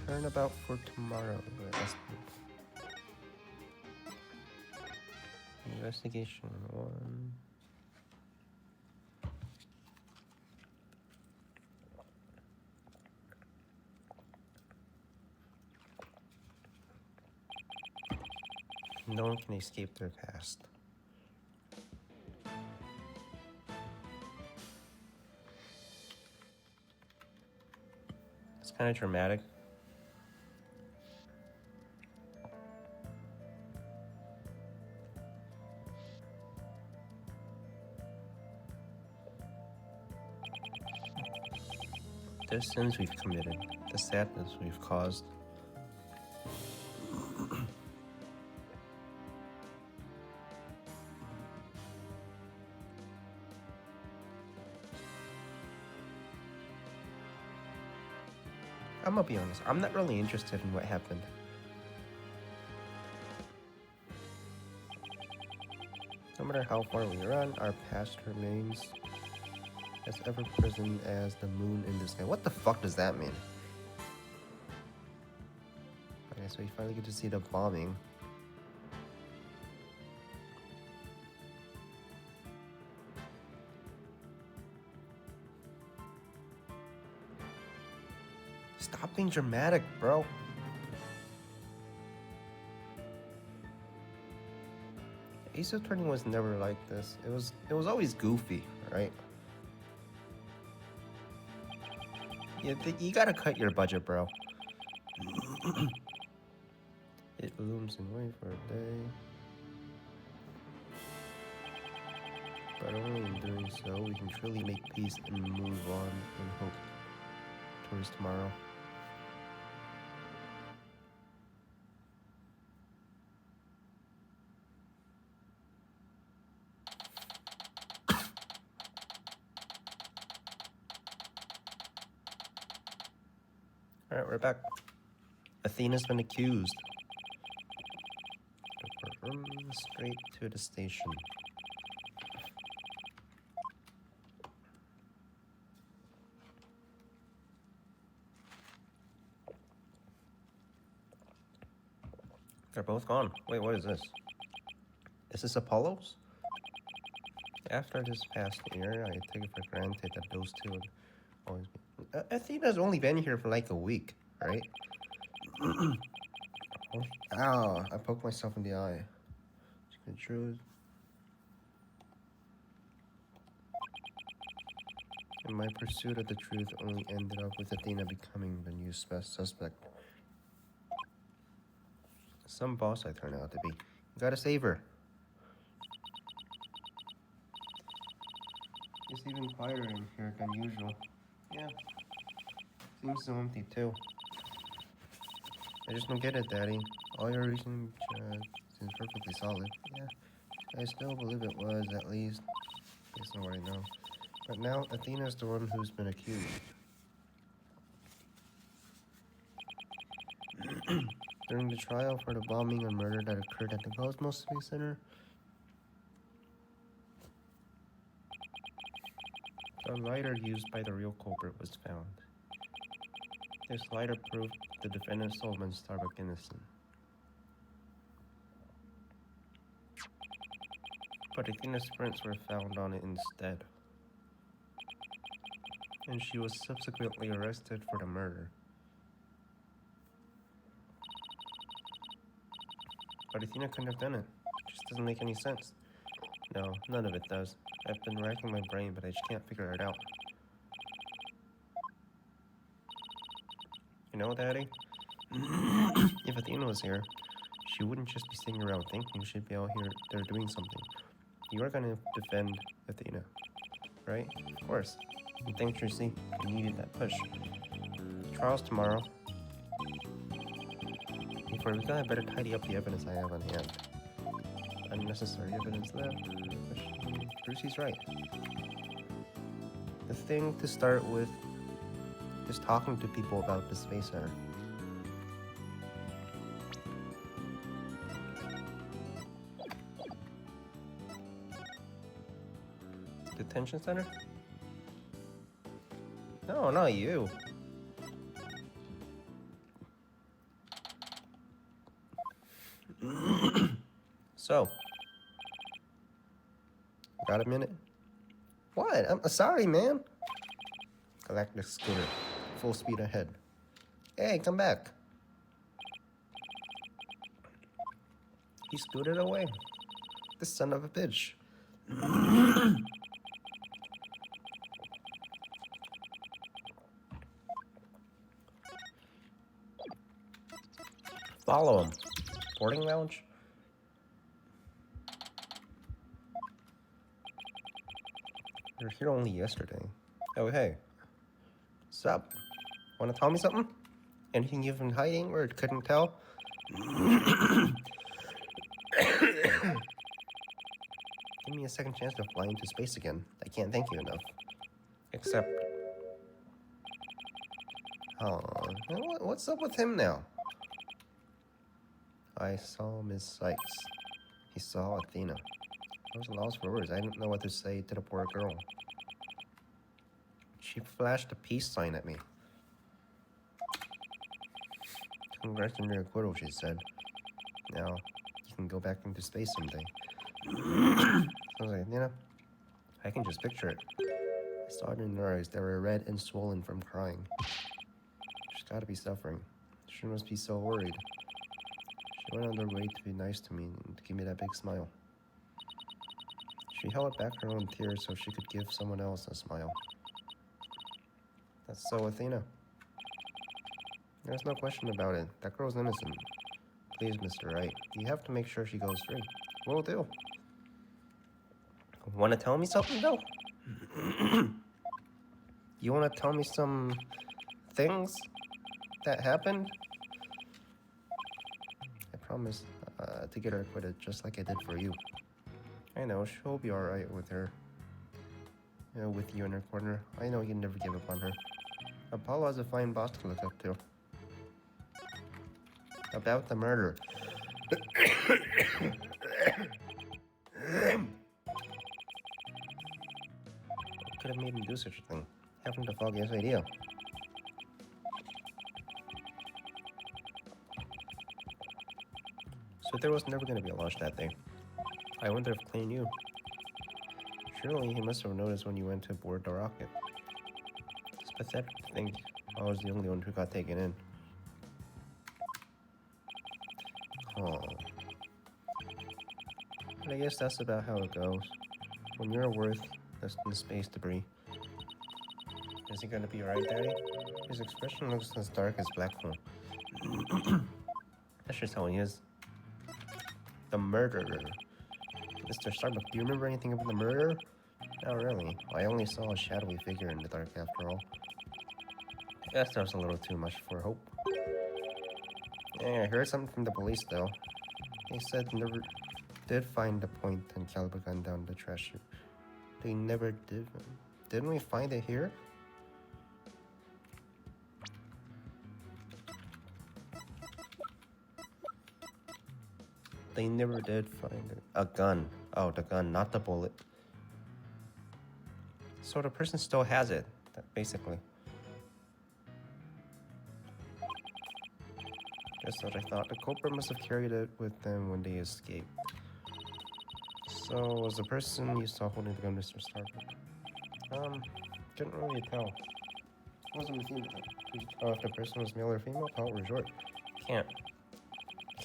Turnabout for tomorrow. Investigation 1. No one can escape their past. It's kind of dramatic. The sins we've committed, the sadness we've caused. I'm gonna be honest, I'm not really interested in what happened. No matter how far we run, our past remains as ever present as the moon in the sky. What the fuck does that mean? Okay, so we finally get to see the bombing. Stop being dramatic, bro. Ace Attorney was never like this. It was always goofy, right? You gotta cut your budget, bro. It looms and wait for a day. But only in doing so we can truly make peace and move on in hope towards tomorrow. Alright, we're back. Athena's been accused. Straight to the station. They're both gone. Wait, what is this? Is this Apollo's? After this past year, I take it for granted that those two would always be... Athena's only been here for like a week, right? Ow, I poked myself in the eye. Truth. And my pursuit of the truth only ended up with Athena becoming the new suspect. Some boss I turned out to be. You gotta save her. It's even quieter in here than usual. Yeah. Seems so empty too. I just don't get it, Daddy. All your reasoning seems perfectly solid. Yeah. I still believe it was, at least, based on what I know. But now, Athena's the one who's been accused. During the trial for the bombing and murder that occurred at the Cosmos Space Center, the lighter used by the real culprit was found. This lighter proved the defendant Solomon Starbuck innocent. But Athena's prints were found on it instead. And she was subsequently arrested for the murder. But Athena couldn't have done it. It just doesn't make any sense. No, none of it does. I've been racking my brain, but I just can't figure it out. You know, Daddy? If Athena was here, she wouldn't just be sitting around thinking, she'd be out here there doing something. You are gonna defend Athena, right? Of course. And thanks, Tracy. You needed that push. Trial's tomorrow. Before we go, I better tidy up the evidence I have on hand. Unnecessary evidence left. Brucey's right. The thing to start with is talking to people about the Space Center. Detention center? No, not you. So, got a minute? What? I'm sorry, man. Galactic scooter, full speed ahead. Hey, come back. He scooted away. The son of a bitch. Follow him. Boarding lounge? You were here only yesterday. Oh, hey. Sup? Wanna tell me something? Anything you've been hiding or couldn't tell? Give me a second chance to fly into space again. I can't thank you enough. Except... Oh, what's up with him now? I saw Miss Sykes. He saw Athena. I was lost for words. I didn't know what to say to the poor girl. She flashed a peace sign at me. Congrats on your acquittal, she said. Now, you can go back into space someday. I was like, I can just picture it. I saw it in her eyes. They were red and swollen from crying. She's gotta be suffering. She must be so worried. She went on her way to be nice to me and to give me that big smile. She held back her own tears so she could give someone else a smile. That's so Athena. There's no question about it. That girl's innocent. Please, Mr. Wright, you have to make sure she goes free. Will do. Want to tell me something, though? You want to tell me some things that happened? I promise to get her acquitted just like I did for you. I know, she'll be alright with her. With you in her corner. I know you never give up on her. Apollo has a fine boss to look up to. About the murder. What could have made him do such a thing? Haven't the foggiest idea. So there was never going to be a launch that day. I wonder if Clay knew. Surely he must have noticed when you went to board the rocket. It's pathetic to think I was the only one who got taken in. Oh. But I guess that's about how it goes. When you're worth less than space debris. Is he gonna be alright, Daddy? His expression looks as dark as black hole. That's just how he is. The murderer. Mr. Starbuck, do you remember anything about the murder? Not really. I only saw a shadowy figure in the dark after all. I guess that was a little too much for hope. Yeah, I heard something from the police though. They said they never did find the point and caliber gun down the trash chute. They never did. Didn't we find it here? They never did find it. A gun. Oh, the gun, not the bullet. So the person still has it, basically. Just what I thought. The culprit must have carried it with them when they escaped. So, was the person you saw holding the gun Mr. Starbuck? Couldn't really tell. Wasn't a female. Could you tell if the person was male or female, tall or short? Can't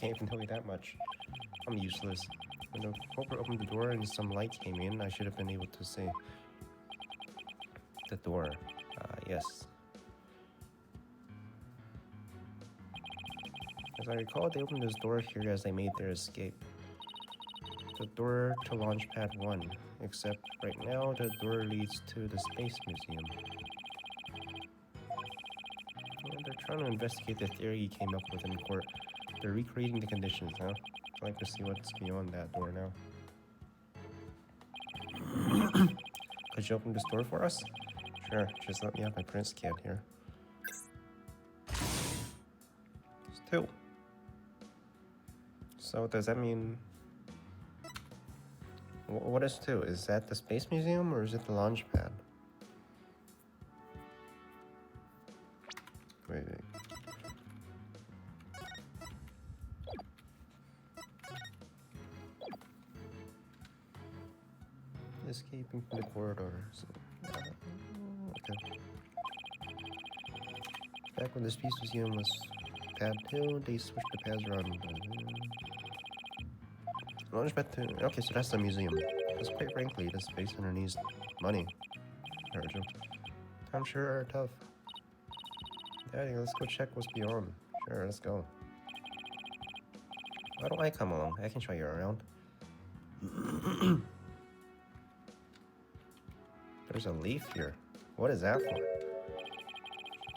even tell you that much. I'm useless. When the culprit opened the door and some light came in, I should have been able to see. The door. Yes. As I recall, they opened this door here as they made their escape. The door to Launchpad 1, except right now the door leads to the Space Museum. And they're trying to investigate the theory he came up with in court. They're recreating the conditions now. I'd like to see what's beyond that door now. Could you open this door for us? Sure, just let me have my Prince kit here. It's 2. So does that mean... What is 2? Is that the Space Museum or is it the launch pad? Wait. escaping from the corridor. So, okay. Back when the Space Museum was pad 2, they switched the pads around. Launchpad 2. Okay, so that's the museum. Because quite frankly, the Space Center needs money. Times sure are tough. Daddy, let's go check what's beyond. Sure, let's go. Why don't I come along? I can show you around. There's a leaf here. What is that for? I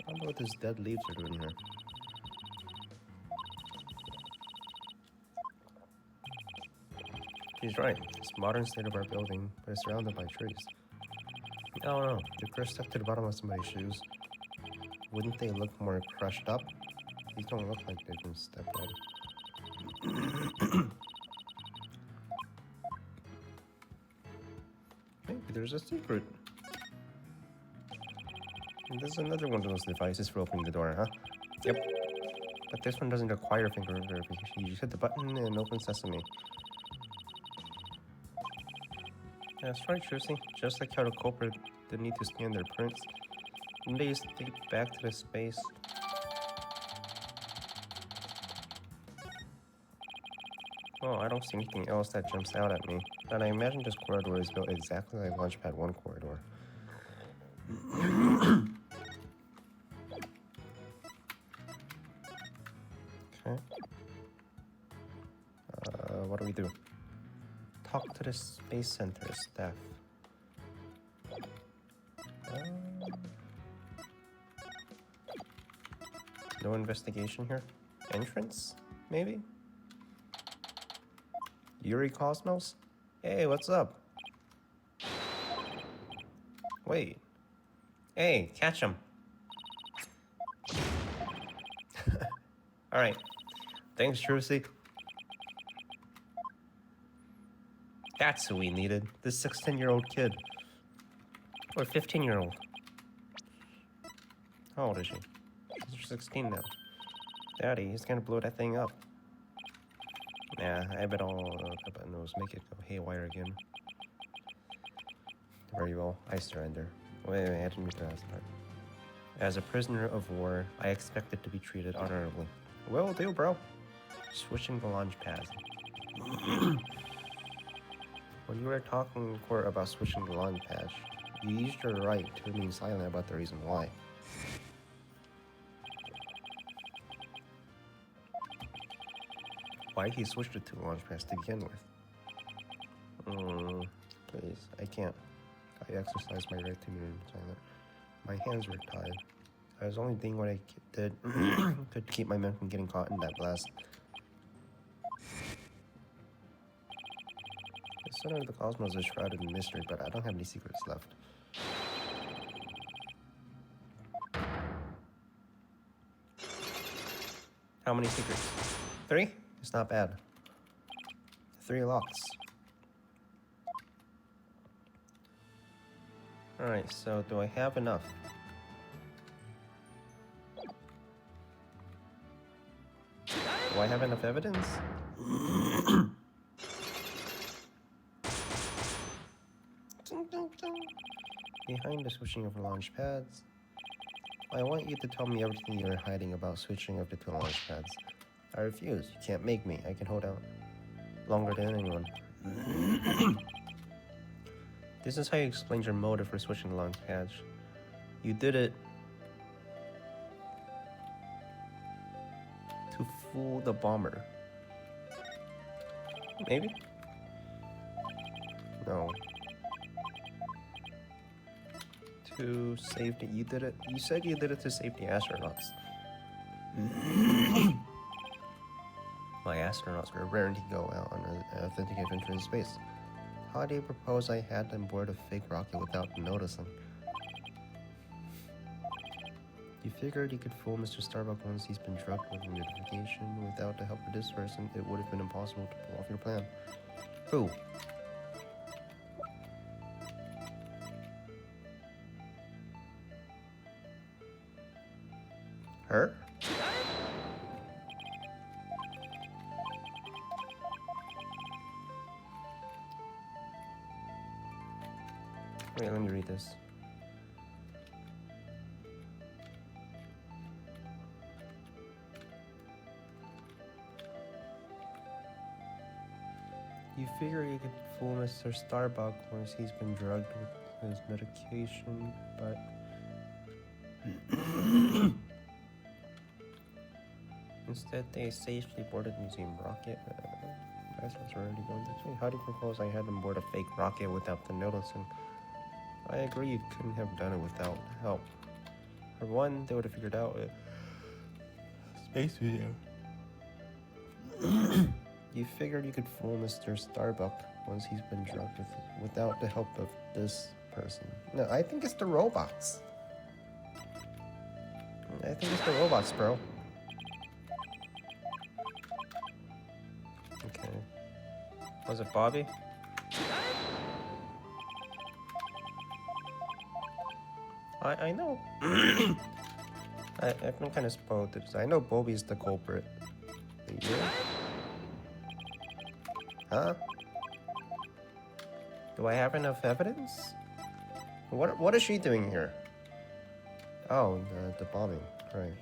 don't know what these dead leaves are doing here. She's right. It's a modern state of our building, but it's surrounded by trees. Oh no, if Chris stuck to the bottom of somebody's shoes, wouldn't they look more crushed up? These don't look like they've been stepped on. Maybe there's a secret. And this is another one of those devices for opening the door, huh? Yep. But this one doesn't require finger verification. You just hit the button and open sesame. That's right, Tracy. Just like how the culprit didn't need to scan their prints. And they just take it back to the space. Oh, I don't see anything else that jumps out at me. But I imagine this corridor is built exactly like Launchpad 1 corridor. Okay. What do we do? Talk to the Space Center staff. No investigation here? Entrance? Maybe? Yuri Cosmos? Hey, what's up? Wait. Hey, catch him. Alright. Thanks, Trucy. That's who we needed. This 16-year-old kid. Or 15-year-old. How old is she? She's 16 now. Daddy, he's gonna blow that thing up. Nah, I bet I'll make it go haywire again. Very well, I surrender. Wait, I didn't read the last part. As a prisoner of war, I expected to be treated honorably. Will do, bro. Switching the launch pad. When you were talking in court about switching the launch pad, you used your right to remain silent about the reason why. Why he switched it to launch pads to begin with? Please, I can't. I exercised my right to remain silent. My hands were tied. I was only doing what I did to keep my men from getting caught in that blast. The center of the cosmos is shrouded in mystery, but I don't have any secrets left. How many secrets? 3? It's not bad. 3 locks. Alright, so do I have enough? Do I have enough evidence? Behind the switching of launch pads, I want you to tell me everything you're hiding about switching of the 2 launch pads. I refuse. You can't make me. I can hold out longer than anyone. This is how you explain your motive for switching the launch pads. You did it to fool the bomber. Maybe? No. To save the... You did it... You said you did it to save the astronauts. My astronauts were raring to go out on an authentic adventure in space. How do you propose I had them board a fake rocket without noticing? You figured you could fool Mr. Starbuck once he's been drugged with a notification. Without the help of this person, it would have been impossible to pull off your plan. Who? Her? Wait, let me read this. You figure you could fool Mr. Starbuck once he's been drugged with his medication, but... Instead, they safely boarded the museum rocket. That's already going this way. How do you propose I had them board a fake rocket without them noticing? I agree you couldn't have done it without help. For one, they would have figured out it. Space video. You figured you could fool Mr. Starbuck once he's been drugged without the help of this person. No, I think it's the robots. I think it's the robots, bro. Okay. Was it Bobby? I know. I've been kind of spoiled because I know Bobby's the culprit. You? Huh? Do I have enough evidence? What is she doing here? Oh, the bombing. Right.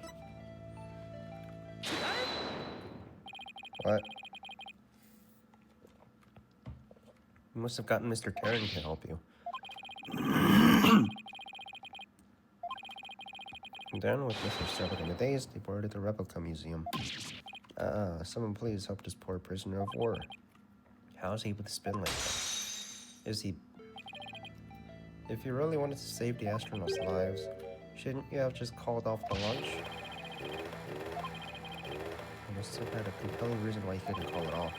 What? You must have gotten Mr. Terran to help you. Then, with Mr. Starbuck in the days, they boarded the replica museum. Someone please help this poor prisoner of war. How is he able to spin like that? Is he... If you really wanted to save the astronauts' lives, shouldn't you have just called off the launch? You must have had a compelling reason why you couldn't call it off.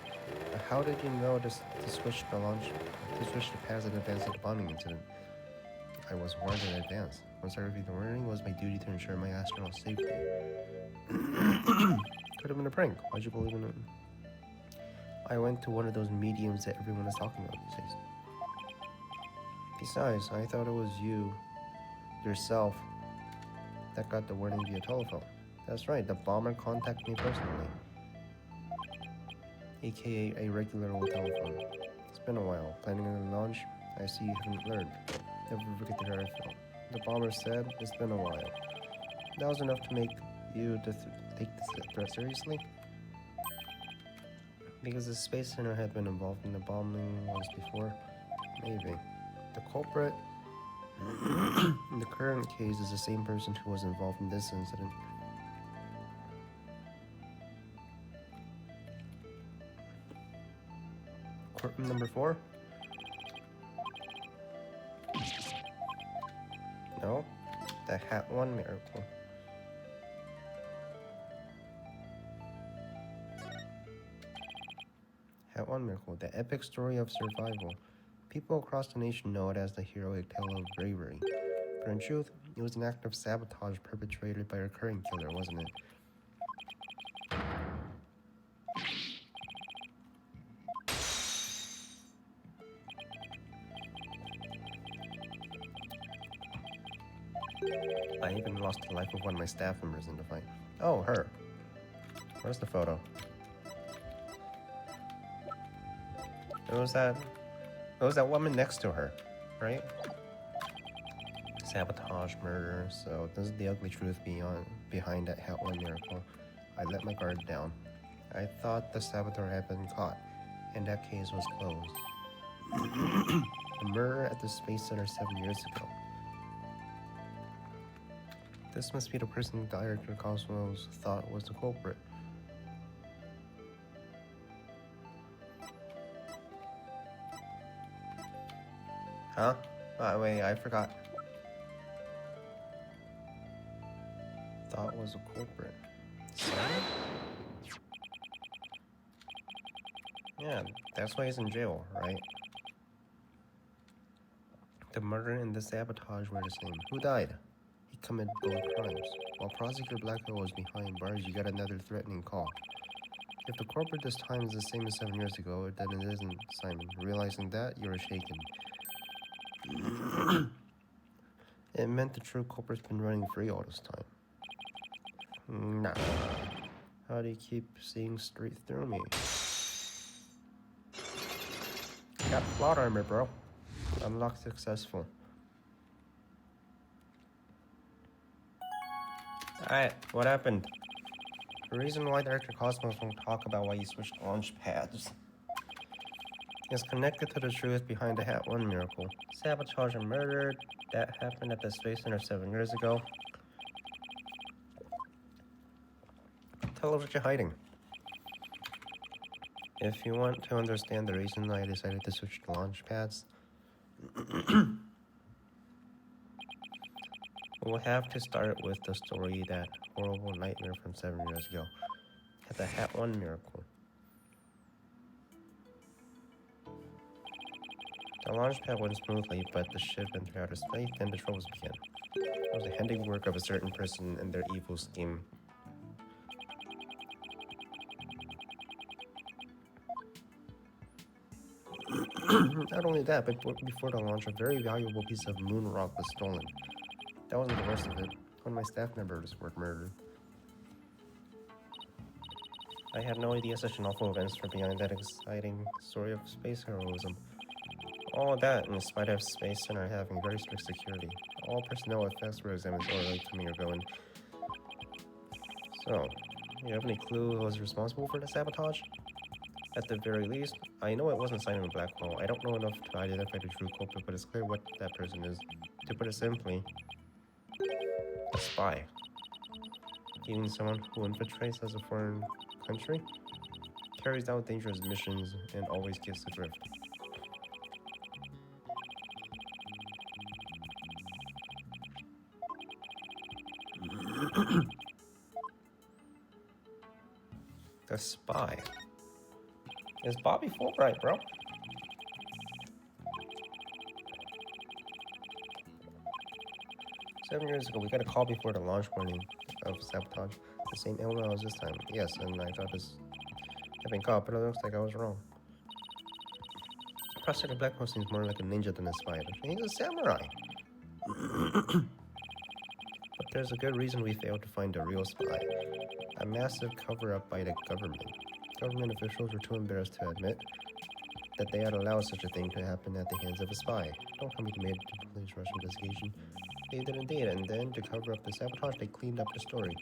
But how did you know to switch the paths in advance of the bombing incident? I was warned in advance. Once I reviewed the warning, it was my duty to ensure my astronaut safety. Could have been a prank. Why'd you believe in it? I went to one of those mediums that everyone is talking about these days. Besides, I thought it was you, yourself, that got the warning via telephone. That's right, the bomber contacted me personally. AKA a regular old telephone. It's been a while. Planning on the launch? I see you haven't learned. Never forget the how I felt. The bomber said, it's been a while. That was enough to make you take this threat seriously? Because the Space Center had been involved in the bombing once before? Maybe. The culprit in the current case is the same person who was involved in this incident. Courtroom number 4? No? The Hat 1 miracle. Hat 1 miracle, the epic story of survival. People across the nation know it as the heroic tale of bravery. But in truth, it was an act of sabotage perpetrated by a recurring killer, wasn't it? I even lost the life of one of my staff members in the fight. Oh, her. Where's the photo? It was that woman next to her, right? Sabotage, murder, so this is the ugly truth behind that Hat 1 miracle. I let my guard down. I thought the saboteur had been caught, and that case was closed. The murder at the Space Center 7 years ago. This must be the person Director Cosmos thought was the culprit. Huh? Wait, I forgot. Thought was a culprit. Simon? Yeah, that's why he's in jail, right? The murder and the sabotage were the same. Who died? He committed both crimes. While Prosecutor Blackwell was behind bars, you got another threatening call. If the culprit this time is the same as 7 years ago, then it isn't Simon. Realizing that, you were shaken. It meant the true culprit's been running free all this time. Nah. How do you keep seeing straight through me? Got plot armor, bro. Unlocked successful. Alright, what happened? The reason why Director Cosmos won't talk about why you switched launch pads is connected to the truth behind the Hat 1 miracle. Sabotage and murder that happened at the Space Center 7 years ago. Tell us what you're hiding. If you want to understand the reason I decided to switch to launch pads, we'll have to start with the story that horrible nightmare from 7 years ago. At the Hat 1 miracle. The launch pad went smoothly, but the ship entered outer space, and the troubles began. It was the handiwork of a certain person and their evil scheme. Not only that, but before the launch, a very valuable piece of moon rock was stolen. That wasn't the worst of it. One of my staff members were murdered. I had no idea such an awful events were behind that exciting story of space heroism. All that, in spite of Space Center having very strict security. All personnel effects were examined thoroughly to me or going. So, you have any clue who was responsible for the sabotage? At the very least, I know it wasn't Simon Blackwell. I don't know enough to identify the true culprit, but it's clear what that person is. To put it simply, a spy. You mean someone who infiltrates as a foreign country, carries out dangerous missions, and always gets the drift. The spy. Is Bobby Fulbright, bro? Seven years ago, we got a call before the launch warning of sabotage. The same MO as this time. Yes, and I thought this had been caught, but it looks like I was wrong. Prosecutor Blackwell seems more like a ninja than a spy. He's a samurai. But there's a good reason we failed to find the real spy. A massive cover-up by the government. Government officials were too embarrassed to admit that they had allowed such a thing to happen at the hands of a spy. Don't tell me they made the police rush investigation. They did indeed, and then to cover up the sabotage, they cleaned up the story.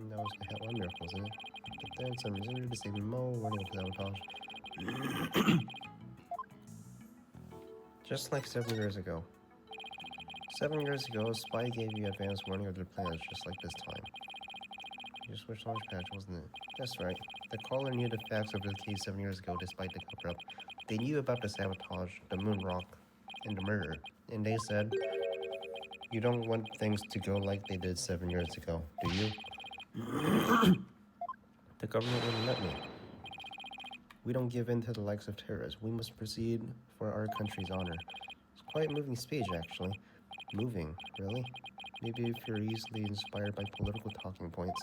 That was the Hat 1 miracle, wasn't it? But then some reason to save Mo, warning of sabotage. Just like 7 years ago. 7 years ago, a spy gave you advance warning of their plans, just like this time. You switched launch patch, wasn't it? That's right. The caller knew the facts of the case 7 years ago, despite the cover-up. They knew about the sabotage, the moon rock, and the murder. And they said, you don't want things to go like they did 7 years ago, do you? The government wouldn't let me. We don't give in to the likes of terrorists. We must proceed for our country's honor. It's quite a moving speech, actually. Moving, really? Maybe if you're easily inspired by political talking points.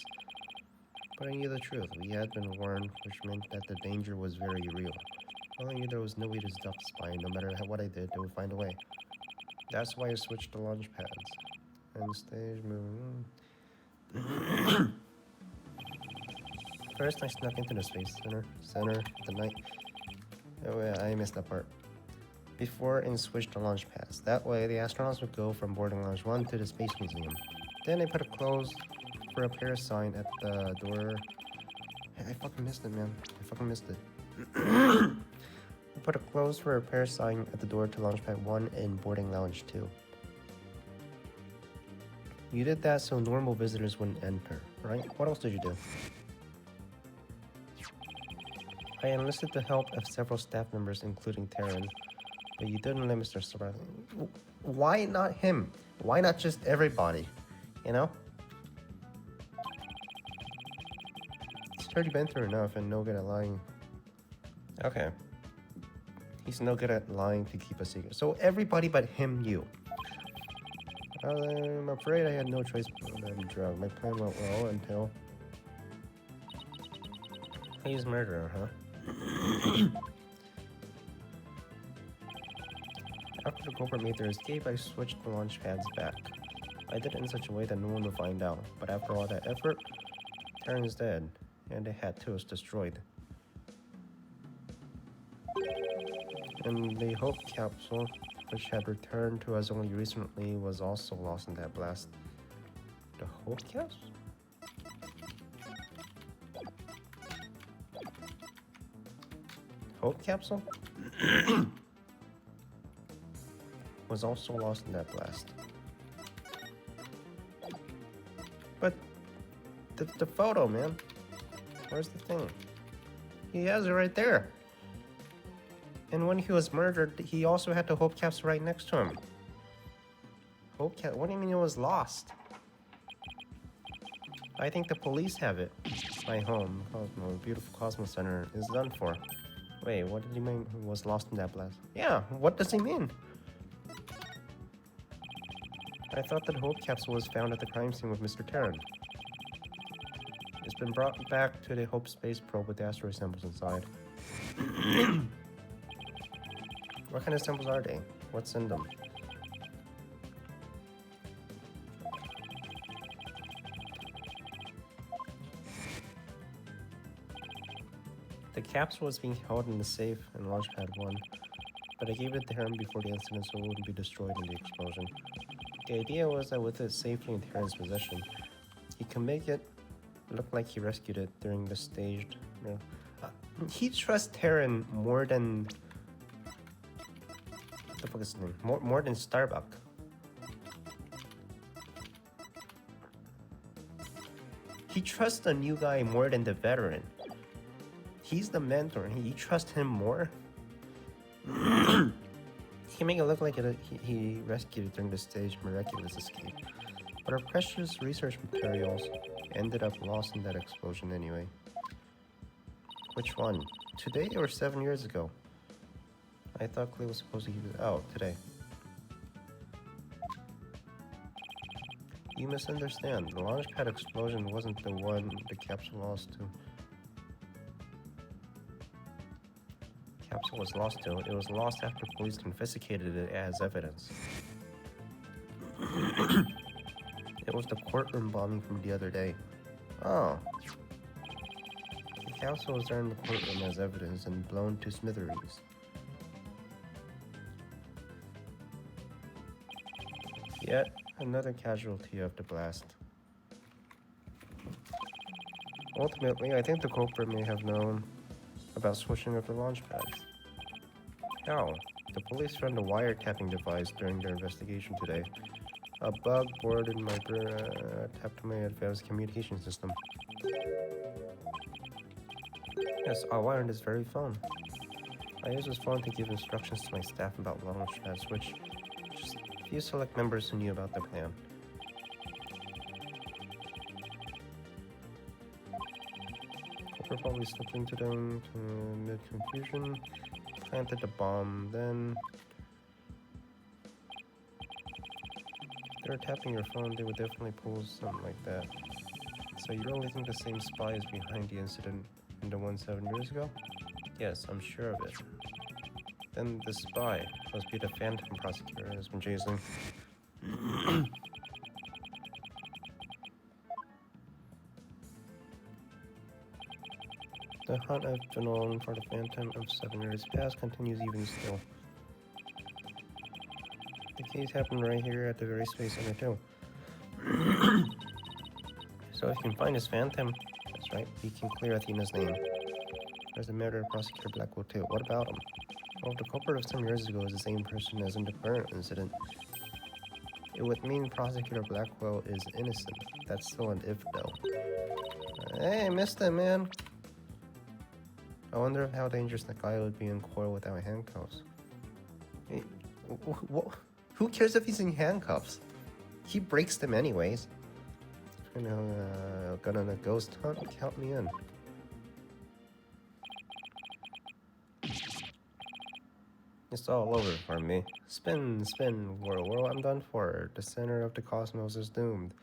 But I knew the truth. We had been warned, which meant that the danger was very real. Well, I knew there was no way to stop the spy. No matter what I did, they would find a way. That's why I switched to launch pads. And stage moving. First, I snuck into the Space Center the night. Oh yeah, I missed that part. Before and switched to launch pads. That way, the astronauts would go from boarding launch 1 to the Space Museum. Then I put a close for repair sign at the door. I fucking missed it, man. I fucking missed it. I put a close for repair sign at the door to Launchpad 1 and boarding lounge 2. You did that so normal visitors wouldn't enter, right? What else did you do? I enlisted the help of several staff members, including Taryn, but you didn't let Mr. Surprise. Why not him? Why not just everybody? You know? He's already been through enough and no good at lying. Okay. He's no good at lying to keep a secret. So everybody but him, you. I'm afraid I had no choice but to drug. My plan went well until... He's a murderer, huh? After the culprit made their escape, I switched the launch pads back. I did it in such a way that no one would find out. But after all that effort, Taryn's dead, and the Hat 2 is destroyed. And the Hope capsule, which had returned to us only recently, was also lost in that blast. The Hope caps? Hope capsule? Was also lost in that blast. But the photo, man. Where's the thing? He has it right there. And when he was murdered, he also had the hope caps right next to him. Hope cap? What do you mean it was lost? I think the police have it. My home, Cosmo, beautiful Cosmo Center, is done for. Wait, what did he mean? He was lost in that blast? Yeah, what does he mean? I thought that Hope Capsule was found at the crime scene with Mr. Terran. It's been brought back to the Hope space probe with the asteroid samples inside. What kind of samples are they? What's in them? The capsule was being held in the safe in Launchpad 1, but I gave it to him before the incident so it wouldn't be destroyed in the explosion. The idea was that with it safely in Terran's possession, he could make it look like he rescued it during the staged... he trusts Terran more than... What the fuck is his name? More than Starbuck. He trusts the new guy more than the veteran. He's the mentor. You trust him more? He can make it look like he rescued it during the staged miraculous escape. But our precious research materials ended up lost in that explosion anyway. Which one? Today or 7 years ago? I thought Clay was supposed to keep it out today. You misunderstand. The launchpad explosion wasn't the one the capsule lost to. Capsule was lost to. It was lost after police confiscated it as evidence. It was the courtroom bombing from the other day. Oh. The capsule was there in the courtroom as evidence and blown to smithereens. Yet another casualty of the blast. Ultimately, I think the culprit may have known about switching of the launch pads. How? The police found a wiretapping device during their investigation today. A bug boarded my tapped my advanced communication system. Yes, I wired this very phone. I use this phone to give instructions to my staff about launch pads, which just few select members who knew about the plan. We're probably slipped into them mid-confusion, planted the bomb, then... If they're tapping your phone, they would definitely pull something like that. So you really think the same spy is behind the incident in the one 7 years ago? Yes, I'm sure of it. Then the spy must be the phantom prosecutor has been chasing. The hunt I've been on for the phantom of 7 years past continues even still. The case happened right here at the very space center too. So if you can find his phantom, that's right, he can clear Athena's name. There's the murder of Prosecutor Blackwell too. What about him? Well, the culprit of some years ago is the same person as in the current incident. It would mean Prosecutor Blackwell is innocent. That's still an if though. Hey, missed it, man. I wonder how dangerous that guy would be in court without handcuffs. Hey, who cares if he's in handcuffs? He breaks them anyways. You know, gun on a ghost hunt? Count me in. It's all over for me. Spin, spin, whirl, I'm done for. The center of the cosmos is doomed.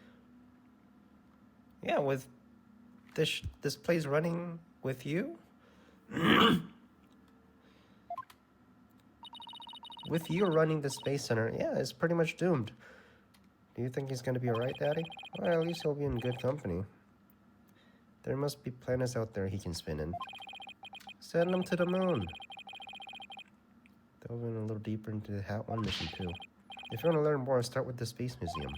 Yeah, with this place running with you? With you running the space center, yeah, it's pretty much doomed. Do you think he's gonna be alright, Daddy? Well, at least he'll be in good company. There must be planets out there he can spin in. Send him to the moon. Delving a little deeper into the Hat 1 mission too. If you want to learn more, start with the Space Museum.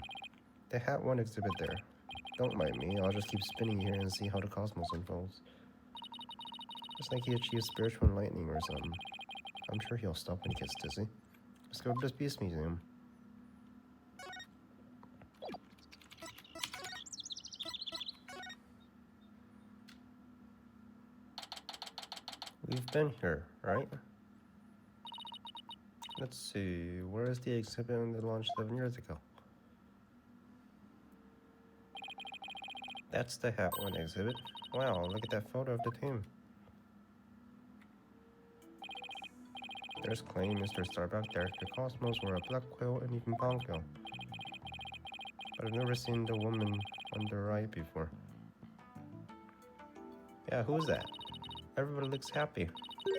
The Hat 1 exhibit there. Don't mind me, I'll just keep spinning here and see how the cosmos unfolds. Just like he achieves spiritual enlightening or something. I'm sure he'll stop when he gets dizzy. Let's go to the Beast Museum. We've been here, right? Let's see, where is the exhibit that launched 7 years ago? That's the Hat One exhibit. Wow, look at that photo of the team. There's Clay, Mr. Starbuck, Director Cosmos, or a Black Quill, and even Ponko. But I've never seen the woman on the right before. Yeah, who's that? Everybody looks happy.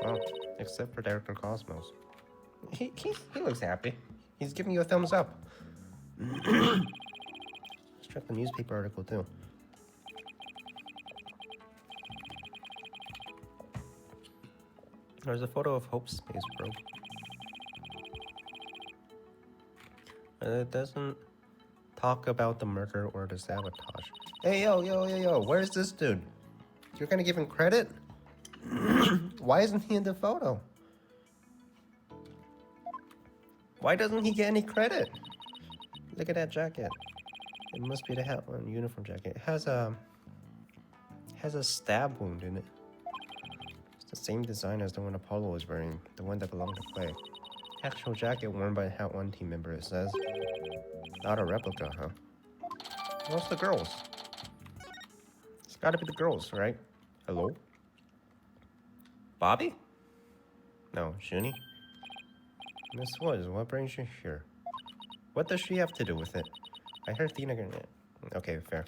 Well, except for Director Cosmos. He looks happy. He's giving you a thumbs up. Let's check the newspaper article too. There's a photo of Hope's space probe. It doesn't talk about the murder or the sabotage. Hey, yo, where's this dude? You're gonna give him credit? Why isn't he in the photo? Why doesn't he get any credit? Look at that jacket. It must be the Hat One uniform jacket. It has a stab wound in it. It's the same design as the one Apollo was wearing, the one that belonged to Clay. Actual jacket worn by a Hat One team member, it says. Not a replica, huh? What's the girls? It's gotta be the girls, right? Hello? Bobby? No, Shuni? Miss Woods, what brings you here? What does she have to do with it? I heard Tina... Okay, fair.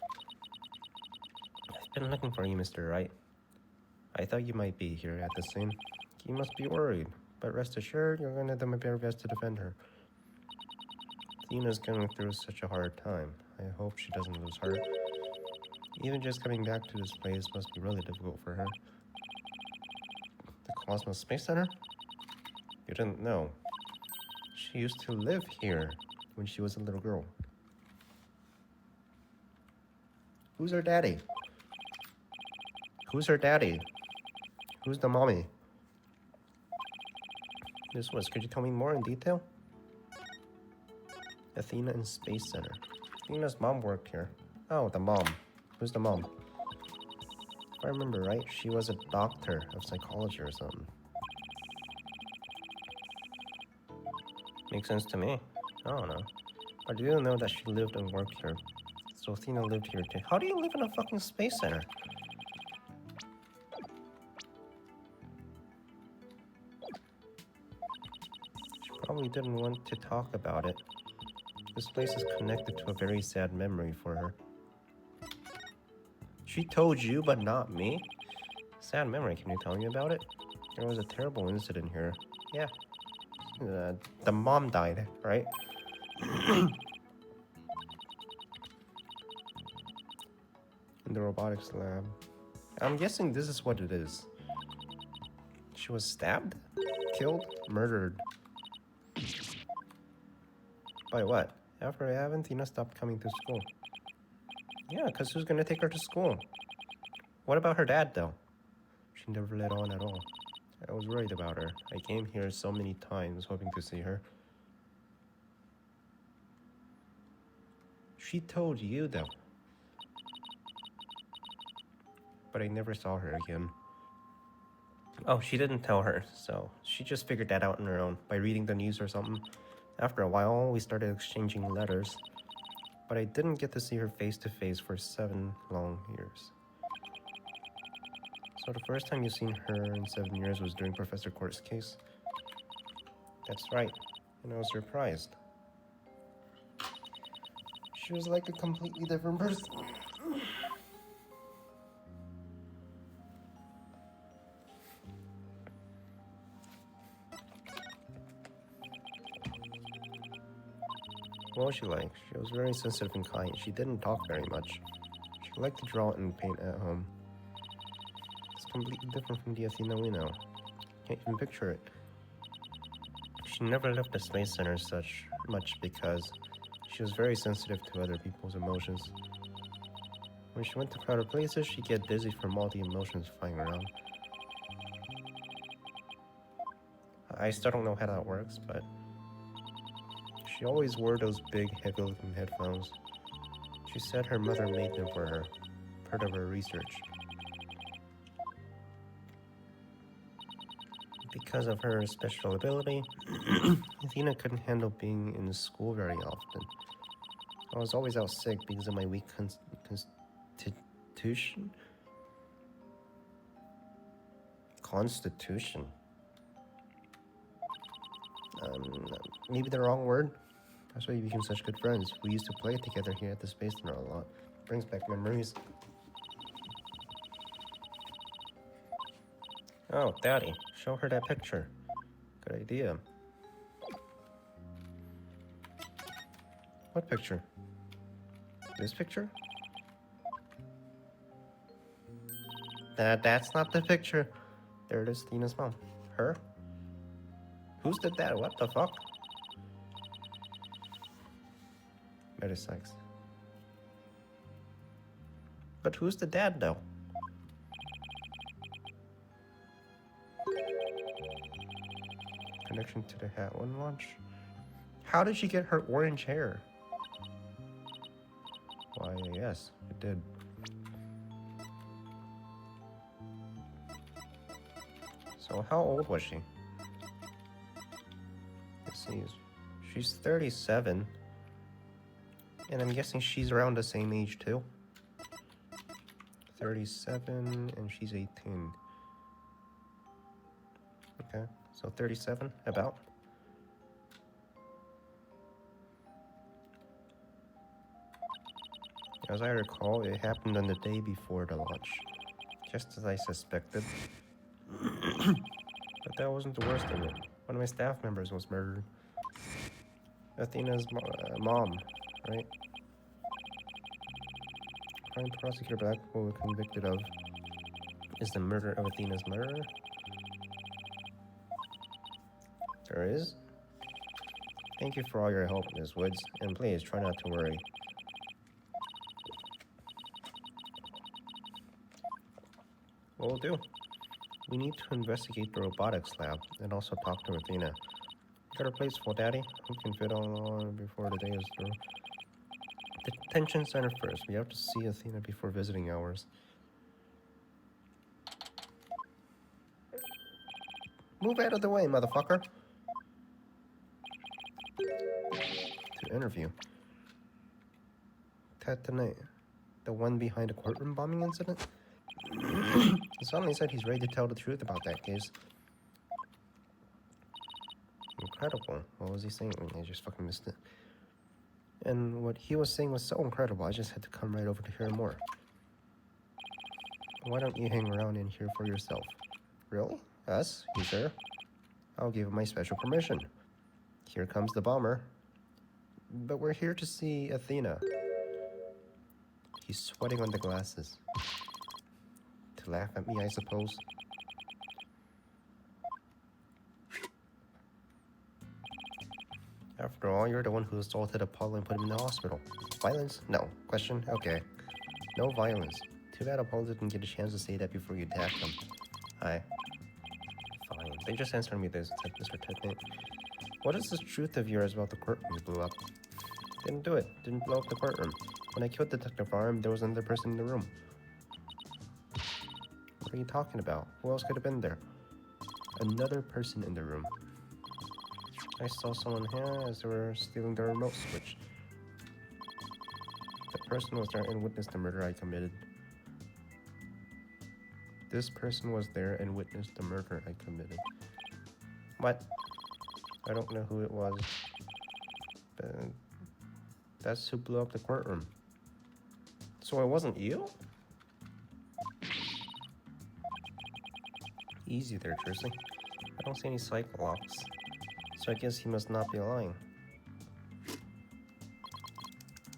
I've been looking for you, Mr. Wright. I thought you might be here at the scene. You must be worried, but rest assured, you're gonna do my very best to defend her. Tina's going through such a hard time. I hope she doesn't lose heart. Even just coming back to this place must be really difficult for her. The Cosmos Space Center? You didn't know. She used to live here when she was a little girl. Who's her daddy? Who's her daddy? Who's the mommy? Miss Woods, could you tell me more in detail? Athena in Space Center. Athena's mom worked here. Oh, the mom. Who's the mom? If I remember right, she was a doctor of psychology or something. Makes sense to me. I don't know. I do know that she lived and worked here. So Athena lived here too. How do you live in a fucking space center? She probably didn't want to talk about it. This place is connected to a very sad memory for her. She told you, but not me? Sad memory, can you tell me about it? There was a terrible incident here. Yeah. The mom died, right? In the robotics lab. I'm guessing this is what it is. She was stabbed? Killed? Murdered? By what? After haven't Tina stopped coming to school? Yeah, because who's gonna take her to school? What about her dad, though? She never let on at all. I was worried about her. I came here so many times hoping to see her. She told you, though. But I never saw her again. Oh, she didn't tell her, so she just figured that out on her own by reading the news or something. After a while, we started exchanging letters. But I didn't get to see her face to face for 7 long years. So the first time you seen her in 7 years was during Professor Court's case? That's right, and I was surprised. She was like a completely different person. What was she like? She was very sensitive and kind. She didn't talk very much. She liked to draw and paint at home. It's completely different from the Athena we know. Can't even picture it. She never left the Space Center such. 'Much because she was very sensitive to other people's emotions. When she went to crowded places, she'd get dizzy from all the emotions flying around. I still don't know how that works, but she always wore those big, heavy-looking headphones. She said her mother made them for her, part of her research. Because of her special ability, Athena couldn't handle being in school very often. I was always out sick because of my weak constitution? Constitution? Maybe the wrong word? That's why we became such good friends. We used to play together here at the Space Center a lot. Brings back memories. Oh, Daddy, show her that picture. Good idea. What picture? This picture? That's not the picture. There it is, Athena's mom. Her? Who's the dad? What the fuck? Metasex. But who's the dad, though? Connection to the hat one launch. How did she get her orange hair? Why, yes, it did. So how old was she? Let's see. She's 37. And I'm guessing she's around the same age too. 37 and she's 18. Okay, so 37, about. As I recall, it happened on the day before the launch, just as I suspected. But that wasn't the worst of it. One of my staff members was murdered. Athena's mom, right? Crime prosecutor Blackwell was convicted of is the murder of Athena's murderer. There is. Thank you for all your help, Ms. Woods, and please try not to worry. What we'll do? We need to investigate the robotics lab and also talk to Athena. Got our plates full, Daddy. We can fit all on before the day is through. Detention center first. We have to see Athena before visiting hours. Move out of the way, motherfucker. To interview. Ted tonight. The one behind the courtroom bombing incident? He suddenly said he's ready to tell the truth about that case. Incredible. What was he saying? I just fucking missed it. And what he was saying was so incredible, I just had to come right over to hear more. Why don't you hang around in here for yourself? Really? Us? You sure? I'll give him my special permission. Here comes the bomber. But we're here to see Athena. He's sweating on the glasses. To laugh at me, I suppose. After all, you're the one who assaulted Apollo and put him in the hospital. Violence? No. Question? Okay. No violence. Too bad Apollo didn't get a chance to say that before you attacked him. Hi. Fine. They just answered me this, Mr. Tippett. What is this truth of yours about the courtroom you blew up? Didn't do it. Didn't blow up the courtroom. When I killed Detective Arm, there was another person in the room. What are you talking about? Who else could have been there? Another person in the room. I saw someone here as they were stealing the remote switch. The person was there and witnessed the murder I committed. This person was there and witnessed the murder I committed. What? I don't know who it was. But that's who blew up the courtroom. So it wasn't you? Easy there, Tracy. I don't see any cyclops. So I guess he must not be lying.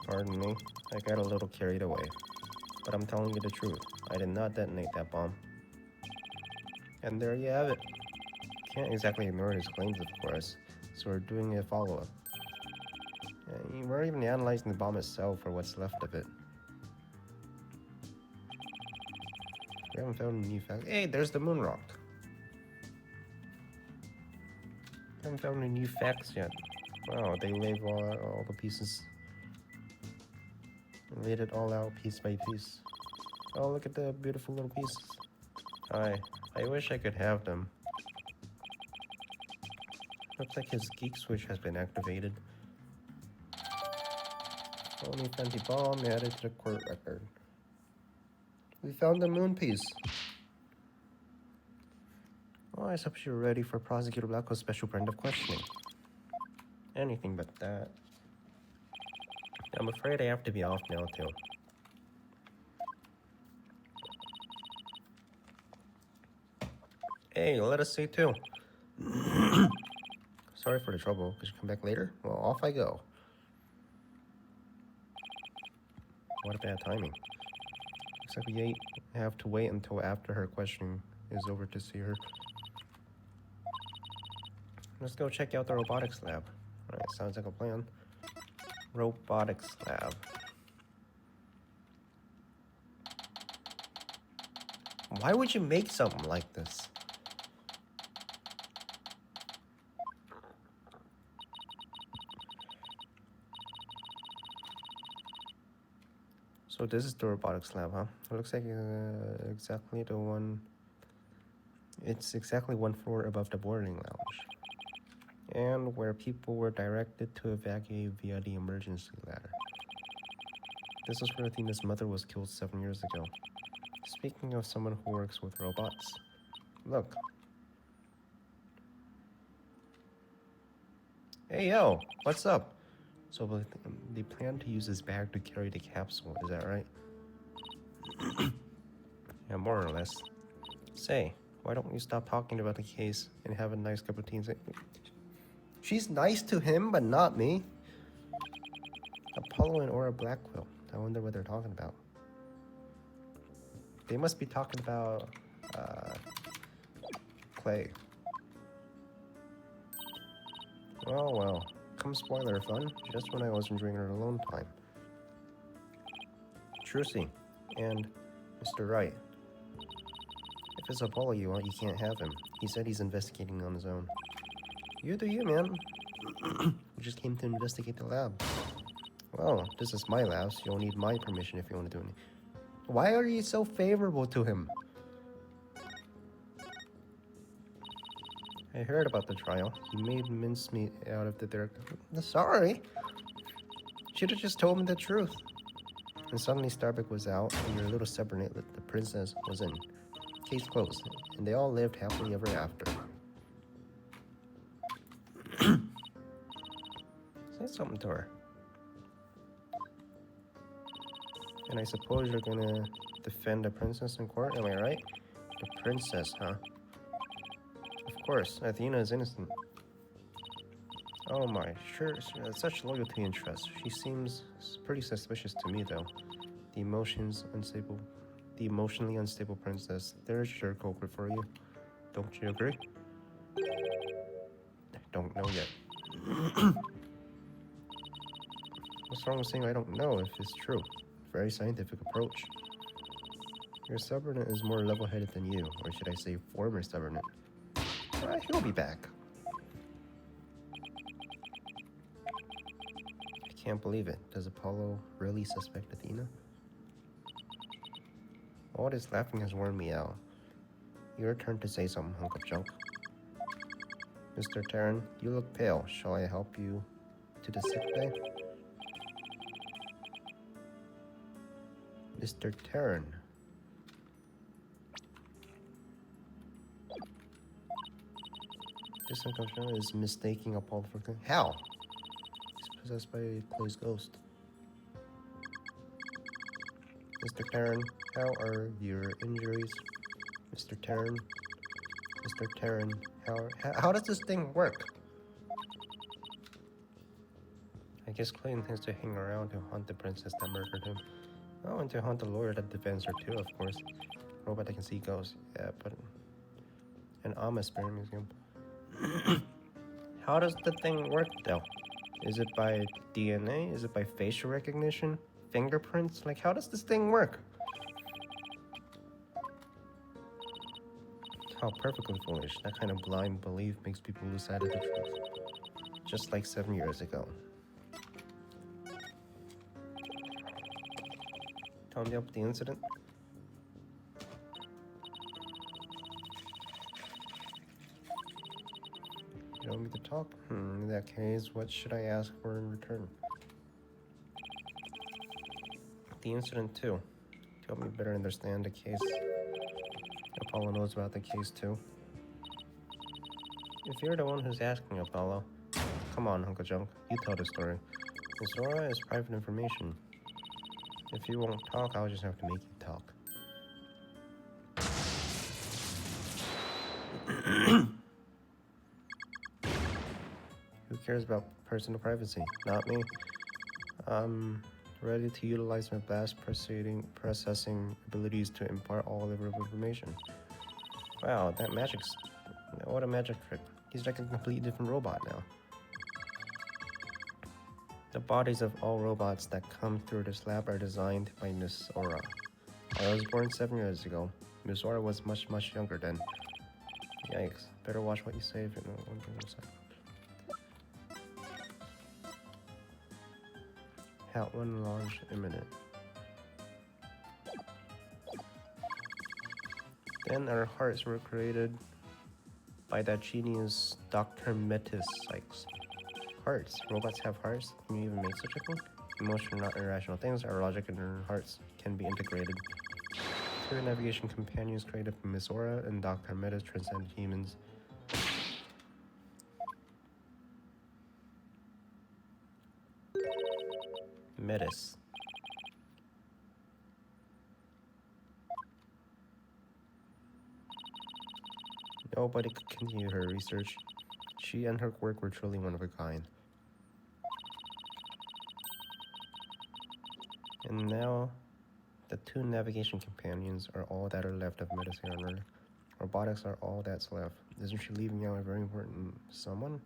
Pardon me, I got a little carried away. But I'm telling you the truth. I did not detonate that bomb. And there you have it. Can't exactly ignore his claims, of course. So we're doing a follow-up. We're even analyzing the bomb itself or what's left of it. I haven't found any new facts. Hey, there's the moon rock. I haven't found any new facts yet. Wow, they laid all the pieces. They laid it all out piece by piece. Oh, look at the beautiful little pieces. I wish I could have them. Looks like his geek switch has been activated. Only fancy bomb added to the court record. We found the moon piece. Oh, I suppose you're ready for Prosecutor Blacko's special brand of questioning. Anything but that. I'm afraid I have to be off now, too. Hey, let us see, too. Sorry for the trouble. Could you come back later? Well, off I go. What a bad timing. Looks like we have to wait until after her questioning is over to see her. Let's go check out the robotics lab. Alright, sounds like a plan. Robotics lab. Why would you make something like this? So this is the robotics lab, huh? It looks like exactly the one... It's exactly one floor above the boarding lounge. And where people were directed to evacuate via the emergency ladder. This was where Athena's mother was killed 7 years ago. Speaking of someone who works with robots, look. Hey yo, what's up? So they plan to use this bag to carry the capsule, is that right? Yeah, more or less. Say, why don't you stop talking about the case and have a nice cup of tea and say... She's nice to him, but not me. Apollo and Aura Blackwell. I wonder what they're talking about. They must be talking about Clay. Oh well, come spoiler fun, just when I was enjoying our alone time. Trucy, and Mr. Wright. If it's Apollo you want, you can't have him. He said he's investigating on his own. You do you, man. We just came to investigate the lab. Well, this is my lab, so you'll need my permission if you want to do anything. Why are you so favorable to him? I heard about the trial. You made mincemeat out of the director. Sorry. Should have just told me the truth. And suddenly Starbuck was out, and your little subordinate, the princess, was in. Case closed, and they all lived happily ever after. Say something to her. And I suppose you're gonna defend the princess in court, am I right? The princess, huh? Of course, Athena is innocent. Oh my, sure, such loyalty and trust. She seems pretty suspicious to me, though. The emotionally unstable princess. There's your culprit for you. Don't you agree? I don't know yet. What's wrong with saying I don't know if it's true? Very scientific approach. Your subordinate is more level-headed than you, or should I say former subordinate. He'll be back. I can't believe it. Does Apollo really suspect Athena? All this laughing has worn me out. Your turn to say something, hunk of junk. Mr. Terran, you look pale. Shall I help you to the sick bay? Mr. Terran. This unconfirmed is mistaking Apollo for Clay. How? He's possessed by Clay's ghost. Mr. Terran, how are your injuries? Mr. Terran? Mr. Terran, how does this thing work? I guess Clay intends to hang around to hunt the princess that murdered him. Oh, and to hunt the lawyer that defends her too, of course. Robot that can see ghosts. Yeah, but... An Amma Spirit Museum. How does the thing work, though? Is it by DNA? Is it by facial recognition? Fingerprints? Like, how does this thing work? How perfectly foolish. That kind of blind belief makes people lose sight of the truth. Just like 7 years ago. Tell me up the incident. You want me to talk? In that case, what should I ask for in return? The incident too. To help me better understand the case. Apollo knows about the case too. If you're the one who's asking, Apollo, come on, Uncle Junk, you tell the story. Miss Zora is private information. If you won't talk, I'll just have to make you talk. Who cares about personal privacy? Not me. I'm ready to utilize my vast processing abilities to impart all level of information. Wow, what a magic trick. He's like a completely different robot now. The bodies of all robots that come through this lab are designed by Miss Zora. I was born 7 years ago. Miss Zora was much younger then. Yikes. Better watch what you say if you know one thing inside. Hat one launch imminent. Then our hearts were created by that genius Dr. Metis Sykes. Hearts? Robots have hearts? Can you even make such a thing? Emotional, not irrational things, our logic and our hearts can be integrated. Two navigation companions created by Miss Zora and Dr. Metis transcend humans. Metis. Nobody could continue her research. She and her work were truly one of a kind. And now, the two navigation companions are all that are left of Metis here on Earth. Robotics are all that's left. Isn't she leaving out a very important someone?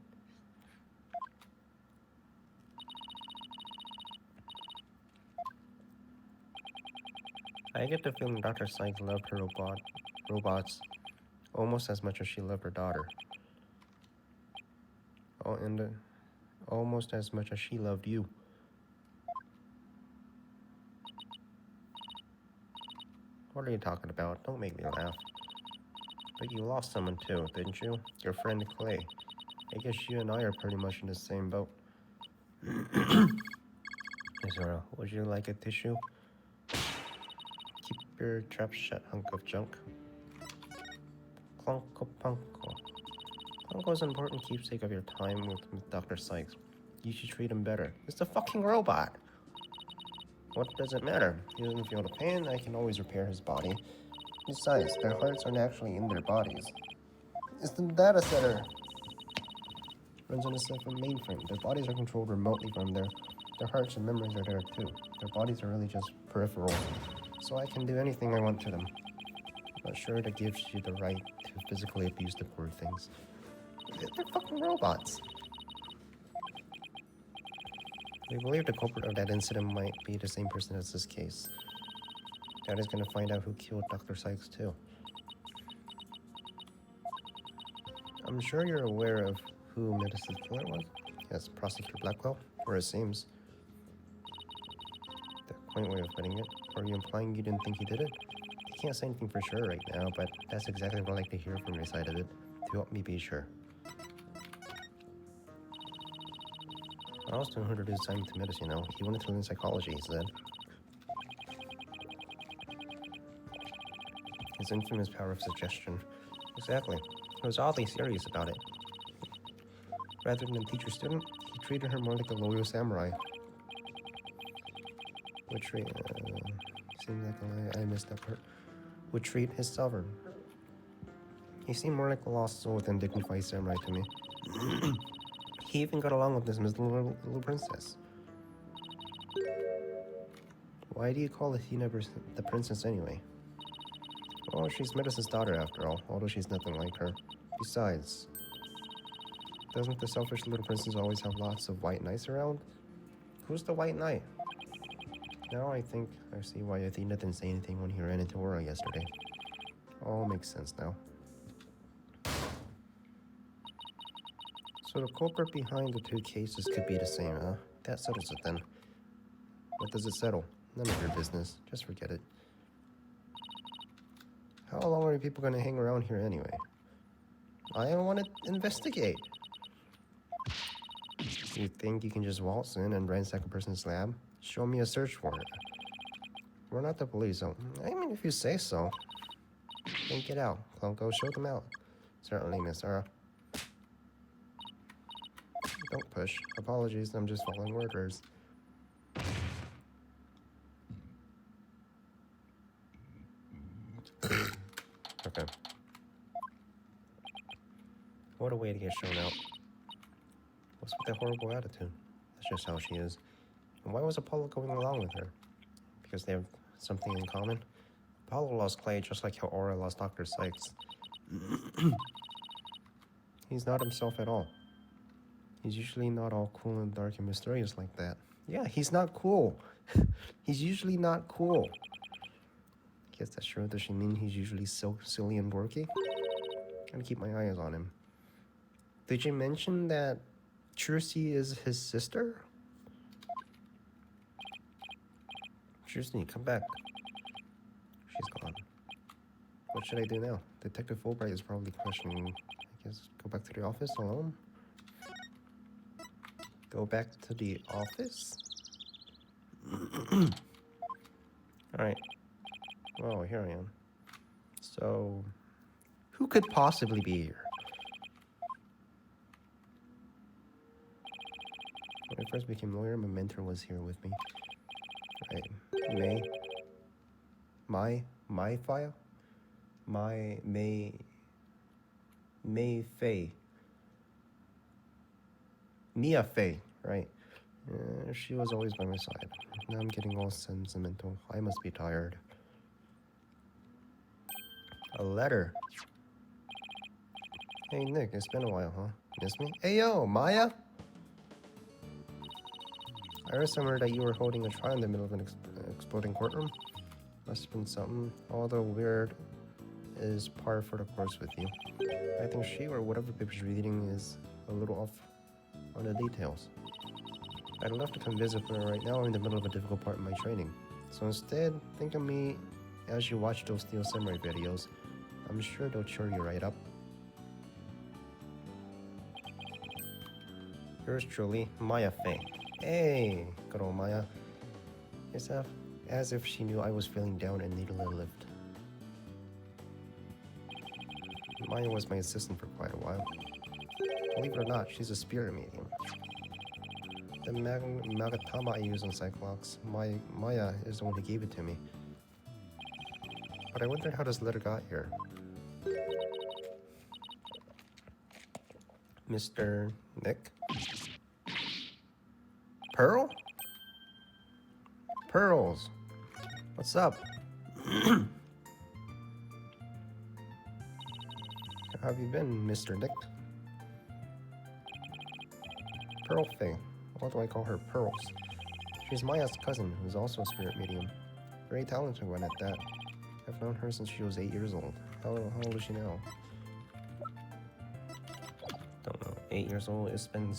I get the feeling Dr. Sykes loved her robots almost as much as she loved her daughter. Oh, and almost as much as she loved you. What are you talking about? Don't make me laugh. But you lost someone too, didn't you? Your friend Clay. I guess you and I are pretty much in the same boat. Zora, would you like a tissue? Keep your trap shut, hunk of junk. Clonko Punko. Clonko's an important keepsake of your time with Dr. Sykes. You should treat him better. It's a fucking robot! What does it matter? He doesn't feel the pain, I can always repair his body. Besides, their hearts are naturally in their bodies. It's the data center. Runs on a separate mainframe. Their bodies are controlled remotely from there. Their hearts and memories are there too. Their bodies are really just peripheral. So I can do anything I want to them. I'm not sure that gives you the right to physically abuse the poor things. They're fucking robots. We believe the culprit of that incident might be the same person as this case. Dad is going to find out who killed Dr. Sykes too. I'm sure you're aware of who Metis' killer was? Yes, Prosecutor Blackwell, or it seems. The quaint way of putting it. Are you implying you didn't think he did it? I can't say anything for sure right now, but that's exactly what I'd like to hear from your side of it, to help me be sure. I was doing his time to Metis, you know. He wanted to learn psychology, he said. His infamous power of suggestion. Exactly. He was oddly serious about it. Rather than teacher-student, he treated her more like a loyal samurai. Seems like I missed that part. Would treat his sovereign. He seemed more like a lost soul than dignified samurai to me. He even got along with this little princess. Why do you call Athena the princess anyway? Well, she's Metis' daughter after all, although she's nothing like her. Besides, doesn't the selfish little princess always have lots of white knights around? Who's the white knight? Now I think I see why Athena didn't say anything when he ran into Aura yesterday. All makes sense now. So the culprit behind the two cases could be the same, huh? That settles it then. What does it settle? None of your business. Just forget it. How long are people gonna hang around here anyway? I don't want to investigate. You think you can just waltz in and ransack a person's lab? Show me a search warrant. We're not the police, so... I mean, if you say so. Then get out. Go show them out. Certainly, Miss Sarah. Don't push. Apologies, I'm just following orders. Okay. What a way to get shown out. What's with that horrible attitude? That's just how she is. And why was Apollo going along with her? Because they have something in common? Apollo lost Clay just like how Aura lost Dr. Sykes. He's not himself at all. He's usually not all cool and dark and mysterious like that. Yeah, he's not cool. He's usually not cool. Guess that's true. Does she mean he's usually so silly and dorky? Gotta keep my eyes on him. Did you mention that Trucy is his sister? Trucy, come back. She's gone. What should I do now? Detective Fulbright is probably questioning me. I guess go back to the office alone? Go back to the office? Alright. Oh, here I am. So, who could possibly be here? When I first became a lawyer, my mentor was here with me. Right. My file? May Fey. Mia Fey, right. She was always by my side. Now I'm getting all sentimental. I must be tired. A letter. Hey Nick, it's been a while, huh? Miss me? Hey yo, Maya? I heard somewhere that you were holding a trial in the middle of an exploding courtroom. Must have been something. Although weird is par for the course with you. I think she or whatever paper's reading is a little off on the details. I'd love to come visit, but right now I'm in the middle of a difficult part in my training. So instead, think of me as you watch those Steel Samurai videos. I'm sure they'll cheer you right up. Yours truly, Maya Fey. Hey, good old Maya. It's as if she knew I was feeling down and needed a lift. Maya was my assistant for quite a while. Believe it or not, she's a spirit medium. The Magatama I use on Cyclops, Maya is the one who gave it to me. But I wondered how this letter got here. Mr. Nick? Pearl? Pearls! What's up? How have you been, Mr. Nick? Pearl Fey. What do I call her? Pearls. She's Maya's cousin, who's also a spirit medium. Very talented one at that. I've known her since she was 8 years old. How old is she now? Don't know. 8 years old? It's been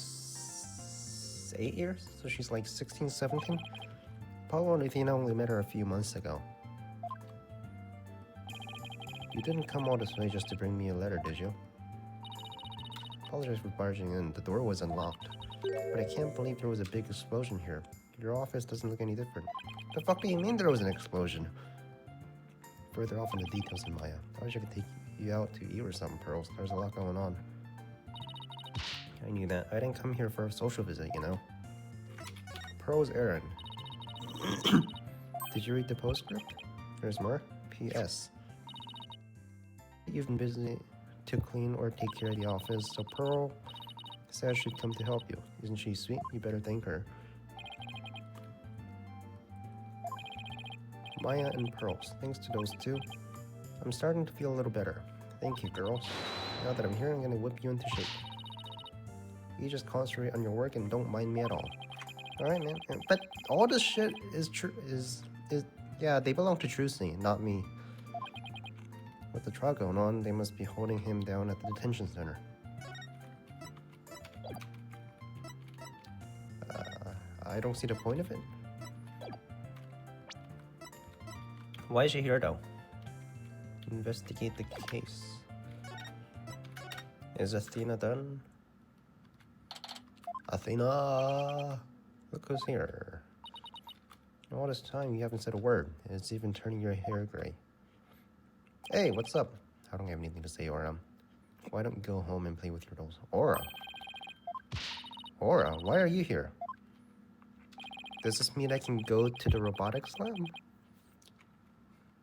8 years? So she's like 16, 17? Paulo and Athena only met her a few months ago. You didn't come all this way just to bring me a letter, did you? Apologize for barging in. The door was unlocked. But I can't believe there was a big explosion here. Your office doesn't look any different. The fuck do you mean there was an explosion? Further off in the details in Maya. I wish I could take you out to eat or something, Pearls. There's a lot going on. I knew that. I didn't come here for a social visit, you know? Pearl's errand. Did you read the postscript? There's more. P.S. You've been busy to clean or take care of the office, so Pearl says she'd come to help you. Isn't she sweet? You better thank her. Maya and Pearls. Thanks to those two, I'm starting to feel a little better. Thank you, girls. Now that I'm here, I'm gonna whip you into shape. You just concentrate on your work and don't mind me at all. Alright, man. But all this shit is yeah, they belong to Trucy, not me. With the trial going on, they must be holding him down at the detention center. I don't see the point of it. Why is she here though? Investigate the case. Is Athena done? Athena! Look who's here. All this time you haven't said a word. It's even turning your hair gray. Hey, what's up? I don't have anything to say, Aura. Why don't you go home and play with your dolls? Aura! Aura, why are you here? Does this mean I can go to the robotics lab?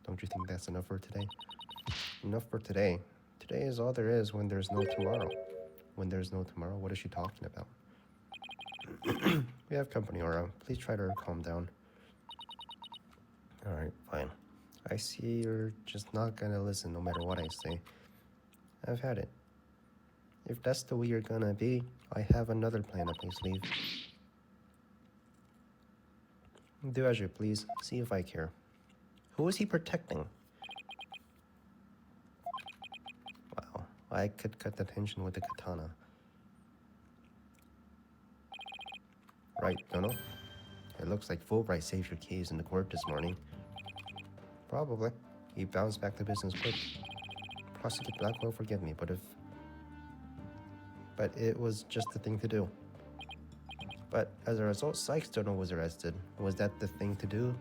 Don't you think that's enough for today? Enough for today. Today is all there is when there's no tomorrow. When there's no tomorrow, what is she talking about? We have company, Aura. Please try to calm down. Alright, fine. I see you're just not gonna listen no matter what I say. I've had it. If that's the way you're gonna be, I have another plan up my sleeve. Do as you please. See if I care. Who is he protecting? Wow, I could cut the tension with the katana. Right, Dono? It looks like Fulbright saved your case in the court this morning. Probably. He bounced back to business quick. Prosecute Blackwell, forgive me, but it was just the thing to do. But as a result, Sykes Dono was arrested. Was that the thing to do?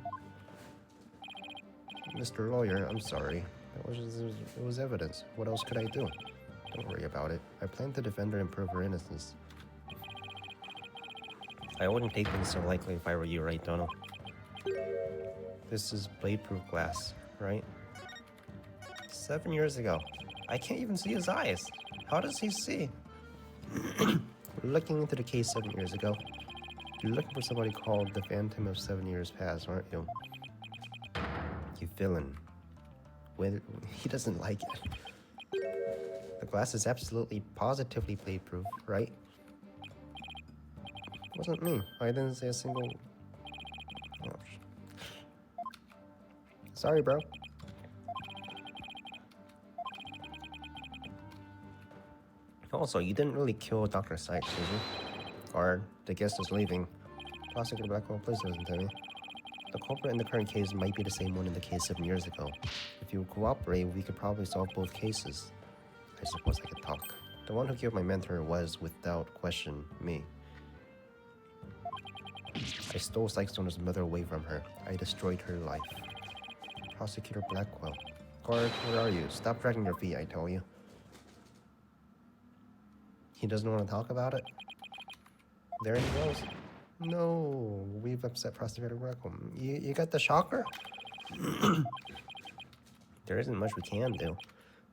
Mr. Lawyer, I'm sorry. It was evidence. What else could I do? Don't worry about it. I plan to defend her and prove her innocence. I wouldn't take things so lightly if I were you, right, Dono? This is blade-proof glass, right? 7 years ago. I can't even see his eyes. How does he see? Looking into the case 7 years ago. You're looking for somebody called the Phantom of 7 Years Past, aren't you? You villain. He doesn't like it. The glass is absolutely, positively blade-proof, right? It wasn't me. I didn't say a single... Oh, sorry, bro. Also, you didn't really kill Dr. Sykes, did you? Or the guest is leaving. Prosecutor Blackwell, please listen to me. The culprit in the current case might be the same one in the case 7 years ago. If you cooperate, we could probably solve both cases. I suppose I could talk. The one who killed my mentor was, without question, me. I stole Sykes Dono's mother away from her. I destroyed her life. Prosecutor Blackwell. Guard, where are you? Stop dragging your feet, I tell you. He doesn't want to talk about it? There he goes. No, we've upset Prosecutor Blackwell. You got the shocker? There isn't much we can do.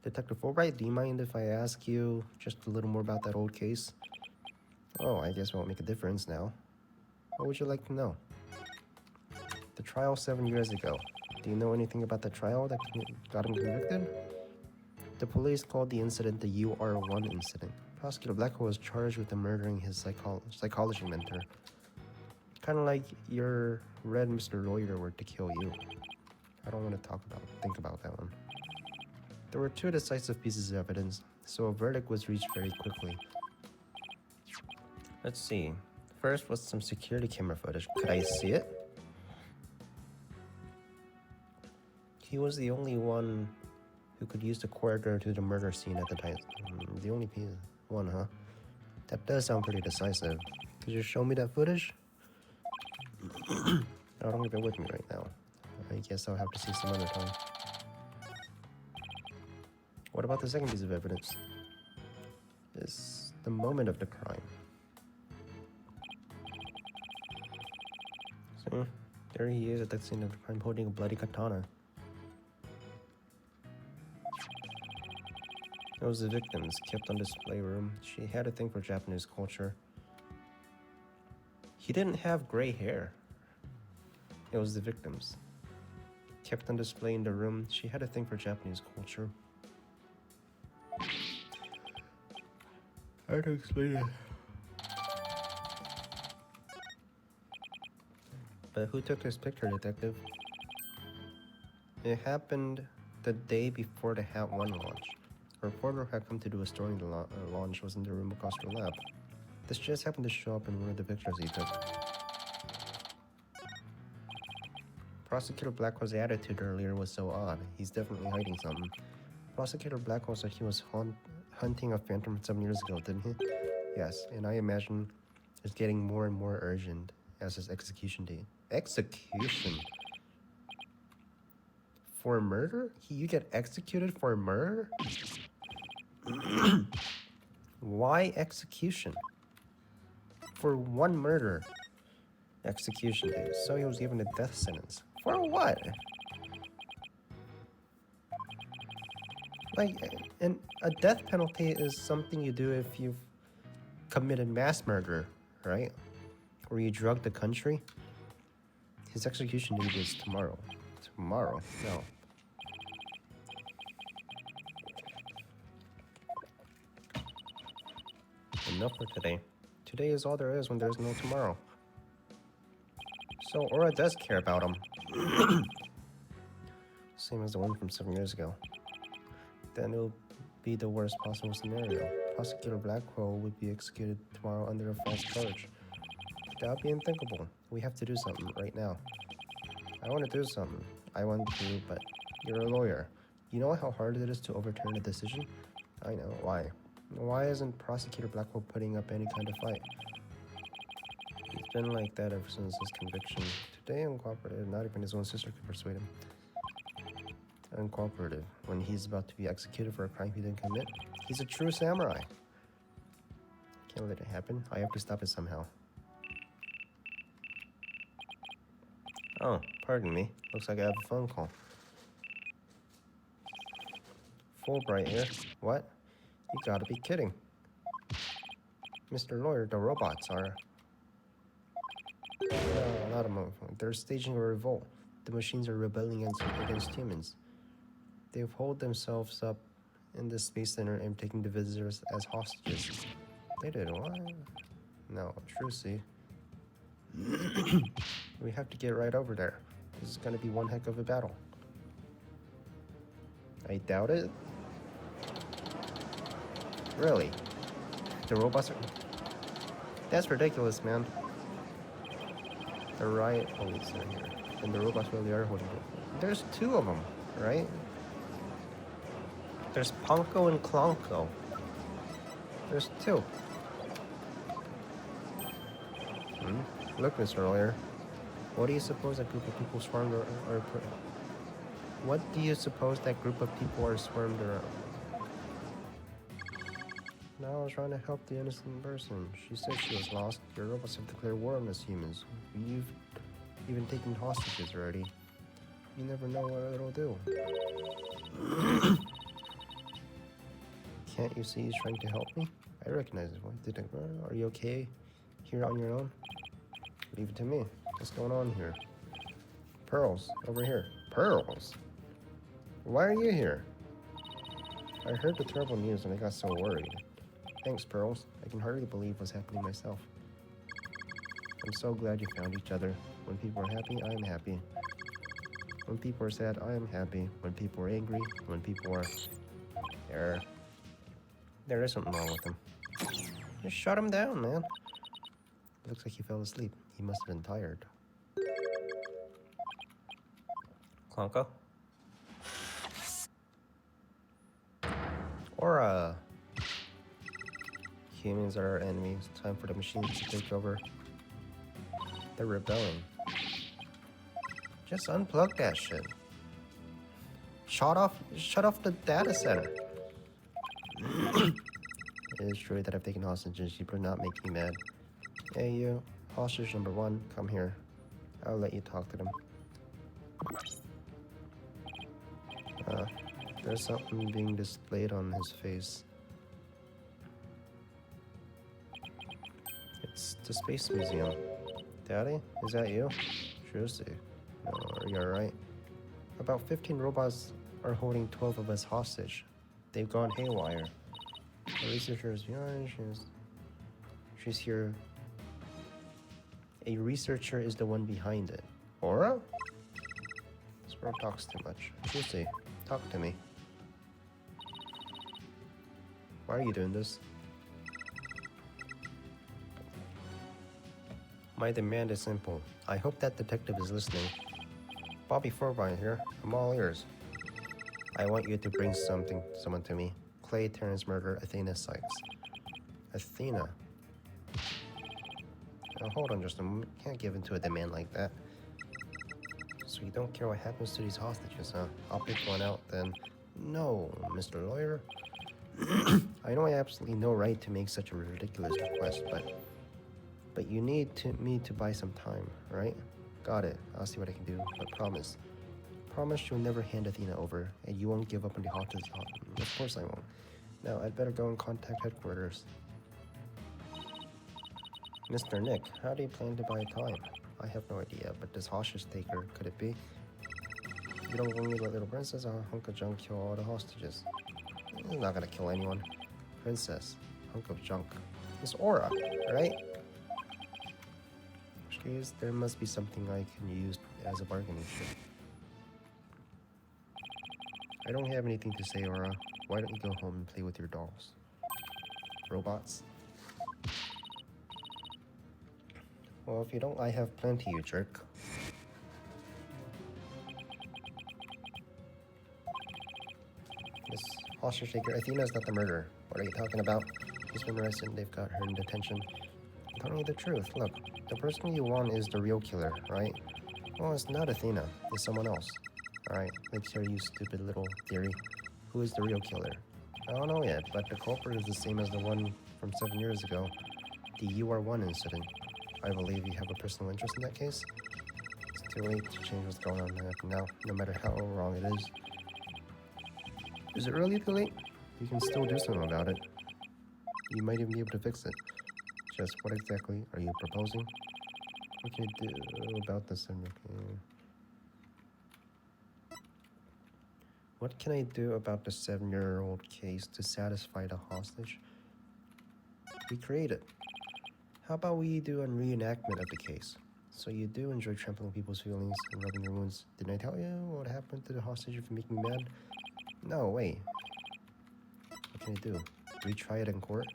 Detective Fulbright, do you mind if I ask you just a little more about that old case? Oh, I guess it won't make a difference now. What would you like to know? The trial 7 years ago. Do you know anything about the trial that got him convicted? The police called the incident the UR1 incident. Prosecutor Blackwell was charged with murdering his psychology mentor. Kind of like your red Mr. Lawyer were to kill you. I don't want to think about that one. There were 2 decisive pieces of evidence, so a verdict was reached very quickly. Let's see. First was some security camera footage. Could I see it? He was the only one who could use the corridor to the murder scene at the time. The only one, huh? That does sound pretty decisive. Could you show me that footage? I don't have it with me right now. I guess I'll have to see some other time. What about the second piece of evidence? It's the moment of the crime. So, there he is at the scene of the crime holding a bloody katana. It was the victims kept on display room. She had a thing for Japanese culture. He didn't have gray hair. It was the victims. Kept on display in the room. She had a thing for Japanese culture. Hard to explain it. But who took this picture, detective? It happened the day before the Hat 1 launch. A reporter had come to do a story in the launch was in the room across the lab. This just happened to show up in one of the pictures he took. Prosecutor Blackwell's attitude earlier was so odd. He's definitely hiding something. Prosecutor Blackwell said he was hunting a phantom 7 years ago, didn't he? Yes, and I imagine it's getting more and more urgent as his execution date. Execution? For murder? You get executed for murder? Why execution? For one murder. Execution date. So he was given a death sentence. For what? Like, and a death penalty is something you do if you've committed mass murder, right? Or you drug the country. His execution date is tomorrow. Tomorrow? No. Enough for today. Today is all there is when there's no tomorrow. So Aura does care about him. Same as the one from 7 years ago. Then it'll be the worst possible scenario. Prosecutor Blackwell would be executed tomorrow under a false charge. That would be unthinkable. We have to do something right now. I want to do something. I want to, but you're a lawyer. You know how hard it is to overturn a decision? I know. Why? Why isn't Prosecutor Blackwell putting up any kind of fight? He's been like that ever since his conviction. Today, uncooperative. Not even his own sister could persuade him. Uncooperative. When he's about to be executed for a crime he didn't commit. He's a true samurai. Can't let it happen. I have to stop it somehow. Oh, pardon me. Looks like I have a phone call. Fulbright here. What? You gotta be kidding. Mr. Lawyer, the robots are... not a moment. They're staging a revolt. The machines are rebelling against humans. They've holed themselves up in the space center and taking the visitors as hostages. They did what? No, Trucy. We have to get right over there. This is gonna be one heck of a battle. I doubt it. Really? The robots are... That's ridiculous, man. The riot police are here. And the robots really are holding it. There's two of them, right? There's Ponko and Klonko. There's two. Look, Mr. Lawyer. What do you suppose that group of people swarmed or what do you suppose that group of people are swarmed around? Now I was trying to help the innocent person. She said she was lost. Your robots have declared war on us humans. You've even taken hostages already. You never know what it'll do. Can't you see he's trying to help me? I recognize his voice. Are you okay here on your own? Leave it to me. What's going on here? Pearls, over here. Pearls? Why are you here? I heard the terrible news and I got so worried. Thanks, Pearls. I can hardly believe what's happening myself. I'm so glad you found each other. When people are happy, I am happy. When people are sad, I am happy. When people are angry, when people are... There is something wrong with him. Just shut him down, man. Looks like he fell asleep. He must have been tired. Klonko? Aura! Humans are our enemies. Time for the machines to take over. They're rebelling. Just unplug that shit. Shut off the data center. It is true that I've taken hostages. You better not make me mad. Hey, you. Hostage number 1, come here. I'll let you talk to them. There's something being displayed on his face. It's the Space Museum. Daddy, is that you? Trucy. No, are you alright? About 15 robots are holding 12 of us hostage. They've gone haywire. The researcher is behind. She's here. A researcher is the one behind it. Aura? This girl talks too much. Trucy, talk to me. Why are you doing this? My demand is simple. I hope that detective is listening. Bobby Forbine here. I'm all ears. I want you to bring someone to me. Clay Terrence murder Athena Sykes. Athena? Now hold on just a moment. Can't give in to a demand like that. So you don't care what happens to these hostages, huh? I'll pick one out then. No, Mr. Lawyer. I know I have absolutely no right to make such a ridiculous request, but you need me to buy some time, right? Got it. I'll see what I can do, but promise. Promise you'll never hand Athena over, and you won't give up on the hostages. Of course I won't. Now, I'd better go and contact headquarters. Mr. Nick, how do you plan to buy time? I have no idea, but this hostage taker, could it be? You don't want me to let little princess or hunk of junk kill all the hostages. He's not gonna kill anyone. Princess, hunk of junk. It's Aura, right? In which case, there must be something I can use as a bargaining chip. I don't have anything to say, Aura. Why don't you go home and play with your dolls? Robots? Well, if you don't, I have plenty, you jerk. This hostage taker, Athena's not the murderer. What are you talking about? She's been arrested and they've got her in detention. I'm telling you the truth. Look, the person you want is the real killer, right? Well, it's not Athena. It's someone else. Alright, let's hear you stupid little theory. Who is the real killer? I don't know yet, but the culprit is the same as the one from 7 years ago. The UR1 incident. I believe you have a personal interest in that case. It's too late to change what's going on now, no matter how wrong it is. Is it really too late? You can still do something about it. You might even be able to fix it. Just what exactly are you proposing? What can you do about this? What can I do about the 7-year-old case to satisfy the hostage? Recreate it. How about we do a reenactment of the case? So you do enjoy trampling people's feelings and rubbing your wounds. Didn't I tell you what happened to the hostage if you make me mad? No, wait. What can I do? Retry it in court?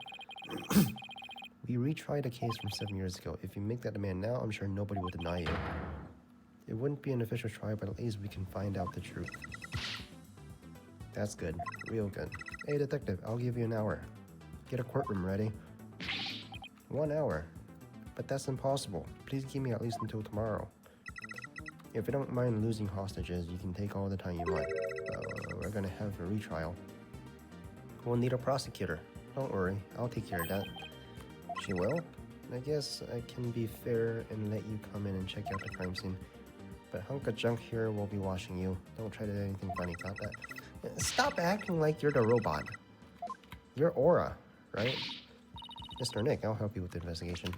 We retried a case from 7 years ago. If you make that demand now, I'm sure nobody will deny you. It wouldn't be an official trial, but at least we can find out the truth. That's good. Real good. Hey, detective, I'll give you an hour. Get a courtroom ready. 1 hour. But that's impossible. Please give me at least until tomorrow. If you don't mind losing hostages, you can take all the time you want. We're gonna have a retrial. We'll need a prosecutor. Don't worry, I'll take care of that. She will? I guess I can be fair and let you come in and check out the crime scene. But hunk of junk here will be watching you. Don't try to do anything funny about that. Stop acting like you're the robot. You're Aura, right? Mr. Nick, I'll help you with the investigation.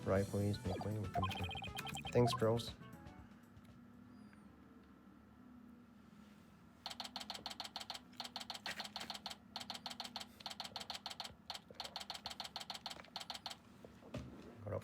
Right, please, make way. We're coming through. Thanks, girls. Hold up.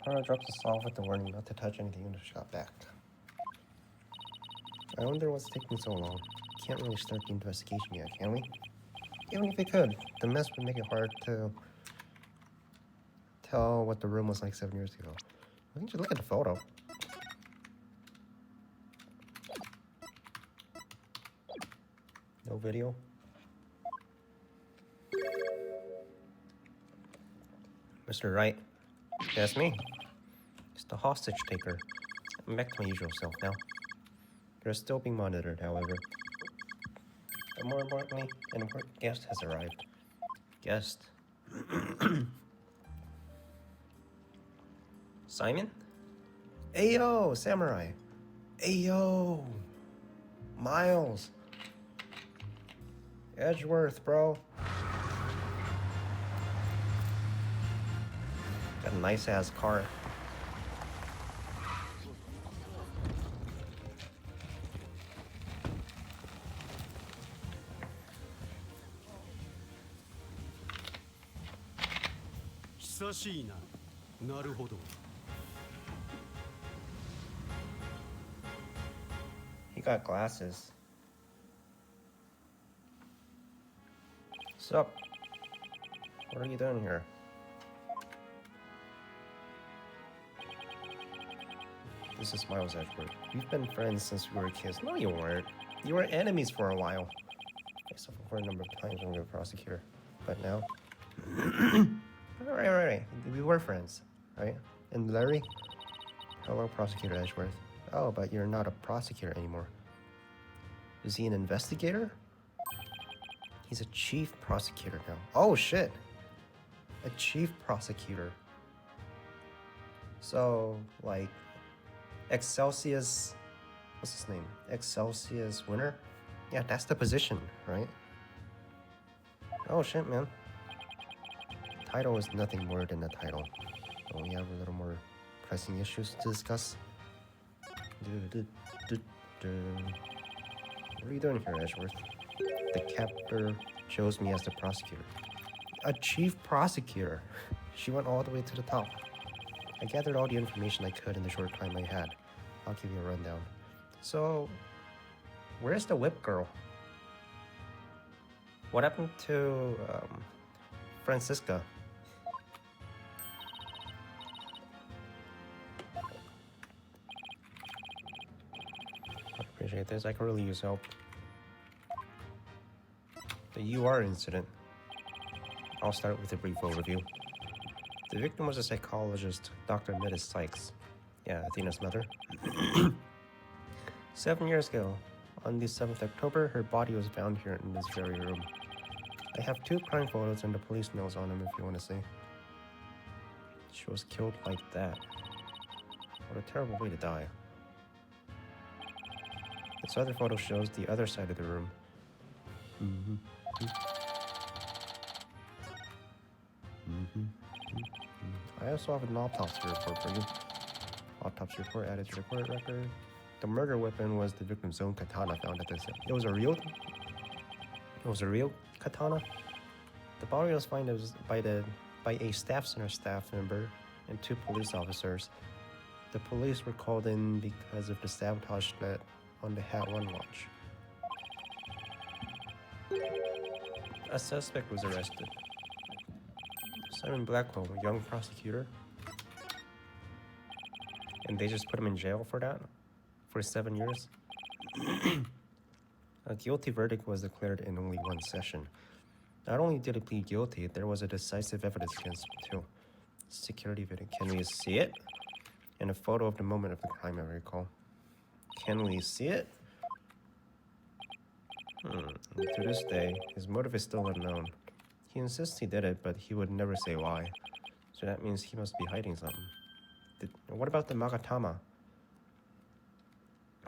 Aura drops us off with the warning not to touch anything when she got back. I wonder what's taking so long. Can't really start the investigation yet, can we? Even if we could, the mess would make it hard to tell what the room was like 7 years ago. Why don't you look at the photo? No video? Mr. Wright. That's me. It's the hostage taker. I'm back to my usual self now. You're still being monitored, however. But more importantly, an important guest has arrived. Guest? Simon? Ayo, Samurai! Ayo! Miles! Edgeworth, bro. Got a nice ass car. He got glasses. Sup? What are you doing here? This is Miles Edgeworth. We've been friends since we were kids. No, you weren't. You were enemies for a while. Except for a number of times when we were a prosecutor. But now... Right. We were friends, right? And Larry? Hello, Prosecutor Edgeworth. Oh, but you're not a prosecutor anymore. Is he an investigator? He's a chief prosecutor now. Oh, shit. A chief prosecutor. So, like, Excelsius... What's his name? Excelsius Winner? Yeah, that's the position, right? Oh, shit, man. Title is nothing more than a title. But we have a little more pressing issues to discuss. What are you doing here, Edgeworth? The captor chose me as the prosecutor. A chief prosecutor. She went all the way to the top. I gathered all the information I could in the short time I had. I'll give you a rundown. So, where's the whip girl? What happened to Francisca? I appreciate this. I could really use help. The UR incident. I'll start with a brief overview. The victim was a psychologist, Dr. Metis Sykes. Yeah, Athena's mother. 7 years ago, on the 7th October, her body was found here in this very room. I have 2 crime photos and the police notes on them if you want to see. She was killed like that. What a terrible way to die. This other photo shows the other side of the room. I also have an autopsy report for you. Autopsy report added to the court record. The murder weapon was the victim's own katana found at the scene. It was a real katana. The body was found by a staff center staff member and 2 police officers. The police were called in because of the sabotage net on the Hat 1 launch. A suspect was arrested. Simon Blackwell, a young prosecutor. And they just put him in jail for that? For 7 years? A guilty verdict was declared in only 1 session. Not only did he plead guilty, there was a decisive evidence against him too. Security video. Can we see it? And a photo of the moment of the crime, I recall. Can we see it? To this day, his motive is still unknown. He insists he did it, but he would never say why. So that means he must be hiding something. What about the Magatama?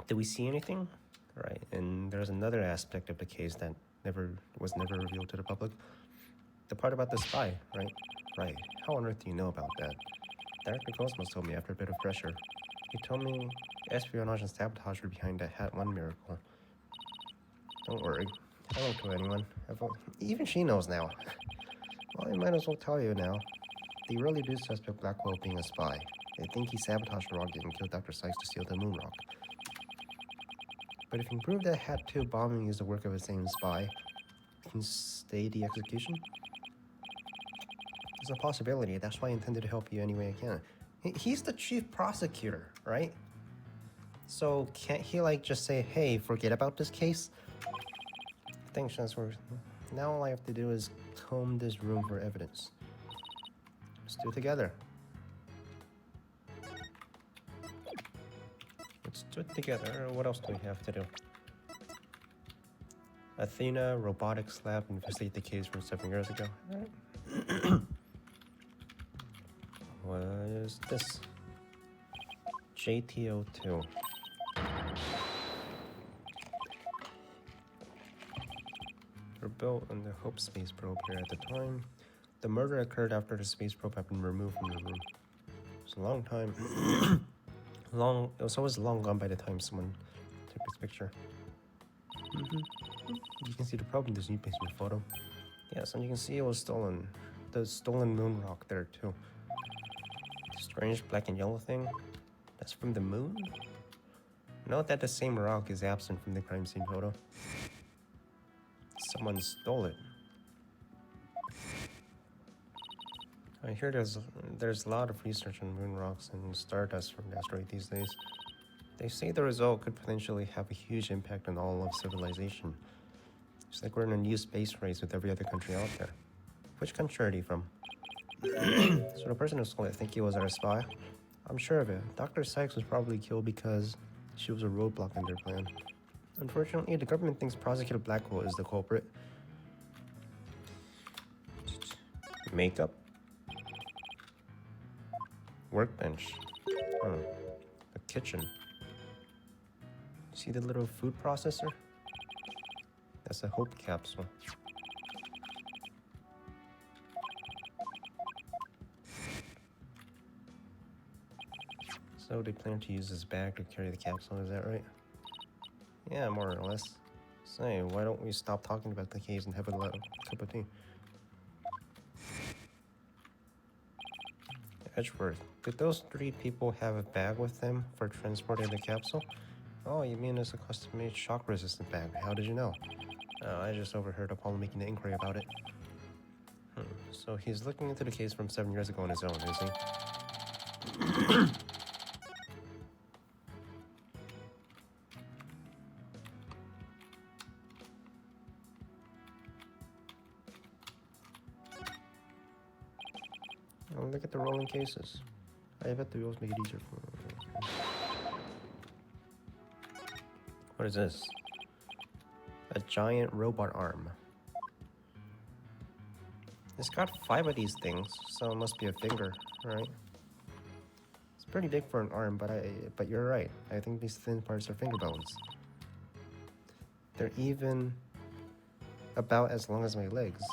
Did we see anything? Right, and there's another aspect of the case that was never revealed to the public. The part about the spy, right? Right. How on earth do you know about that? Director Cosmos told me after a bit of pressure. He told me espionage and sabotage were behind that Hat 1 miracle. Don't worry. I won't tell anyone. Even she knows now. Well, I might as well tell you now. They really do suspect Blackwell being a spy. They think he sabotaged the rocket and killed Dr. Sykes to steal the moon rock. But if you can prove that Hat 2 bombing is the work of the same spy, you can stay the execution? It's a possibility. That's why I intended to help you any way I can. He's the chief prosecutor, right? So can't he like just say, hey, forget about this case? Thanks, Chancellor. Now all I have to do is comb this room for evidence. Let's do it together. Let's do it together. What else do we have to do? Athena, robotics lab, investigate the case from 7 years ago. Alright. What is this? JTO2. Were built on the Hope space probe here at the time. The murder occurred after the space probe had been removed from the room. It's a long time. It was always long gone by the time someone took this picture. You can see the probe in this new basement photo. Yes, and you can see it was stolen. The stolen moon rock there too. Strange black and yellow thing. That's from the moon? Note that the same rock is absent from the crime scene photo. Someone stole it. I hear there's a lot of research on moon rocks and stardust from the asteroid these days. They say the result could potentially have a huge impact on all of civilization. It's like we're in a new space race with every other country out there. Which country are you from? So the person who stole it, think he was our spy? I'm sure of it. Dr. Sykes was probably killed because she was a roadblock in their plan. Unfortunately, the government thinks Prosecutor Blackwell is the culprit. Makeup. Workbench. Oh, a kitchen. See the little food processor? That's a Hope capsule. So they plan to use this bag to carry the capsule, is that right? Yeah, more or less. Say, why don't we stop talking about the case and have a cup of tea? Edgeworth, did those 3 people have a bag with them for transporting the capsule? Oh, you mean it's a custom-made shock-resistant bag. How did you know? Oh, I just overheard Apollo making an inquiry about it. So he's looking into the case from 7 years ago on his own, is he? Oh, look at the rolling cases. I bet the wheels make it easier for... What is this? A giant robot arm. It's got 5 of these things, so it must be a finger, right? It's pretty big for an arm, but you're right. I think these thin parts are finger bones. They're even about as long as my legs.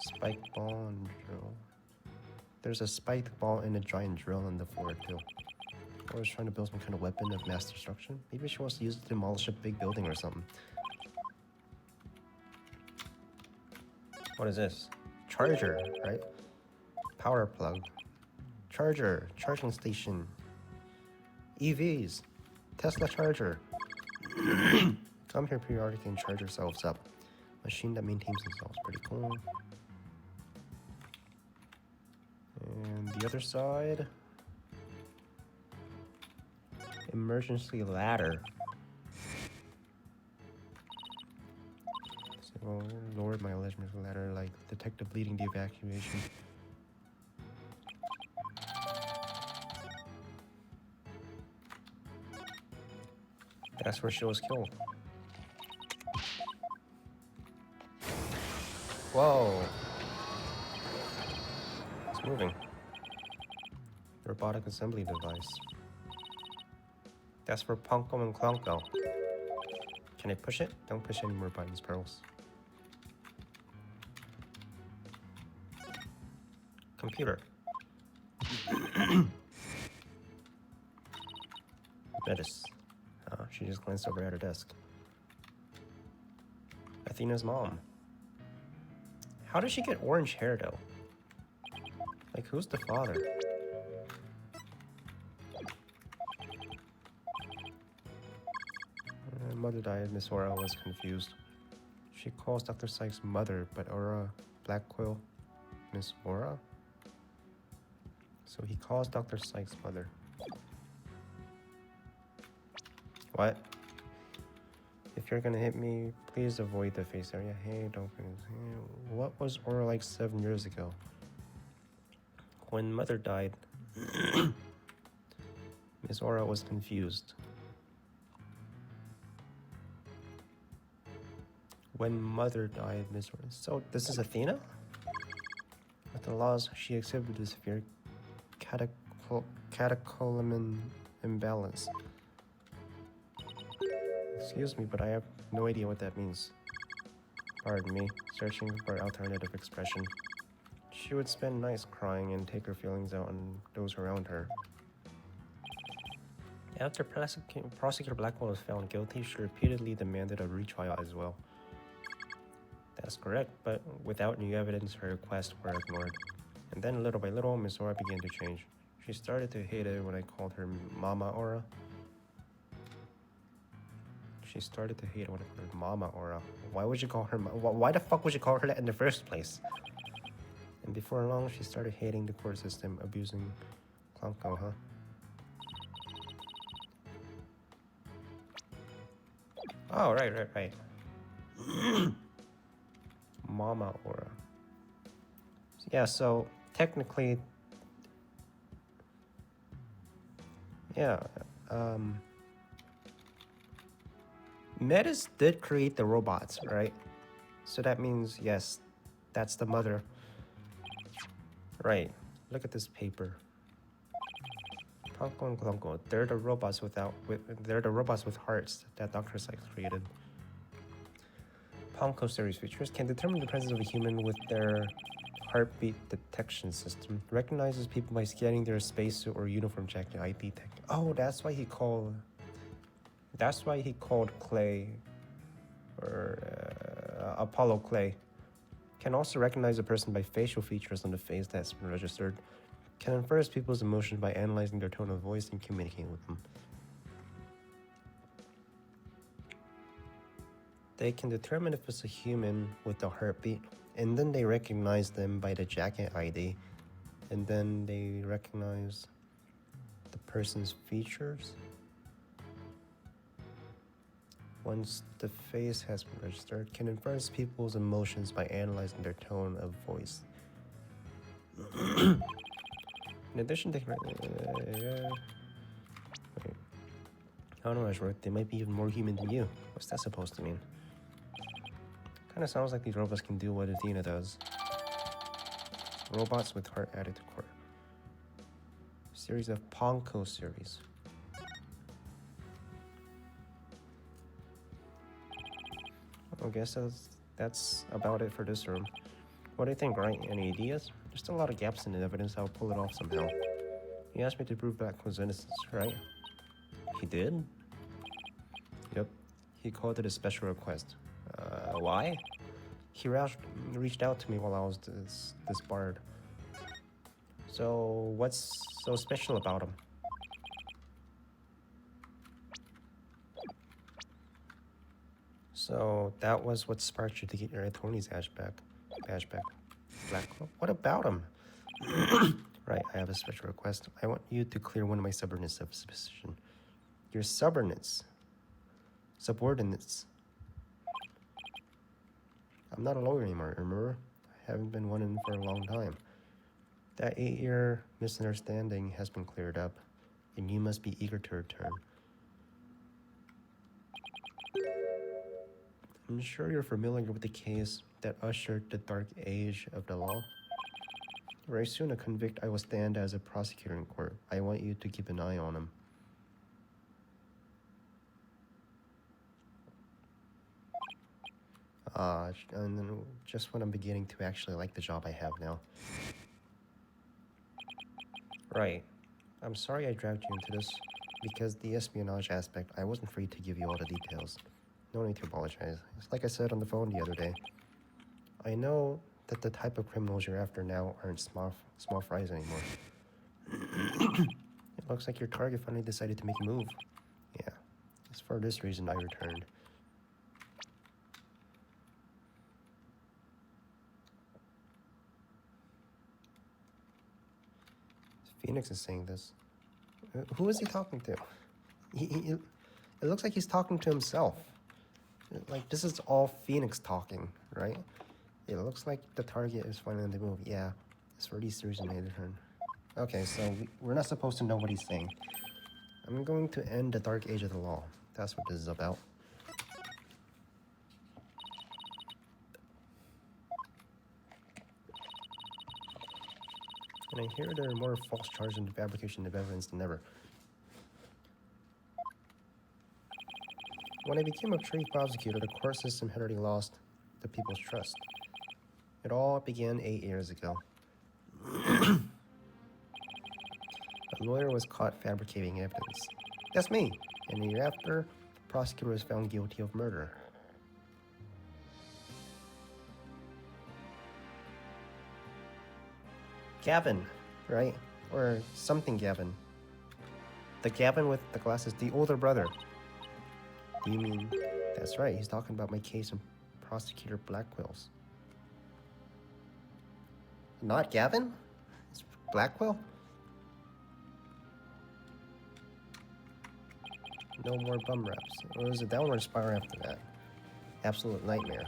Spike ball and drill. There's a spiked ball and a giant drill on the floor too. Or is trying to build some kind of weapon of mass destruction. Maybe she wants to use it to demolish a big building or something. What is this? Charger, right? Power plug. Charger. Charging station. EVs. Tesla charger. Come here periodically and charge yourselves up. Machine that maintains themselves. Pretty cool. And the other side. Emergency ladder. So lowered my emergency ladder, like detective leading the evacuation. That's where she was killed. Whoa. It's moving. The robotic assembly device. That's for Punko and Clonko. Can I push it? Don't push any more buttons, Pearls. Computer. Metis. She just glanced over at her desk. Athena's mom. How does she get orange hair, though? Like, who's the father? mother died, Miss Aura was confused. She calls Dr. Sykes mother, but Aura, Black Quill, Miss Aura? So he calls Dr. Sykes mother. What? If you're gonna hit me, please avoid the face area. Hey, don't. What was Aura like 7 years ago? When mother died, Miss Aura was confused. When mother died, Miss Aura. So this is Athena? With the laws, she exhibited a severe catecholamine imbalance. Excuse me, but I have no idea what that means. Pardon me, searching for alternative expression. She would spend nights crying and take her feelings out on those around her. After Prosecutor Blackwell was found guilty, she repeatedly demanded a retrial as well. That's correct, but without new evidence, her requests were ignored. And then little by little, Miss Aura began to change. She started to hate it when I called her Mama Aura. She started to hate it when I called her Mama Aura. Why would you call her why the fuck would you call her that in the first place? And before long, she started hating the court system, abusing Clonko, huh? Oh, right. Mama Aura. Yeah, so technically, yeah, Metis did create the robots, right? So that means, yes, that's the mother. Right, look at this paper. Ponko and Clonko, they're the robots with hearts that Dr. Sykes created. Ponko series features can determine the presence of a human with their heartbeat detection system. Recognizes people by scanning their spacesuit or uniform jacket ID tech. Oh, that's why he called Clay, or Apollo Clay. Can also recognize a person by facial features on the face that's been registered. Can infer people's emotions by analyzing their tone of voice and communicating with them. They can determine if it's a human with a heartbeat, and then they recognize them by the jacket ID, and then they recognize the person's features. Once the face has been registered, can infer people's emotions by analyzing their tone of voice. In addition, they can... I don't know, Ashworth, they might be even more human than you. What's that supposed to mean? Kinda sounds like these robots can do what Athena does. Robots with heart added to core. Series of Ponko series. I guess that's about it for this room. What do you think, right? Any ideas? There's still a lot of gaps in the evidence. I'll pull it off somehow. He asked me to prove Blackwood's innocence, right? He did? Yep. He called it a special request. Why? He reached out to me while I was disbarred. So, what's so special about him? So, that was what sparked you to get your attorney's badge back. Black. What about him? Right, I have a special request. I want you to clear one of my subordinates of suspicion. Your subordinates? Subordinates. I'm not a lawyer anymore, remember? I haven't been one in for a long time. That 8-year misunderstanding has been cleared up, and you must be eager to return. I'm sure you're familiar with the case that ushered the dark age of the law. Very soon a convict I will stand as a prosecutor in court. I want you to keep an eye on him. And then just when I'm beginning to actually like the job I have now. Right. I'm sorry I dragged you into this, because the espionage aspect, I wasn't free to give you all the details. No need to apologize. It's like I said on the phone the other day. I know that the type of criminals you're after now aren't small fries anymore. It looks like your target finally decided to make a move. Yeah. It's for this reason I returned. Phoenix is saying this. Who is he talking to? It looks like he's talking to himself. Like, this is all Phoenix talking, right? It looks like the target is finally in the movie. Yeah, it's for these reasons I returned. Okay, so we're not supposed to know what he's saying. I'm going to end the dark age of the law. That's what this is about. And I hear there are more false charges and fabrication of evidence than ever. When I became a chief prosecutor, the court system had already lost the people's trust. It all began 8 years ago. A lawyer was caught fabricating evidence. That's me. And a year after, the prosecutor was found guilty of murder. Gavin, right? Or something Gavin. The Gavin with the glasses, the older brother. Do you mean... That's right, he's talking about my case in Prosecutor Blackwell's. Not Gavin? It's Blackwell? No more bum reps. It was a downward spiral after that. Absolute nightmare.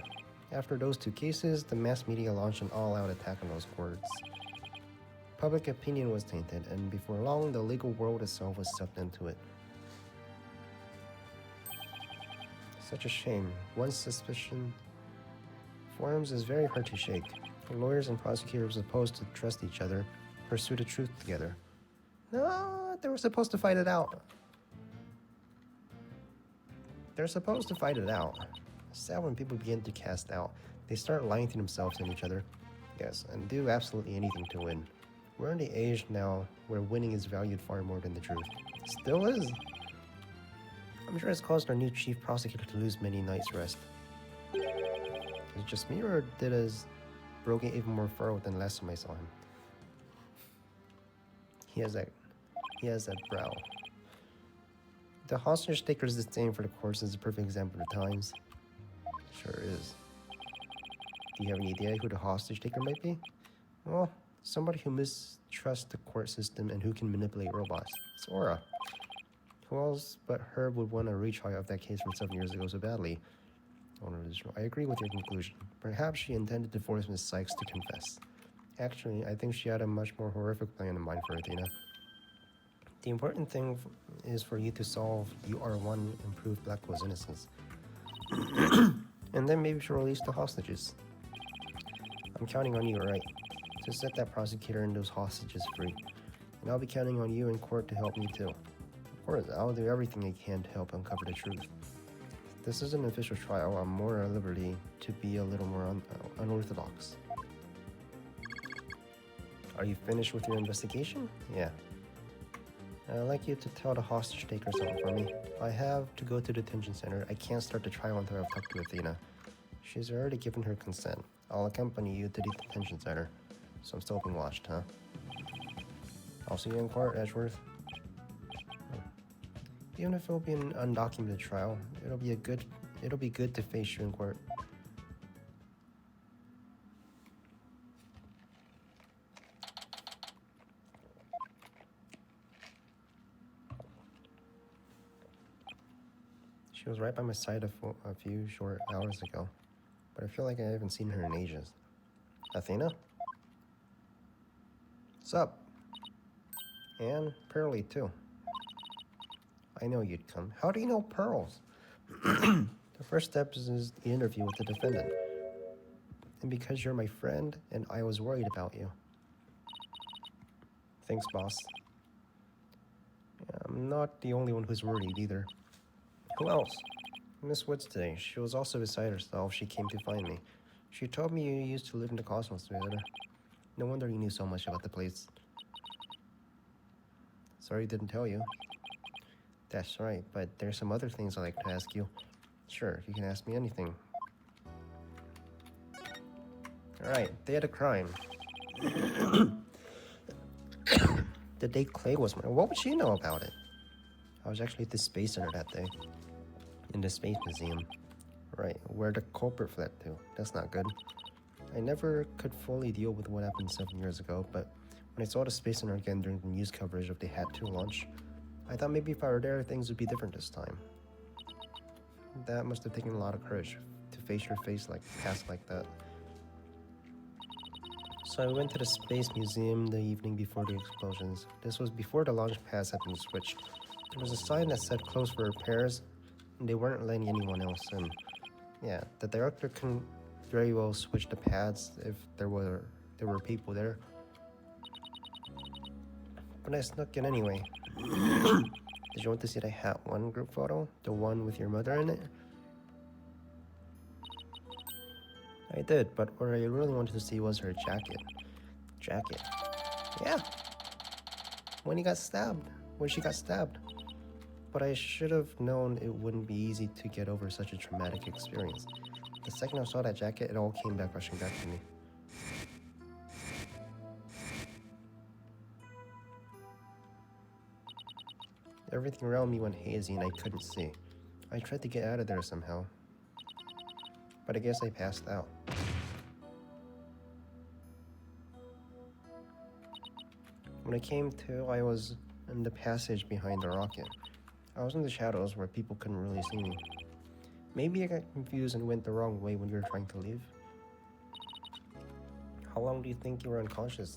After those two cases, the mass media launched an all-out attack on those courts. Public opinion was tainted, and before long, the legal world itself was sucked into it. Such a shame. One suspicion forms is very hard to shake. Lawyers and prosecutors were supposed to trust each other, pursue the truth together. No, they were supposed to fight it out. They're supposed to fight it out. Sad when people begin to cast doubt. They start lying to themselves and each other. Yes, and do absolutely anything to win. We're in the age now where winning is valued far more than the truth. Still is. I'm sure it's caused our new chief prosecutor to lose many nights' rest. Is it just me, or did his brow get even more furrowed than last time I saw him? He has that brow. The hostage taker's disdain for the courts is a perfect example of the times. Sure is. Do you have any idea who the hostage taker might be? Well, somebody who mistrusts the court system and who can manipulate robots. It's Aura. Who else but her would want a retrial of that case from 7 years ago so badly? I agree with your conclusion. Perhaps she intended to force Miss Sykes to confess. Actually, I think she had a much more horrific plan in mind for Athena. The important thing is for you to solve UR1 and prove Blackwell's innocence. And then maybe she'll release the hostages. I'm counting on you, right? To set that prosecutor and those hostages free. And I'll be counting on you in court to help me too. Of course, I'll do everything I can to help uncover the truth. If this is an official trial, I'm more at liberty to be a little more unorthodox. Are you finished with your investigation? Yeah. I'd like you to tell the hostage taker something for me. I have to go to the detention center. I can't start the trial until I've talked to Athena. She's already given her consent. I'll accompany you to the detention center. So I'm still being watched, huh? I'll see you in court, Edgeworth. Even if it'll be an undocumented trial, it'll be good to face you in court. She was right by my side a few short hours ago, but I feel like I haven't seen her in ages. Athena? Sup? And Pearly, too. I know you'd come. How do you know Pearls? The first step is the interview with the defendant. And because you're my friend, and I was worried about you. Thanks, boss. I'm not the only one who's worried, either. Who else? Miss Woods today. She was also beside herself. She came to find me. She told me you used to live in the cosmos together. No wonder you knew so much about the place. Sorry I didn't tell you. That's right, but there's some other things I'd like to ask you. Sure, you can ask me anything. Alright, day of the crime. The day Clay was murdered. What would she know about it? I was actually at the Space Center that day. in the Space Museum. Right, where the culprit fled to. That's not good. I never could fully deal with what happened 7 years ago, but when I saw the Space Center again during the news coverage of the Hat 2 launch, I thought maybe if I were there, things would be different this time. That must have taken a lot of courage to face your past like that. So I went to the Space Museum the evening before the explosions. This was before the launch pads had been switched. There was a sign that said closed for repairs, and they weren't letting anyone else in. Yeah, the director couldn't very well switch the pads if there were people there. But I snuck in anyway. Did you want to see the Hat 1 group photo? The one with your mother in it? I did, but what I really wanted to see was her jacket. Jacket. Yeah. When she got stabbed. But I should have known it wouldn't be easy to get over such a traumatic experience. The second I saw that jacket, it all came back rushing back to me. Everything around me went hazy and I couldn't see. I tried to get out of there somehow, but I guess I passed out. When I came to, I was in the passage behind the rocket. I was in the shadows where people couldn't really see me. Maybe I got confused and went the wrong way when you were trying to leave. How long do you think you were unconscious?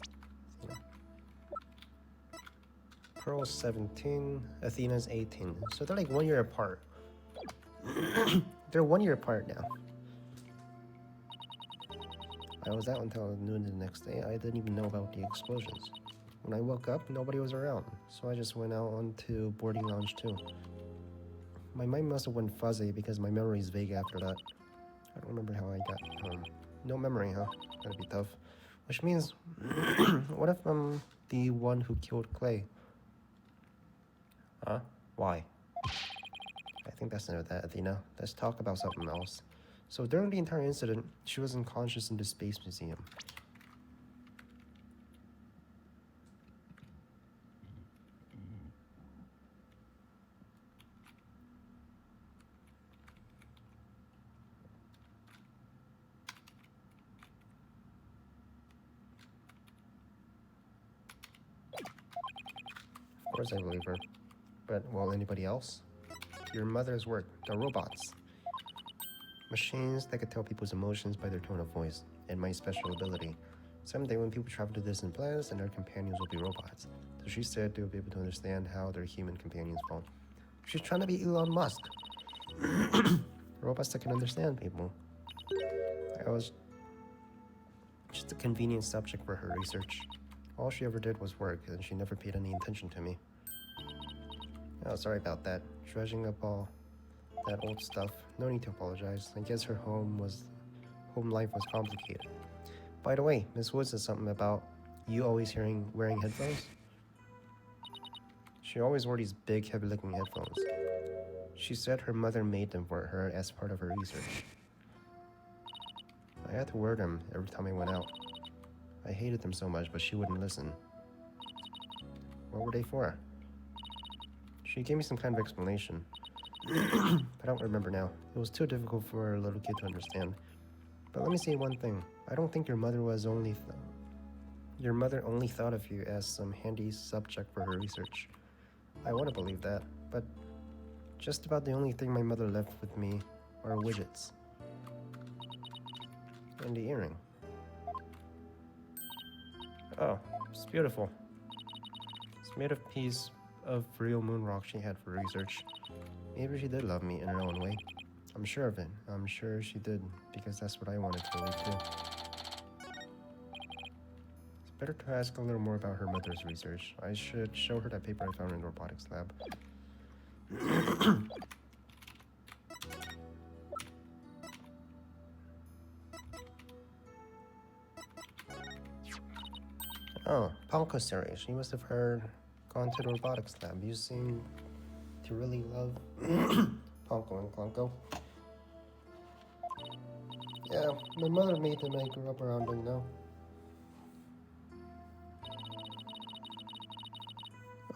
Pearl's 17, Athena's 18. So they're like 1 year apart. They're 1 year apart now. I was out until noon the next day. I didn't even know about the explosions. When I woke up, nobody was around, so I just went out onto boarding lounge 2. My mind must have went fuzzy because my memory is vague after that. I don't remember how I got home. No memory, huh? That'd be tough. Which means, what if I'm the one who killed Clay? Huh? Why? I think that's enough of that, Athena. Let's talk about something else. So during the entire incident, she was unconscious in the Space Museum. Of course I believe her. But, well, anybody else? Your mother's work, the robots. Machines that could tell people's emotions by their tone of voice, and my special ability. Someday when people travel to distant planets and their companions will be robots. So she said they'll be able to understand how their human companions felt. She's trying to be Elon Musk. Robots that can understand people. I was just a convenient subject for her research. All she ever did was work, and she never paid any attention to me. Oh, sorry about that. Dredging up all that old stuff. No need to apologize. I guess her home life was complicated. By the way, Miss Wood said something about you always wearing headphones. She always wore these big, heavy-looking headphones. She said her mother made them for her as part of her research. I had to wear them every time I went out. I hated them so much, but she wouldn't listen. What were they for? She gave me some kind of explanation. I don't remember now. It was too difficult for a little kid to understand. But let me say one thing. I don't think your mother only thought of you as some handy subject for her research. I want to believe that, but just about the only thing my mother left with me are widgets. And the earring. Oh, it's beautiful. It's made of a piece of real moon rock she had for research. Maybe she did love me in her own way. I'm sure of it. I'm sure she did, because that's what I wanted to believe too. It's better to ask a little more about her mother's research. I should show her that paper I found in the robotics lab. Oh, Palco series. She must have gone to the robotics lab. You seem to really love Palco and Clonco. Yeah, my mother made them. I grew up around them now.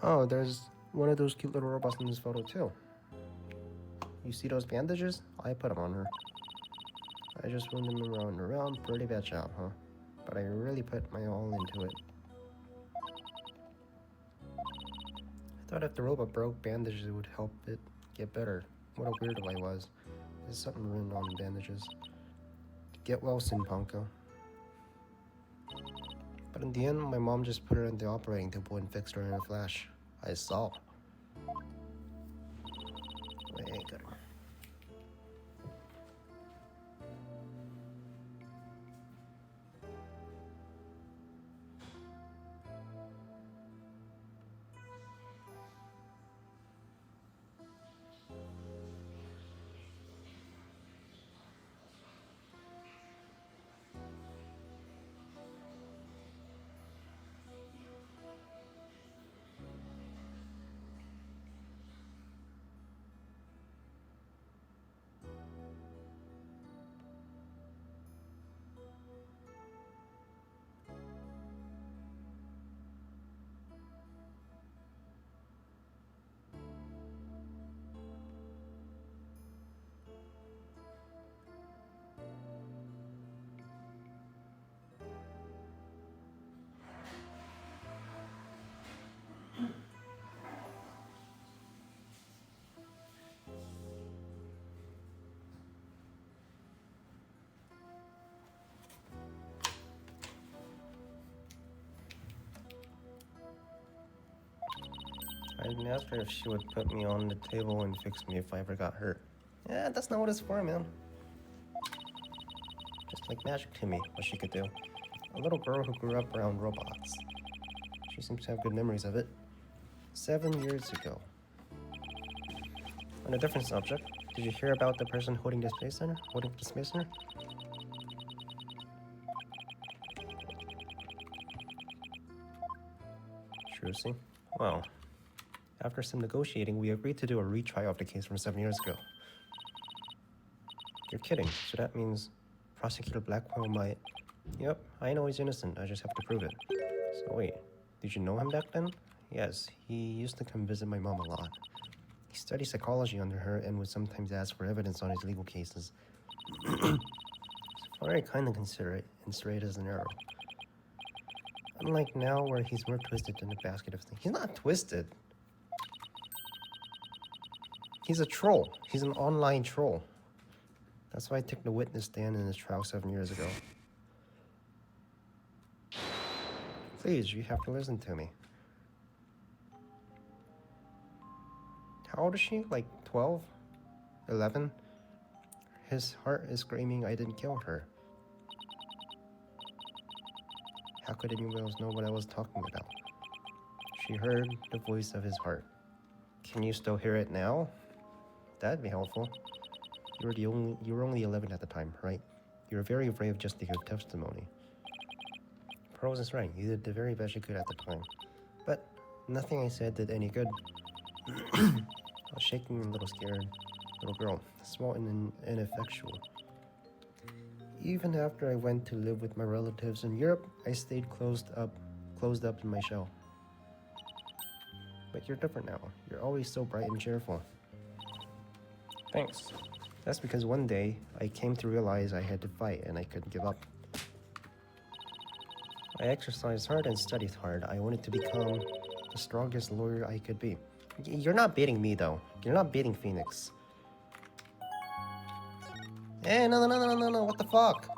Oh, there's one of those cute little robots in this photo too. You see those bandages? I put them on her. I just wound them around and around. Pretty bad job, huh? But I really put my all into it. I thought if the robot broke bandages, it would help it get better. What a weirdo I was. There's something written on the bandages. Get well soon, Ponko. But in the end, my mom just put her in the operating table and fixed her in a flash. I saw. Wait, good. I asked her if she would put me on the table and fix me if I ever got hurt. Yeah, that's not what it's for, man. Just like magic to me, what she could do. A little girl who grew up around robots. She seems to have good memories of it. 7 years ago. On a different subject, did you hear about the person holding the space center? Holding the space center? Trucy? Well, after some negotiating, we agreed to do a retry of the case from 7 years ago. You're kidding, so that means Prosecutor Blackwell might... Yep, I know he's innocent, I just have to prove it. So wait, did you know him back then? Yes, he used to come visit my mom a lot. He studied psychology under her and would sometimes ask for evidence on his legal cases. He's very kind and considerate, and straight as an arrow. Unlike now, where he's more twisted in a basket of things. He's not twisted. He's a troll. He's an online troll. That's why I took the witness stand in his trial 7 years ago. Please, you have to listen to me. How old is she? Like 12? 11? His heart is screaming, I didn't kill her. How could anyone else know what I was talking about? She heard the voice of his heart. Can you still hear it now? That'd be helpful. You were only 11 at the time, right? You were very brave just to give testimony. Pearls is right. You did the very best you could at the time. But nothing I said did any good. I was shaking and a little scared. Little girl, small and ineffectual. Even after I went to live with my relatives in Europe, I stayed closed up in my shell. But you're different now. You're always so bright and cheerful. Thanks. That's because one day I came to realize I had to fight and I couldn't give up. I exercised hard and studied hard. I wanted to become the strongest lawyer I could be. You're not beating me though. You're not beating Phoenix. Eh, no, what the fuck?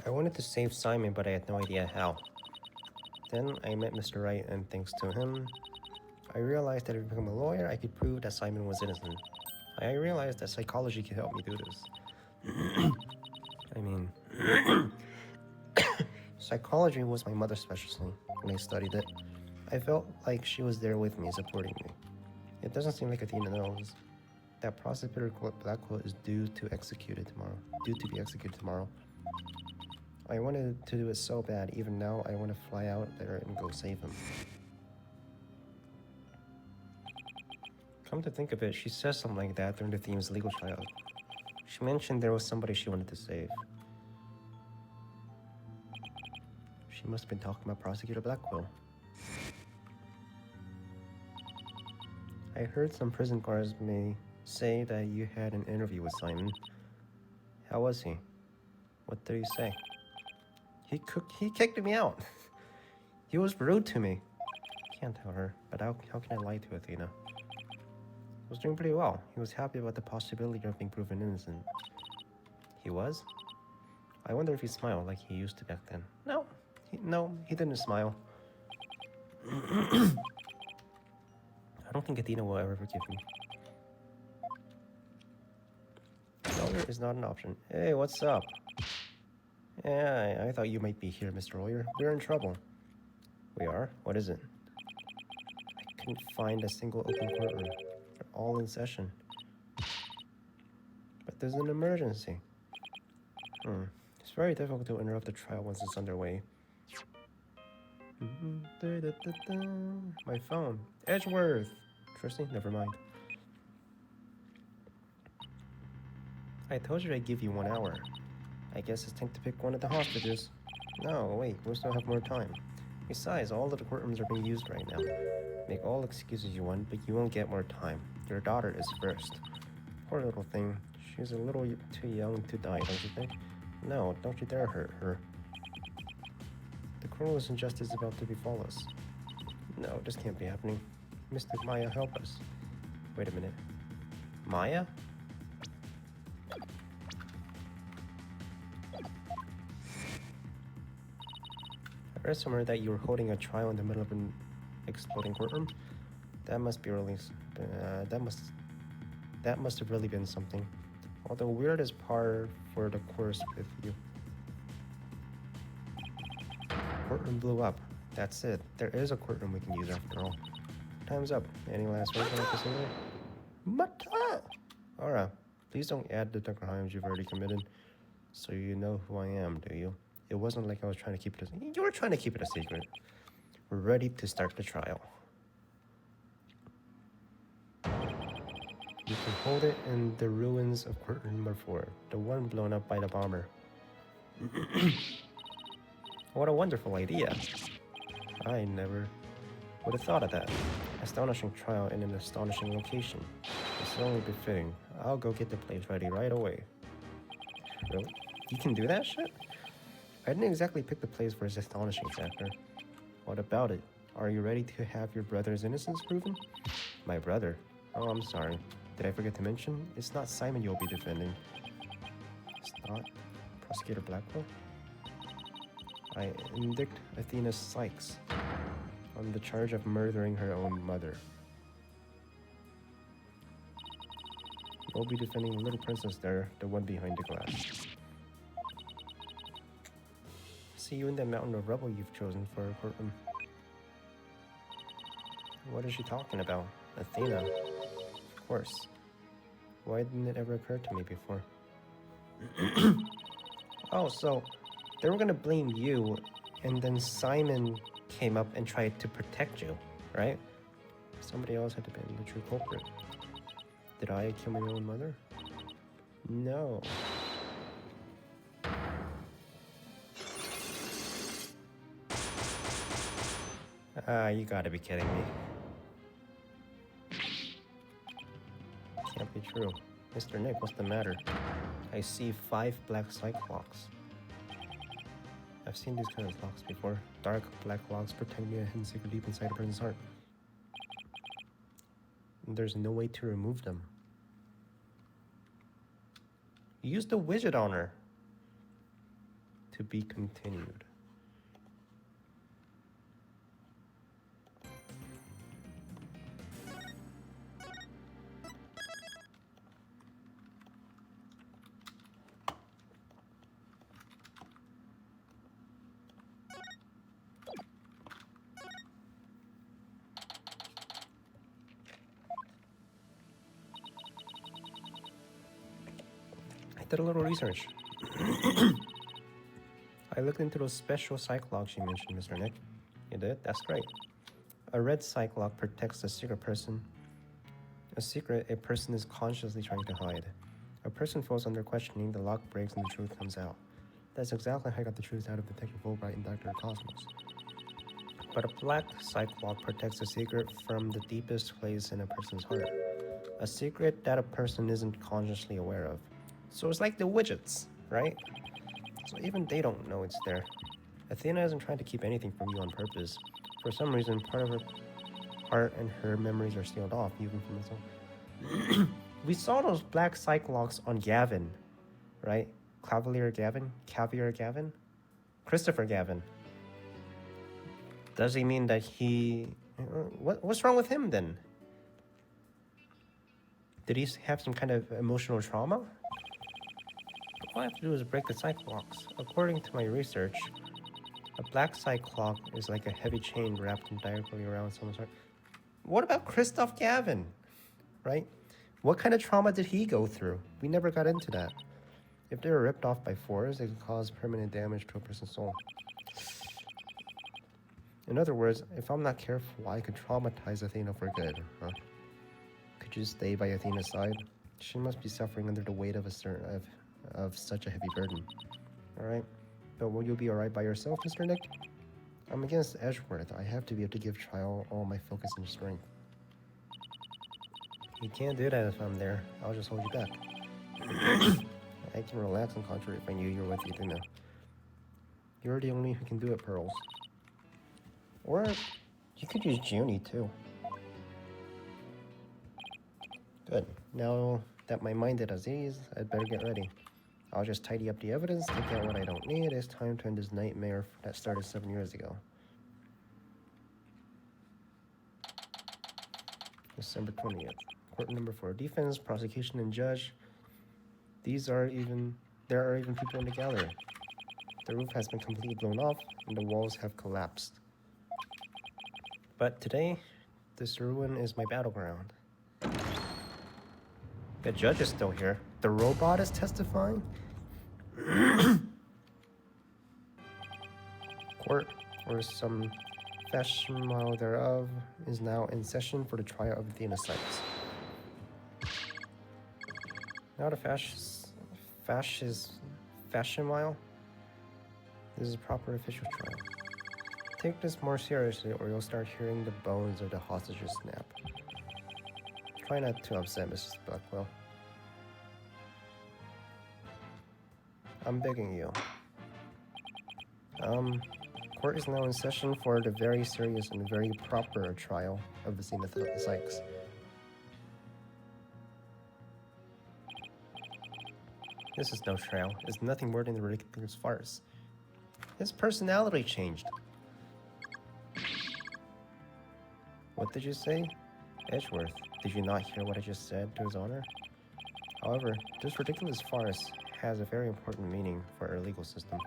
I wanted to save Simon, but I had no idea how. Then I met Mr. Wright, and thanks to him, I realized that if I become a lawyer, I could prove that Simon was innocent. I realized that psychology could help me do this. I mean, psychology was my mother's specialty. When I studied it, I felt like she was there with me, supporting me. It doesn't seem like Athena knows. That prosecutor Blackwell is due to be executed tomorrow. I wanted to do it so bad. Even now, I want to fly out there and go save him. Come to think of it, she says something like that during the theme's legal trial. She mentioned there was somebody she wanted to save. She must have been talking about Prosecutor Blackwell. I heard some prison guards may say that you had an interview with Simon. How was he? What did he say? He kicked me out. He was rude to me. Can't tell her, but how can I lie to Athena? He was doing pretty well. He was happy about the possibility of being proven innocent. He was? I wonder if he smiled like he used to back then. No, he didn't smile. I don't think Athena will ever forgive me. Lawyer is not an option. Hey, what's up? Yeah, I thought you might be here, Mr. Lawyer. We're in trouble. We are? What is it? I couldn't find a single open courtroom. They're all in session. But there's an emergency. It's very difficult to interrupt the trial once it's underway. My phone. Edgeworth. Interesting, never mind. I told you I'd give you 1 hour. I guess it's time to pick one of the hostages. No, wait, we still have more time. Besides, all of the courtrooms are being used right now. Make all excuses you want, but you won't get more time. Your daughter is first. Poor little thing. She's a little too young to die, don't you think? No, don't you dare hurt her. The cruelest injustice is about to befall us. No, this can't be happening. Mystic Maya, help us. Wait a minute. Maya? I read somewhere that you were holding a trial in the middle of an exploding courtroom. That must be really... that must have really been something. Although weird is par for the course with you. Courtroom blew up. That's it. There is a courtroom we can use after all. Time's up. Any last words I'd like to say there? Mata! Alright, please don't add the crimes you've already committed. So you know who I am, do you? It wasn't like I was trying to keep it a... You were trying to keep it a secret. We're ready to start the trial. You can hold it in the ruins of courtroom number 4, the one blown up by the bomber. What a wonderful idea. I never would have thought of that. Astonishing trial in an astonishing location. It's only befitting. I'll go get the place ready right away. Really? You can do that shit? I didn't exactly pick the place for his astonishing factor. What about it? Are you ready to have your brother's innocence proven? My brother? Oh, I'm sorry. Did I forget to mention? It's not Simon you'll be defending. It's not Prosecutor Blackwell? I indict Athena Sykes on the charge of murdering her own mother. You'll be defending the little princess there, the one behind the glass. See you in that mountain of rubble you've chosen for a courtroom. What is she talking about? Athena. Of course. Why didn't it ever occur to me before? Oh, so they were gonna blame you, and then Simon came up and tried to protect you, right? Somebody else had to be the true culprit. Did I kill my own mother? No. You gotta be kidding me. Can't be true. Mr. Nick, what's the matter? I see 5 black cyclocks. I've seen these kind of locks before. Dark black locks protect me a hidden secret deep inside a person's heart. And there's no way to remove them. Use the widget on her. To be continued. did a little research. I looked into those special psych logs you mentioned, Mr. Nick. You did? That's great. A red psych log protects a secret a person is consciously trying to hide. A person falls under questioning, the log breaks and the truth comes out. That's exactly how I got the truth out of Detective Fulbright and Dr. Cosmos. But a black psych log protects a secret from the deepest place in a person's heart. A secret that a person isn't consciously aware of. So it's like the widgets, right? So even they don't know it's there. Athena isn't trying to keep anything from you on purpose. For some reason, part of her heart and her memories are sealed off, even from the soul. We saw those black psych logs on Gavin, right? Caviar Gavin? Christopher Gavin. Does he mean that he... What's wrong with him then? Did he have some kind of emotional trauma? All I have to do is break the psych locks. According to my research, a black psych lock is like a heavy chain wrapped diagonally around someone's heart. What about Christoph Gavin? Right? What kind of trauma did he go through? We never got into that. If they were ripped off by force, it could cause permanent damage to a person's soul. In other words, if I'm not careful, I could traumatize Athena for good, huh? Could you stay by Athena's side? She must be suffering under the weight of such a heavy burden. Alright? But will you be alright by yourself, Mr. Nick? I'm against Edgeworth. I have to be able to give Trial all my focus and strength. You can't do that if I'm there. I'll just hold you back. I can relax and concentrate if I knew you were with Athena. You're the only who can do it, Pearls. Or you could use Junie too. Good. Now that my mind is at ease, I'd better get ready. I'll just tidy up the evidence, take out what I don't need. It's time to end this nightmare that started 7 years ago. December 20th. Court number 4. Defense, prosecution, and judge. There are even people in the gallery. The roof has been completely blown off, and the walls have collapsed. But today, this ruin is my battleground. The judge is still here. The robot is testifying? Court, or some facsimile thereof, is now in session for the trial of Athena Sykes. Not a facsimile? This is a proper official trial. Take this more seriously or you'll start hearing the bones of the hostages snap. Try not to upset Mrs. Blackwell. I'm begging you. Court is now in session for the very serious and very proper trial of Athena Sykes. This is no trial. It's nothing more than a ridiculous farce. His personality changed. What did you say? Edgeworth, did you not hear what I just said to His Honor? However, this ridiculous farce has a very important meaning for our legal system.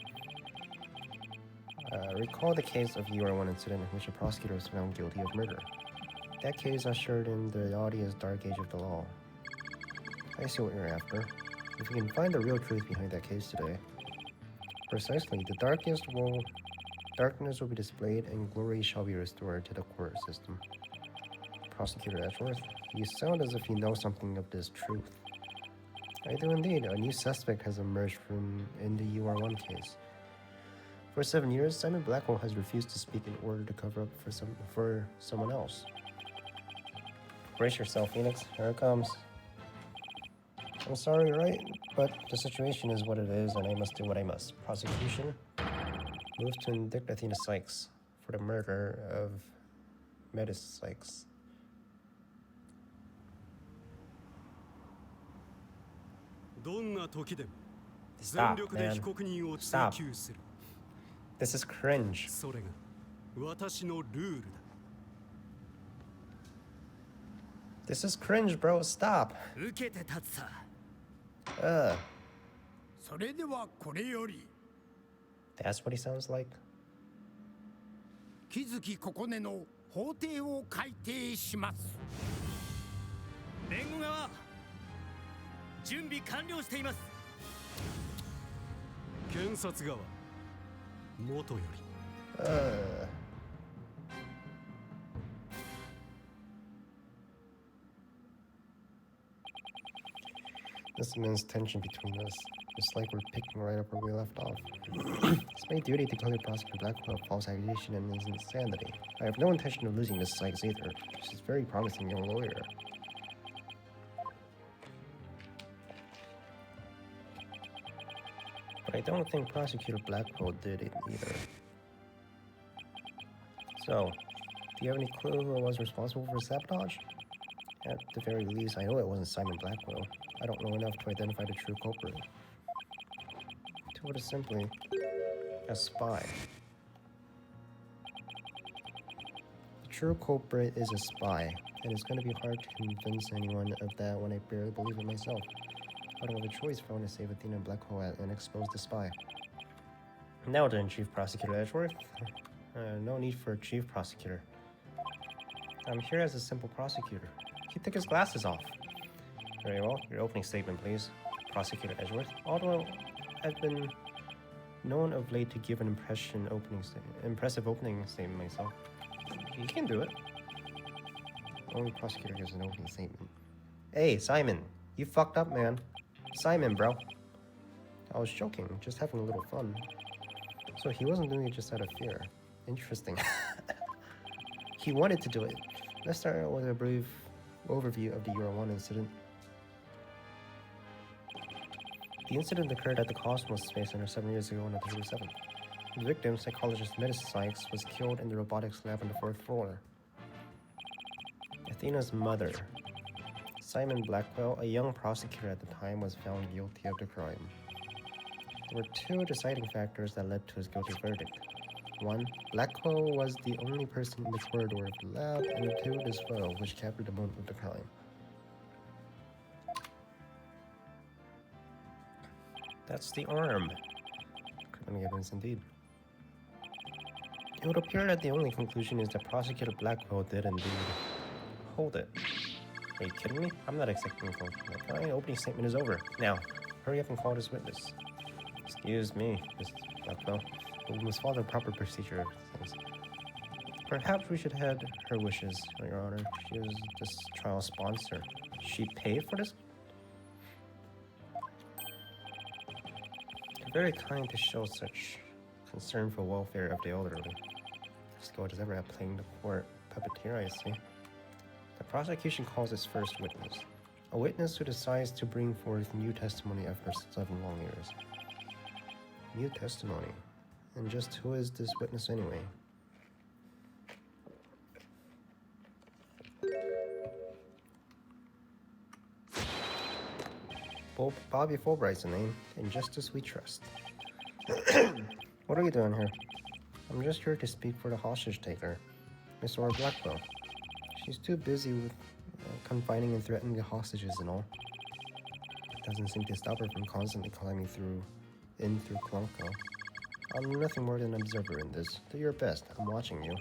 Recall the case of UR1 incident in which a prosecutor was found guilty of murder. That case ushered in the odious dark age of the law. I see what you're after. If we can find the real truth behind that case today. Precisely, the darkness will be displayed and glory shall be restored to the court system. Prosecutor Edgeworth, you sound as if you know something of this truth. I do indeed. A new suspect has emerged in the UR1 case. For 7 years, Simon Blackwell has refused to speak in order to cover up for someone else. Brace yourself, Phoenix. Here it comes. I'm sorry, right? But the situation is what it is, and I must do what I must. Prosecution moves to indict Athena Sykes for the murder of Metis Sykes. Stop, man. Stop. This is cringe. This is cringe, bro. Stop. That's what he sounds like. 木月ここねの法廷を開廷します。弁護側、準備完了しています。検察側元より This immense tension between us. It's like we're picking right up where we left off. It's my duty to clear Prosecutor Blackwell of false accusation and his insanity. I have no intention of losing Miss Sykes either. She's a very promising young lawyer. But I don't think Prosecutor Blackwell did it either. So, do you have any clue who was responsible for sabotage? At the very least, I know it wasn't Simon Blackwell. I don't know enough to identify the true culprit. To put it simply, a spy. The true culprit is a spy, and it's going to be hard to convince anyone of that when I barely believe it myself. I don't have a choice if I want to save Athena Blackwell and expose the spy. Now then, Chief Prosecutor Edgeworth. No need for a Chief Prosecutor. I'm here as a simple prosecutor. He took his glasses off. Very well. Your opening statement, please. Prosecutor Edgeworth. Although I've been known of late to give an impressive opening statement myself. You can do it. Only prosecutor gives an opening statement. Hey, Simon. You fucked up, man. Simon, bro. I was joking. Just having a little fun. So he wasn't doing it just out of fear. Interesting. He wanted to do it. Let's start with a brief overview of the Euro 1 incident. The incident occurred at the Cosmos Space Center 7 years ago on October 7th. The victim, psychologist Metis Sykes, was killed in the robotics lab on the 4th floor. Athena's mother, Simon Blackwell, a young prosecutor at the time, was found guilty of the crime. There were two deciding factors that led to his guilty verdict. One, Blackwell was the only person in the corridor of the lab, and two, this photo, which captured the moment of the crime. That's the arm. Criminal evidence indeed. It would appear that the only conclusion is that Prosecutor Blackwell did indeed hold it. Are you kidding me? I'm not accepting the conclusion. My opening statement is over. Now, hurry up and call this witness. Excuse me, Mr. Blackwell. We must follow the proper procedure of things. Perhaps we should head her wishes, Your Honor. She is this trial sponsor. She paid for this? You're very kind to show such concern for welfare of the elderly. Skill does ever have playing the court puppeteer, I see. The prosecution calls its first witness. A witness who decides to bring forth new testimony after 7 long years. New testimony. And just who is this witness anyway? Bobby Fulbright's the name, in justice we trust. What are you doing here? I'm just here to speak for the hostage taker, Miss Laura Blackwell. She's too busy with confining and threatening the hostages and all. It doesn't seem to stop her from constantly climbing through Klonko. I'm nothing more than an observer in this. Do your best. I'm watching you.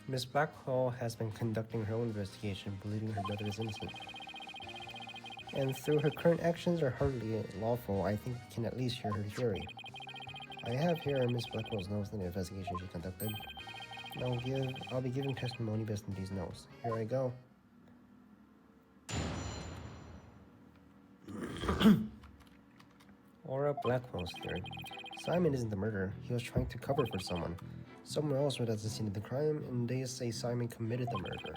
Miss Blackwell has been conducting her own investigation, believing her brother is innocent. And through her current actions are hardly lawful, I think we can at least hear her theory. I have here Miss Blackwell's notes in the investigation she conducted. I'll be giving testimony based on these notes. Here I go. Laura Blackwell's theory. Simon isn't the murderer. He was trying to cover for someone. Someone else was at the scene of the crime, and they say Simon committed the murder.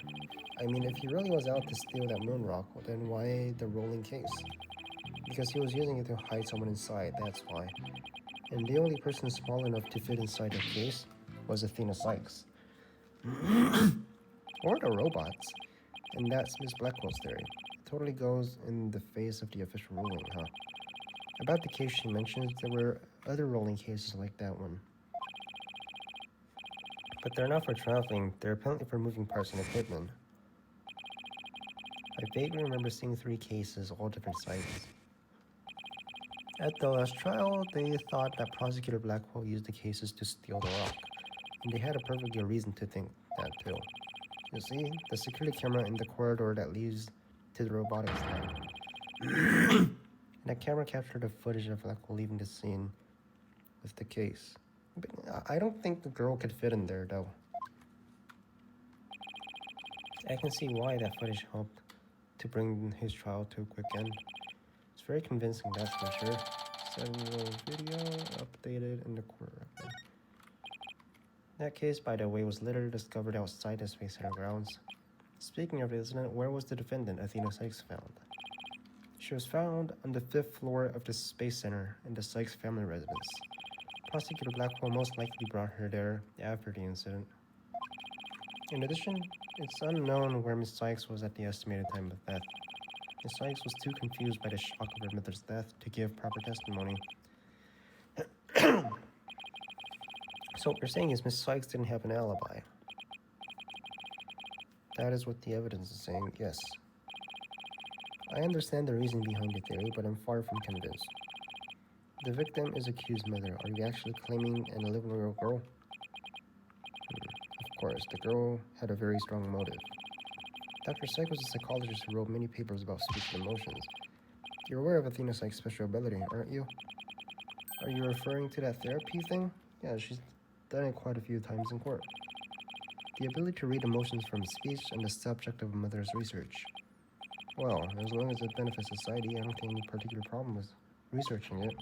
I mean, if he really was out to steal that moon rock, then why the rolling case? Because he was using it to hide someone inside, that's why. And the only person small enough to fit inside the case was Athena Sykes. Or the robots. And that's Miss Blackwell's theory. It totally goes in the face of the official ruling, huh? About the case she mentions, there were other rolling cases like that one. But they're not for traveling, they're apparently for moving parts and equipment. I vaguely remember seeing 3 cases, all different sizes. At the last trial, they thought that Prosecutor Blackwell used the cases to steal the rock. And they had a perfect good reason to think that too. You see, the security camera in the corridor that leads to the robotics lab. And a camera captured the footage of Blackwell leaving the scene with the case. But I don't think the girl could fit in there, though. I can see why that footage helped to bring his trial to a quick end. It's very convincing, that's for sure. 7-year-old video updated in the court record. That case, by the way, was later discovered outside the Space Center grounds. Speaking of the incident, where was the defendant, Athena Sykes, found? She was found on the 5th floor of the Space Center in the Sykes family residence. Prosecutor Blackwell most likely brought her there after the incident. In addition, it's unknown where Miss Sykes was at the estimated time of death. Miss Sykes was too confused by the shock of her mother's death to give proper testimony. So what you're saying is Miss Sykes didn't have an alibi. That is what the evidence is saying, yes. I understand the reason behind the theory, but I'm far from convinced. The victim is accused mother. Are you actually claiming an 11-year-old girl? Of course, the girl had a very strong motive. Dr. Sykes was a psychologist who wrote many papers about speech and emotions. You're aware of Athena Sykes' special ability, aren't you? Are you referring to that therapy thing? Yeah, she's done it quite a few times in court. The ability to read emotions from speech and the subject of a mother's research. Well, as long as it benefits society, I don't think any particular problem with researching it.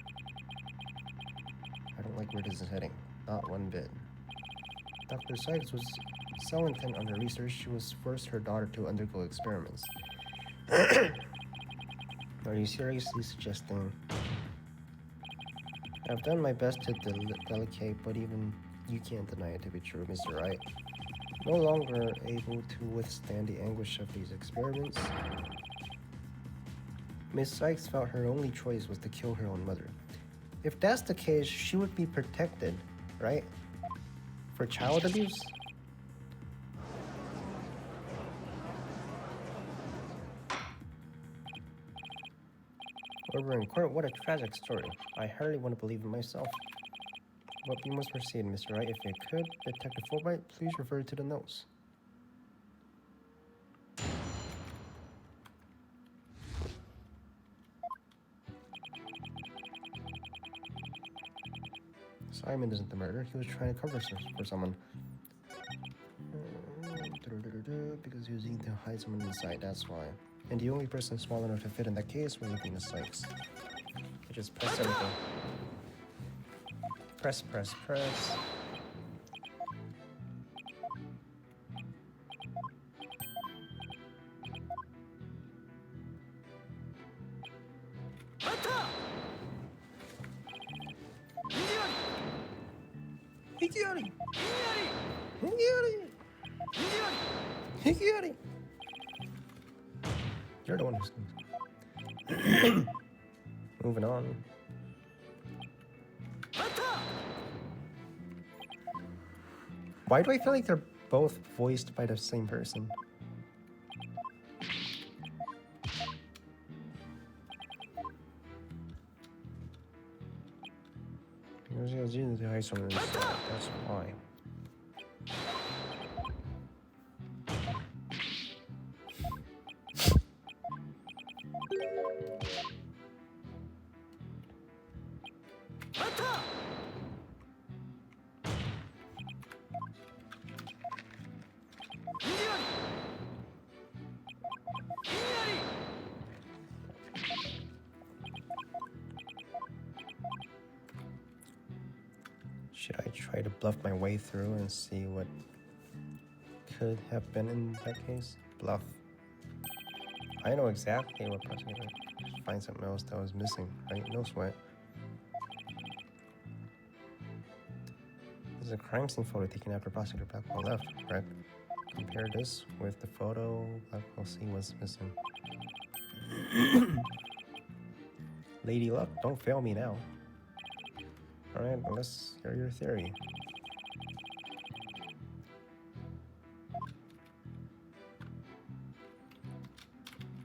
I don't like where this is heading. Not one bit. Dr. Sykes was so intent on her research, she was forced her daughter to undergo experiments. Are you seriously suggesting? I've done my best to delegate, but even you can't deny it to be true, Mr. Wright. No longer able to withstand the anguish of these experiments, Miss Sykes felt her only choice was to kill her own mother. If that's the case, she would be protected, right? For child abuse? Over in court, what a tragic story. I hardly want to believe it myself. But we must proceed, Mr. Wright. If you could, Detective Fulbright, please refer to the notes. Simon isn't the murderer. He was trying to cover for someone. Because he was eating to hide someone inside, that's why. And the only person small enough to fit in that case was Athena Sykes. I just press everything. Press, press, press. Hikiyori! Hikiyori! Hikiyori! You're the one who's moving on. Why do I feel like they're both voiced by the same person? That's why. Should I try to bluff my way through and see what could have been in that case? Bluff. I know exactly what prosecutor. Just find something else that was missing, right? No sweat. This is a crime scene photo taken after prosecutor Blackwell left, correct? Compare this with the photo Blackwell see was missing. Lady Luck, don't fail me now. Alright, well, let's hear your theory.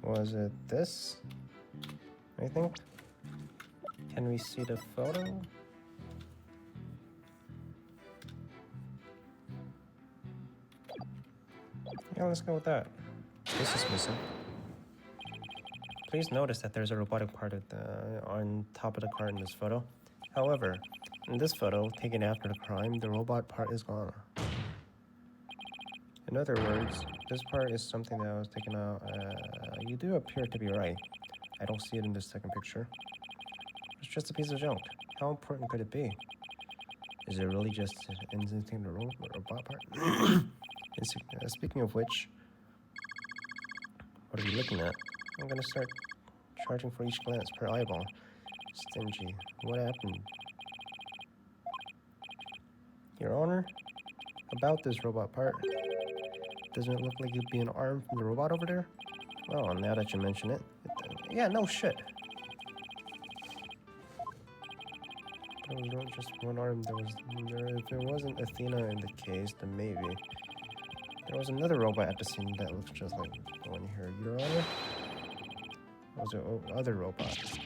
Was it this? I think? Can we see the photo? Yeah, let's go with that. This is missing. Please notice that there's a robotic part on top of the car in this photo. However, in this photo, taken after the crime, the robot part is gone. In other words, this part is something that was taken out. You do appear to be right. I don't see it in this second picture. It's just a piece of junk. How important could it be? Is it really just anything the robot part? Speaking of which, what are we looking at? I'm gonna start charging for each glance per eyeball. Stingy. What happened? Your Honor? About this robot part. Doesn't it look like you'd be an arm from the robot over there? Well, now that you mention it. Yeah, no shit. There was not just one arm. If there wasn't Athena in the case, then maybe. There was another robot at the scene that looks just like the one here. Your Honor? Or was there other robots?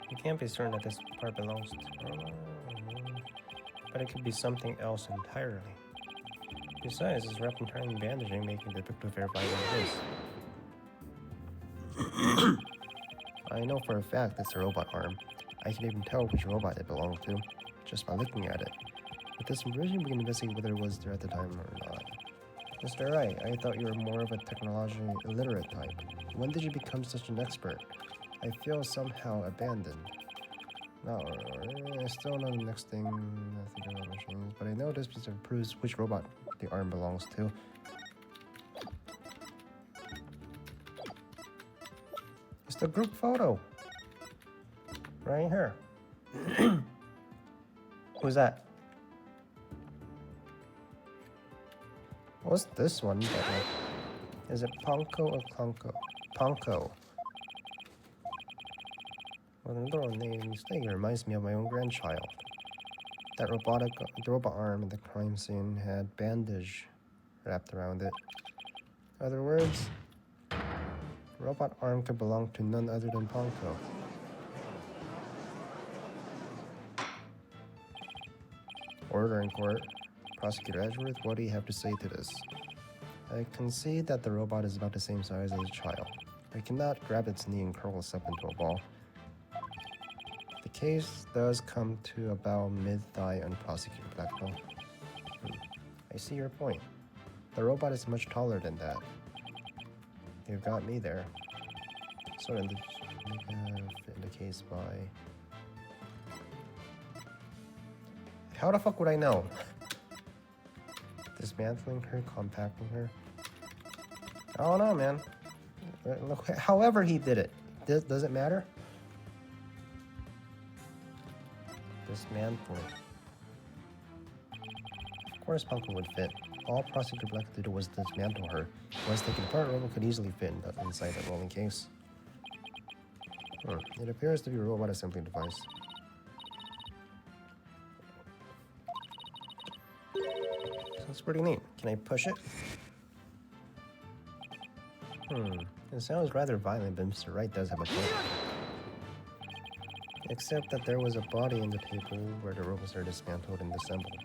You can't be certain that this part belongs to... but it could be something else entirely. Besides, this reptile bandaging making the picture verify what it is. I know for a fact it's a robot arm. I can even tell which robot it belonged to, just by looking at it. With this information, we can investigate whether it was there at the time or not. Mr. Wright, I thought you were more of a technologically illiterate type. When did you become such an expert? I feel somehow abandoned. No, I still know the next thing. Nothing about machines, but I know this piece proves which robot the arm belongs to. It's the group photo. Right here. Who's that? What's this one? Is it Ponko or Clonko? Ponko. Well, another name thing reminds me of my own grandchild. The robot arm in the crime scene had bandage wrapped around it. In other words, the robot arm could belong to none other than Ponko. Order in court. Prosecutor Edgeworth, what do you have to say to this? I concede that the robot is about the same size as a child. It cannot grab its knee and curl itself into a ball. The case does come to about mid-thigh on Prosecutor Blackwell. I see your point. The robot is much taller than that. You've got me there. So in the case by... How the fuck would I know? Dismantling her, compacting her. I don't know, man. Look, however he did it. Does it matter? Dismantling. Of course Punko would fit. All Prosecutor Black did was dismantle her. Once taken apart, robot could easily fit inside that rolling case. It appears to be a robot assembly device. That's pretty neat. Can I push it? It sounds rather violent, but Mr. Wright does have a point. Except that there was a body in the table where the robots are dismantled and disassembled.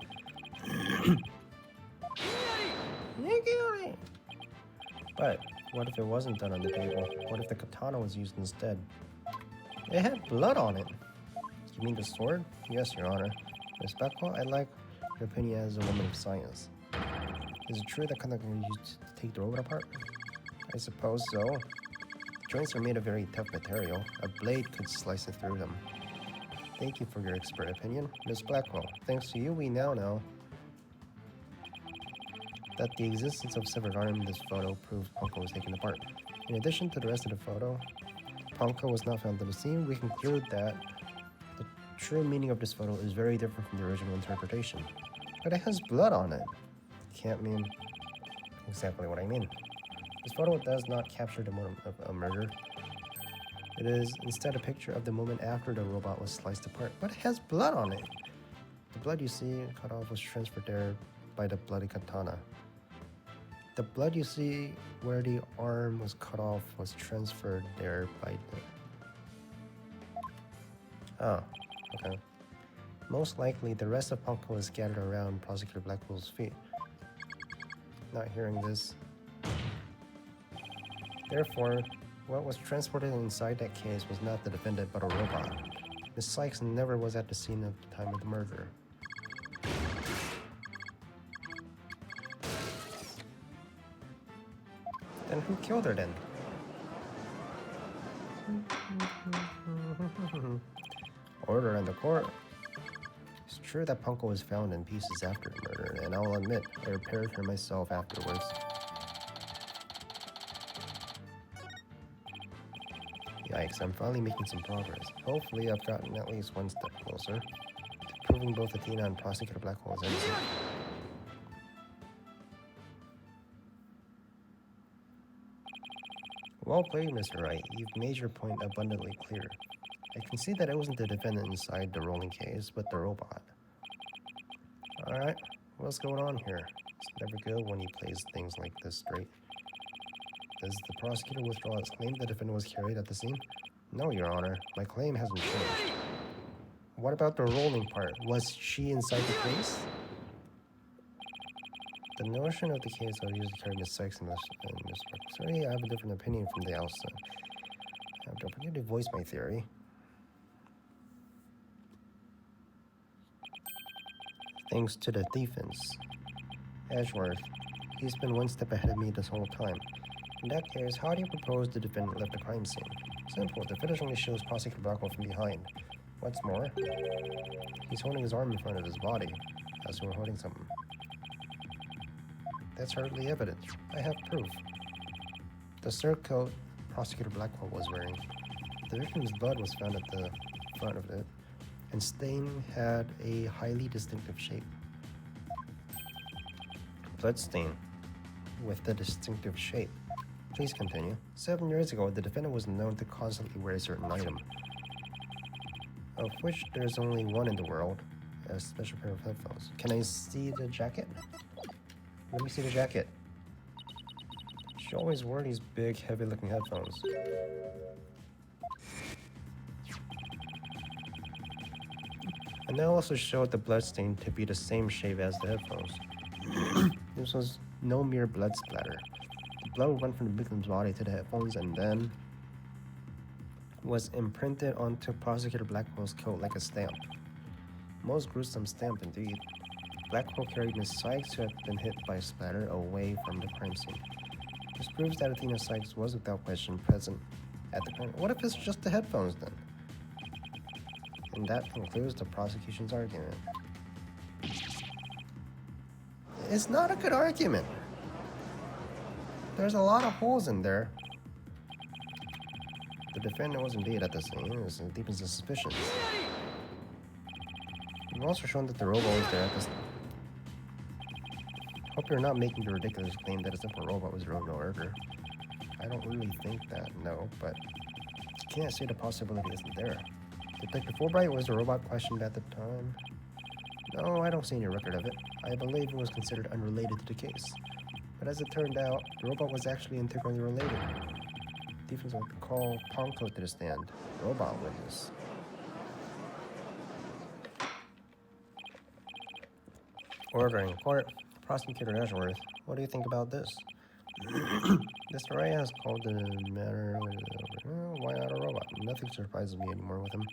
But what if it wasn't done on the table? What if the katana was used instead? It had blood on it. You mean the sword? Yes, Your Honor. Miss Blackwell, I'd like your opinion as a woman of science. Is it true that katana can be used to take the robot apart? I suppose so. The joints are made of very tough material. A blade could slice it through them. Thank you for your expert opinion. Miss Blackwell, thanks to you, we now know that the existence of severed arm in this photo proves Ponko was taken apart. In addition to the rest of the photo, Ponko was not found at the scene. We conclude that the true meaning of this photo is very different from the original interpretation. But it has blood on it. Can't mean exactly what I mean. This photo does not capture the moment of a murder. It is instead a picture of the moment after the robot was sliced apart, but it has blood on it. The blood you see cut off was transferred there by the bloody katana. The blood you see where the arm was cut off was transferred there by the... Oh, okay. Most likely, the rest of Punko was scattered around Prosecutor Blackwell's feet. Not hearing this. Therefore, what was transported inside that case was not the defendant but a robot. Miss Sykes never was at the scene at the time of the murder. Then who killed her then? Order in the court. It's true that Punko was found in pieces after the murder, and I'll admit, I repaired her myself afterwards. Yikes, I'm finally making some progress. Hopefully I've gotten at least one step closer to proving both Athena and Prosecutor Blackwell is innocent. Well played, Mr. Wright. You've made your point abundantly clear. I can see that it wasn't the defendant inside the rolling case, but the robot. Alright, what's going on here? It's never good when he plays things like this straight. Does the prosecutor withdraw his claim the defendant was carried at the scene? No, Your Honor. My claim hasn't changed. What about the rolling part? Was she inside the case? The notion of the case I used to carry Miss Sykes in this sorry, I have a different opinion from the outset. I have the opportunity to voice my theory. Thanks to the defense. Edgeworth, he's been one step ahead of me this whole time. In that case, how do you propose the defendant left the crime scene? Simple, the footage only shows Prosecutor Blackwell from behind. What's more, he's holding his arm in front of his body, as we're holding something. That's hardly evidence. I have proof. The surcoat Prosecutor Blackwell was wearing. The victim's blood was found at the front of it, and stain had a highly distinctive shape. Bloodstain with the distinctive shape. Please continue. 7 years ago, the defendant was known to constantly wear a certain item, of which there's only one in the world, a special pair of headphones. Can I see the jacket? Let me see the jacket. She always wore these big, heavy-looking headphones. And they also showed the bloodstain to be the same shape as the headphones. This was no mere blood splatter. The blood went from the victim's body to the headphones and then was imprinted onto Prosecutor Blackwell's coat like a stamp. Most gruesome stamp indeed. Blackwell carried Miss Sykes, who had been hit by a splatter, away from the crime scene. This proves that Athena Sykes was without question present at the crime. What if it's just the headphones then? And that concludes the prosecution's argument. It's not a good argument. There's a lot of holes in there. The defendant was indeed at the scene, and it deepens the suspicions. You've also shown that the robot was there at the scene. Hope you're not making the ridiculous claim that a simple robot was no murder. I don't really think that, no, but you can't say the possibility isn't there. Detective Fulbright was the robot questioned at the time. No, I don't see any record of it. I believe it was considered unrelated to the case. But as it turned out, the robot was actually integrally related. Defense would call Ponko to the stand. Robot witness. Ordering court. Prosecutor Edgeworth, what do you think about this? Mr. Ray has called the matter. Why not a robot? Nothing surprises me anymore with him.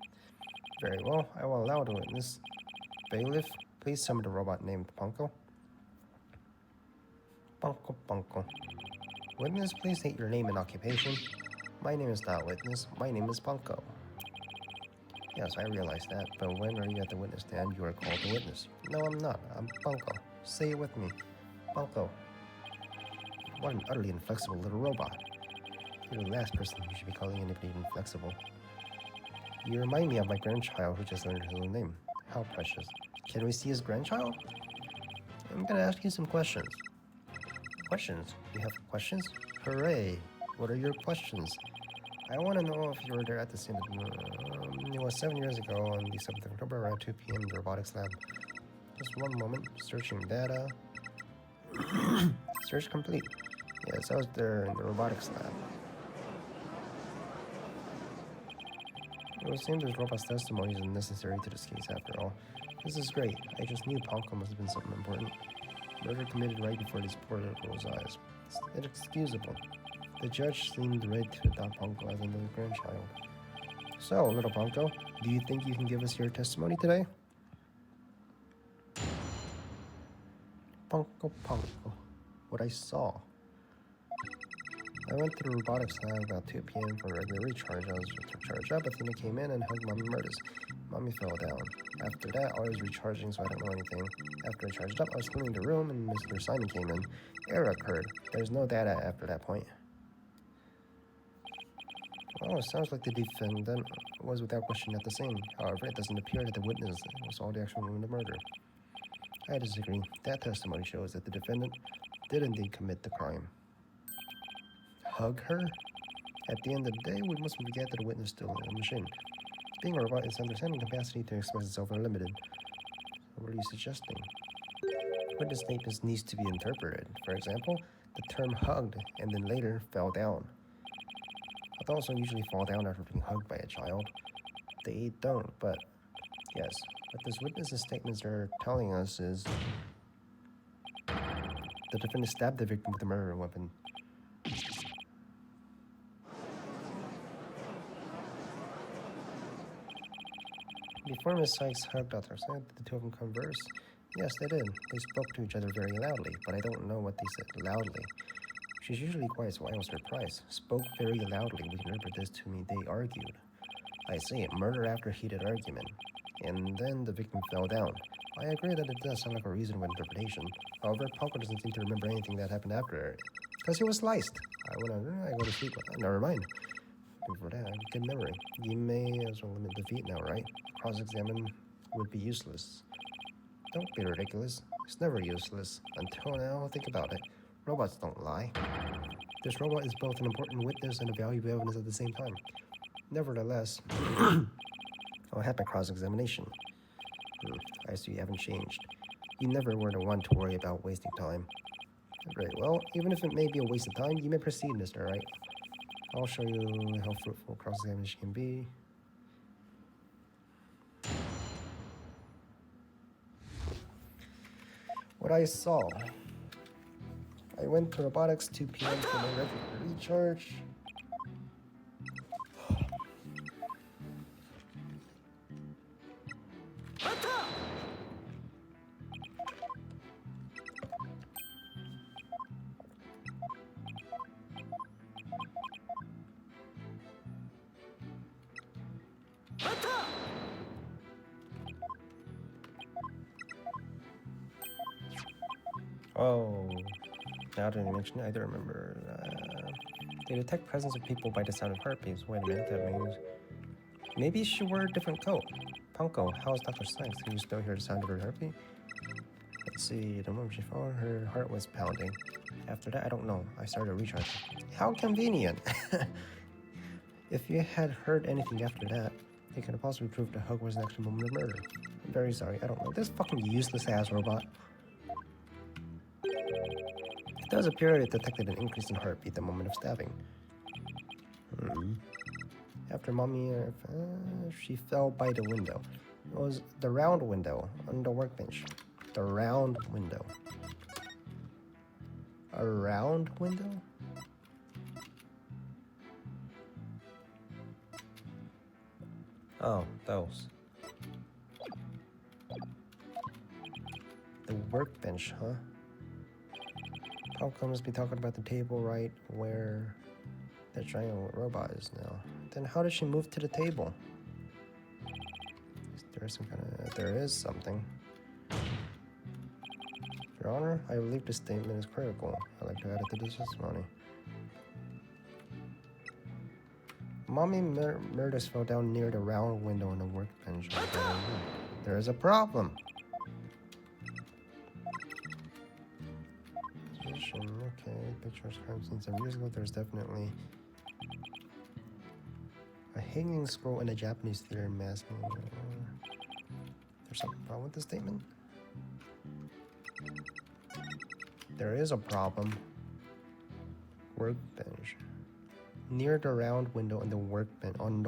Very well, I will allow the witness. Bailiff, please summon the robot named Ponko. Ponko. Witness, please state your name and occupation. My name is not witness. My name is Ponko. Yes, I realize that, but when are you at the witness stand, you are called the witness. No, I'm not. I'm Ponko. Say it with me. Ponko. What an utterly inflexible little robot. You're the last person who should be calling anybody inflexible. You remind me of my grandchild who just learned his own name. How precious. Can we see his grandchild? I'm gonna ask you some questions. Questions? You have questions? Hooray! What are your questions? I want to know if you were there at the scene of the it was 7 years ago on the 7th of October around 2 p.m. in the robotics lab. Just one moment. Searching data. Search complete. Yes, I was there in the robotics lab. It would seem this robot's testimony is unnecessary to this case after all. This is great. I just knew Ponko must have been something important. Murder committed right before these poor little girl's eyes. It's inexcusable. The judge seemed ready to adopt Ponko as another grandchild. So, little Ponko, do you think you can give us your testimony today? Ponko, what I saw. I went to the robotics lab about 2 p.m. for a regular recharge. I was to charge up, Athena came in and hugged Mommy Murders. Mommy fell down. After that, I was recharging, so I don't know anything. After I charged up, I was cleaning the room, and Mr. Simon came in. Error occurred. There's no data after that point. Oh, it sounds like the defendant was without question at the scene. However, it doesn't appear that the witness saw the actual moment of murder. I disagree. That testimony shows that the defendant did indeed commit the crime. Hug her? At the end of the day, we must forget that a witness still a machine. Being a robot, its understanding capacity to express itself are limited. So what are you suggesting? Witness statements needs to be interpreted. For example, the term hugged and then later fell down. Adults don't usually fall down after being hugged by a child. They don't, but yes. What this witness's statements are telling us is the defendant stabbed the victim with a murder weapon. Before Miss Sykes hugged Dr. Sykes, did the two of them converse? Yes, they did. They spoke to each other very loudly, but I don't know what they said loudly. She's usually quiet, so I was surprised. Spoke very loudly. We can interpret this to mean they argued. I see. Murder after heated argument. And then the victim fell down. I agree that it does sound like a reasonable interpretation. However, Ponko doesn't seem to remember anything that happened after. Because he was sliced. I go to sleep. Never mind. Before that, I have a good memory. You may as well limit defeat now, right? Cross-examine would be useless. Don't be ridiculous. It's never useless. Until now, think about it. Robots don't lie. This robot is both an important witness and a valuable evidence at the same time. Nevertheless, I'll have my cross-examination. I see you haven't changed. You never were the one to worry about wasting time. Very well, even if it may be a waste of time, you may proceed, Mr. Wright. I'll show you how fruitful cross-examination can be. What I saw. I went to robotics 2 p.m. for my regular recharge. Oh, now that you mention it, I do remember. They detect presence of people by the sound of heartbeats. Wait a minute, that means maybe she wore a different coat. Ponko, how's Dr. Sykes? Can you still hear the sound of her heartbeat? Let's see, the moment she fell, her heart was pounding. After that, I don't know. I started recharging. How convenient! If you had heard anything after that, it could have possibly proved the hug was an actual moment of murder. I'm very sorry, I don't know. This fucking useless ass robot. It does appear it detected an increase in heartbeat the moment of stabbing. After Mommy, she fell by the window. It was the round window on the workbench. The round window. A round window? Oh, those. The workbench, huh? Ponko must be talking about the table right where the giant robot is now. Then how did she move to the table? Is there some kind of... There is something. Your Honor, I believe this statement is critical. I'd like to add it to the testimony. Mommy Murders fell down near the round window on the workbench. There is a problem. Okay, pictures crime scene some years ago. There's definitely a hanging scroll in a Japanese theater masking. There's something wrong with the statement. There is a problem. Workbench. Near the round window on the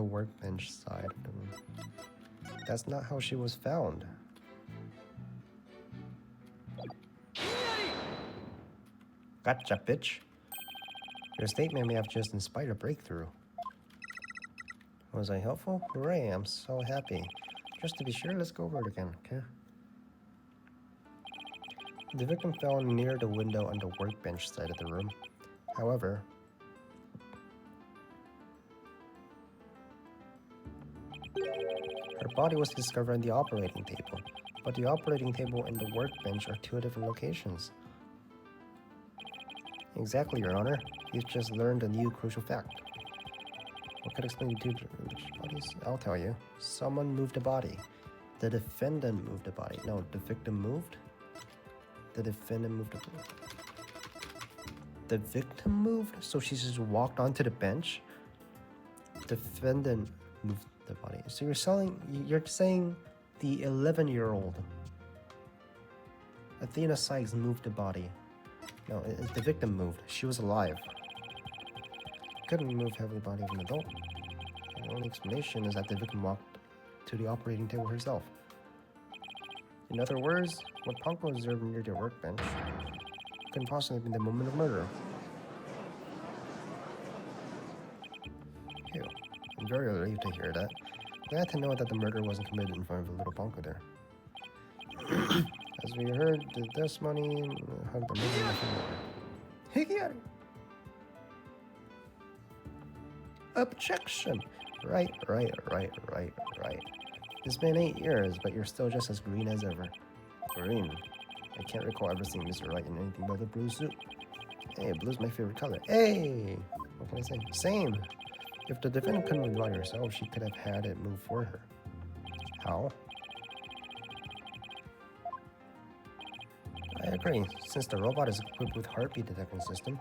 workbench side of the room. That's not how she was found. Gotcha, bitch. Your statement may have just inspired a breakthrough. Was I helpful? Hooray, I'm so happy. Just to be sure, let's go over it again, okay? The victim fell near the window on the workbench side of the room. However, her body was discovered on the operating table, but the operating table and the workbench are two different locations. Exactly, Your Honor. You've just learned a new crucial fact. What could explain the two bodies? I'll tell you. Someone moved the body. The defendant moved the body. No, the victim moved? The defendant moved the body. The victim moved? So she just walked onto the bench? Defendant moved the body. So you're saying the 11-year-old Athena Sykes moved the body. No, the victim moved. She was alive. Couldn't move heavily body of an adult. The only explanation is that the victim walked to the operating table herself. In other words, what Panko observed near the workbench couldn't possibly be the moment of murder. Ew. I'm very relieved to hear that. Glad to know that the murder wasn't committed in front of the little Panko there. As we heard, the testimony had the murder in the finger. Objection! Right. It's been 8 years, but you're still just as green as ever. Green? I can't recall ever seeing Mr. Wright in anything but a blue suit. Hey, blue's my favorite color. Hey! What can I say? Same! If the defendant couldn't move the body herself, she could have had it move for her. How? I agree. Since the robot is equipped with heartbeat detection system,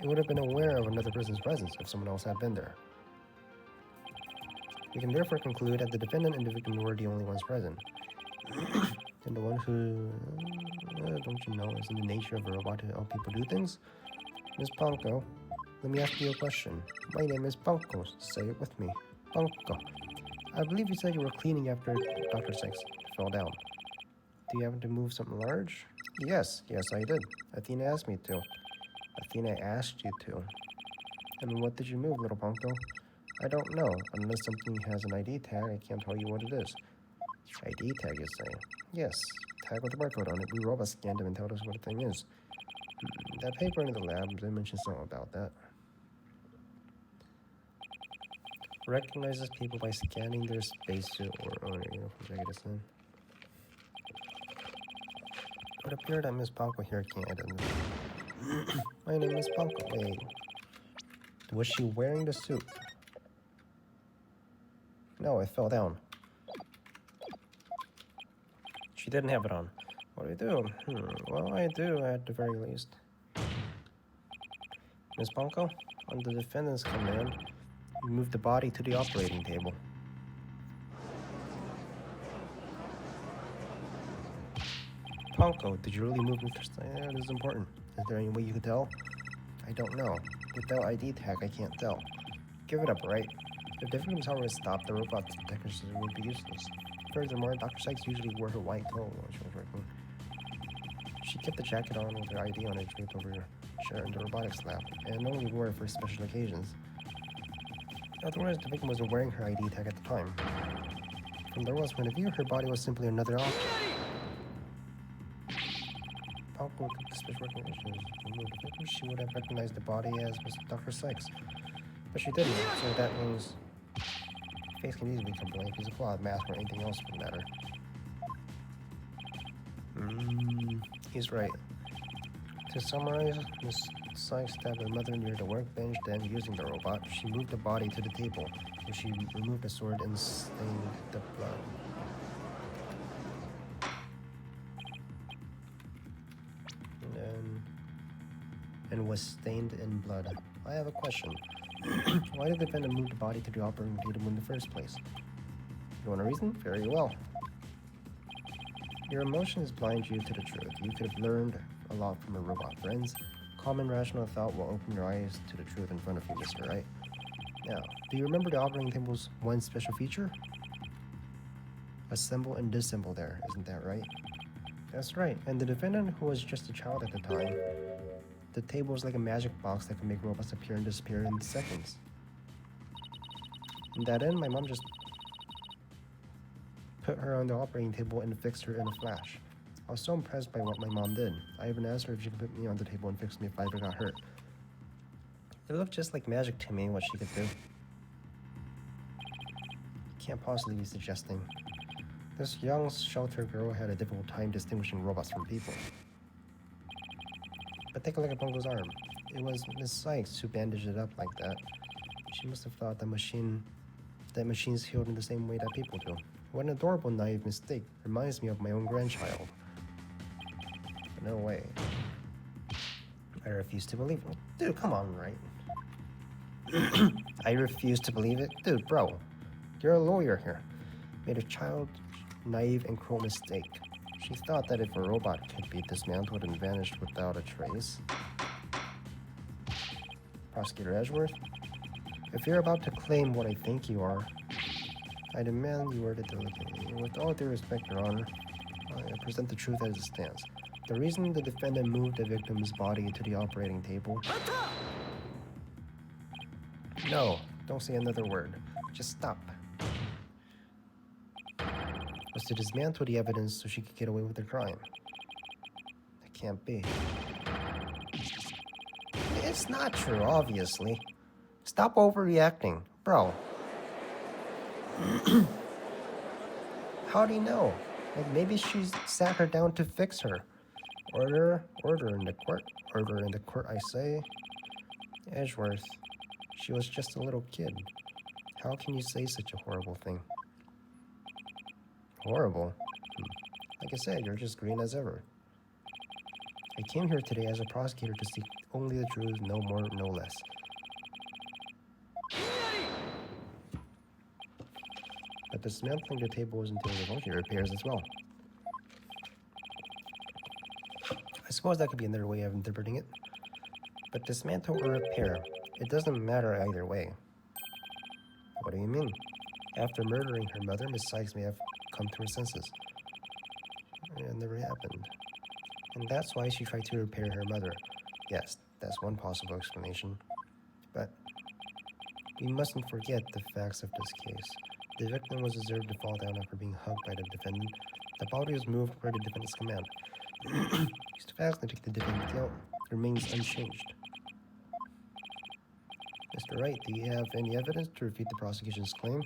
it would have been aware of another person's presence if someone else had been there. We can therefore conclude that the defendant and the victim were the only ones present. And the one who, don't you know, is in the nature of a robot to help people do things? Miss Panko, let me ask you a question. My name is Panko. Say it with me. Panko. I believe you said you were cleaning after Dr. Sykes fell down. Do you happen to move something large? Yes, I did. Athena asked me to. Athena asked you to. And what did you move, little Panko? I don't know. Unless something has an ID tag, I can't tell you what it is. ID tag, you say? Yes. Tag with a barcode on it. We robot scanned them and told us what the thing is. That paper in the lab, they mentioned something about that. Recognizes people by scanning their spacesuit or uniform jacket is in. It would appear that Miss Panko here can't identify. My name is Panko. Wait. Was she wearing the suit? No, it fell down. She didn't have it on. What do I do? Well, I do at the very least. Miss Panko, on the defendant's command, you moved the body to the operating table. Panko, did you really move Mr. Stein? Yeah, this is important. Is there any way you could tell? I don't know. Without ID tag, I can't tell. Give it up, right? If the victim's heart was stopped, the robot detector system would be useless. Furthermore, Dr. Sykes usually wore her white coat while she was working. She kept the jacket on with her ID on it draped over her chair in the robotics lab, and only wore it for special occasions. In other words, the victim wasn't wearing her ID tag at the time. From the robot's point of view, her body was simply another object. Panko took the special recognition. She would have recognized the body as Dr. Sykes. But she didn't, so that means face can easily become blank. He's a cloth mask or anything else for the matter. He's right. To summarize, Miss Sykes stabbed her mother near the workbench, then using the robot, she moved the body to the table, where she removed the sword and stained the blood. And was stained in blood. I have a question. Why did the defendant move the body to the operating table in the first place? You want a reason? Very well. Your emotions blind you to the truth. You could have learned a lot from your robot friends. Common rational thought will open your eyes to the truth in front of you, Mr. Wright. Now, do you remember the operating table's one special feature? Assemble and disassemble there, isn't that right? That's right, and the defendant, who was just a child at the time, The table is like a magic box that can make robots appear and disappear in seconds. In that end, my mom just put her on the operating table and fixed her in a flash. I was so impressed by what my mom did. I even asked her if she could put me on the table and fix me if I ever got hurt. It looked just like magic to me, what she could do. Can't possibly be suggesting. This young, sheltered girl had a difficult time distinguishing robots from people. But take a look at Bungo's arm. It was Miss Sykes who bandaged it up like that. She must have thought that machines healed in the same way that people do. What an adorable, naive mistake. Reminds me of my own grandchild. But no way. I refuse to believe it. Dude, come on, right? I refuse to believe it? Dude, bro. You're a lawyer here. Made a child naive and cruel mistake. She thought that if a robot could be dismantled and vanished without a trace. Prosecutor Edgeworth, if you're about to claim what I think you are, I demand you word it delicately. With all due respect, Your Honor, I present the truth as it stands. The reason the defendant moved the victim's body to the operating table... No, don't say another word. Just stop. Was to dismantle the evidence so she could get away with her crime. That can't be. It's not true, obviously. Stop overreacting. Bro. How do you know? Like, maybe she sat her down to fix her. Order in the court. Order in the court, I say. Edgeworth, she was just a little kid. How can you say such a horrible thing? Horrible? Like I said, you're just green as ever. I came here today as a prosecutor to seek only the truth, no more, no less. But dismantling the table isn't doing the function repairs as well. I suppose that could be another way of interpreting it. But dismantle or repair, it doesn't matter either way. What do you mean? After murdering her mother, Miss Sykes may have come to her senses. It never happened. And that's why she tried to repair her mother. Yes, that's one possible explanation. But we mustn't forget the facts of this case. The victim was observed to fall down after being hugged by the defendant. The body was moved per the defendant's command. These facts that take the defendant's guilt remains unchanged. Mr. Wright, do you have any evidence to refute the prosecution's claim?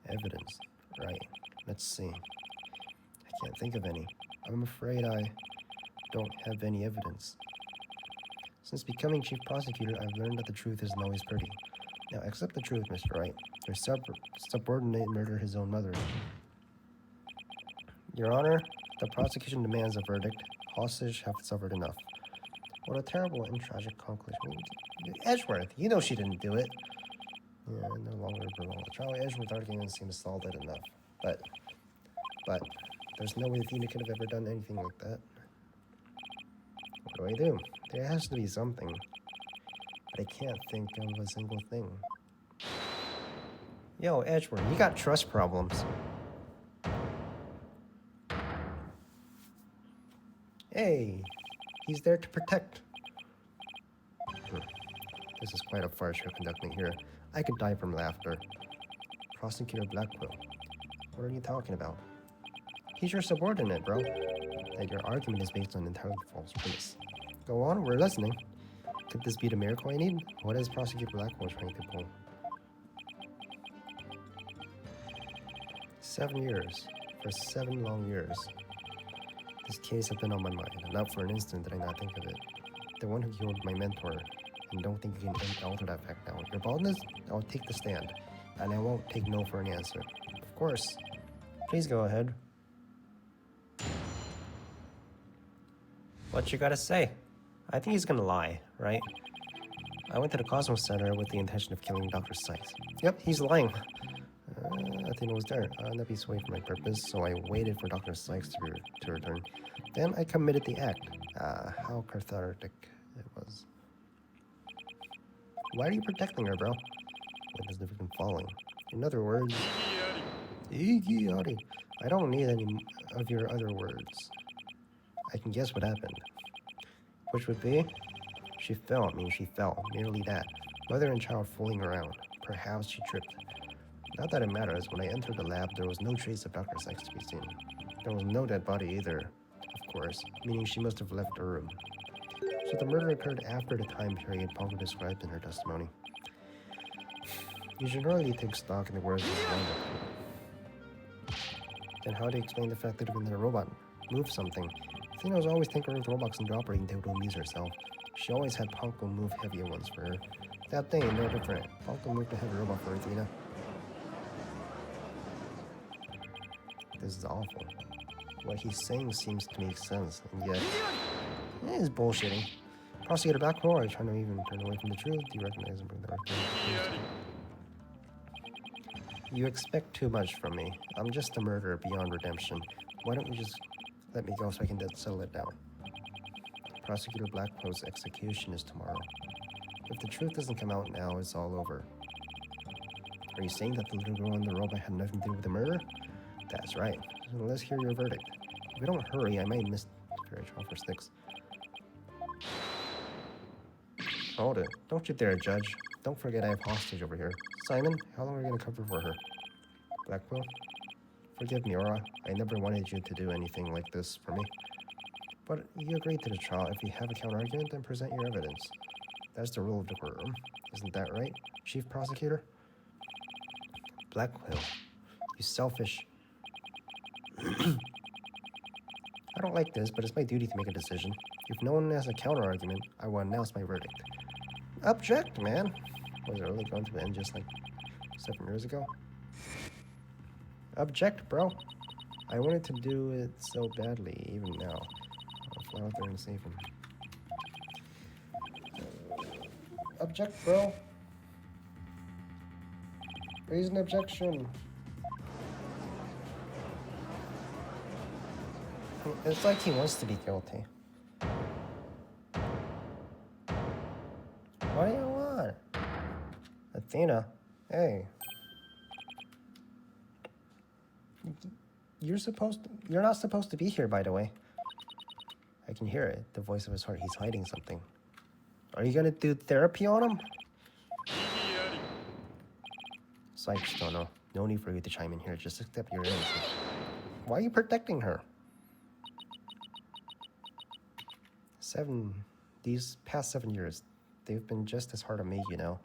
Evidence? Right. Let's see. I can't think of any. I'm afraid I don't have any evidence. Since becoming chief prosecutor, I've learned that the truth isn't always pretty. Now, accept the truth, Mr. Wright. Your subordinate murdered his own mother. Your Honor, the prosecution demands a verdict. Hostage have suffered enough. What a terrible and tragic conclusion. Edgeworth, you know she didn't do it. Yeah, no longer prolong the trial. Edgeworth's argument seems solid enough. But, there's no way Athena could have ever done anything like that. What do I do? There has to be something. But I can't think of a single thing. Yo, Edgeworth, you got trust problems. Hey, he's there to protect. This is quite a farce you're conducting here. I could die from laughter. Prosecutor Blackwell, what are you talking about? He's your subordinate, bro. That your argument is based on entirely false premise. Go on, we're listening. Could this be the miracle I need? What is Prosecutor Blackwell trying to pull? 7 years. For 7 long years. This case has been on my mind. Not for an instant did I not think of it. The one who killed my mentor. And don't think you can alter that fact now. Your boldness? I'll take the stand. And I won't take no for an answer. Of course. Please go ahead. What you gotta say? I think he's gonna lie, right? I went to the Cosmos Center with the intention of killing Dr. Sykes. Yep, he's lying. Athena was there. That be swayed for my purpose, so I waited for Dr. Sykes to return. Then I committed the act. How cathartic it was. Why are you protecting her, bro? When there's the victim falling. In other words... Iggy. I don't need any of your other words. I can guess what happened. Which would be... She fell, she fell. Merely that. Mother and child fooling around. Perhaps she tripped. Not that it matters. When I entered the lab, there was no trace of Dr. Sex to be seen. There was no dead body either, of course, meaning she must have left the room. So the murder occurred after the time period Pongo described in her testimony. You should really take stock in the words of Wanda. Then how do you explain the fact that even the robot moved something? Athena was always tinkering with robots in the operating table to amuse herself. She always had Pongo move heavier ones for her. That day, no different. Pongo moved a heavy robot for Athena. This is awful. What he's saying seems to make sense, and yet he's bullshitting. Prosecutor Blackwell, are you trying to even turn away from the truth? Do you recognize and bring the right? You expect too much from me. I'm just a murderer beyond redemption. Why don't you just let me go so I can settle it down? Prosecutor Blackwell's execution is tomorrow. If the truth doesn't come out now, it's all over. Are you saying that the little girl and the robot had nothing to do with the murder? That's right. So let's hear your verdict. If we don't hurry, I might miss fairy trial for Styx. Hold it. Don't you dare, Judge. Don't forget I have hostage over here. Simon, how long are you going to cover for her? Blackwell? Forgive me, Aura. I never wanted you to do anything like this for me. But you agreed to the trial. If you have a counter-argument, then present your evidence. That's the rule of the courtroom. Isn't that right, Chief Prosecutor? Blackwell, you selfish... I don't like this, but it's my duty to make a decision. If no one has a counter-argument, I will announce my verdict. Object, man! Was it really going to end just like 7 years ago? Object, bro. I wanted to do it so badly, even now. I'll fly out there and save him. Object, bro. Raise an objection. It's like he wants to be guilty. What do you want? Athena, hey. You're not supposed to be here, by the way. I can hear it, the voice of his heart. He's hiding something. Are you gonna do therapy on him? Sykes, Dono. No need for you to chime in here. Just accept your innocence. Why are you protecting her? These past 7 years, they've been just as hard on me, you know.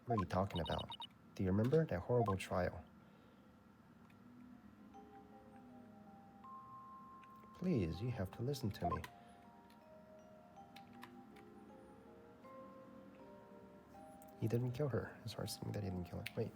What are you talking about? Do you remember that horrible trial? Please, you have to listen to me. He didn't kill her. His heart's saying that he didn't kill her. Wait.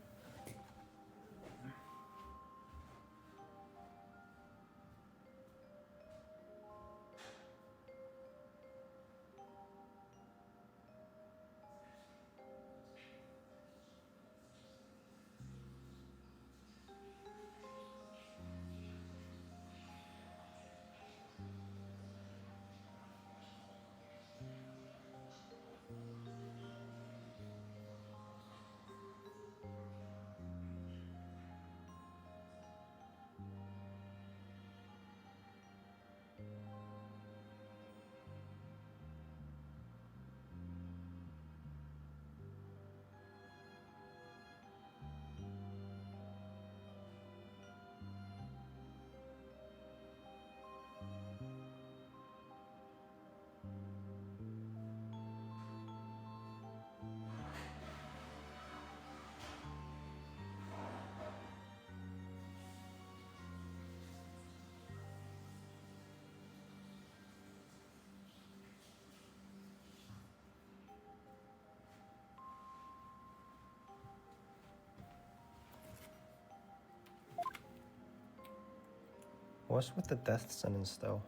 What's with the death sentence, though?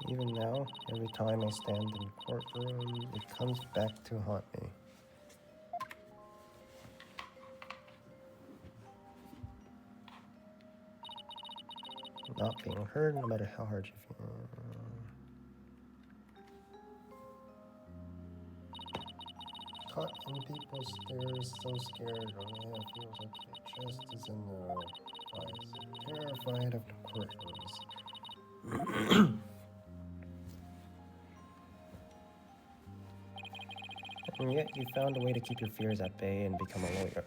Even now, every time I stand in the courtroom, it comes back to haunt me. Not being heard, no matter how hard you feel. Caught in people's stares, so scared, only it feels like my chest is in their eyes. Terrified of the courtrooms. And yet you found a way to keep your fears at bay and become a lawyer.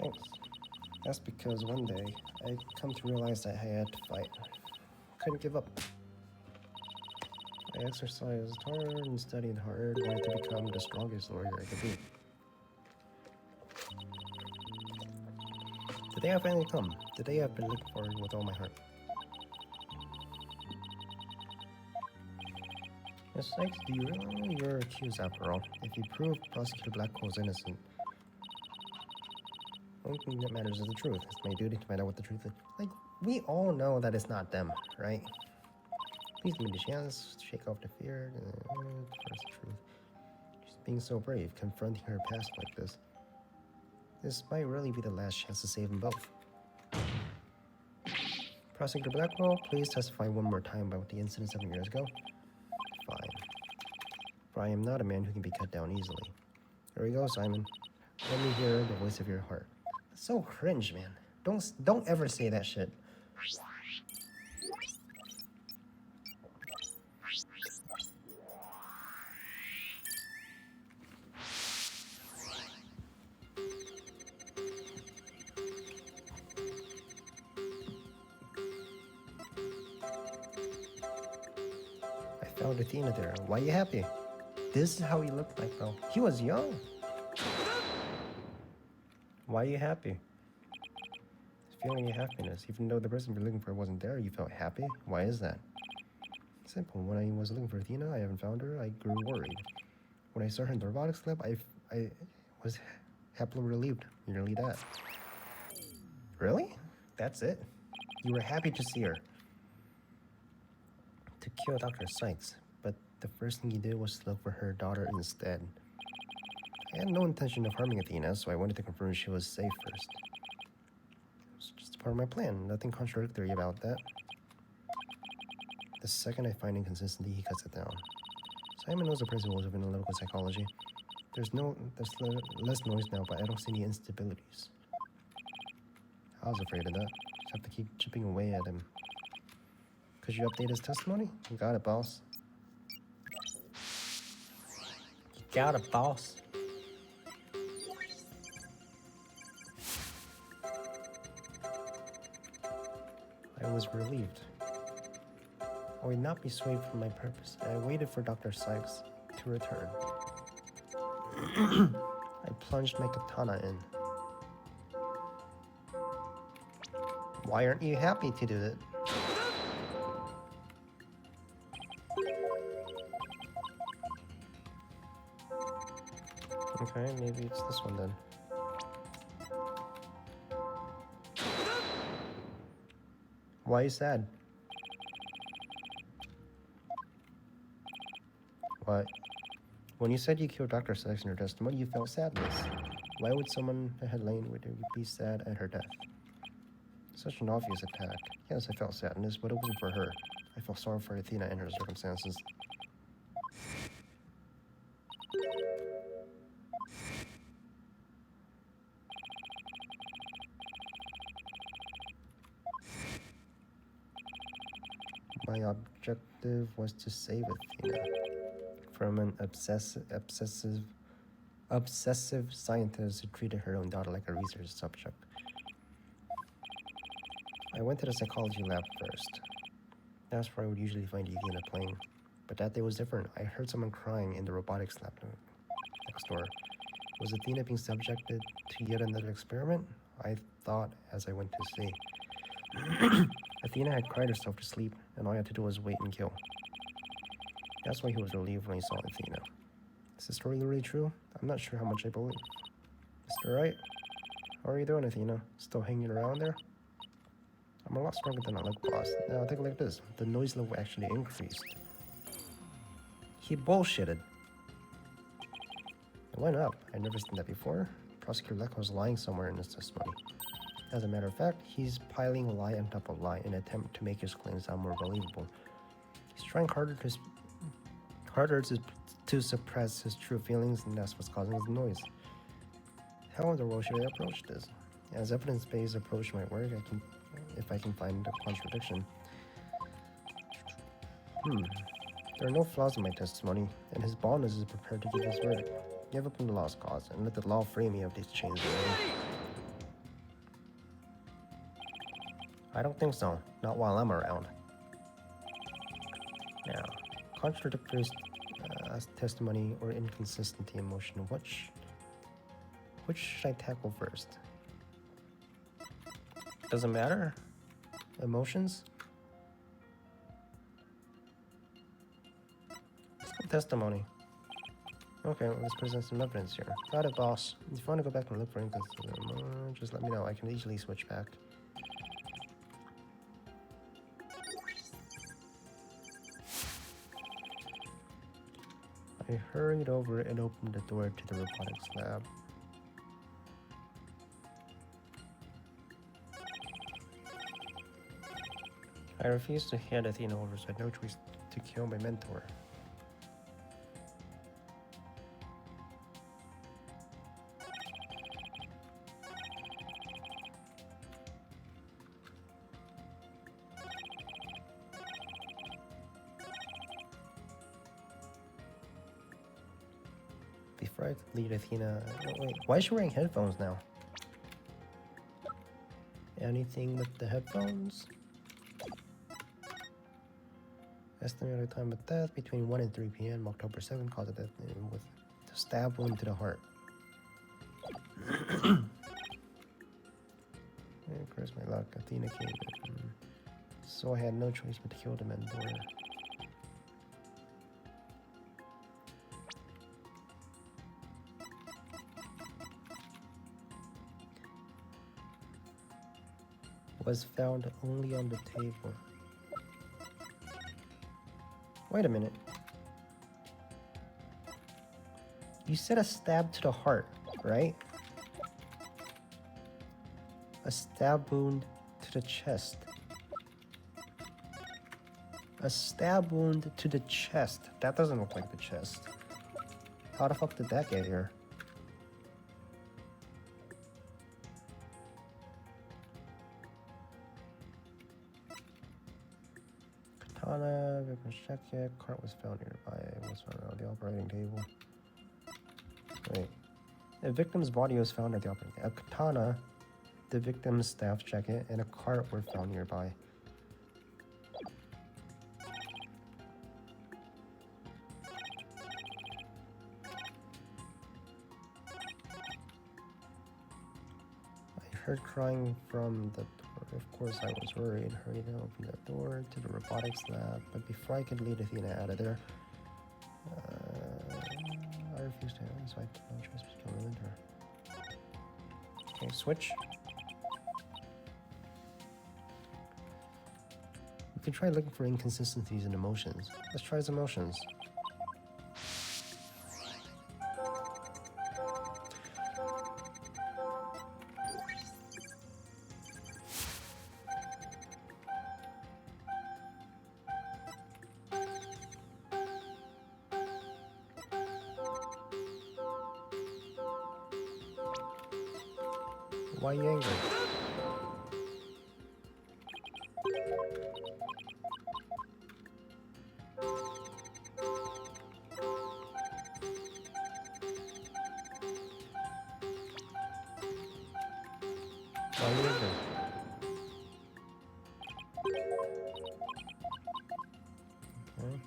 Thanks. That's because one day I come to realize that I had to fight. Couldn't give up. I exercised hard and studied hard, wanted to become the strongest lawyer I could be. The day I finally come. The day I've been looking forward with all my heart. Miss Sykes, do you realize you're accused after all? If you prove Prosecutor Blackwell's innocent, the only thing that matters is the truth. It's my duty to find out what the truth is. Like, we all know that it's not them, right? Please give me the chance to shake off the fear and first the truth. She's being so brave, confronting her past like this. This might really be the last chance to save them both. Prosecutor Blackwell, please testify one more time about the incident 7 years ago. Fine. For I am not a man who can be cut down easily. Here we go, Simon. Let me hear the voice of your heart. That's so cringe, man. Don't ever say that shit. I found Athena there. Why are you happy? This is how he looked like, though. He was young. Why are you happy? Feeling a happiness. Even though the person you're looking for wasn't there, you felt happy? Why is that? Simple. When I was looking for Athena, I haven't found her. I grew worried. When I saw her in the robotics lab, I was happily relieved. Nearly that. Really? That's it? You were happy to see her. To kill Dr. Sykes, but the first thing you did was look for her daughter instead. I had no intention of harming Athena, so I wanted to confirm she was safe first. It was just part of my plan. Nothing contradictory about that. The second I find inconsistency, he cuts it down. Simon knows the principles of analytical psychology. There's less noise now, but I don't see any instabilities. I was afraid of that. Just have to keep chipping away at him. Could you update his testimony? You got it, boss. You got it, boss. I was relieved. I would not be swayed from my purpose, and I waited for Dr. Sykes to return. I plunged my katana in. Why aren't you happy to do it? Okay, maybe it's this one then. Why are you sad? What? When you said you killed Dr. Sykes in her testimony, you felt sadness. Why would someone that had lain with her be sad at her death? Such an obvious attack. Yes, I felt sadness, but it wasn't for her. I felt sorry for Athena and her circumstances. My objective was to save Athena from an obsessive scientist who treated her own daughter like a research subject. I went to the psychology lab first. That's where I would usually find Athena playing. But that day was different. I heard someone crying in the robotics lab next door. Was Athena being subjected to yet another experiment? I thought as I went to see. Athena had cried herself to sleep, and all I had to do was wait and kill. That's why he was relieved when he saw Athena. Is the story really true? I'm not sure how much I believe. Mr. Wright? How are you doing, Athena? Still hanging around there? I'm a lot stronger than I look, boss. Now take a look at this. The noise level actually increased. He bullshitted. It went up. I'd never seen that before. Prosecutor Leck was lying somewhere in his testimony. As a matter of fact, he's piling lie on top of lie in an attempt to make his claims sound more believable. He's trying harder to suppress his true feelings, and that's what's causing the noise. How in the world should I approach this? As evidence-based approach might work, if I can find a contradiction. There are no flaws in my testimony, and his bonus is prepared to give his verdict. Give up on the lost cause, and let the law free me of these chains already. I don't think so. Not while I'm around. Now, contradictory testimony or inconsistency emotion. Which should I tackle first? Doesn't matter? Emotions? Testimony. Okay, let's present some evidence here. Got it, boss. If you want to go back and look for inconsistency, just let me know. I can easily switch back. I hurried over and opened the door to the robotics lab. I refused to hand Athena over, so I had no choice to kill my mentor. Before I could lead Athena... Oh, wait, why is she wearing headphones now? Anything with the headphones? Estimated time of death between 1 and 3 p.m. October 7th, cause of death with a stab wound to the heart. Curse my luck. Athena came in. So I had no choice but to kill the mentor. Was found only on the table. Wait a minute. You said a stab to the heart, right? A stab wound to the chest. A stab wound to the chest. That doesn't look like the chest. How the fuck did that get here? Katana, victim's jacket, cart was found nearby. It was found on the operating table. Wait. The victim's body was found at the operating table. A katana, the victim's staff jacket, and a cart were found nearby. I heard crying from the door. Of course, I was worried. Hurried to open the door to the robotics lab, but before I could lead Athena out of there, I refused to answer, so I had no choice but to kill her. Okay, switch. We can try looking for inconsistencies in emotions. Let's try his emotions. Why are you angry? Why are you angry? Okay.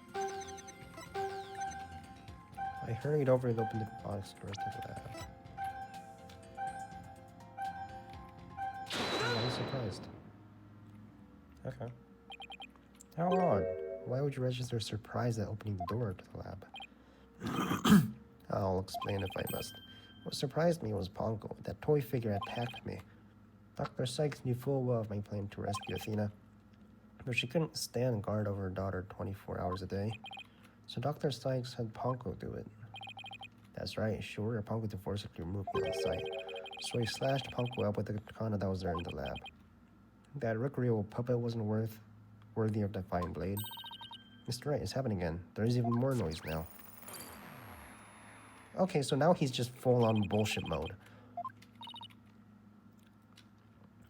I hurried over and opened the box door to the lab. I was surprised. Okay. How odd. Why would you register surprise at opening the door to the lab? I'll explain if I must. What surprised me was Ponko. That toy figure attacked me. Dr. Sykes knew full well of my plan to rescue Athena, but she couldn't stand guard over her daughter 24 hours a day. So Dr. Sykes had Ponko do it. That's right, she ordered Ponko to forcibly remove me on site. So he slashed Ponko up with the katana that was there in the lab. That rookery puppet wasn't worthy of that fine blade. Mr. Wright, it's happening again. There's even more noise now. Okay, so now he's just full-on bullshit mode.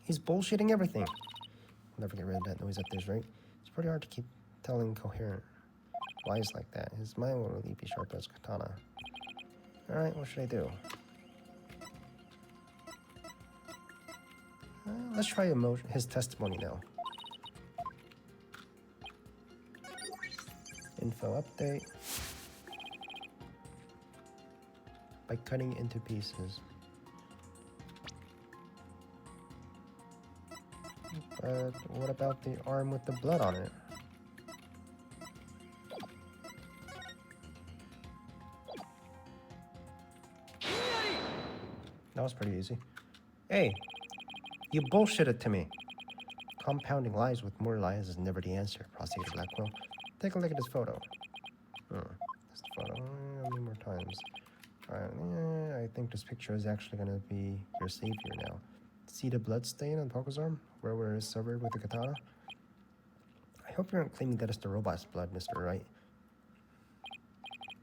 He's bullshitting everything. I'll never get rid of that noise up there, right? It's pretty hard to keep telling coherent. wise like that. His mind will really be sharp as katana. Alright, what should I do? Let's try his testimony now. Info update. By cutting into pieces. But what about the arm with the blood on it? That was pretty easy. Hey, you bullshitted to me. Compounding lies with more lies is never the answer, Prosecutor Blackwell. Take a look at this photo. This photo. How many more times? I think this picture is actually gonna be your savior now. See the blood stain on Poco's arm, where we're severed with the katana? I hope you aren't claiming that it's the robot's blood, Mr. Wright.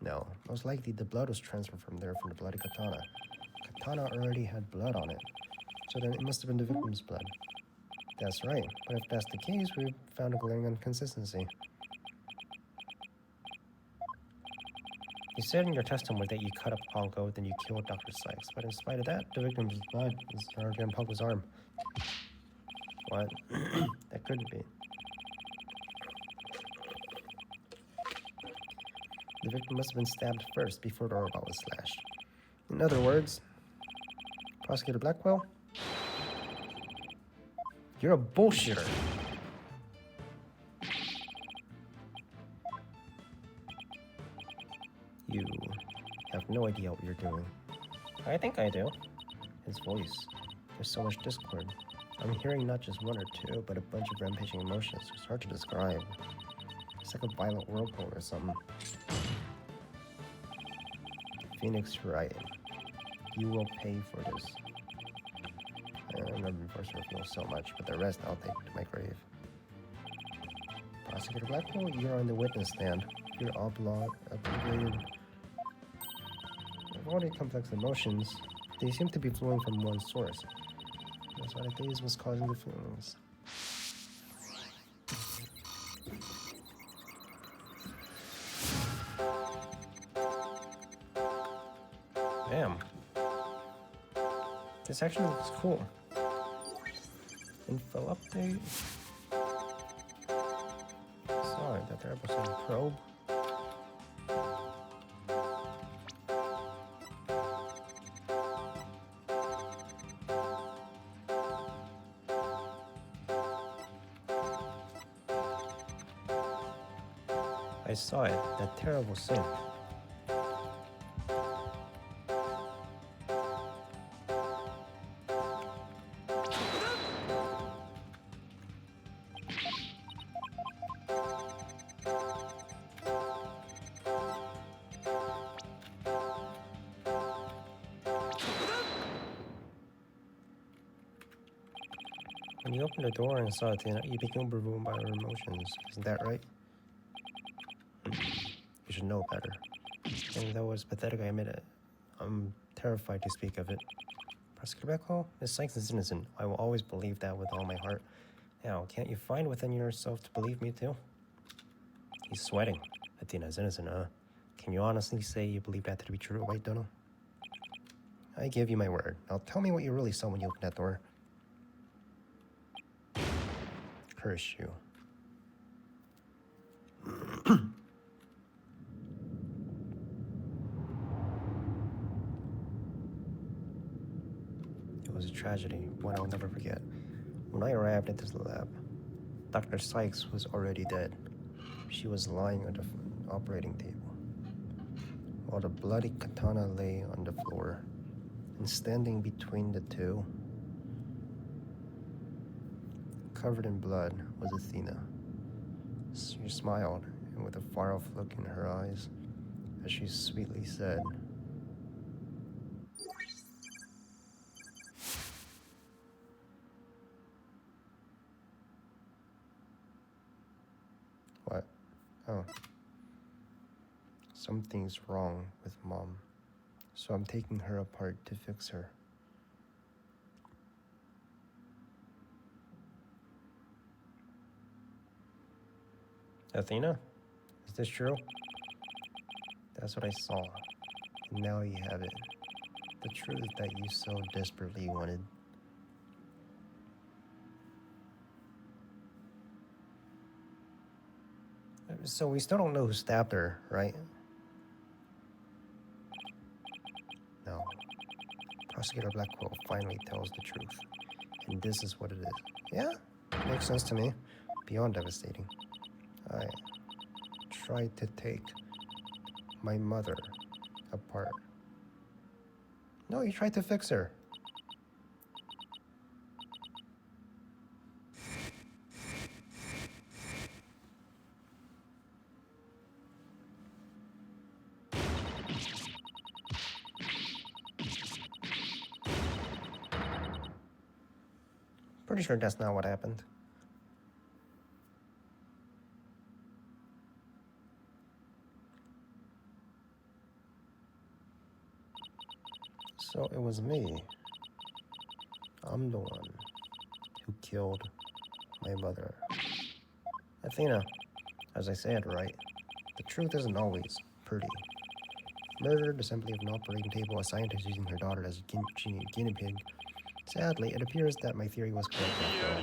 No, most likely the blood was transferred from there from the bloody katana. Katana already had blood on it, so then it must have been the victim's blood. That's right, but if that's the case, we've found a glaring inconsistency. You said in your testimony that you cut up Ponko, then you killed Dr. Sykes, but in spite of that, the victim's blood is already on Ponko's arm. What? That couldn't be. The victim must have been stabbed first before the robot was slashed. In other words, Prosecutor Blackwell, you're a bullshitter. You have no idea what you're doing. I think I do. His voice. There's so much discord. I'm hearing not just one or two, but a bunch of rampaging emotions. It's hard to describe. It's like a violent whirlpool or something. Phoenix Wright, you will pay for this. I'm not forced to reveal so much, but the rest I'll take to my grave. Prosecutor Blackwell, you're on the witness stand. You're obligated. Of all the complex emotions, they seem to be flowing from one source. That's what I think is what's causing the feelings. Damn. This actually looks cool. Info update. Sorry, that there was a probe. I saw it, that terrible sin. When you opened the door and saw Athena, you became overwhelmed by her emotions. Isn't that right? You should know better. And though it was pathetic, I admit it. I'm terrified to speak of it. Prosecutor Blackwell, Miss Sykes is innocent. I will always believe that with all my heart. Now, can't you find within yourself to believe me too? He's sweating. Athena's innocent, huh? Can you honestly say you believe that to be true, White Dono? I give you my word. Now tell me what you really saw when you opened that door. Curse you. It was a tragedy, one I'll never forget. When I arrived at this lab, Dr. Sykes was already dead. She was lying on the operating table, while the bloody katana lay on the floor, and standing between the two, covered in blood, was Athena. She smiled, and with a far-off look in her eyes, as she sweetly said, "What? Oh. Something's wrong with Mom, so I'm taking her apart to fix her." Athena? Is this true? That's what I saw. And now you have it. The truth that you so desperately wanted. So we still don't know who stabbed her, right? No. Prosecutor Blackwell finally tells the truth. And this is what it is. Yeah, makes sense to me. Beyond devastating. I tried to take my mother apart. No, you tried to fix her. Pretty sure that's not what happened. So it was me. I'm the one who killed my mother. Athena, as I said, right? The truth isn't always pretty. Murdered, assembly of an operating table, a scientist using her daughter as a guinea pig. Sadly, it appears that my theory was correct after all.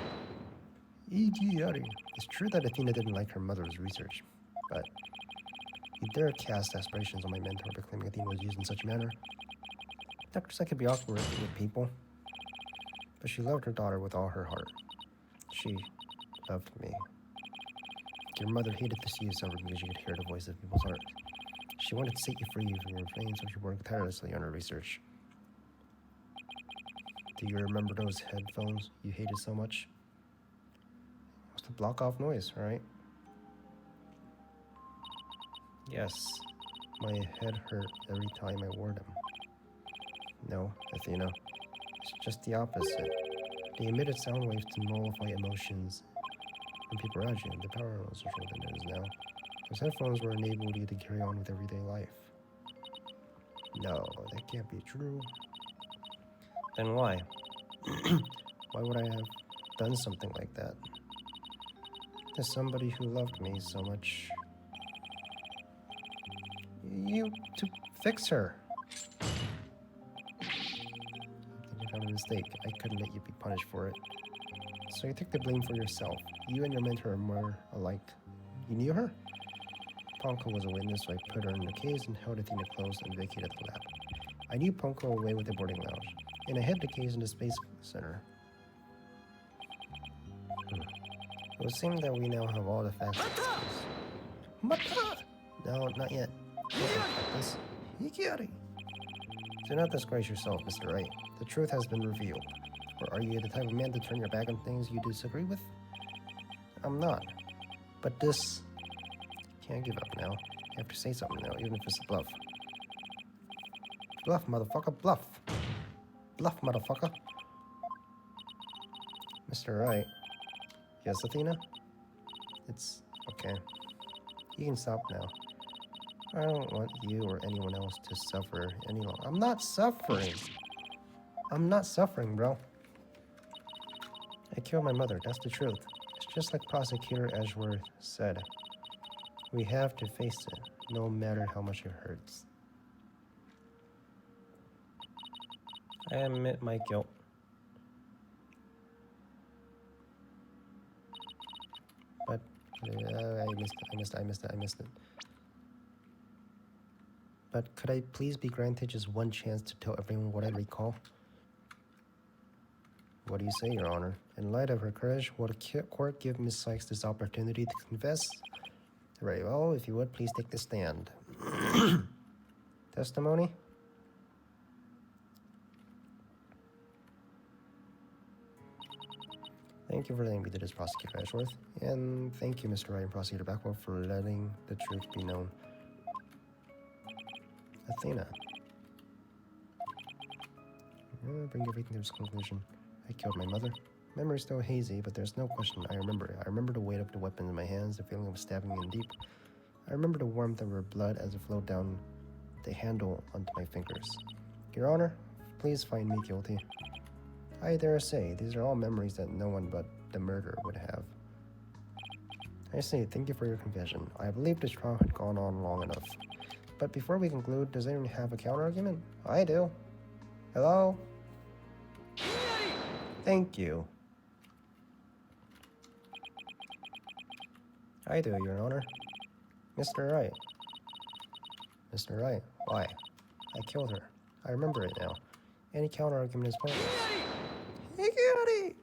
It's true that Athena didn't like her mother's research, but you dare cast aspirations on my mentor by claiming Athena was used in such a manner? Doctors, I could be awkward with people, but she loved her daughter with all her heart. She loved me. Your mother hated to see you suffer because she could hear the voice of people's hearts. She wanted to set you free from your pain, so she worked tirelessly on her research. Do you remember those headphones you hated so much? It was to block off noise, right? Yes, my head hurt every time I wore them. No, Athena, it's just the opposite. They emitted sound waves to nullify emotions when people around you, the power was controlled than it is now. Those headphones were enabled you to carry on with everyday life. No, that can't be true. Then why? Why would I have done something like that? To somebody who loved me so much. You to fix her. You found a mistake. I couldn't let you be punished for it. So you took the blame for yourself. You and your mentor are more alike. You knew her? Ponko was a witness, so I put her in the case and held Athena close and vacated the lab. I knew Ponko away with the boarding lounge, and I hid the case in the Space Center. It would seem that we now have all the facts of this case. Mata! No, not yet. This. Do not disgrace yourself, Mr. Wright. The truth has been revealed. Or are you the type of man to turn your back on things you disagree with? I'm not. But this... Can't give up now. You have to say something now, even if it's a bluff. Bluff, motherfucker, bluff. Bluff, motherfucker. Mr. Wright. Yes, Athena? It's okay. You can stop now. I don't want you or anyone else to suffer any longer. I'm not suffering. I'm not suffering, bro. I killed my mother, that's the truth. It's just like Prosecutor Edgeworth said. We have to face it, no matter how much it hurts. I admit my guilt. But I missed it. But could I please be granted just one chance to tell everyone what I recall? What do you say, Your Honor? In light of her courage, will the court give Miss Sykes this opportunity to confess? Very well, if you would, please take the stand. Testimony? Thank you for letting me do this, Prosecutor Edgeworth. And thank you, Mr. Wright and Prosecutor Blackwell, for letting the truth be known. Athena. Bring everything to its conclusion. I killed my mother. Memory's still hazy, but there's no question. I remember it. I remember the weight of the weapon in my hands, the feeling of stabbing in deep. I remember the warmth of her blood as it flowed down the handle onto my fingers. Your Honor, please find me guilty. I dare say, these are all memories that no one but the murderer would have. I see, thank you for your confession. I believe this trial had gone on long enough. But before we conclude, does anyone have a counter-argument? I do. Hello? Thank you. I do, Your Honor. Mr. Wright. Mr. Wright, why? I killed her. I remember it now. Any counter-argument is pointless. Higuri!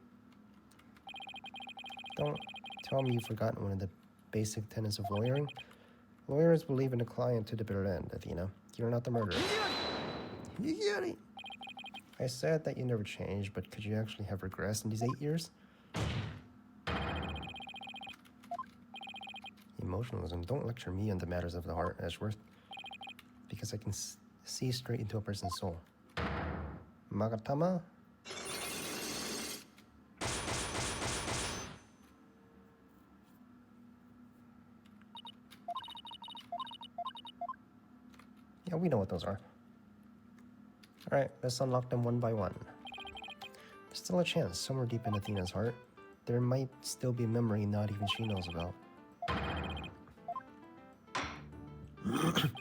Don't tell me you've forgotten one of the basic tenets of lawyering. Lawyers believe in the client to the bitter end, Athena. You're not the murderer. Higuri! I said that you never changed, but could you actually have regressed in these 8 years? Emotionalism. Don't lecture me on the matters of the heart, Ashworth. Because I can see straight into a person's soul. Magatama? Yeah, we know what those are. Alright, let's unlock them one by one. There's still a chance, somewhere deep in Athena's heart, there might still be a memory not even she knows about.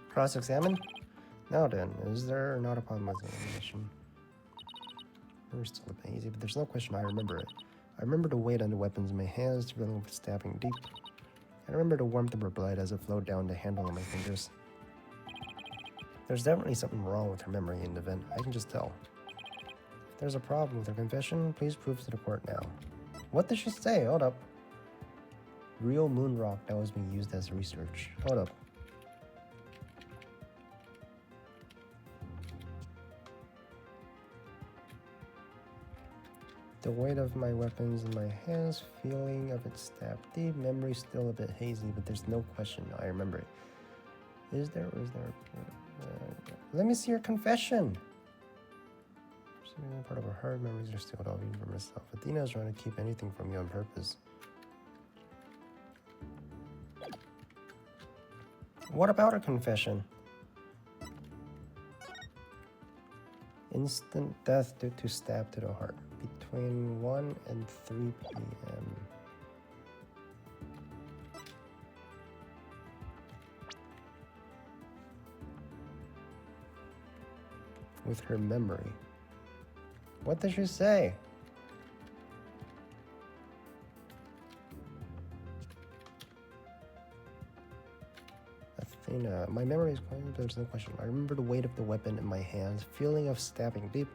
Cross-examine? Now then, is there not a problem with the animation? We're still a bit hazy, but there's no question I remember it. I remember the weight on the weapons in my hands, feeling of stabbing deep. I remember the warmth of her blood as it flowed down the handle of my fingers. There's definitely something wrong with her memory in the event, I can just tell. If there's a problem with her confession, please prove to the court now. What did she say? Hold up. Real moon rock that was being used as research. Hold up. The weight of my weapons in my hands, feeling of it stab deep, memory still a bit hazy, but there's no question, I remember it. Is there, or is there... let me see your confession! Part of her heart, memories are still all even for myself. Athena is trying to keep anything from you on purpose. What about her confession? Instant death due to stab to the heart. Between 1 and 3 p.m. With her memory. What did she say? Athena, my memory is quite, there's no question. I remember the weight of the weapon in my hands, feeling of stabbing deep,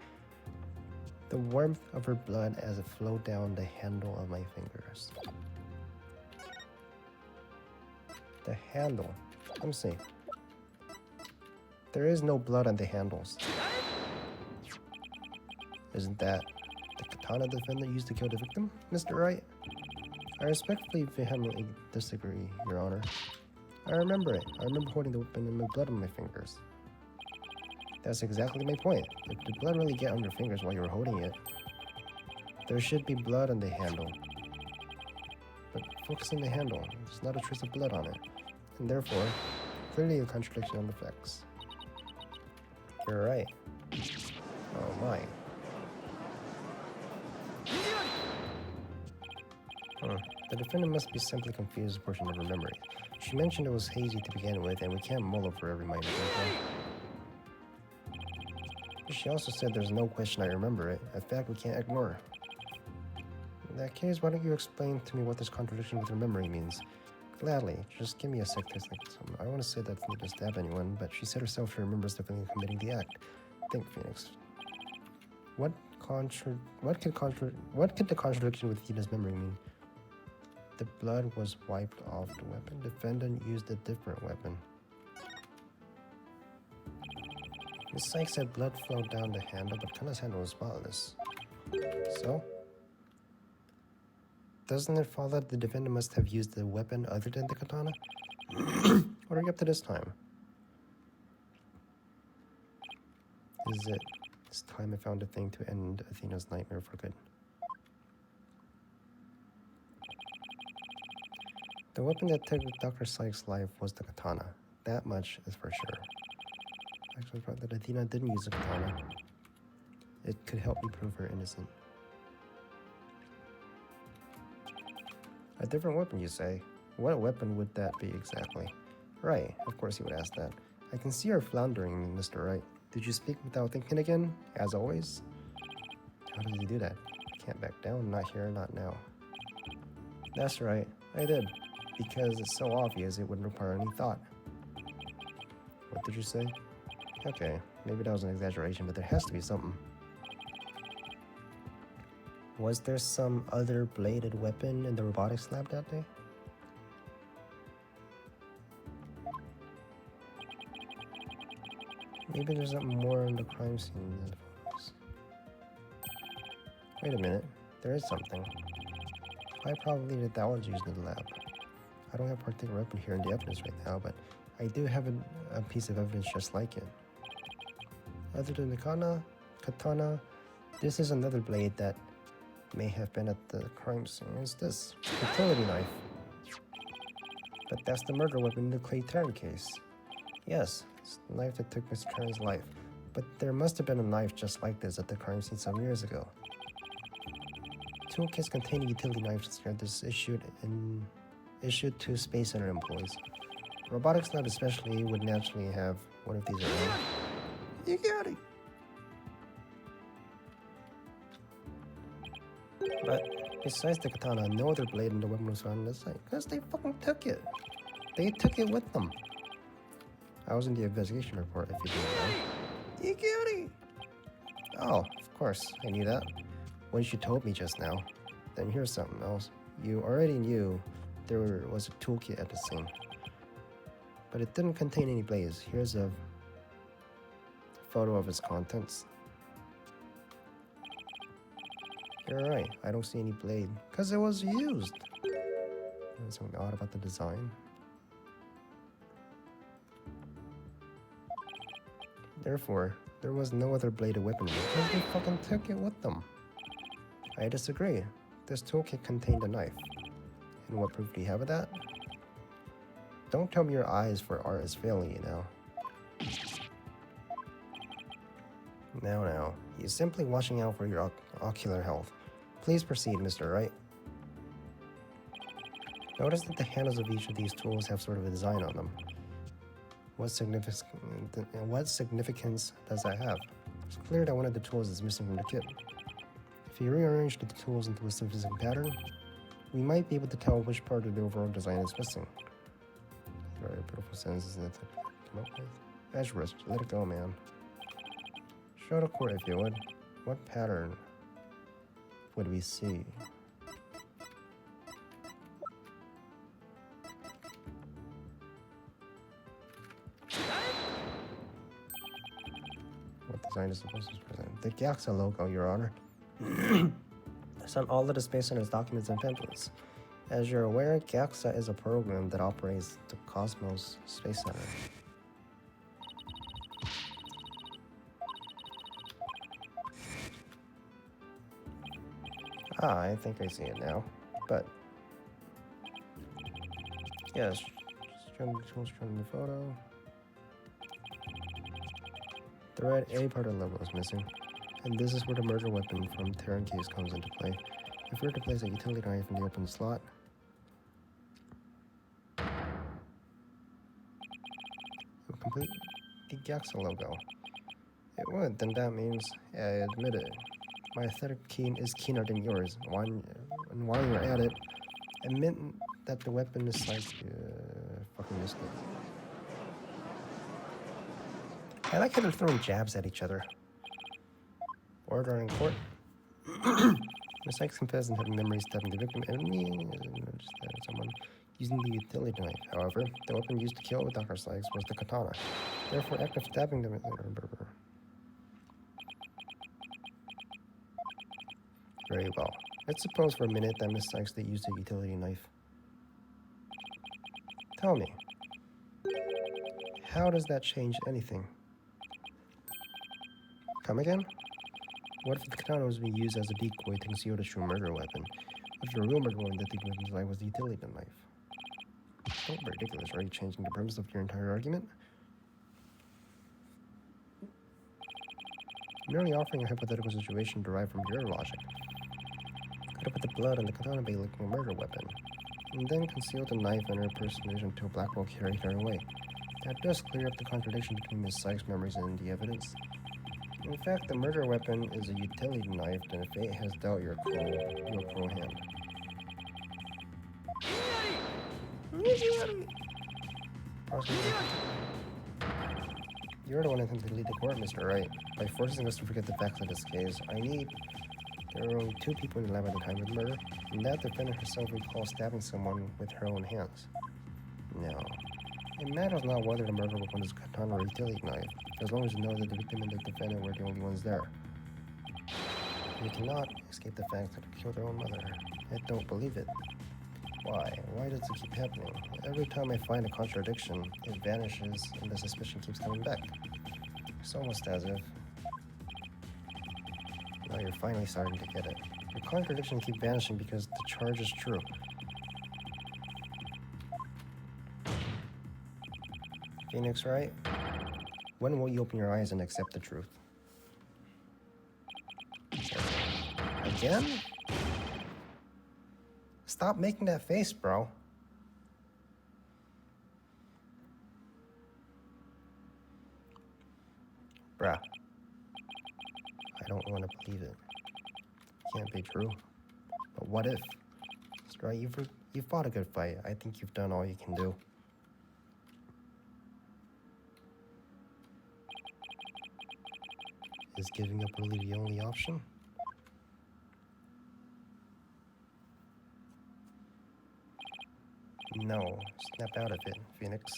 the warmth of her blood as it flowed down the handle of my fingers. The handle. Let me see. There is no blood on the handles. Isn't that the katana the defendant used to kill the victim, Mr. Wright? I respectfully vehemently disagree, Your Honor. I remember it. I remember holding the weapon and my blood on my fingers. That's exactly my point. If the blood really get on your fingers while you were holding it, there should be blood on the handle. But focus on the handle. There's not a trace of blood on it. And therefore, clearly a contradiction on the facts. You're right. Oh my. The defendant must be simply confused a portion of her memory. She mentioned it was hazy to begin with, and we can't mull over every minor detail. She also said there's no question I remember it, a fact we can't ignore. In that case, why don't you explain to me what this contradiction with her memory means? Gladly, just give me a sec. I want to say that's not to stab anyone, but she said herself she remembers definitely committing the act. Think, Phoenix. What could the contradiction with Athena's memory mean? The blood was wiped off the weapon. Defendant used a different weapon. Miss Sykes said blood flowed down the handle, but Kana's handle was spotless. So? Doesn't it follow that the defendant must have used a weapon other than the katana? What are you up to this time? Is it this time I found a thing to end Athena's nightmare for good? The weapon that took Dr. Sykes' life was the katana. That much is for sure. Actually, I thought that Athena didn't use a katana. It could help me prove her innocent. A different weapon, you say? What weapon would that be exactly? Right, of course he would ask that. I can see you're floundering, Mr. Wright. Did you speak without thinking again, as always? How did he do that? Can't back down, not here, not now. That's right, I did. Because it's so obvious it wouldn't require any thought. What did you say? Okay, maybe that was an exaggeration, but there has to be something. Was there some other bladed weapon in the robotics lab that day? Maybe there's something more in the crime scene than the photos. Wait a minute, there is something. I probably did that was used in the lab. I don't have a particular weapon here in the evidence right now, but I do have a piece of evidence just like it. Other than the katana, this is another blade that may have been at the crime scene. It's this utility knife. But that's the murder weapon in the Clay Terran case. Yes, it's the knife that took Mr. Terran's life. But there must have been a knife just like this at the crime scene some years ago. Toolkits containing utility knives are issued to Space Center employees. Robotics lab especially would naturally have one of these around. You got it! But besides the katana, no other blade in the weapon was found on the site. Because they fucking took it. They took it with them. I was in the investigation report, if you didn't know. You cutie! Oh, of course, I knew that. Once you told me just now. Then here's something else. You already knew there was a toolkit at the scene. But it didn't contain any blades. Here's a photo of its contents. You're right, I don't see any blade. Because it was used. There's something odd about the design. Therefore, there was no other bladed weapon because they fucking took it with them. I disagree. This toolkit contained a knife. And what proof do you have of that? Don't tell me your eyes for art is failing you now. Now, he's simply watching out for your ocular health. Please proceed, Mr. Wright. Notice that the handles of each of these tools have sort of a design on them. What significance does that have? It's clear that one of the tools is missing from the kit. If you rearrange the tools into a specific pattern, we might be able to tell which part of the overall design is missing. Very beautiful sentences that come up with. Ezra, let it go, man. Show the court if you would. What pattern would we see? What design is supposed to present? The Gaxa logo, Your Honor. It's on all of the Space Center's documents and pamphlets. As you're aware, Gaxa is a program that operates the Cosmos Space Center. Ah, I think I see it now. But yes, from the photo. The red A part of the logo is missing, and this is where the murder weapon from Terran case comes into play. If we were to place a utility knife in the open slot, it would complete the Gaxa logo. It would, then that means, I admit it, my aesthetic is keener than yours. And while you're at it, admit that the weapon is like, fucking missed it. I like how they're throwing jabs at each other. Order in court. Miss Sykes confessed and having memories stabbing the victim enemy someone using the utility knife. However, the weapon used to kill Dr. Sykes was the katana. Therefore, act of stabbing them. Very well. Let's suppose for a minute that Miss Sykes used a utility knife. Tell me, how does that change anything? Come again? What if the katana was being used as a decoy to conceal the true murder weapon? What if the real murder weapon that the weapon's life was the utility knife? Don't be ridiculous. Are you changing the premise of your entire argument? Merely offering a hypothetical situation derived from your logic. Could have put the blood on the katana blade like a murder weapon. and then concealed the knife in her personage until Blackwell carried her away. That does clear up the contradiction between Miss Sykes' memories and the evidence. In fact, the murder weapon is a utility knife, and fate has dealt your cruel hand. You're the one attempting to lead the court, Mr. Wright. By forcing us to forget the facts of this case, there were only 2 people in the lab at the time of the murder, and that defendant herself recalls stabbing someone with her own hands. No. It matters not whether the murder weapon is a katana or a utility knife, as long as you know that the victim and the defendant were the only ones there. You cannot escape the fact that they killed their own mother. I don't believe it. Why? Why does it keep happening? Every time I find a contradiction, it vanishes and the suspicion keeps coming back. It's almost as if... Now you're finally starting to get it. The contradictions keep vanishing because the charge is true. Phoenix, right? When will you open your eyes and accept the truth? Again? Stop making that face, bro. Bruh. I don't want to believe it. Can't be true. But what if? Right, you've fought a good fight. I think you've done all you can do. Is giving up really the only option? No, snap out of it, Phoenix.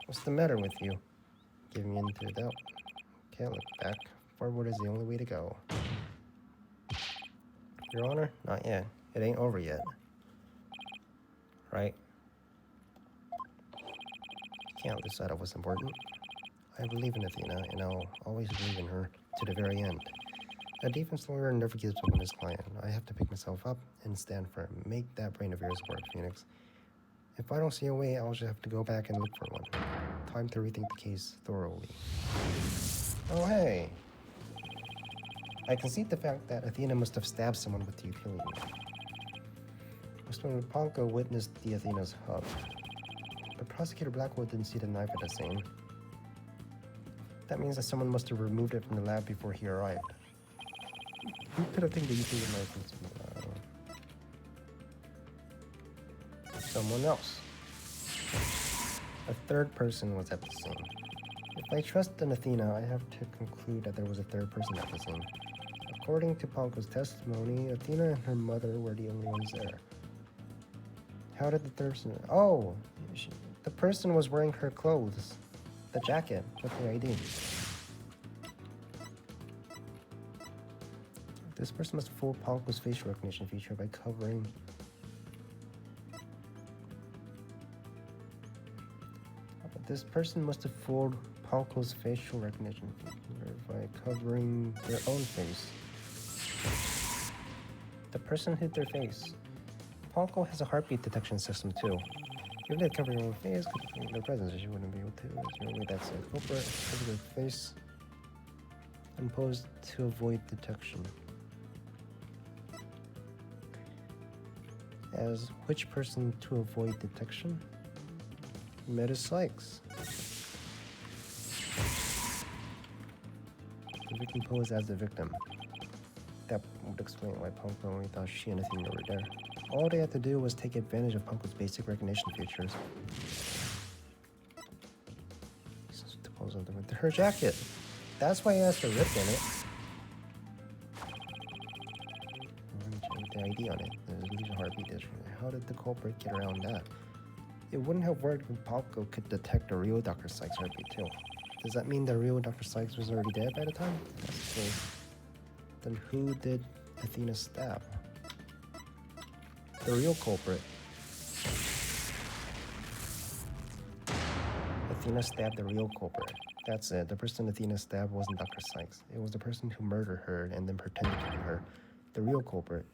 What's the matter with you? Giving in to doubt. Can't look back. Forward is the only way to go. Your Honor? Not yet. It ain't over yet. Right? Can't lose sight of what's important. I believe in Athena, and I'll always believe in her to the very end. A defense lawyer never gives up on his client. I have to pick myself up and stand firm. Make that brain of yours work, Phoenix. If I don't see a way, I'll just have to go back and look for one. Time to rethink the case thoroughly. Oh, hey. I concede the fact that Athena must have stabbed someone with the utility knife. Mr. Ponko witnessed the Athena's hug. But Prosecutor Blackwell didn't see the knife at the scene. That means that someone must have removed it from the lab before he arrived. Who could have taken the utility knife from someone else? A third person was at the scene. If I trust in Athena, I have to conclude that there was a third person at the scene. According to Ponko's testimony, Athena and her mother were the only ones there. How did the third person... Oh! The person was wearing her clothes. The jacket with the ID. This person must fool Ponko's facial recognition feature by covering... This person must have fooled Ponko's facial recognition feature by covering their own face. The person hid their face. Ponko has a heartbeat detection system too. If they cover your own face, their presence, you wouldn't be able to. There's no way that's a culprit. Cover their face and pose to avoid detection. As which person to avoid detection? Miss Sykes. The victim posed as the victim. That would explain why Ponko only thought she and Athena were there. All they had to do was take advantage of Ponko's basic recognition features. To pose on with her jacket. That's why he has the rip in it. With the ID on it. There's at least a heartbeat disk. How did the culprit get around that? It wouldn't have worked if Ponko could detect the real Dr. Sykes' heartbeat too. Does that mean the real Dr. Sykes was already dead by the time? That's the case. Then who did Athena stab? The real culprit. Athena stabbed the real culprit. That's it. The person Athena stabbed wasn't Dr. Sykes. It was the person who murdered her and then pretended to be her. The real culprit.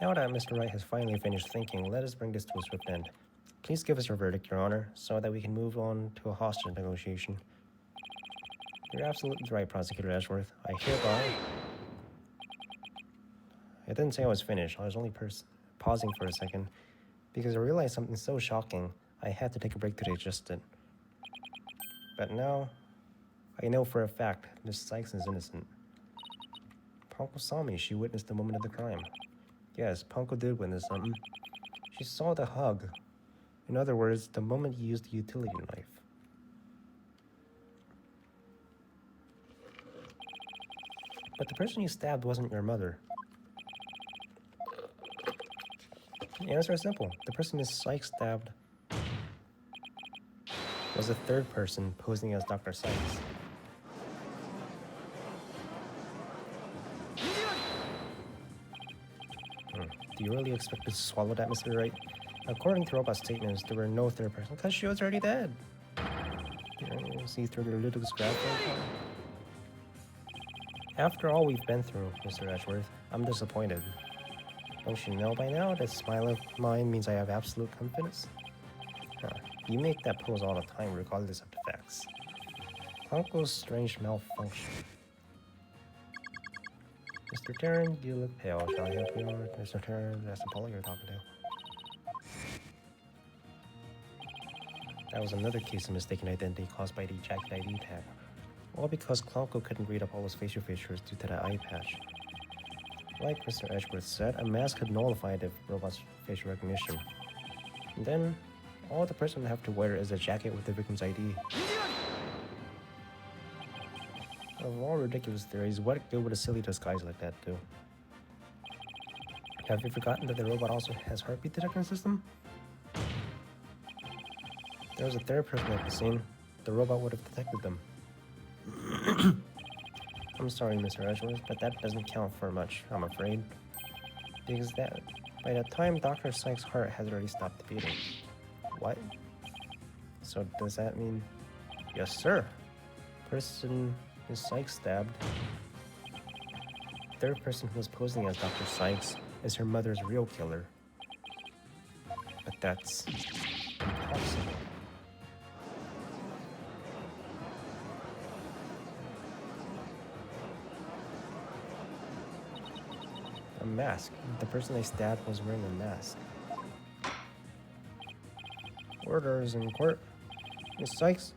Now that Mr. Wright has finally finished thinking, let us bring this to a swift end. Please give us your verdict, Your Honor, so that we can move on to a hostage negotiation. You're absolutely right, Prosecutor Ashworth. I hereby... I didn't say I was finished. I was only pausing for a second because I realized something so shocking I had to take a break to digest it. But now, I know for a fact Miss Sykes is innocent. Ponko saw me. She witnessed the moment of the crime. Yes, Ponko did witness something. She saw the hug. In other words, the moment you used the utility knife. But the person you stabbed wasn't your mother. The answer is simple. The person Miss Sykes stabbed was a third person posing as Dr. Sykes. Do you really expect to swallow that, Mr. Wright? According to Robot's statements, there were no third person because she was already dead. You see through the little scrap. After all we've been through, Mr. Ashworth, I'm disappointed. Don't you know by now that smile of mine means I have absolute confidence? You make that pose all the time, regardless of the facts. Ponko's strange malfunction. Mr. Taryn, you look pale. Shall I help you out? Mr. Taryn, that's the Paula you're talking to. That was another case of mistaken identity caused by the jacket ID tag. All because Clonko couldn't read up all his facial features due to the eye patch. Like Mr. Edgeworth said, a mask could nullify the robot's facial recognition. And then, all the person would have to wear is a jacket with the victim's ID. Of all ridiculous theories, what good would a silly disguise like that do? Have you forgotten that the robot also has heartbeat detection system? If there was a third person at the scene, the robot would have detected them. I'm sorry, Mr. Edgeworth, but that doesn't count for much, I'm afraid. Because by that time, Dr. Sykes' heart has already stopped beating. What? So does that mean... Yes, sir. Person Miss Sykes stabbed. Third person who was posing as Dr. Sykes is her mother's real killer. But that's impossible. A mask. The person they stabbed was wearing a mask. Orders in court. Miss Sykes,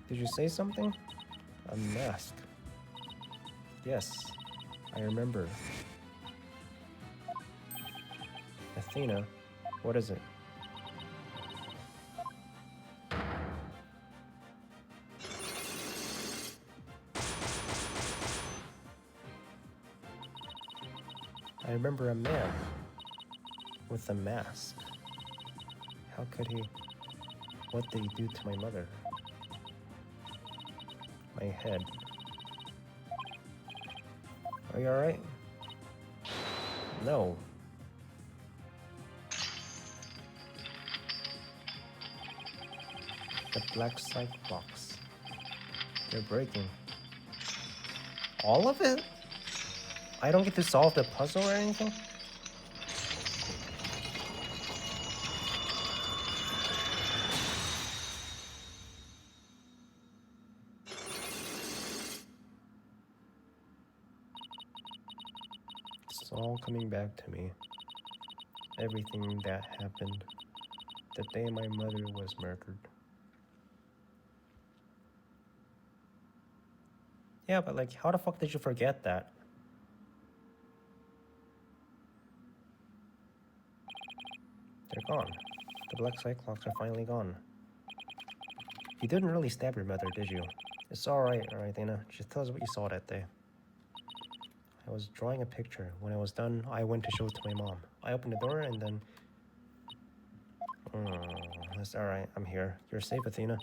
did you say something? A mask. Yes, I remember. Athena, what is it? I remember a man with a mask. How could he? What did he do to my mother? My head. Are you alright? No. The black site box. They're breaking. All of it? I don't get to solve the puzzle or anything? It's all coming back to me. Everything that happened the day my mother was murdered. Yeah, but like, how the fuck did you forget that? They're gone. The black cyclops are finally gone. You didn't really stab your mother, did you? It's alright, Dana. Just tell us what you saw that day. I was drawing a picture. When I was done, I went to show it to my mom. I opened the door and then... That's alright, I'm here. You're safe, Athena.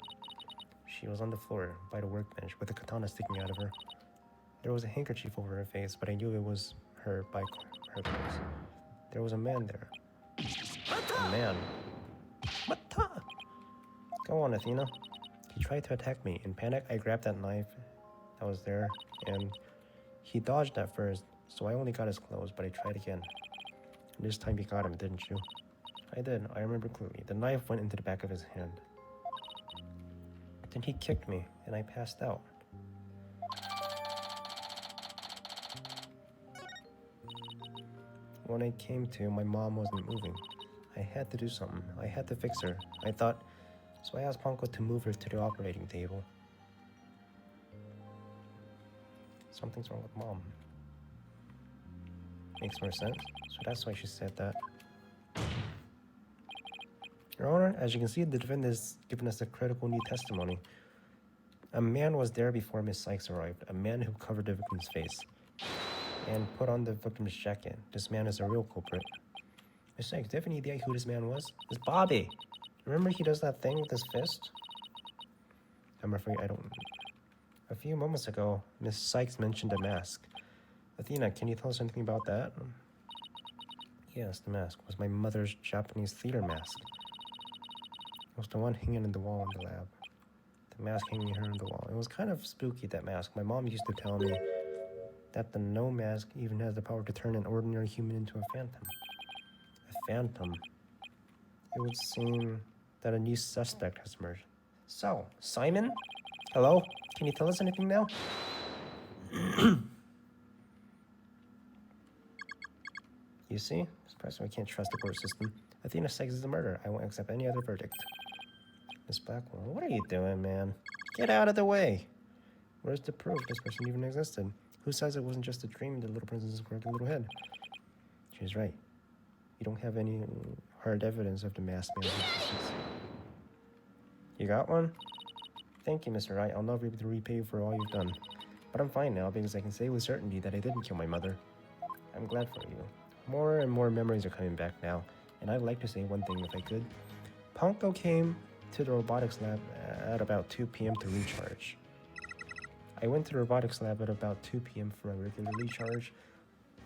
She was on the floor, by the workbench, with a katana sticking out of her. There was a handkerchief over her face, but I knew it was her by her clothes. There was a man there. A man. What the? Go on, Athena. He tried to attack me. In panic, I grabbed that knife that was there, and he dodged at first, so I only got his clothes, but I tried again. And this time you got him, didn't you? I did. I remember clearly. The knife went into the back of his hand. Then he kicked me, and I passed out. when I came to, my mom wasn't moving. I had to do something. I had to fix her. I thought, so I asked Ponko to move her to the operating table. Something's wrong with Mom. Makes more sense. So that's why she said that. Your Honor, as you can see, the defendant has given us a critical new testimony. A man was there before Miss Sykes arrived. A man who covered the victim's face and put on the victim's jacket. This man is a real culprit. Miss Sykes, do you have any idea who this man was? It's Bobby. Remember he does that thing with his fist? I'm afraid I don't. A few moments ago, Miss Sykes mentioned a mask. Athena, can you tell us anything about that? Yes, the mask was my mother's Japanese theater mask. It was the one hanging in the wall in the lab. The mask hanging here on the wall. It was kind of spooky, that mask. My mom used to tell me that the no mask even has the power to turn an ordinary human into a phantom. A phantom? It would seem that a new suspect has emerged. So, Simon? Hello? Can you tell us anything now? You see? Surprised I can't trust the court system. Athena Sykes is a murder. I won't accept any other verdict. Miss Blackwell, what are you doing, man? Get out of the way! Where's the proof this person even existed? Who says it wasn't just a dream in the little princess's quirky little head? She's right. You don't have any hard evidence of the masked man's existence. You got one? Thank you, Mr. Wright. I'll never be able to repay you for all you've done. But I'm fine now because I can say with certainty that I didn't kill my mother. I'm glad for you. More and more memories are coming back now, and I'd like to say one thing if I could. Ponko came to the robotics lab at about 2 p.m. to recharge. I went to the robotics lab at about 2 p.m. for a regular recharge.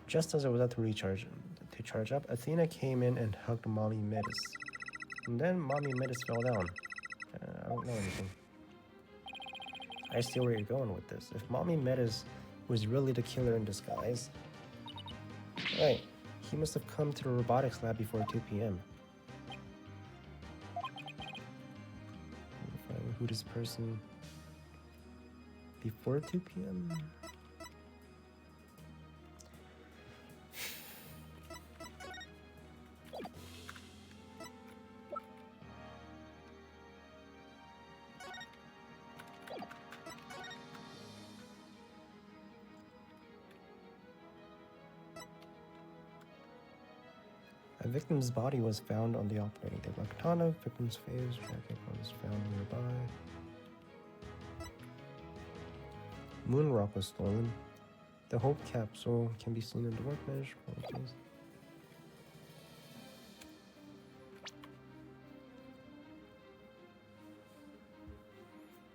Just as I was about to charge up, Athena came in and hugged Mommy Metis. And then Mommy Metis fell down. I don't know anything. I see where you're going with this. If Mommy Metis was really the killer in disguise, right, he must have come to the robotics lab before 2 p.m. Who this person before 2 p.m. A victim's body was found on the operating table. A katana, victim's face, jacket was found nearby. Moon rock was stolen. The Hope capsule can be seen in the workbench.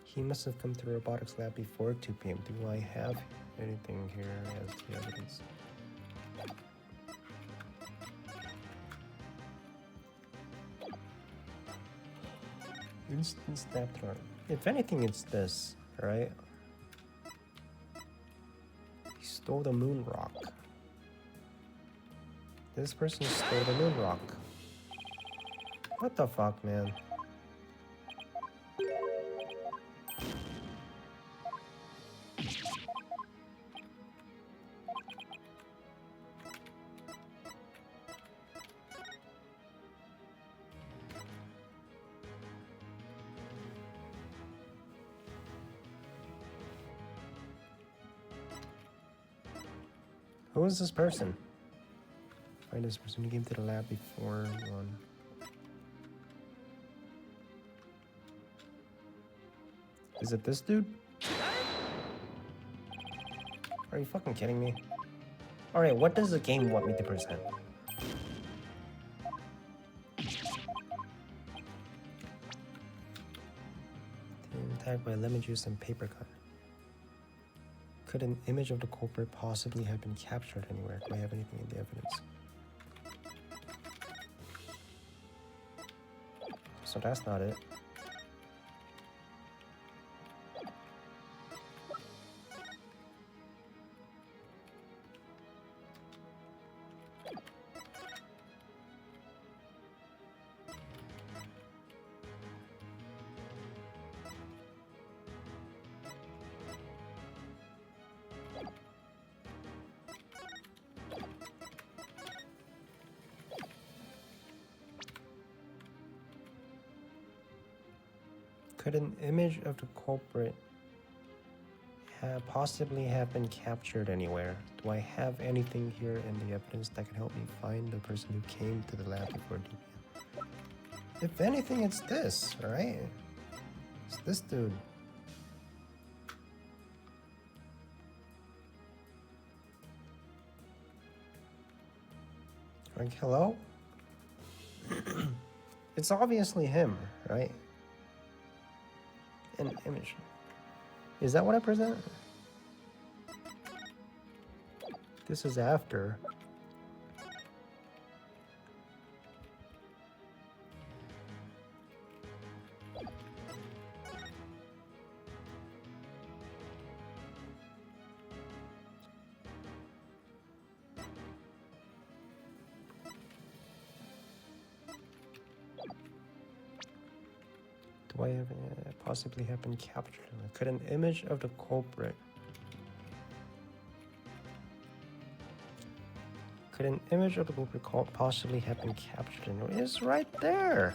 He must have come to the robotics lab before 2 p.m. Do I have anything here as the evidence? Instant snapped arm. If anything, it's this, right? He stole the moon rock. This person stole the moon rock. What the fuck, man? Who is this person? Find this person who came to the lab before one. Is it this dude? Are you fucking kidding me? Alright, what does the game want me to present? Tagged by lemon juice and paper cut. Could an image of the culprit possibly have been captured anywhere? Do I have anything in the evidence? So that's not it. Could an image of the culprit possibly have been captured anywhere? Do I have anything here in the evidence that can help me find the person who came to the lab before 2 p.m.? If anything, it's this, alright? It's this dude. Like, hello? It's obviously him, right? An image. Is that what I present? This is after. Do I have possibly have been captured? Could an image of the culprit? Could an image of the culprit possibly have been captured? It's right there.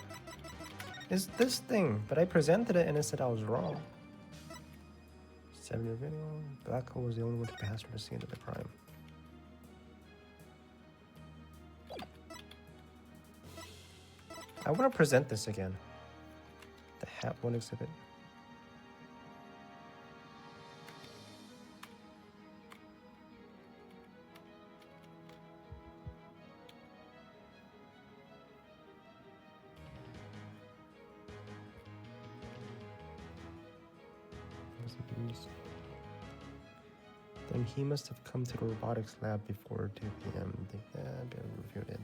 It's this thing, but I presented it and it said I was wrong. 7-year video. Black hole was the only one to pass from the scene of the crime. I want to present this again. The hat one exhibit. Then he must have come to the robotics lab before 2 p.m. Reviewed it.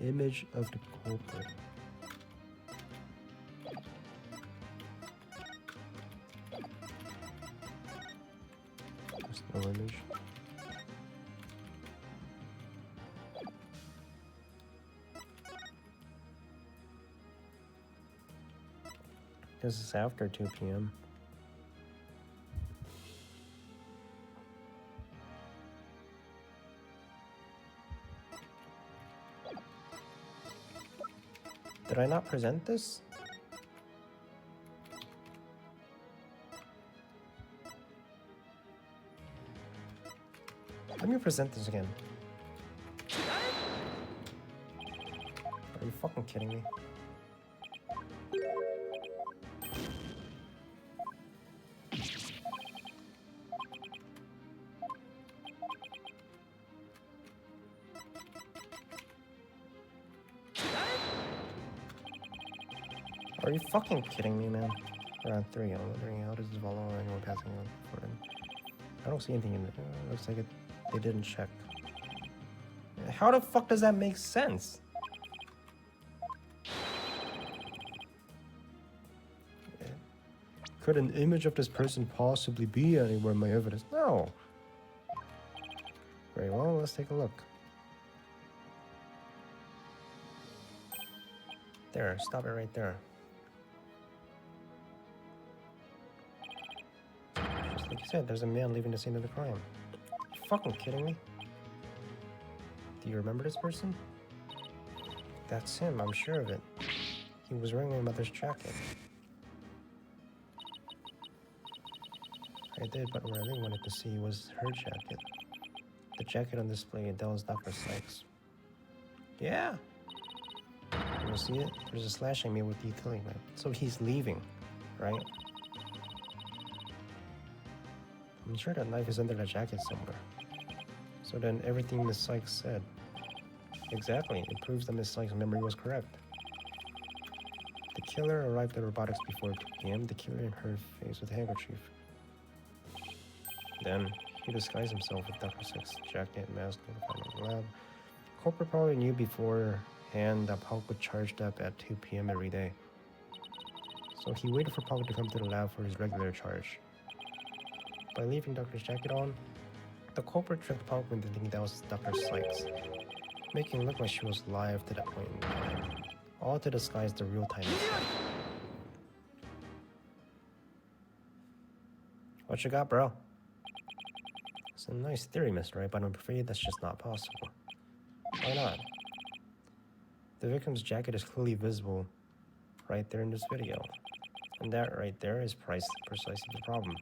Image of the culprit. There's no image. This is after 2 p.m. Did I not present this? Let me present this again. Are you fucking kidding me? Are you fucking kidding me, man? Round 3, I'm wondering how does this follow anyone passing on for them? I don't see anything in it. Looks like they didn't check. How the fuck does that make sense? Could an image of this person possibly be anywhere in my evidence? No. Very well, let's take a look. There, stop it right there. Just like you said, there's a man leaving the scene of the crime. You fucking kidding me? Do you remember this person? That's him, I'm sure of it. He was wearing my mother's jacket. I did, but what I really wanted to see was her jacket. The jacket on display at Dell's Dr. Sykes. Yeah! You see it? There's a slashing me with the utility knife. So he's leaving, right? I'm sure that knife is under the jacket somewhere. So then everything Miss Sykes said. Exactly, it proves that Miss Sykes' memory was correct. The killer arrived at robotics before 2 p.m. The killer in her face with a handkerchief. Then, he disguised himself with Dr. Sykes' jacket, mask, and the lab. Culprit probably knew beforehand that Paul was charged up at 2 p.m. every day. So he waited for Paul to come to the lab for his regular charge. By leaving Doctor's jacket on, the culprit tricked Paul into thinking that was Dr. Sykes, making it look like she was alive to that point in time, all to disguise the real-time mistake. What you got, bro? a nice theory, Mr. Wright, but I'm afraid that's just not possible. Why not? The victim's jacket is clearly visible right there in this video. And that right there is precisely the problem.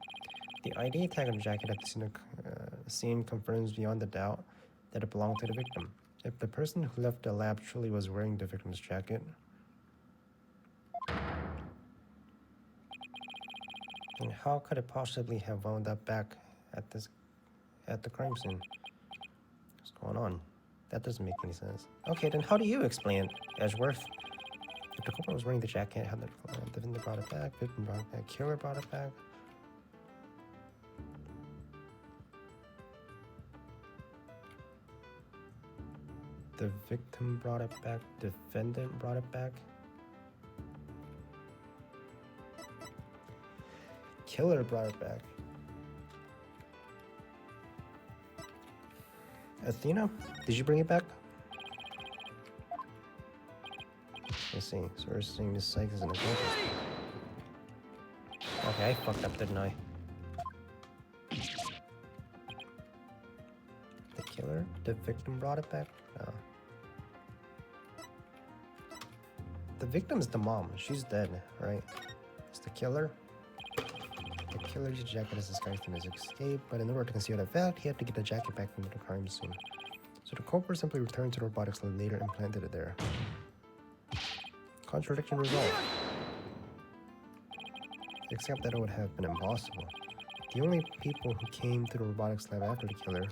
The ID tag on the jacket at the scene confirms beyond a doubt that it belonged to the victim. If the person who left the lab truly was wearing the victim's jacket, then how could it possibly have wound up back at the crime scene? What's going on? That doesn't make any sense. Okay, then how do you explain it, Edgeworth? If the culprit was wearing the jacket, how the defendant brought it back, victim brought it back, killer brought it back. The victim brought it back, defendant brought it back. Killer brought it back. Athena, did you bring it back? I see. So we're saying this psych is an accomplice. Okay, I fucked up, didn't I? The killer? The victim brought it back? No. The victim's the mom. She's dead, right? It's the killer. The killer's jacket is disguised in his escape, but in order to conceal that fact, he had to get the jacket back from the crime scene. So the culprit simply returned to the robotics lab later and planted it there. Contradiction resolved. Except that it would have been impossible. The only people who came to the robotics lab after the killer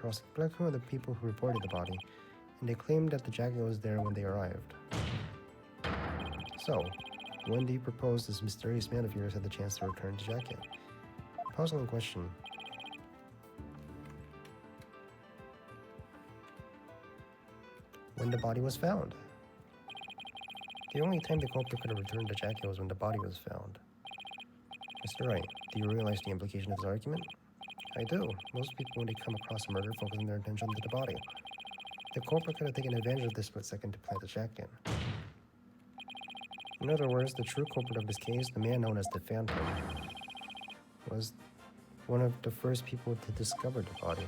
were the people who reported the body, and they claimed that the jacket was there when they arrived. So, when do you propose this mysterious man of yours had the chance to return the jacket? Puzzling question. When the body was found. The only time the culprit could have returned the jacket was when the body was found. Mr. Wright, do you realize the implication of this argument? I do. Most people, when they come across a murder, focus their attention to the body. The culprit could have taken advantage of this split second to plant the jacket. In other words, the true culprit of this case, the man known as the Phantom, was one of the first people to discover the body.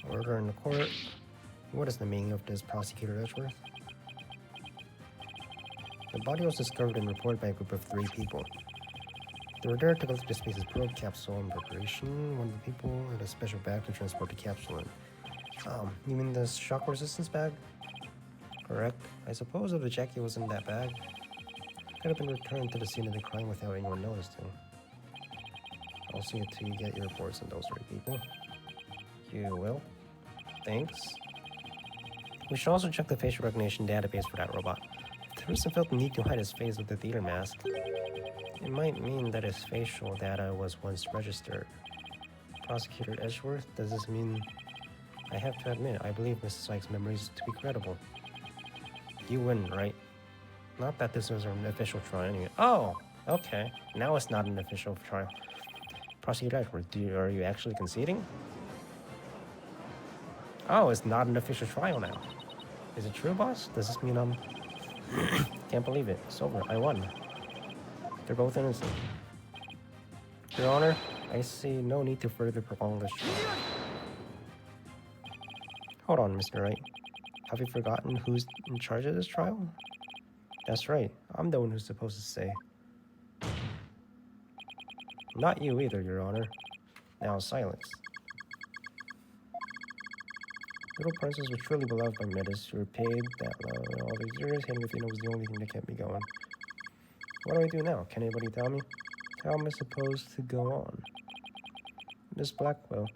Order in the court. What is the meaning of this, Prosecutor Edgeworth? The body was discovered and reported by a group of 3 people. They were there to collect the space's probe capsule in preparation. One of the people had a special bag to transport the capsule in. You mean the shock resistance bag? Correct. I suppose if the jacket was in that bag, it could have been returned to the scene of the crime without anyone noticing. I'll see it till you get your reports on those 3 people. You will? Thanks. We should also check the facial recognition database for that robot. If the person felt the need to hide his face with a theater mask, it might mean that his facial data was once registered. Prosecutor Edgeworth, does this mean... I have to admit, I believe Mrs. Sykes' memories to be credible. You win, right? Not that this was an official trial anyway. Oh, okay. Now it's not an official trial. Prosecutor Edgeworth, are you actually conceding? Oh, it's not an official trial now. Is it true, boss? Does this mean Can't believe it. It's over. I won. They're both innocent. Your Honor, I see no need to further prolong this trial. Hold on, Mr. Wright. Have you forgotten who's in charge of this trial? That's right. I'm the one who's supposed to say. Not you either, Your Honor. Now silence. Little Princess was truly beloved by Metis, who repaid that love in all these years. Handing Athena was the only thing that kept me going. What do I do now? Can anybody tell me? How am I supposed to go on? Miss Blackwell.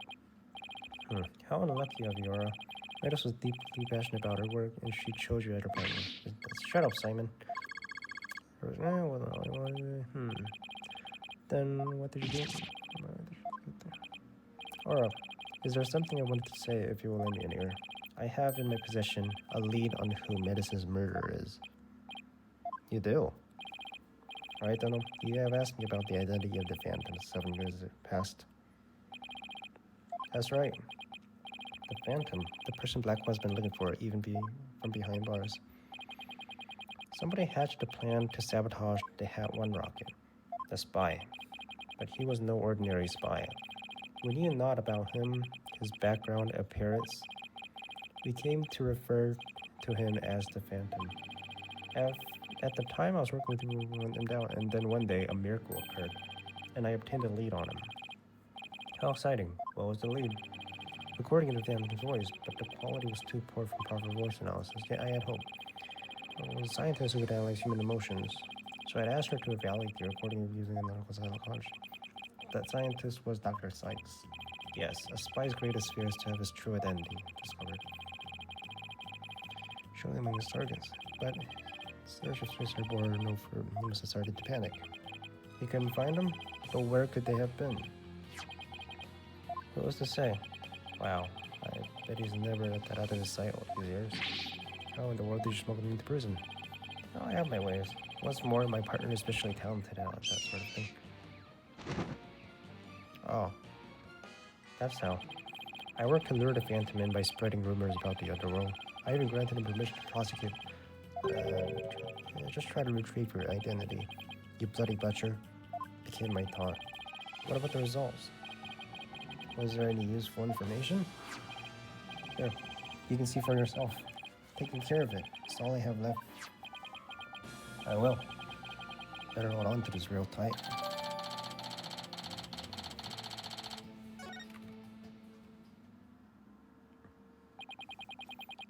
How unlucky of Yora. Metis was deeply passionate about her work, and she chose you as her partner. Shut up, Simon. Then what did you do? Aura, is there something I wanted to say if you will lend me an ear? I have in my possession a lead on who Metis' murderer is. You do? Alright, Donald, you have asked me about the identity of the Phantom 7 years past. That's right. The Phantom, the person Blackwell's been looking for, even from behind bars. Somebody hatched a plan to sabotage the Hat 1 rocket. The spy. But he was no ordinary spy. We knew not about him, his background, appearance. We came to refer to him as the Phantom. At the time, I was working with him down, and then one day, a miracle occurred, and I obtained a lead on him. How exciting. What was the lead? Recording in the Phantom's voice, but the quality was too poor for proper voice analysis, yet I had hope. I was a scientist who could analyze human emotions, so I'd asked her to evaluate the recording using analytical psychology. That scientist was Dr. Sykes. Yes, a spy's greatest fear is to have his true identity discovered. Show them his targets, but search of Swiss bore no fruit. He must have started to panic. He couldn't find them, but where could they have been? What was to say? Wow, I bet he's never let that out of his sight all these years. How in the world did you smuggle me into prison? Oh, I have my ways. What's more, my partner is especially talented at that sort of thing. Oh, that's how. I work to lure the Phantom in by spreading rumors about the underworld. I even granted him permission to prosecute. Just try to retrieve your identity. You bloody butcher, became my taunt. What about the results? Was there any useful information? Here, you can see for yourself. Taking care of it. It's all I have left. I will. Better hold on to this real tight.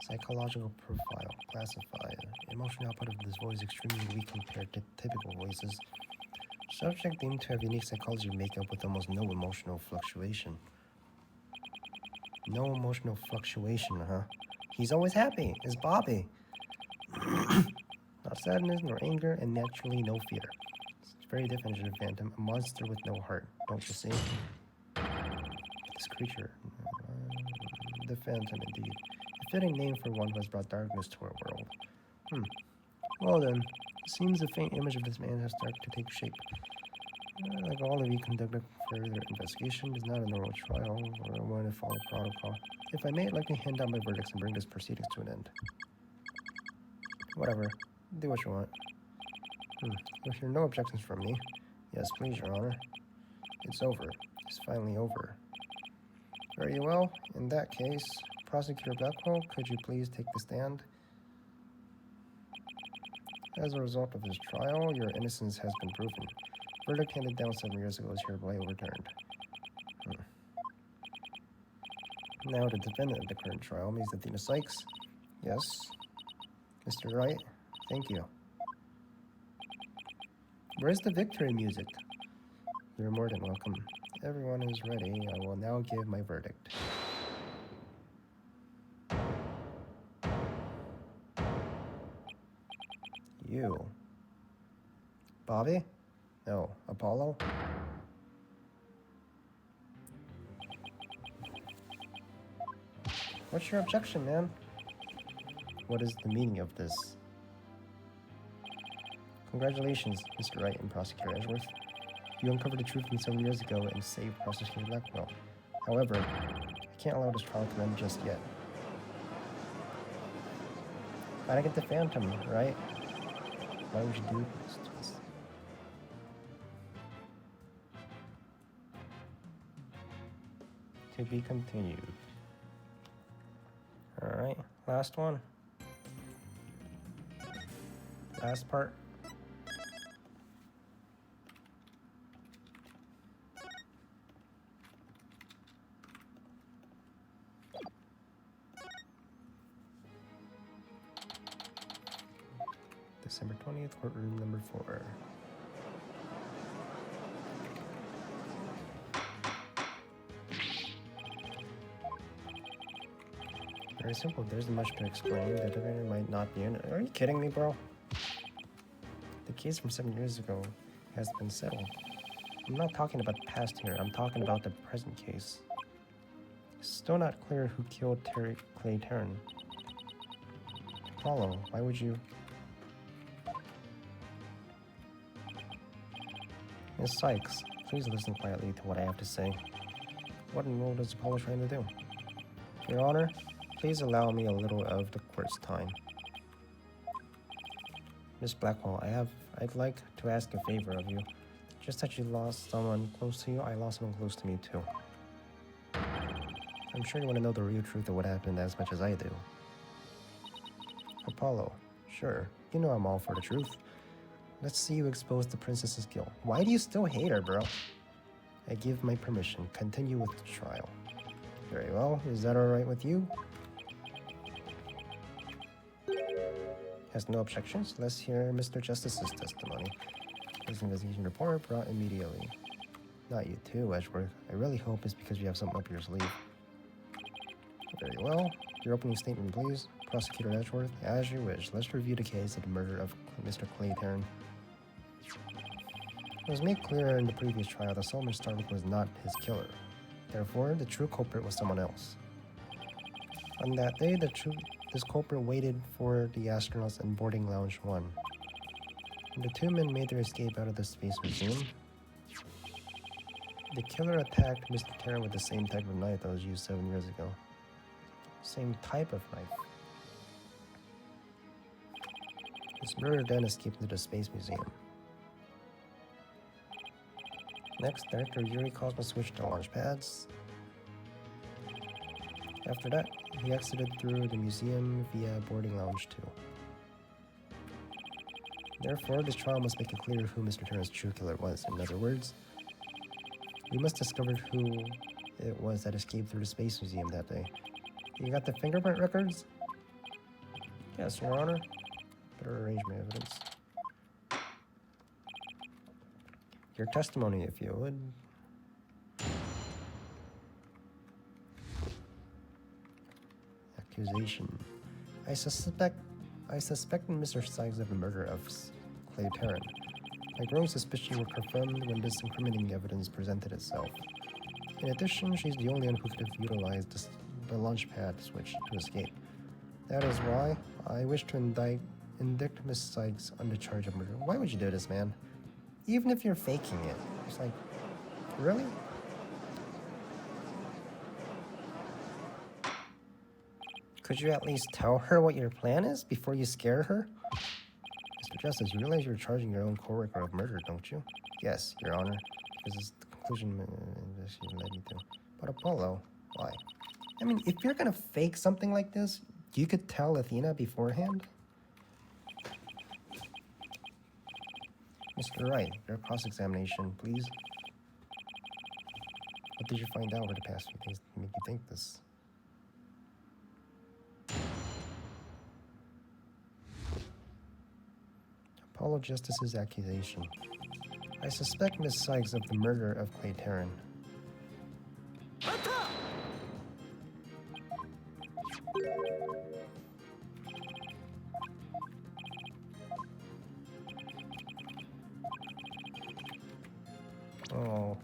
Psychological profile. Classified. Emotional output of this voice extremely weak compared to typical voices. Subject deemed to have unique psychology makeup with almost no emotional fluctuation. No emotional fluctuation, huh? He's always happy. It's Bobby. Not sadness, nor anger, and naturally no fear. It's the very definition of Phantom, a monster with no heart. Don't you see? This creature. The Phantom, indeed. A fitting name for one who has brought darkness to our world. Well then, it seems a faint image of this man has started to take shape. Like all of you, conduct a further investigation. It's not a normal trial, or I want to follow protocol. If I may, I'd like to hand down my verdicts and bring this proceedings to an end. Whatever. Do what you want. If there are no objections from me, yes, please, Your Honor. It's over. It's finally over. Very well. In that case, Prosecutor Blackwell, could you please take the stand? As a result of this trial, your innocence has been proven. Verdict handed down 7 years ago is hereby overturned. Now, the defendant of the current trial, Ms. Athena Sykes. Yes. Mr. Wright, thank you. Where's the victory music? You're more than welcome. Everyone is ready. I will now give my verdict. You. Bobby? No, Apollo? What's your objection, man? What is the meaning of this? Congratulations, Mr. Wright and Prosecutor Edgeworth. You uncovered the truth from 7 years ago and saved Prosecutor Blackwell. However, I can't allow this trial to end just yet. Gotta get the Phantom, right? Why would you do this to us? To be continued. Alright, last one. Last part. December 20th, courtroom number 4. Very simple. There's much to explain. The defendant might not be in it. Are you kidding me, bro? The case from 7 years ago has been settled. I'm not talking about the past here. I'm talking about the present case. It's still not clear who killed Clay Terran. Apollo, why would you... Miss Sykes, please listen quietly to what I have to say. What in the world is Apollo trying to do? Your Honor, please allow me a little of the court's time. Miss Blackwell, I'd like to ask a favor of you. Just as you lost someone close to you, I lost someone close to me too. I'm sure you want to know the real truth of what happened as much as I do. Apollo, sure, you know I'm all for the truth. Let's see you expose the princess's guilt. Why do you still hate her, bro? I give my permission. Continue with the trial. Very well. Is that alright with you? Has no objections? Let's hear Mr. Justice's testimony. This investigation report brought immediately. Not you too, Edgeworth. I really hope it's because you have something up your sleeve. Very well. Your opening statement, please. Prosecutor Edgeworth, as you wish. Let's review the case of the murder of Mr. Clayton. It was made clear in the previous trial that Solomon Starbuck was not his killer. Therefore, the true culprit was someone else. On that day, this culprit waited for the astronauts in boarding lounge 1. When the two men made their escape out of the Space Museum, the killer attacked Mr. Terran with the same type of knife that was used 7 years ago. Same type of knife. His murderer then escaped into the Space Museum. Next, Director Yuri Cosmo switched to launch pads. After that, he exited through the museum via boarding lounge 2. Therefore, this trial must make it clear who Mr. Terran's true killer was. In other words, we must discover who it was that escaped through the Space Museum that day. You got the fingerprint records? Yes, Your Honor. Better arrange my evidence. Your testimony, if you would. Accusation. I suspect Mr. Sykes of the murder of Clay Terran. My growing suspicions were confirmed when this incriminating evidence presented itself. In addition, she's the only one who could have utilized the launch pad switch to escape. That is why I wish to indict Miss Sykes on the charge of murder. Why would you do this, man? Even if you're faking it. It's like, really? Could you at least tell her what your plan is before you scare her? Mr. Justice, you realize you're charging your own coworker of murder, don't you? Yes, Your Honor. This is the conclusion investigation led me to. But Apollo, why? I mean, if you're gonna fake something like this, you could tell Athena beforehand. Mr. Wright, your cross-examination, please. What did you find out over the past few days to make you think this? Apollo Justice's accusation. I suspect Miss Sykes of the murder of Clay Terran. Oh.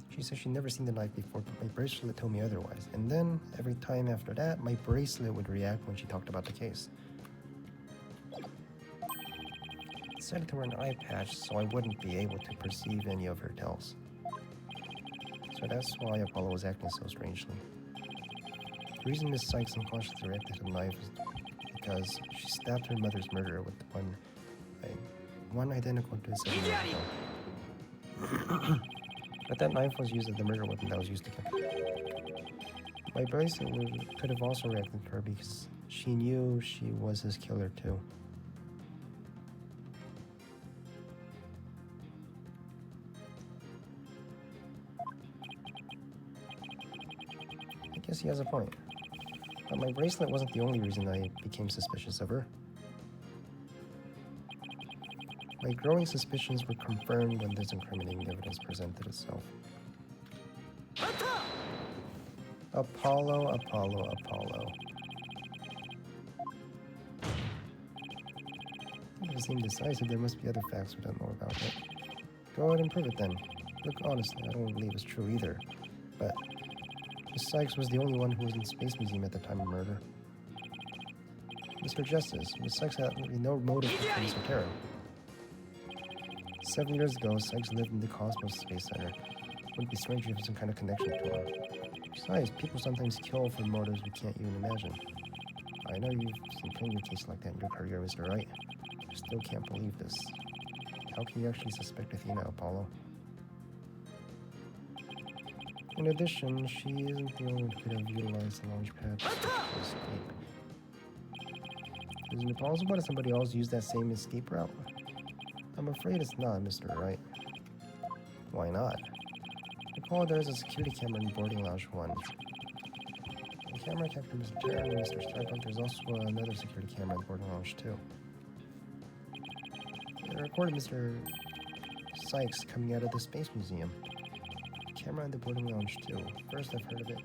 She said she'd never seen the knife before, but my bracelet told me otherwise. And then, every time after that, my bracelet would react when she talked about the case. It said to wear an eye patch so I wouldn't be able to perceive any of her tells. So that's why Apollo was acting so strangely. The reason Miss Sykes unconsciously reacted to the knife is because she stabbed her mother's murderer with one identical to 7 years ago. But that knife was used as the murder weapon that was used to kill. My bracelet could have also reacted to her because she knew she was his killer too. I guess he has a point. But my bracelet wasn't the only reason I became suspicious of her. My growing suspicions were confirmed when this incriminating evidence presented itself. Apollo. If it seemed decisive, there must be other facts we don't know about it. Go ahead and prove it then. Look, honestly, I don't believe it's true either. But Miss Sykes was the only one who was in the Space Museum at the time of murder. Mr. Justice, Miss Sykes had no motive for killing Mr. Terran. 7 years ago, Sykes lived in the Cosmos Space Center. Wouldn't be strange if you have some kind of connection to him. Besides, people sometimes kill for motives we can't even imagine. I know you've seen plenty of cases like that in your career, Mr. Wright. I still can't believe this. How can you actually suspect Athena, Apollo? In addition, she isn't the only one who could have utilized the launch pad to escape. Isn't it possible that somebody else used that same escape route? I'm afraid it's not, Mr. Wright. Why not? Recall there's a security camera in boarding lounge 1. The camera captured Mr. Terran and Mr. Starbuck. There's also another security camera in boarding lounge 2. It recorded Mr. Sykes coming out of the Space Museum. Camera in the boarding lounge 2. First I've heard of it.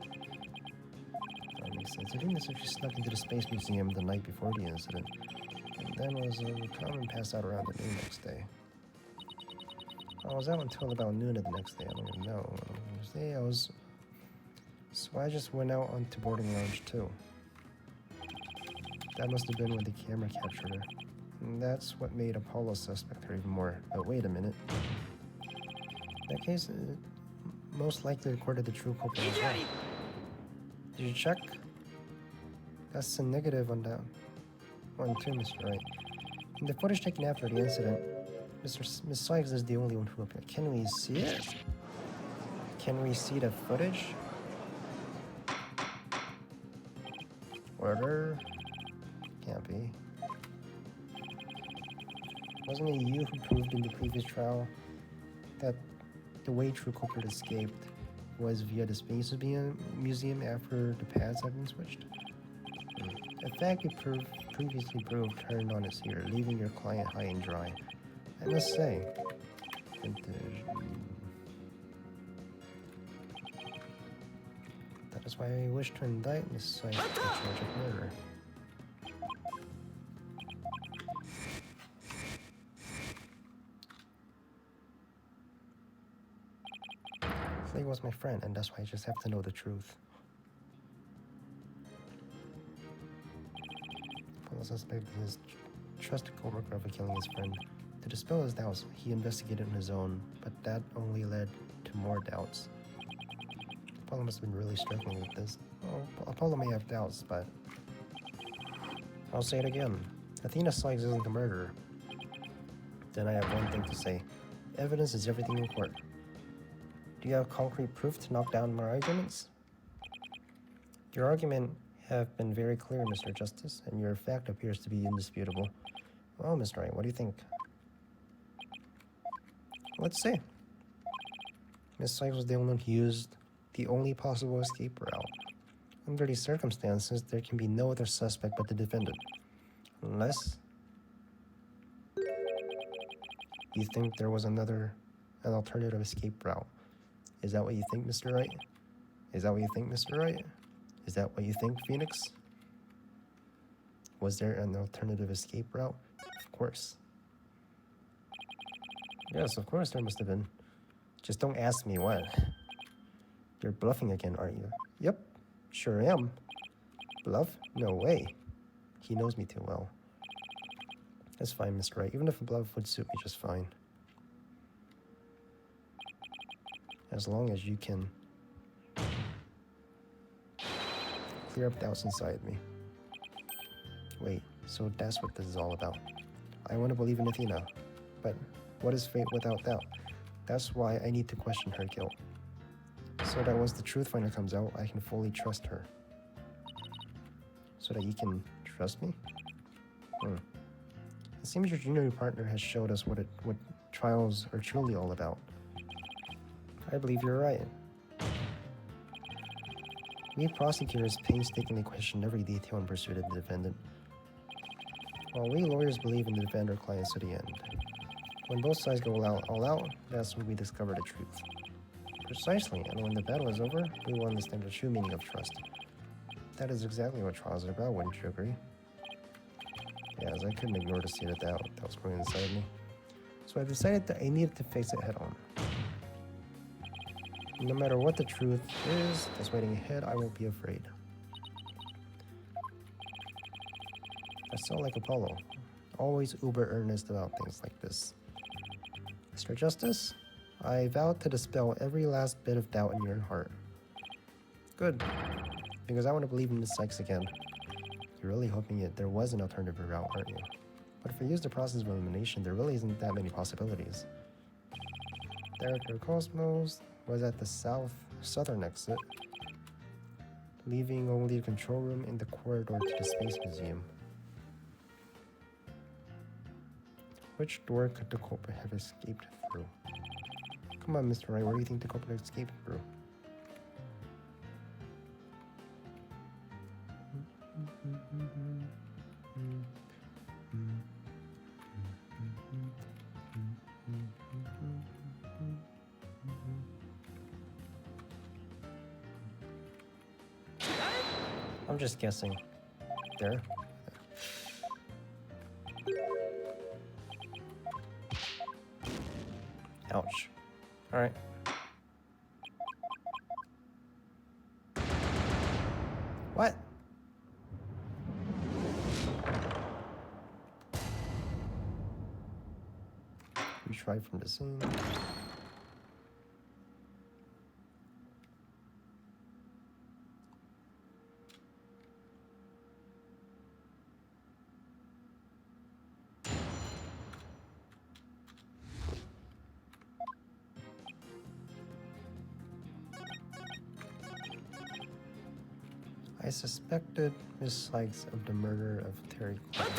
That makes sense. I think Mr. She snuck into the Space Museum the night before the incident. And then was calm and passed out around the noon next day. I was out until about noon of the next day. I don't even know. So I just went out onto boarding lounge 2. That must have been when the camera captured her. And that's what made Apollo suspect her even more. But wait a minute. In that case, it most likely recorded the true culprit as well. Did you check? That's a negative on that one too, Mr. Wright. In the footage taken after the incident, Miss Sykes is the only one who appeared. Can we see it? Can we see the footage? Order? Can't be. Wasn't it you who proved in the previous trial that the way true culprit escaped was via the Space Museum after the pads had been switched? A fact you previously proved turned on its ear, leaving your client high and dry. I must say, that is why I wish to indict Miss Sykes for the charge of murder. Flay was my friend, and that's why I just have to know the truth. Apollo suspected his trusted co-worker of killing his friend. To dispel his doubts, he investigated on his own, but that only led to more doubts. Apollo must have been really struggling with this. Well, Apollo may have doubts, but I'll say it again. Athena Sykes isn't the murderer. Then I have one thing to say. Evidence is everything in court. Do you have concrete proof to knock down my arguments? Your argument have been very clear, Mr. Justice, and your fact appears to be indisputable. Well, Mr. Wright, what do you think? Let's see. Miss Sykes was the only one who used the only possible escape route. Under these circumstances, there can be no other suspect but the defendant. Unless you think there was an alternative escape route. Is that what you think, Mr. Wright? Is that what you think, Mr. Wright? Is that what you think, Phoenix? Was there an alternative escape route? Of course. Yes, of course there must have been. Just don't ask me what. You're bluffing again, aren't you? Yep, sure am. Bluff? No way. He knows me too well. That's fine, Mr. Wright. Even if a bluff would suit me just fine. As long as you can clear up doubts inside me. Wait, so that's what this is all about. I want to believe in Athena, but what is fate without doubt? That's why I need to question her guilt. So that once the truth finally comes out, I can fully trust her. So that you can trust me? It seems your junior partner has showed us what trials are truly all about. I believe you're right. We prosecutors painstakingly question every detail in pursuit of the defendant, while we lawyers believe in the defender clients to the end. When both sides go all out, that's when we discover the truth. Precisely, and when the battle is over, we will understand the true meaning of trust. That is exactly what trials are about, wouldn't you agree? Yes, I couldn't ignore the seed of doubt that was growing inside me. So I decided that I needed to face it head on. No matter what the truth is that's waiting ahead, I won't be afraid. I sound like Apollo, always uber earnest about things like this. Mr. Justice, I vow to dispel every last bit of doubt in your heart. Good, because I want to believe in Miss Sykes again. You're really hoping there was an alternative route, aren't you? But if we use the process of elimination, there really isn't that many possibilities. Director Cosmos was at the southern exit, leaving only the control room in the corridor to the Space Museum. Which door could the culprit have escaped through? Come on, Mr. Wright, where do you think the culprit escaped through? I'm just guessing. There. Ouch. Alright. What? Retry from the scene. I suspected Miss Sykes of the murder of Terry Clark.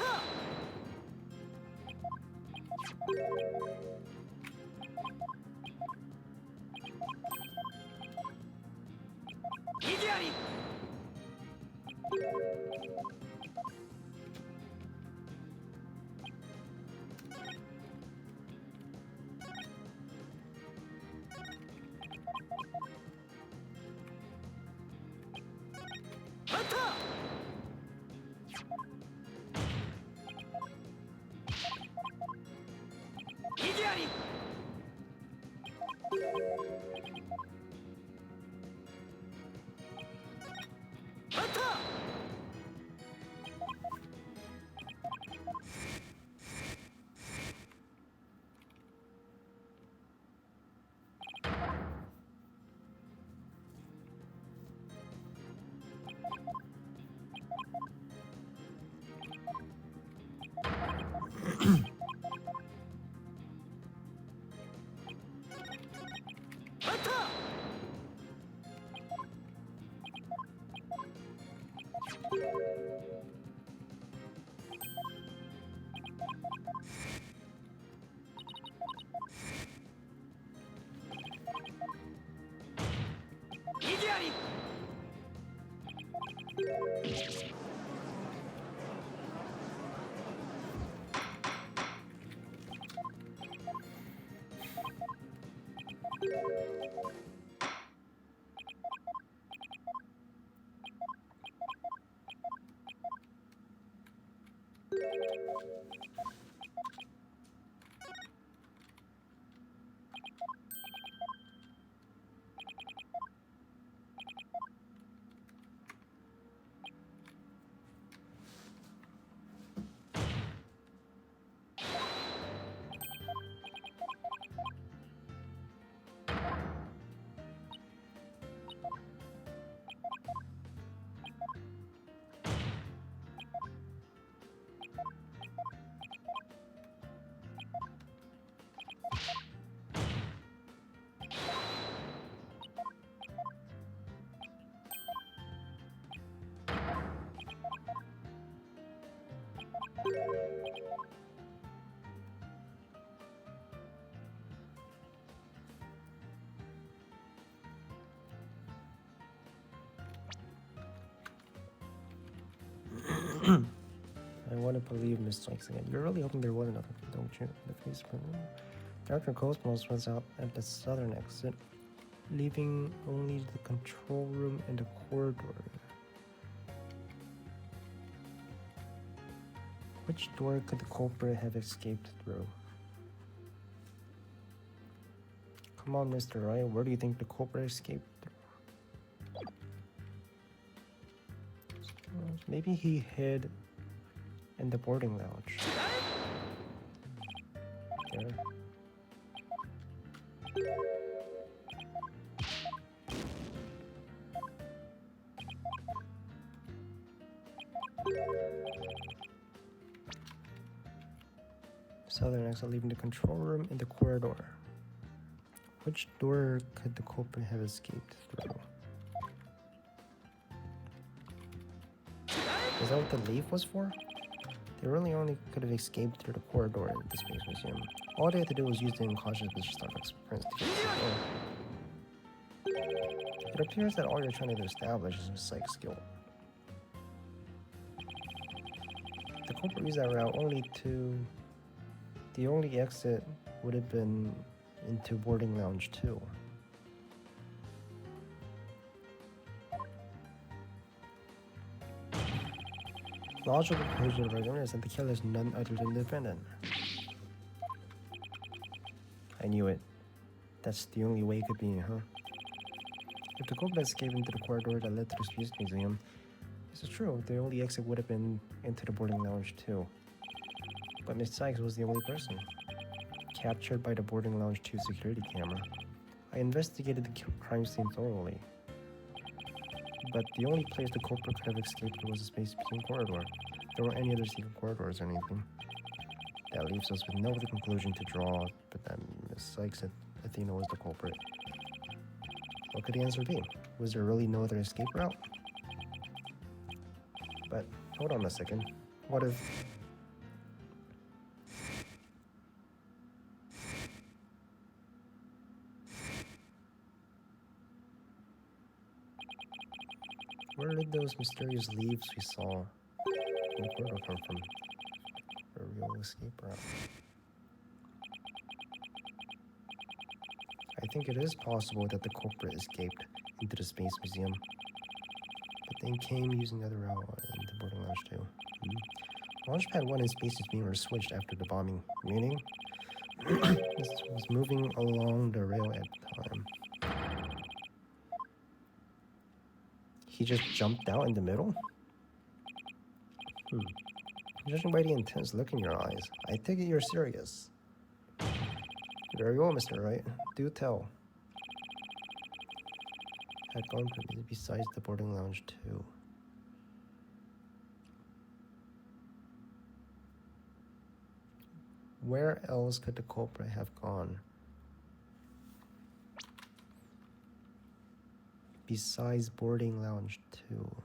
I want to believe Miss Sykes again. You're really hoping there was another, don't you? The face Dr. Cosmos was out at the southern exit, leaving only the control room and the corridor. Which door could the culprit have escaped through? Come on, Mr. Wright, where do you think the culprit escaped through? Maybe he hid in the boarding lounge. There. Southern exit leaving the control room in the corridor. Which door could the culprit have escaped through? Is that what the leaf was for? They really only could have escaped through the corridor at the Space Museum. All they had to do was use the unconscious Mr. Starbucks prince to get through the door. It appears that all you're trying to establish is psych skill. The culprit used that route only to... The only exit would have been into boarding lounge 2. Logical conclusion of our argument is that the killer is none other than the defendant. I knew it. That's the only way it could be, huh? If the culprit escaped into the corridor that led to the Space Museum, this is true. The only exit would have been into the boarding lounge too. But Miss Sykes was the only person. Captured by the boarding lounge 2 security camera. I investigated the crime scene thoroughly. But the only place the culprit could have escaped was the Space Museum corridor. There weren't any other secret corridors or anything. That leaves us with no other conclusion to draw, but that Miss Sykes and Athena was the culprit. What could the answer be? Was there really no other escape route? But, hold on a second. What if... Where did those mysterious leaves we saw in the corridor come from? A real escape route. I think it is possible that the culprit escaped into the Space Museum, but then came using the other route into boarding lounge 2. Launchpad 1 and Space Museum were switched after the bombing, meaning this was moving along the rail at the time. He just jumped out in the middle? Judging by the intense look in your eyes, I take it you're serious. Very well, Mr. Wright. Do tell. Had gone besides the boarding lounge too. Where else could the culprit have gone? Besides boarding lounge 2.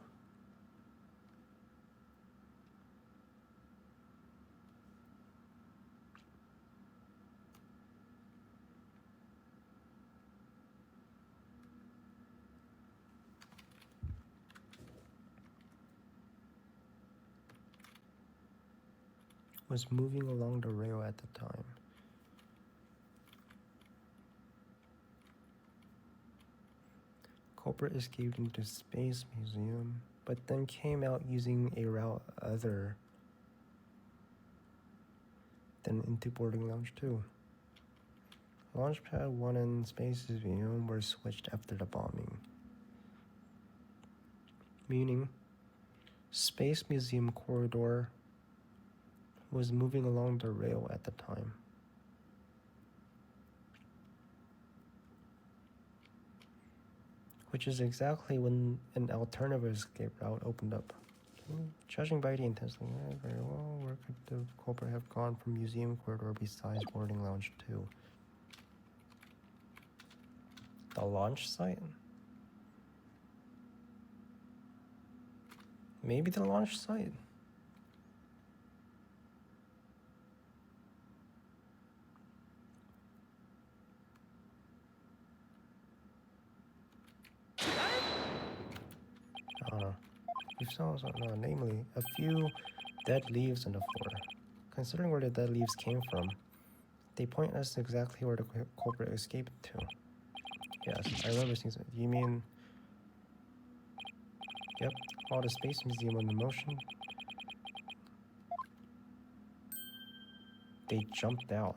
Was moving along the rail at the time. Culprit escaped into Space Museum, but then came out using a route other than into boarding lounge 2. Launchpad 1 and Space Museum were switched after the bombing. Meaning, Space Museum corridor was moving along the rail at the time. Which is exactly when an alternative escape route opened up. Judging by the intensity, very well, where could the culprit have gone from museum corridor besides boarding lounge 2? The launch site? Maybe the launch site? Namely, a few dead leaves on the floor. Considering where the dead leaves came from, they point us exactly where the culprit escaped to. Yes, I remember seeing something. You mean... Yep, all the Space Museum in motion. They jumped out.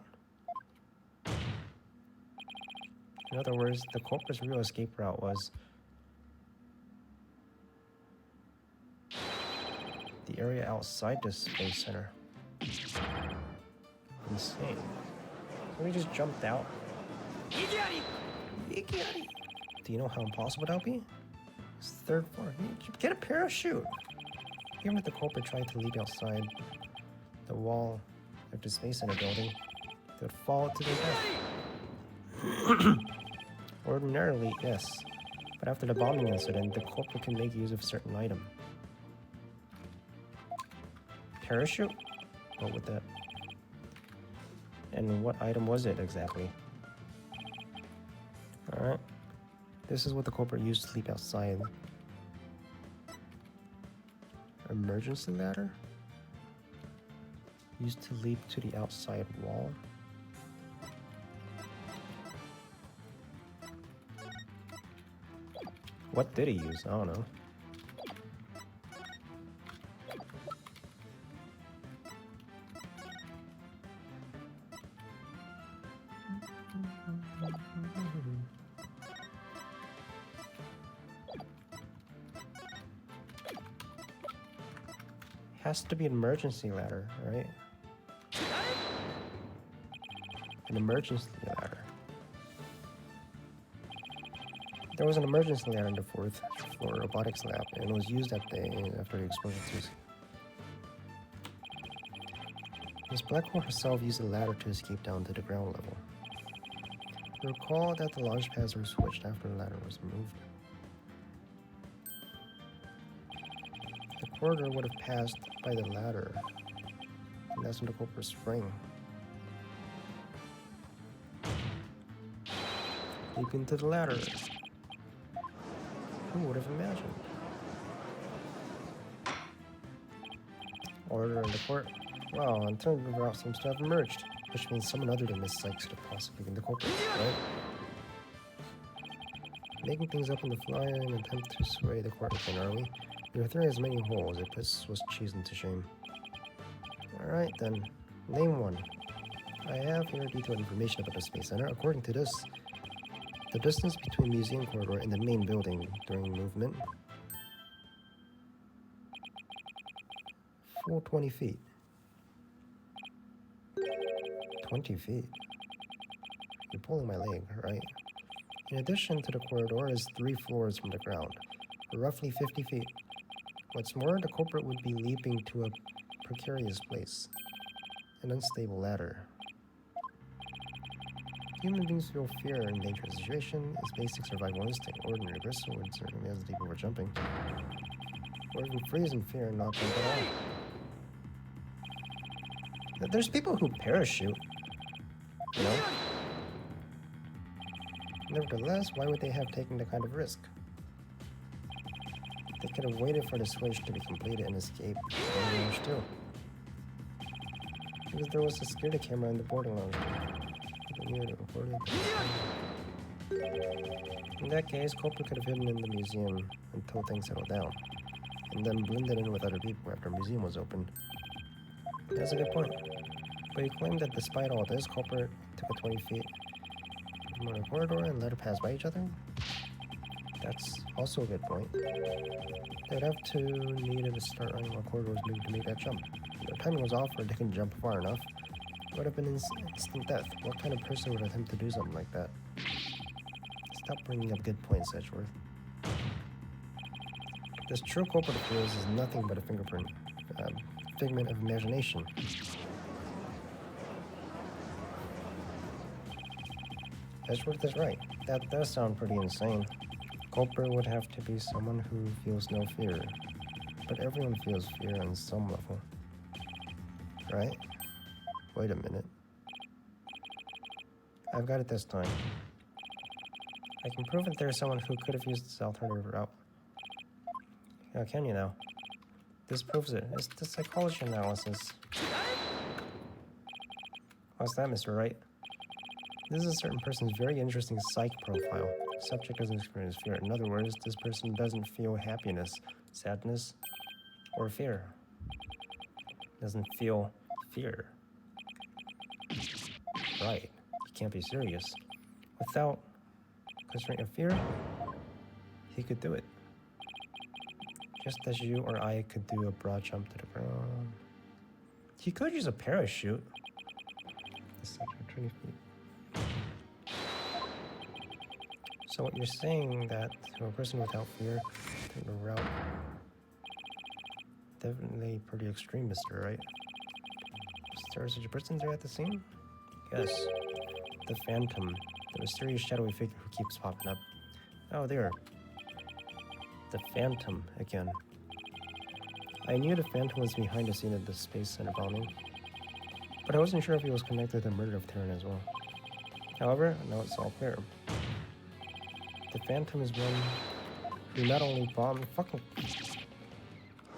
In other words, the culprit's real escape route was the area outside the Space Center. Insane. So we just jumped out. Do you know how impossible that would be? It's the 3rd floor. Get a parachute. Even if the culprit tried to leap outside the wall of the space in a building, they would fall to their death. Ordinarily, yes. But after the bombing incident, the culprit can make use of a certain item. Parachute? What would that... And what item was it exactly? Alright. This is what the culprit used to leap outside. Emergency ladder? Used to leap to the outside wall? What did he use? I don't know. Has to be an emergency ladder, right? An emergency ladder. There was an emergency ladder in the 4th floor robotics lab, and it was used after the explosion too. Ms. Blackwell herself used the ladder to escape down to the ground level. Recall that the launch pads were switched after the ladder was removed. The corridor would have passed by the ladder, and that's when the culprit sprang. Leap into the ladder. Who would have imagined? Order in the court. Wow, alternative route seems to have emerged, which means someone other than Miss Sykes could have possibly been the culprit, right? Making things up on the fly in an attempt to sway the court again, are we? Your theory has many holes. It puts Swiss cheese into shame. Alright then, name one. I have here detailed information about the Space Center. According to this, the distance between museum corridor and the main building during movement, full 20 feet. 20 feet? You're pulling my leg, right? In addition to the corridor is 3 floors from the ground, roughly 50 feet. What's more, the culprit would be leaping to a precarious place, an unstable ladder. Human beings feel fear in dangerous situation is basic survival instinct. Ordinary person would certainly hesitate before jumping, or even freeze in fear and not jump at all. There's people who parachute, you know? Nevertheless, why would they have taken that kind of risk? They could have waited for the switch to be completed and escaped the range too. Because there was a security camera in the boarding lounge. In that case, culprit could have hidden in the museum until things settled down, and then blended in with other people after the museum was opened. That's a good point. But you claim that despite all this, culprit took a 20 feet from the corridor and let her pass by each other? That's also a good point. They'd have to need to start running while corridors moved to make that jump. If the timing was off or they couldn't jump far enough, it would have been instant death. What kind of person would attempt to do something like that? Stop bringing up good points, Edgeworth. This true culprit of yours is nothing but a figment of imagination. Edgeworth is right. That does sound pretty insane. Culprit would have to be someone who feels no fear. But everyone feels fear on some level. Right? Wait a minute. I've got it this time. I can prove that there's someone who could have used this alternative route. How can you now? This proves it. It's the psychology analysis. What's that, Mr. Wright? This is a certain person's very interesting psych profile. Subject doesn't experience fear. In other words, this person doesn't feel happiness, sadness, or fear. Doesn't feel fear. Right. He can't be serious. Without constraint of fear, he could do it. Just as you or I could do a broad jump to the ground. He could use a parachute. It's like 20 feet. So what you're saying that to a person without fear, take the route Definitely pretty extreme, Mr. Right? Is there such a person there at the scene? Yes. The Phantom. The mysterious shadowy figure who keeps popping up. Oh, there. The Phantom again. I knew the Phantom was behind the scene of the Space Center bombing, but I wasn't sure if he was connected to the murder of Terran as well. However, now it's all clear. The Phantom is one who not only bombed fucking...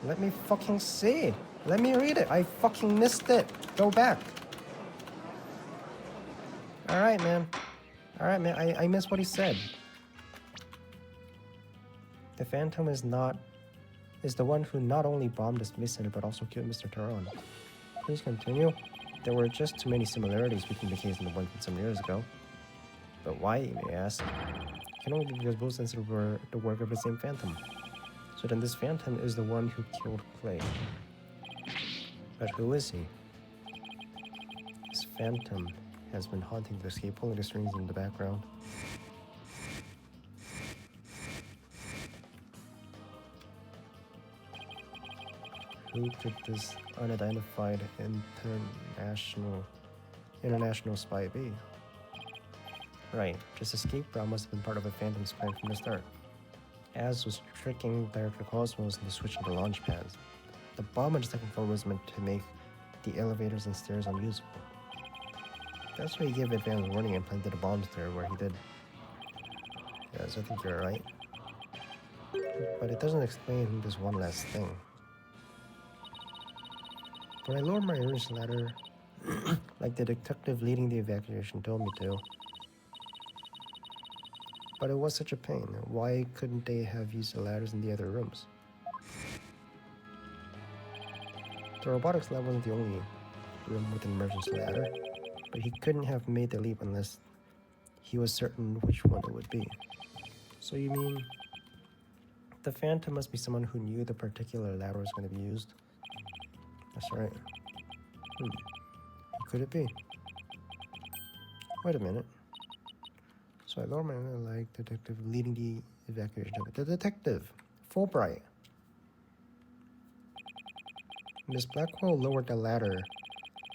Let me fucking see! Let me read it! I fucking missed it! Go back! Alright, man. Alright, man. I missed what he said. The Phantom is the one who not only bombed the Space Center but also killed Mr. Taran. Please continue. There were just too many similarities between the case and the one from some years ago. But why, you may ask? It can only be because both incidents were the work of the same Phantom. So then this Phantom is the one who killed Clay. But who is he? This Phantom has been haunting the escape, pulling the strings in the background. Who could this unidentified international spy be? Right, this escape route must have been part of a Phantom's plan from the start. Az was tricking Director Cosmos into switching the launch pads. The bomb on the second floor was meant to make the elevators and stairs unusable. That's why he gave advance warning and planted the bombs there where he did. Yes, I think you're right. But it doesn't explain this one last thing. When I lowered my emergency ladder, like the detective leading the evacuation told me to, but it was such a pain. Why couldn't they have used the ladders in the other rooms? The robotics lab wasn't the only room with an emergency ladder, but he couldn't have made the leap unless he was certain which one it would be. So you mean the Phantom must be someone who knew the particular ladder was going to be used? That's right. Who could it be? Wait a minute. So I lowered my like detective leading the evacuation. The detective, Fulbright. Miss Blackwell lowered the ladder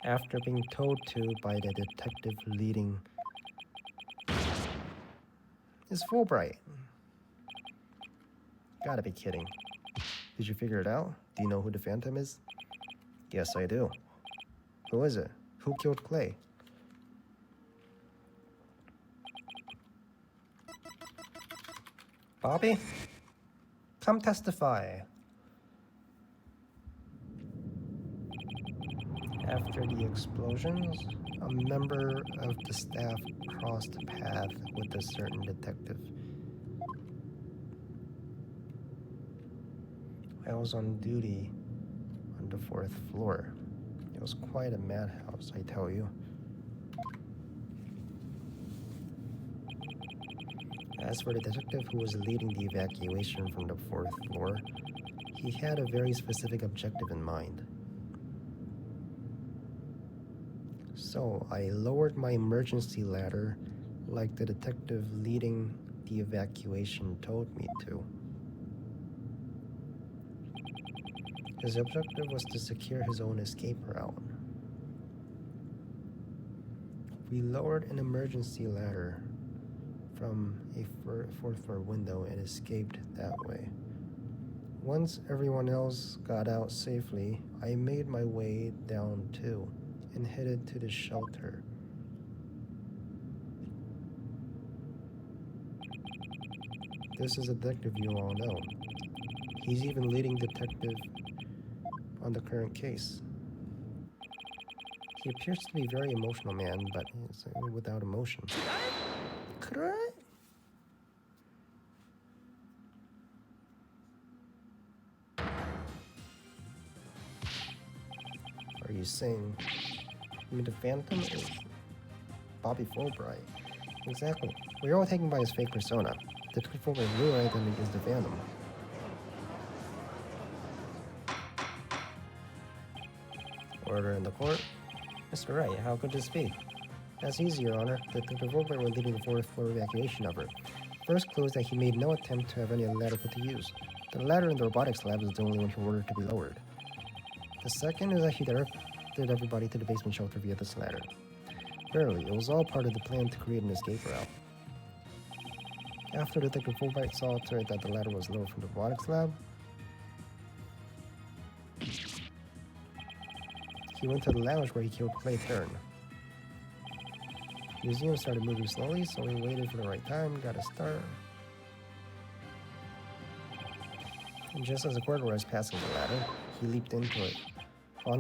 after being told to by the detective leading. It's Fulbright. Gotta be kidding. Did you figure it out? Do you know who the Phantom is? Yes, I do. Who is it? Who killed Clay? Bobby? Come testify. After the explosions, a member of the staff crossed path with a certain detective. I was on duty on the 4th floor. It was quite a madhouse, I tell you. As for the detective who was leading the evacuation from the 4th floor, he had a very specific objective in mind. So I lowered my emergency ladder like the detective leading the evacuation told me to. His objective was to secure his own escape route. We lowered an emergency ladder from a 4th floor window and escaped that way. Once everyone else got out safely, I made my way down too and headed to the shelter. This is a detective you all know. He's even leading detective on the current case. He appears to be a very emotional man, but he's without emotion. Correct? Are you saying you mean the Phantom is Bobby Fulbright? Exactly. We're all taken by his fake persona. The Fulbright real identity is the Phantom. Order in the court. Mr. Wright, how could this be? That's easy, Your Honor. Detective Fulbright was leading the 4th floor evacuation effort. First clue is that he made no attempt to have any ladder put to use. The ladder in the robotics lab is the only one he ordered to be lowered. The second is that he directed everybody to the basement shelter via this ladder. Barely, it was all part of the plan to create an escape route. After Detective Fulbright saw to it that the ladder was lowered from the robotics lab, he went to the lounge where he killed Clay Turn. The museum started moving slowly, so he waited for the right time, got a start. And just as the corridor was passing the ladder, he leaped onto it. I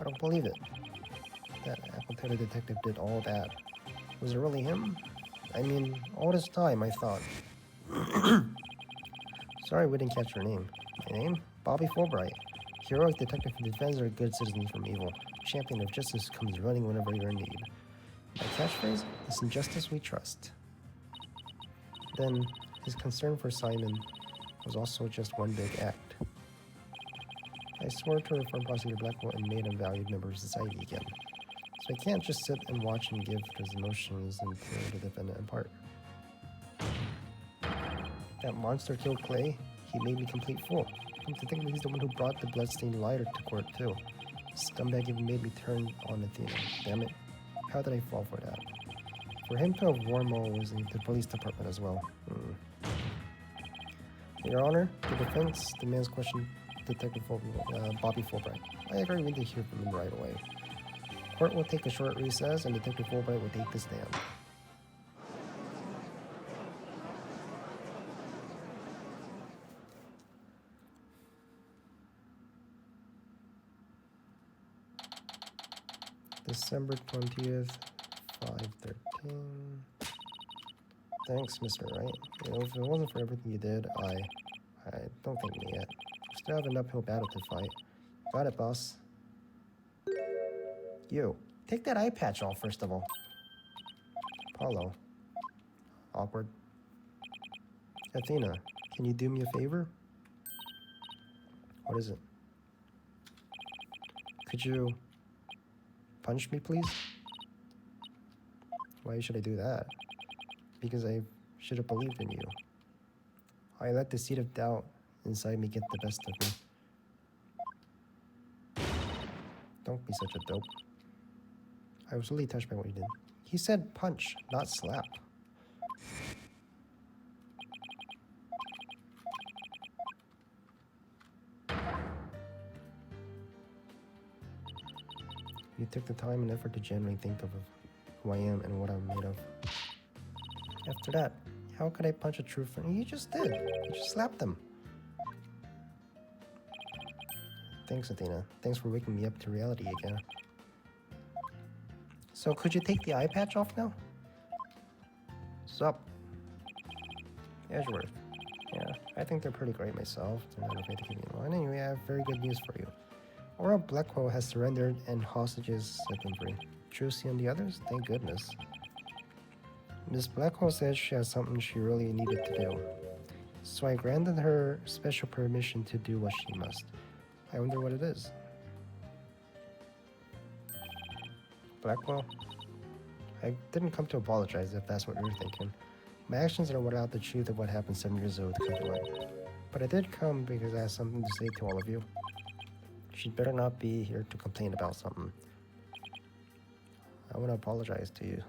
don't believe it. That apathetic detective did all that. Was it really him? I mean, all this time I thought. Sorry we didn't catch your name. My name? Bobby Fulbright. Heroic detective who defends our good citizens from evil. Champion of justice comes running whenever you're in need. My catchphrase? It's injustice we trust. Then, his concern for Simon was also just one big act. I swore to reform Prosecutor Blackwell and made him a valued member of society again. So I can't just sit and watch him give his emotions and tear the defendant apart. That monster killed Clay. He made me complete fool. Come to think of it, he's the one who brought the bloodstained lighter to court too. Scumbag even made me turn on Athena. Damn it. How did I fall for that? For him to have Wormhole was in the police department as well. Your Honor, the defense demands question Detective Bobby Fulbright. I agree with you hear from him right away. Court will take a short recess and Detective Fulbright will take the stand. December 20th, 5:13. Thanks, Mr. Wright. You know, if it wasn't for everything you did, I don't think me yet. Still have an uphill battle to fight. Got it, boss. You, take that eye patch off first of all. Paulo. Awkward. Athena, can you do me a favor? What is it? Could you punch me, please? Why should I do that? Because I should have believed in you. I let the seed of doubt inside me get the best of me. Don't be such a dope. I was really touched by what you did. He said punch, not slap. You took the time and effort to genuinely think of who I am and what I'm made of. After that, how could I punch a true friend? You just did. You just slapped them. Thanks, Athena. Thanks for waking me up to reality again. So could you take the eye patch off now? Sup? Edgeworth. Yeah, I think they're pretty great myself. They're not afraid to give me one. Anyway, I have very good news for you. Aura Blackwell has surrendered and hostages set them free. Trucy and the others? Thank goodness. Miss Blackwell says she has something she really needed to do. So I granted her special permission to do what she must. I wonder what it is. Blackwell? I didn't come to apologize if that's what you're thinking. My actions are what allowed the truth of what happened 7 years ago to come to light. But I did come because I have something to say to all of you. She'd better not be here to complain about something. I want to apologize to you.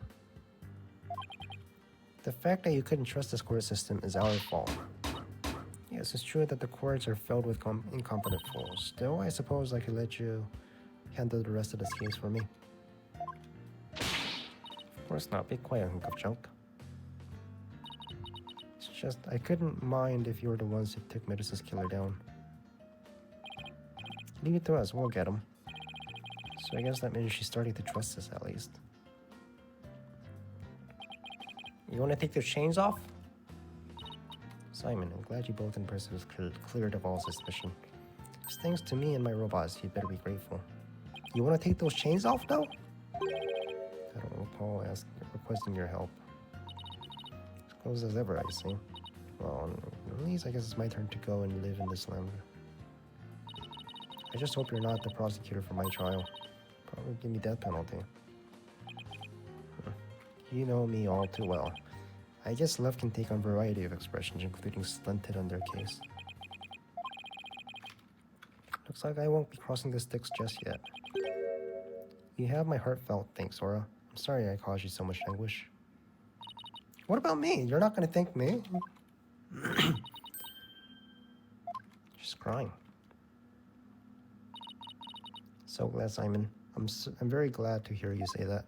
The fact that you couldn't trust this court system is our fault. Yes, it's true that the courts are filled with incompetent fools. Still, I suppose I could let you handle the rest of this case for me. Of course not. Be quiet, hunk of junk. It's just, I couldn't mind if you were the ones who took Medusa's killer down. Leave it to us, we'll get him. So I guess that means she's starting to trust us at least. You want to take those chains off? Simon, I'm glad you both in person was cleared of all suspicion. It's thanks to me and my robots, you better be grateful. You want to take those chains off, though? I don't recall requesting your help. As close as ever, I see. Well, at least I guess it's my turn to go and live in this land. I just hope you're not the prosecutor for my trial. Probably give me death penalty. You know me all too well. I guess love can take on a variety of expressions, including stunted on their case. Looks like I won't be crossing the sticks just yet. You have my heartfelt thanks, Sora. I'm sorry I caused you so much anguish. What about me? You're not gonna thank me? She's crying. So glad, Simon. I'm very glad to hear you say that.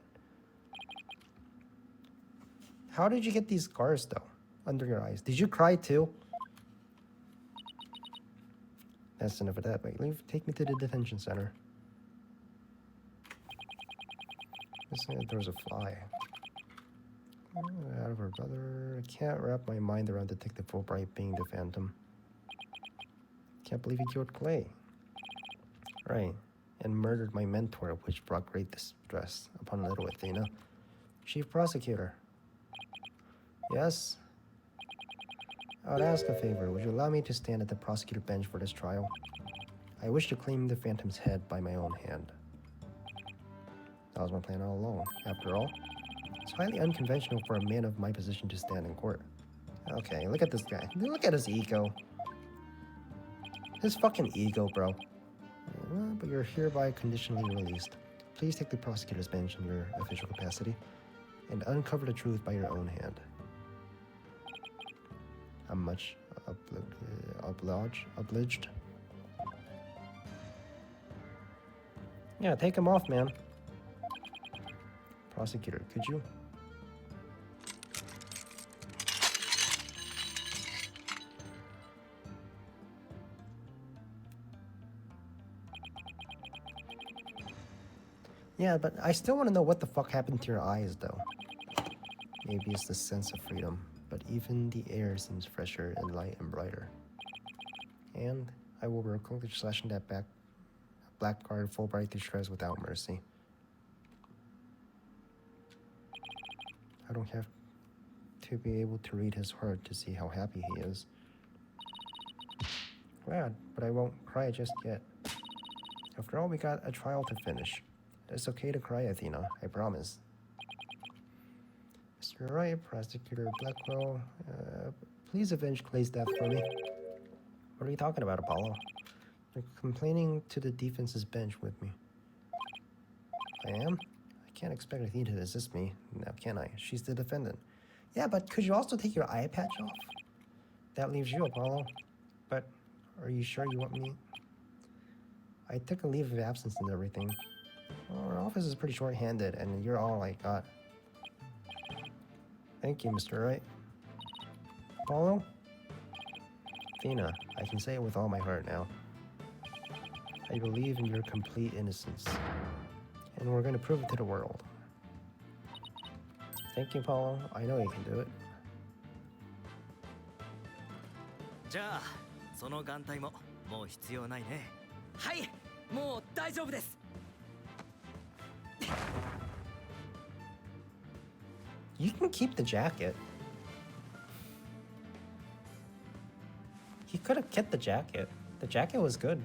How did you get these scars, though? Under your eyes. Did you cry, too? That's enough of that. Wait, take me to the detention center. There was a fly. Out of her brother. I can't wrap my mind around Detective Fulbright being the Phantom. Can't believe he killed Clay. Right. And murdered my mentor, which brought great distress upon little Athena. Chief Prosecutor. Yes? I would ask a favor. Would you allow me to stand at the prosecutor bench for this trial? I wish to claim the Phantom's head by my own hand. That was my plan all along. After all, it's highly unconventional for a man of my position to stand in court. Okay, look at this guy. Look at his ego. His fucking ego, bro. But you're hereby conditionally released. Please take the prosecutor's bench in your official capacity and uncover the truth by your own hand. I'm much obliged. Yeah, take him off, man. Prosecutor, could you? Yeah, but I still want to know what the fuck happened to your eyes, though. Maybe it's the sense of freedom, but even the air seems fresher and light and brighter. And I will accomplish slashing that blackguard Fulbright to shreds without mercy. I don't have to be able to read his heart to see how happy he is. Glad, but I won't cry just yet. After all, we got a trial to finish. It's okay to cry, Athena, I promise. Mr. Wright, Prosecutor Blackwell, please avenge Clay's death for me. What are you talking about, Apollo? You're complaining to the defense's bench with me. I am? I can't expect Athena to assist me, now can I? She's the defendant. Yeah, but could you also take your eye patch off? That leaves you, Apollo. But are you sure you want me? I took a leave of absence and everything. Our office is pretty short-handed, and you're all I got. Thank you, Mr. Wright. Apollo? Athena, I can say it with all my heart now. I believe in your complete innocence, and we're going to prove it to the world. Thank you, Apollo. I know you can do it. じゃあ、その眼帯ももう必要ないね。はい、もう大丈夫です。You can keep the jacket. He could have kept the jacket. The jacket was good.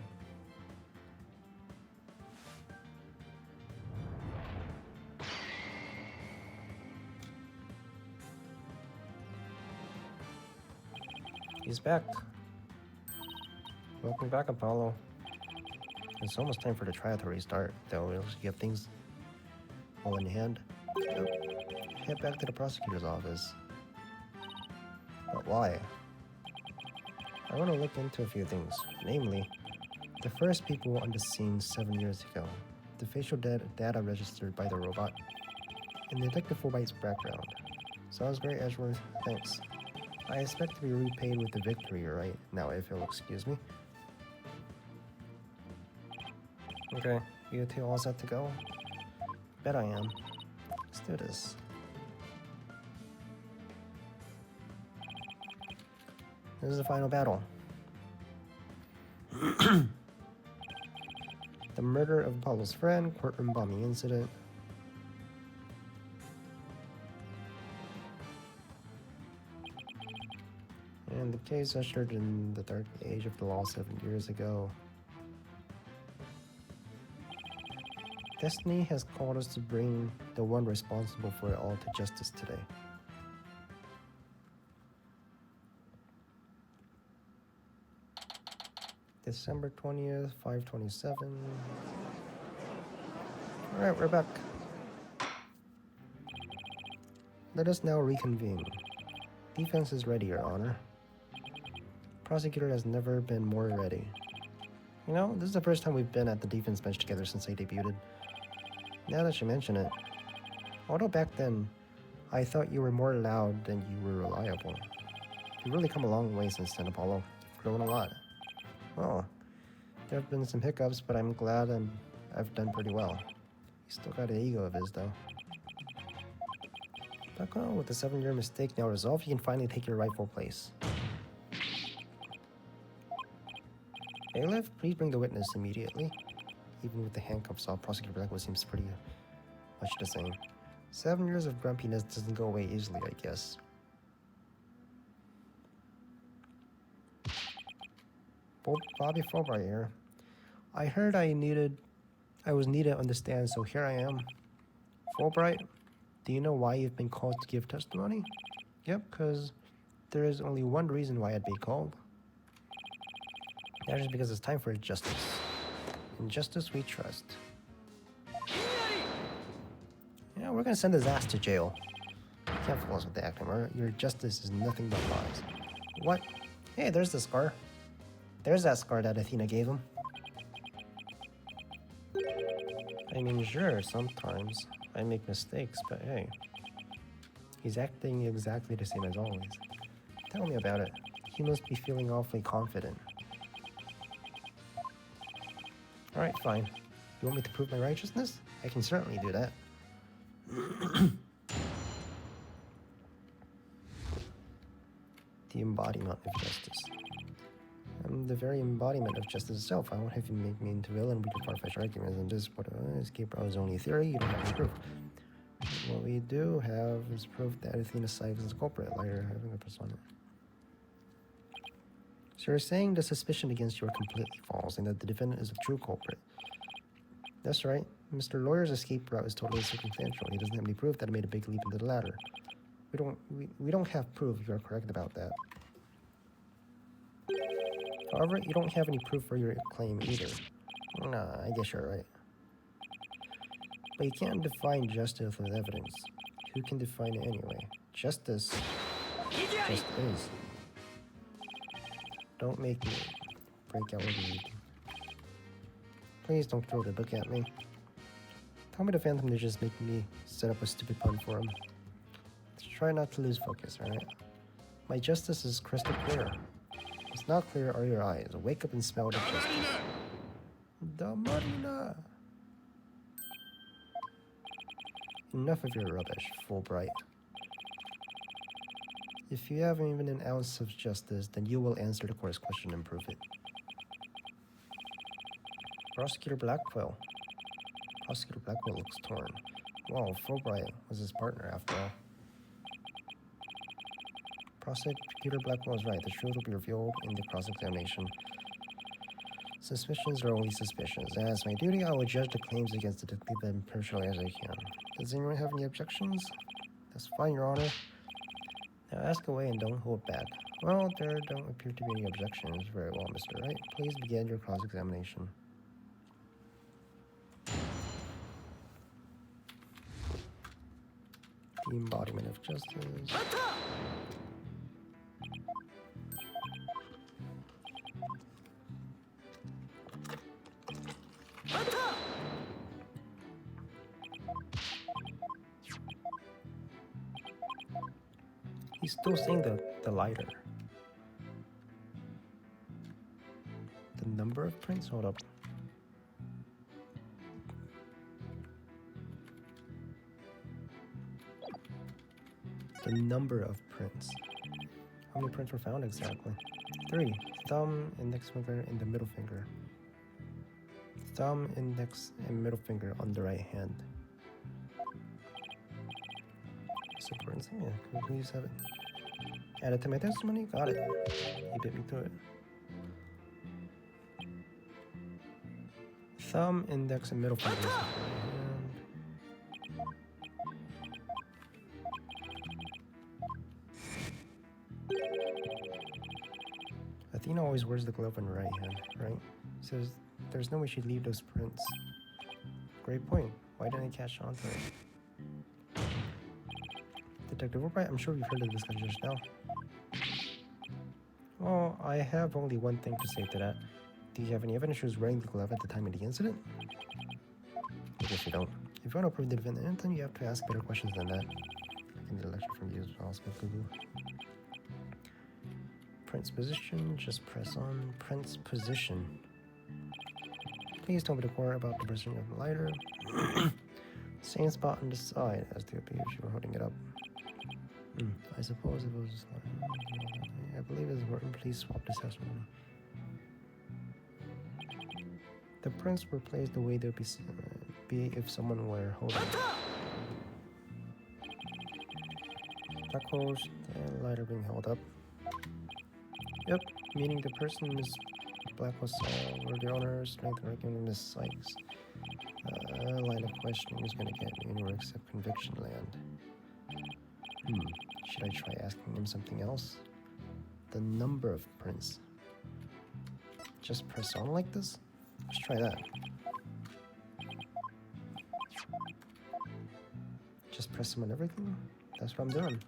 He's back. Welcome back, Apollo. It's almost time for the trial to restart, though we'll get things all in hand. Yep. Head back to the prosecutor's office. But why? I want to look into a few things. Namely, the first people on the scene 7 years ago, the facial data registered by the robot, and Detective Fulbright's background. Sounds great, Edgeworth. Thanks. I expect to be repaid with the victory, right? Now, if you'll excuse me. Okay, you two all set to go? Bet I am. Let's do this. This is the final battle. The murder of Apollo's friend, courtroom bombing incident. And the case ushered in the dark age of the law 7 years ago. Destiny has called us to bring the one responsible for it all to justice today. The December 20th, 5:27. Alright, we're back. Let us now reconvene. Defense is ready, Your Honor. Prosecutor has never been more ready. You know, this is the first time we've been at the defense bench together since I debuted. Now that you mention it, although back then, I thought you were more loud than you were reliable. You've really come a long way since then, Apollo. You've grown a lot. Well, there have been some hiccups, but I'm glad I've done pretty well. He's still got an ego of his, though. But well, with the 7-year mistake now resolved, you can finally take your rightful place. Bailiff, please bring the witness immediately. Even with the handcuffs off, Prosecutor Blackwell seems pretty much the same. 7 years of grumpiness doesn't go away easily, I guess. Bobby Fulbright here. I heard I was needed on the stand, so here I am. Fulbright, do you know why you've been called to give testimony? Yep, because there is only one reason why I'd be called. That is because it's time for justice. In justice we trust. Yeah, we're gonna send his ass to jail. You can't fool us with the acting, right? Your justice is nothing but lies. What? Hey, there's the scar. There's that scar that Athena gave him. I mean, sure, sometimes I make mistakes, but hey. He's acting exactly the same as always. Tell me about it. He must be feeling awfully confident. Alright, fine. You want me to prove my righteousness? I can certainly do that. The embodiment of justice. I'm the very embodiment of justice itself. I won't have you make me into villain with your far-fetched arguments and just what escape route is only a theory. You don't have any proof. What we do have is proof that Athena Sykes is a culprit, liar, having a persona. So you're saying the suspicion against you are completely false and that the defendant is a true culprit. That's right. Mr. Lawyer's escape route is totally circumstantial. He doesn't have any proof that he made a big leap into the ladder. We don't have proof if you're correct about that. However, you don't have any proof for your claim either. Nah, I guess you're right. But you can't define justice with evidence. Who can define it anyway? Justice just is. Don't make me break out with you. Please don't throw the book at me. Tell me the Phantom Ninja's making me set up a stupid pun for him. Try not to lose focus, alright? My justice is crystal clear. What's not clear are your eyes. Wake up and smell the justice. The Marina! Enough of your rubbish, Fulbright. If you have even an ounce of justice, then you will answer the court's question and prove it. Prosecutor Blackwell. Prosecutor Blackwell looks torn. Wow, Fulbright was his partner after all. Prosecutor Blackwell is right. The truth will be revealed in the cross-examination. Suspicions are only suspicions. As my duty, I will judge the claims against the detective as impartially as I can. Does anyone have any objections? That's fine, Your Honor. Now ask away and don't hold back. Well, there don't appear to be any objections. Very well, Mr. Wright. Please begin your cross-examination. The embodiment of justice. He's still saying the lighter. The number of prints? Hold up. The number of prints. How many prints were found exactly? 3. Thumb, index finger, and the middle finger. Thumb, index, and middle finger on the right hand. Prints. Yeah, can we please have it? Add it to my testimony? Got it. You beat me to it. Thumb, index, and middle finger. Athena always wears the glove in her right hand, right? So there's no way she'd leave those prints. Great point. Why didn't I catch on to it? Detective Albright, I'm sure you've heard of the discussion just now. Well, I have only one thing to say to that. Do you have any evidence she was wearing the glove at the time of the incident? I guess you don't. If you want to prove the defendant, then you have to ask better questions than that. I can get a lecture from you as well, Google. Print's position, just press on. Print's position. Please tell me the core about the position of the lighter. Same spot on the side as the appear if you were holding it up. I suppose it was. I believe it's important. Please swap this testimony. The prints were placed the way they'd be if someone were holding it. Black holes, the lighter being held up. Yep, meaning the person in this black hole saw were the owner, strength and recommending Miss Sykes. Line of questioning is going to get me anywhere except conviction land. Should I try asking him something else? The number of prints. Just press on like this? Let's try that. Just press them on everything? That's what I'm doing.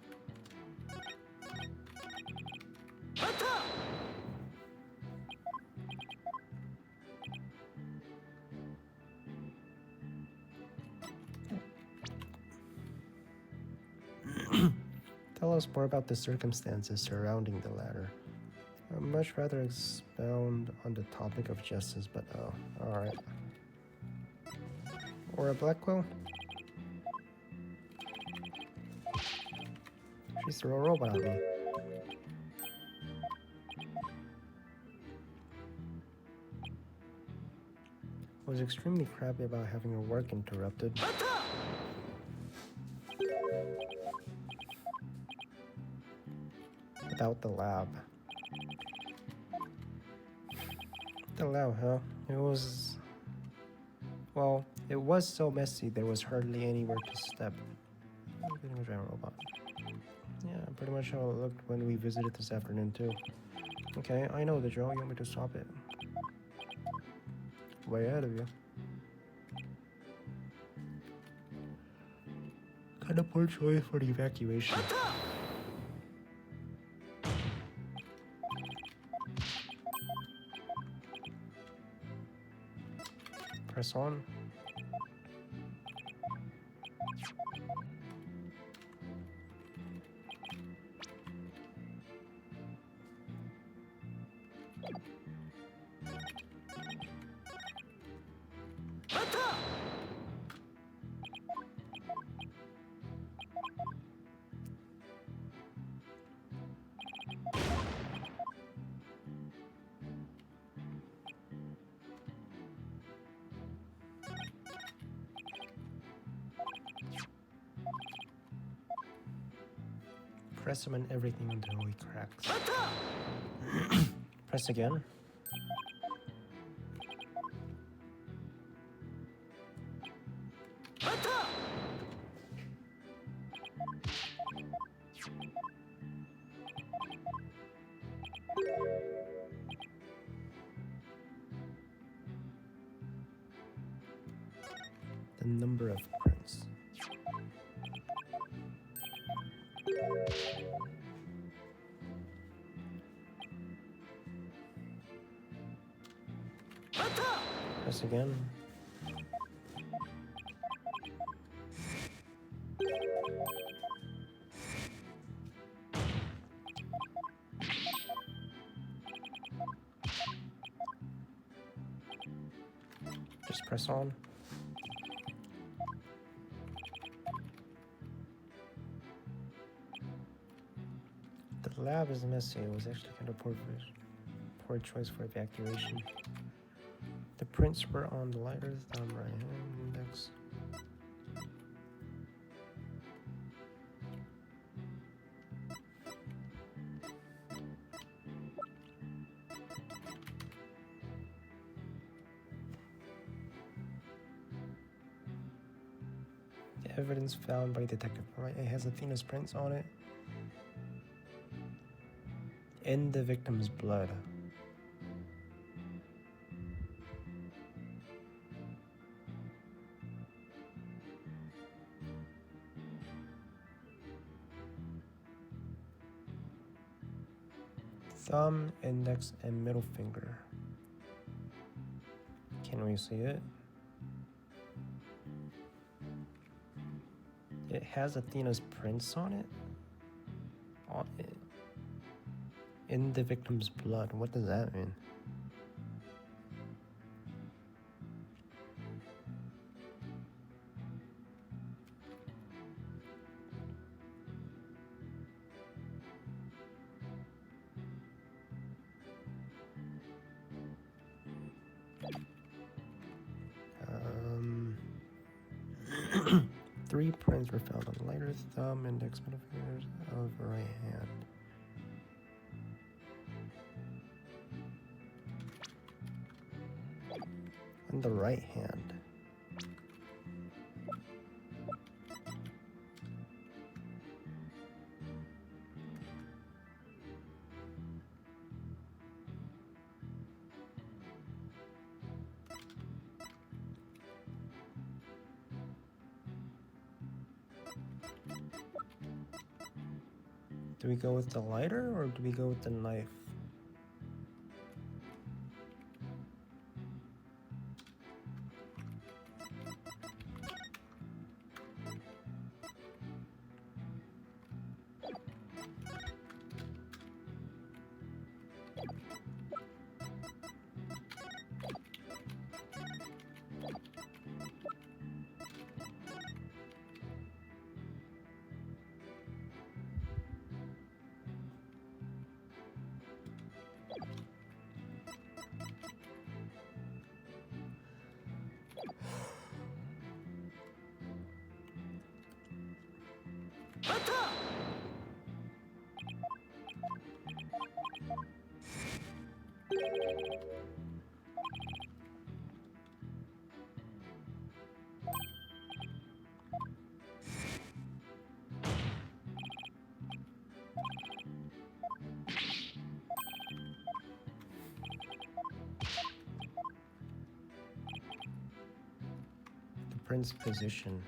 Tell us more about the circumstances surrounding the latter. I'd much rather expound on the topic of justice, but alright. Or a Blackwell? She threw a robot at me. Was extremely crabby about having her work interrupted. About the lab. The lab, huh? It was... Well, it was so messy there was hardly anywhere to step. Robot. Yeah, pretty much how it looked when we visited this afternoon too. Okay, I know the drill. You want me to stop it? Way ahead of you. Kind of poor choice for the evacuation. Press on. Press them on everything until he cracks. Press again. The number of prints. Press again. Just press on. The lab is messy. It was actually kind of poor choice for evacuation. The prints were on the lighter's thumb right hand index. The evidence found by Detective Bright, it has Athena's prints on it. In the victim's blood. thumb, index, and middle finger. Can we see it? It has Athena's prints on it. In the victim's blood. What does that mean? Three prints were found on the lighter, thumb, index, middle fingers of her right hand. On the right hand. Do we go with the lighter or do we go with the knife? The print's position.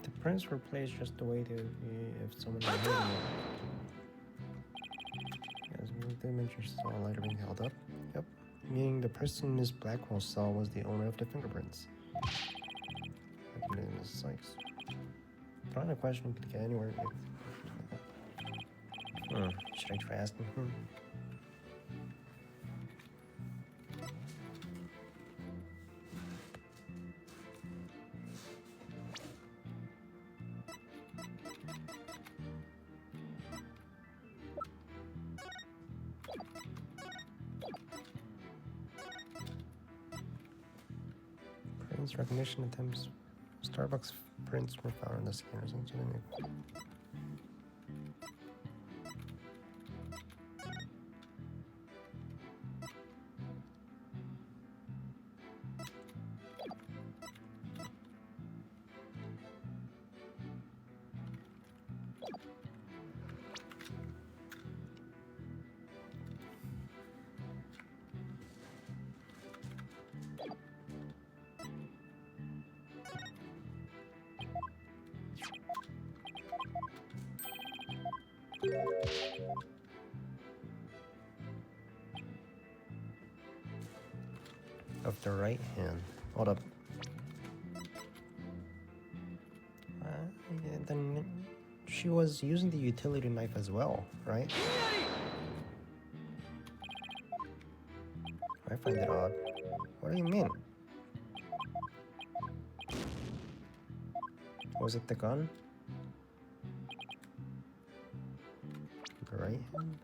The prints were placed just the way they would be if someone were holding it. As the image saw a lighter being held up. Yep. Meaning the person Miss Blackwell saw was the owner of the fingerprints. Size. Not a question we could get anywhere. Should I try asking him? Prints recognition attempts. Starbucks prints were found in the scanners into the new. Of the right hand. Hold up. Then she was using the utility knife as well, right? I find it odd. What do you mean? Was it the gun? The right hand?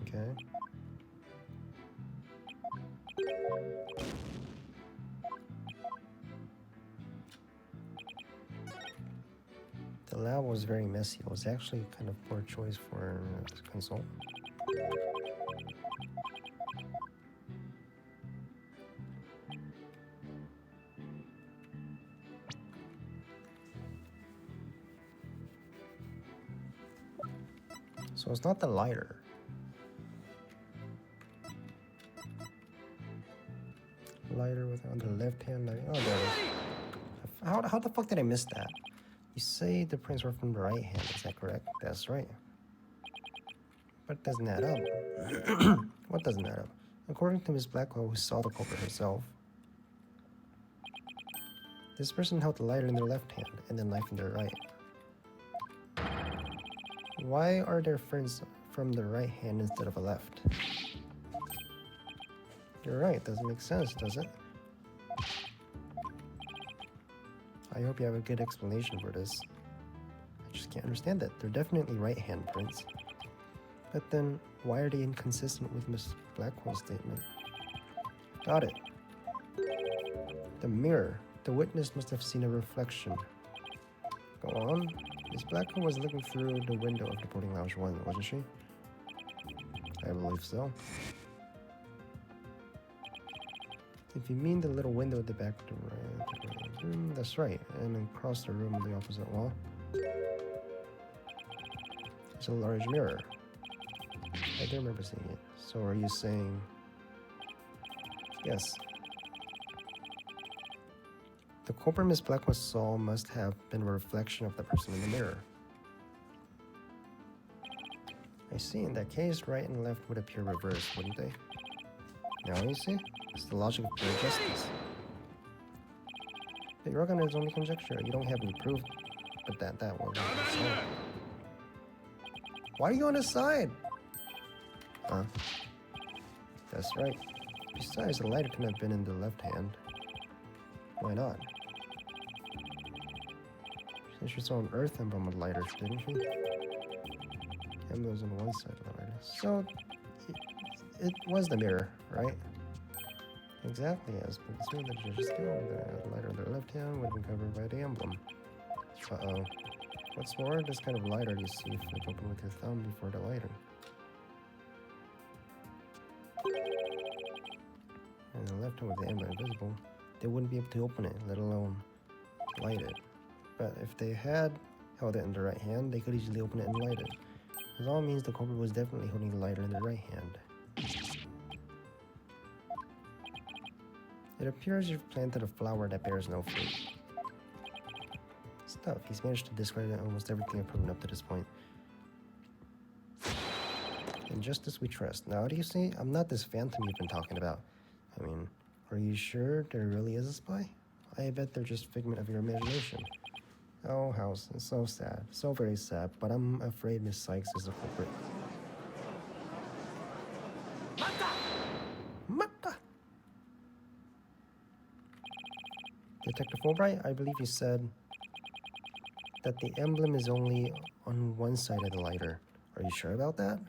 Okay. The lab was very messy. It was actually kind of poor choice for this console. So it's not the lighter. Lighter with on the left hand. Like, oh, there it is. How the fuck did I miss that? You say the prints were from the right hand. Is that correct? That's right. But doesn't add up. What doesn't add up? According to Miss Blackwell, who saw the culprit herself, this person held the lighter in their left hand and then knife in their right. Why are their friends from the right hand instead of a left? You're right, doesn't make sense, does it? I hope you have a good explanation for this. I just can't understand that. They're definitely right hand prints. But then, why are they inconsistent with Miss Blackwell's statement? Got it. The mirror. The witness must have seen a reflection. Go on. Miss Blackwell was looking through the window of the boarding lounge 1, wasn't she? I believe so. If you mean the little window at the back of the room, that's right. And then across the room on the opposite wall, it's a large mirror. I do remember seeing it. So are you saying... Yes. The culprit Miss Blackwell saw must have been a reflection of the person in the mirror. I see. In that case, right and left would appear reversed, wouldn't they? Now you see? It's the logic of pure justice. But you're gonna only conjecture. You don't have any proof, but that will be solved. Why are you on his side? Huh? That's right. Besides, the lighter couldn't have been in the left hand. Why not? Since she saw an earth emblem with lighters, didn't she? Emblem was on one side of the lighter. So, it was the mirror, right? Exactly, as per the that judges skill, the lighter on their left hand would have been covered by the emblem. Uh-oh. What's more, this kind of lighter you see flick open with your thumb before the lighting. And the left hand with the emblem invisible, they wouldn't be able to open it, let alone light it. But if they had held it in the right hand, they could easily open it and light it. This all means the culprit was definitely holding the lighter in the right hand. It appears you've planted a flower that bears no fruit. Stuff, he's managed to discredit almost everything I've proven up to this point. In justice we trust. Now do you see? I'm not this phantom you've been talking about. I mean, are you sure there really is a spy? I bet they're just figment of your imagination. Oh, House, it's so sad. So very sad, but I'm afraid Miss Sykes is a culprit. Mata! Detective Fulbright, I believe you said that the emblem is only on one side of the lighter. Are you sure about that?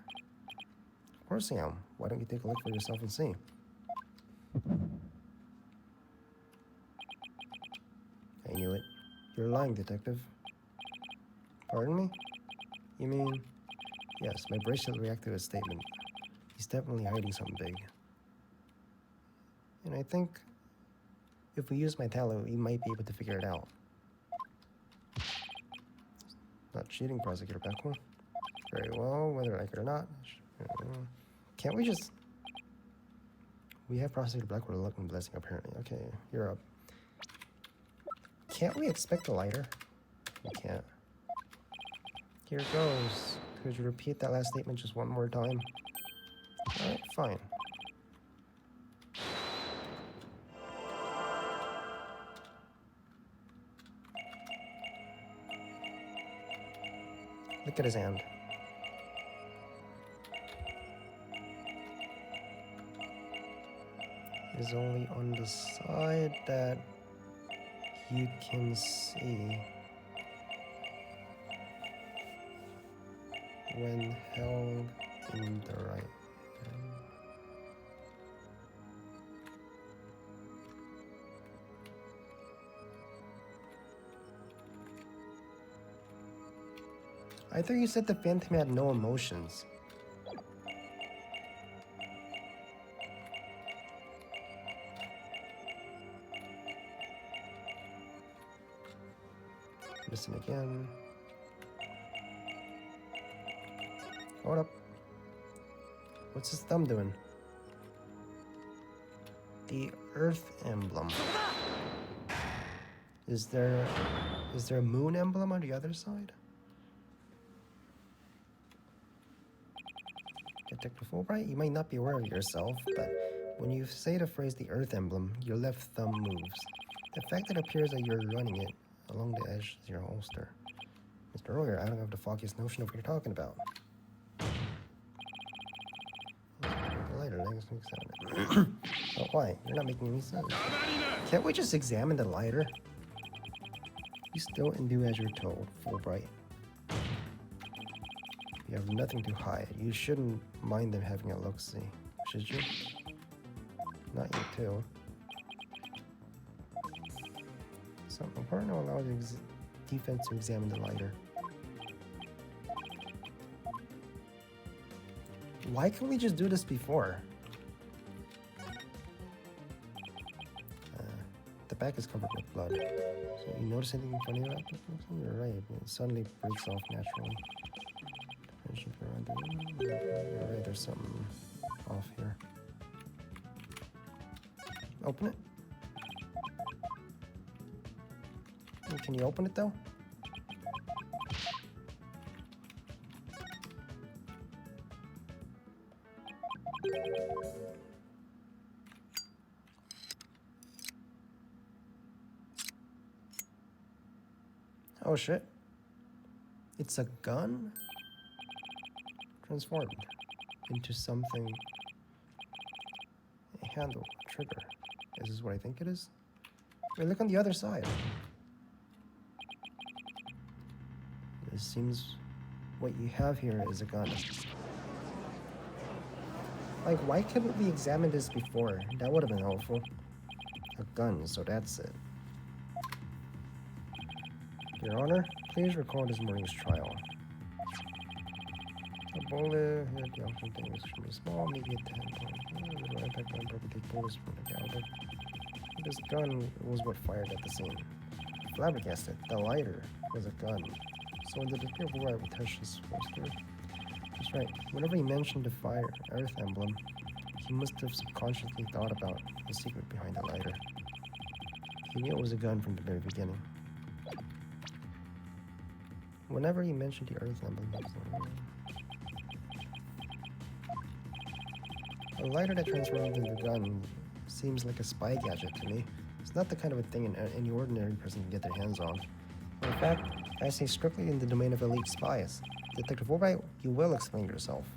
Of course I am. Why don't you take a look for yourself and see? I knew it. You're lying, Detective. Pardon me? You mean... Yes, my bracelet reacted to his statement. He's definitely hiding something big. And I think... if we use my talent, we might be able to figure it out. Not cheating, Prosecutor Blackwell. Very well, whether I like it or not. Can't we just... We have Prosecutor Blackwell to look and blessing, apparently. Okay, you're up. Can't we expect a lighter? We can't. Here goes. Could you repeat that last statement just one more time? Alright, fine. Look at his hand. It is only on the side that you can see when held in the right hand. I thought you said the Phantom had no emotions. Listen again. Hold up. What's his thumb doing? The Earth emblem. Is there a moon emblem on the other side? Detective Fulbright, you might not be aware of yourself, but when you say the phrase the Earth emblem, your left thumb moves. The fact that it appears that you're running it along the edge is your holster. Mr. Royer, I don't have the foggiest notion of what you're talking about. The lighter, let's examine it. Oh, why? You're not making any sense. Can't we just examine the lighter? Be still and do as you're told, Fulbright. You have nothing to hide. You shouldn't mind them having a look-see, should you? Not you, too. Some important will allow the defense to examine the lighter. Why can't we just do this before? The back is covered with blood. So you notice anything funny about this? You're right. It suddenly breaks off naturally. You're right, there's something off here. Open it. Can you open it though? Oh shit. It's a gun? Transformed into something. A handle, a trigger. Is this what I think it is? Wait, look on the other side. It seems what you have here is a gun. Like, why couldn't we examine this before? That would have been helpful. A gun, so that's it. Your Honor, please recall this morning's trial. A bullet hit the option thing is extremely small, maybe a 10 point. Little impact on probably bullets from the caliber. This gun was what fired at the scene. Flabbergasted, the lighter was a gun. So when the detective would touch his holster, that's right. Whenever he mentioned the fire Earth emblem, he must have subconsciously thought about the secret behind the lighter. He knew it was a gun from the very beginning. Whenever he mentioned the Earth emblem, a lighter that transforms into a gun seems like a spy gadget to me. It's not the kind of a thing any ordinary person can get their hands on. In fact, I say strictly in the domain of elite spies. Detective Fulbright, you will explain yourself.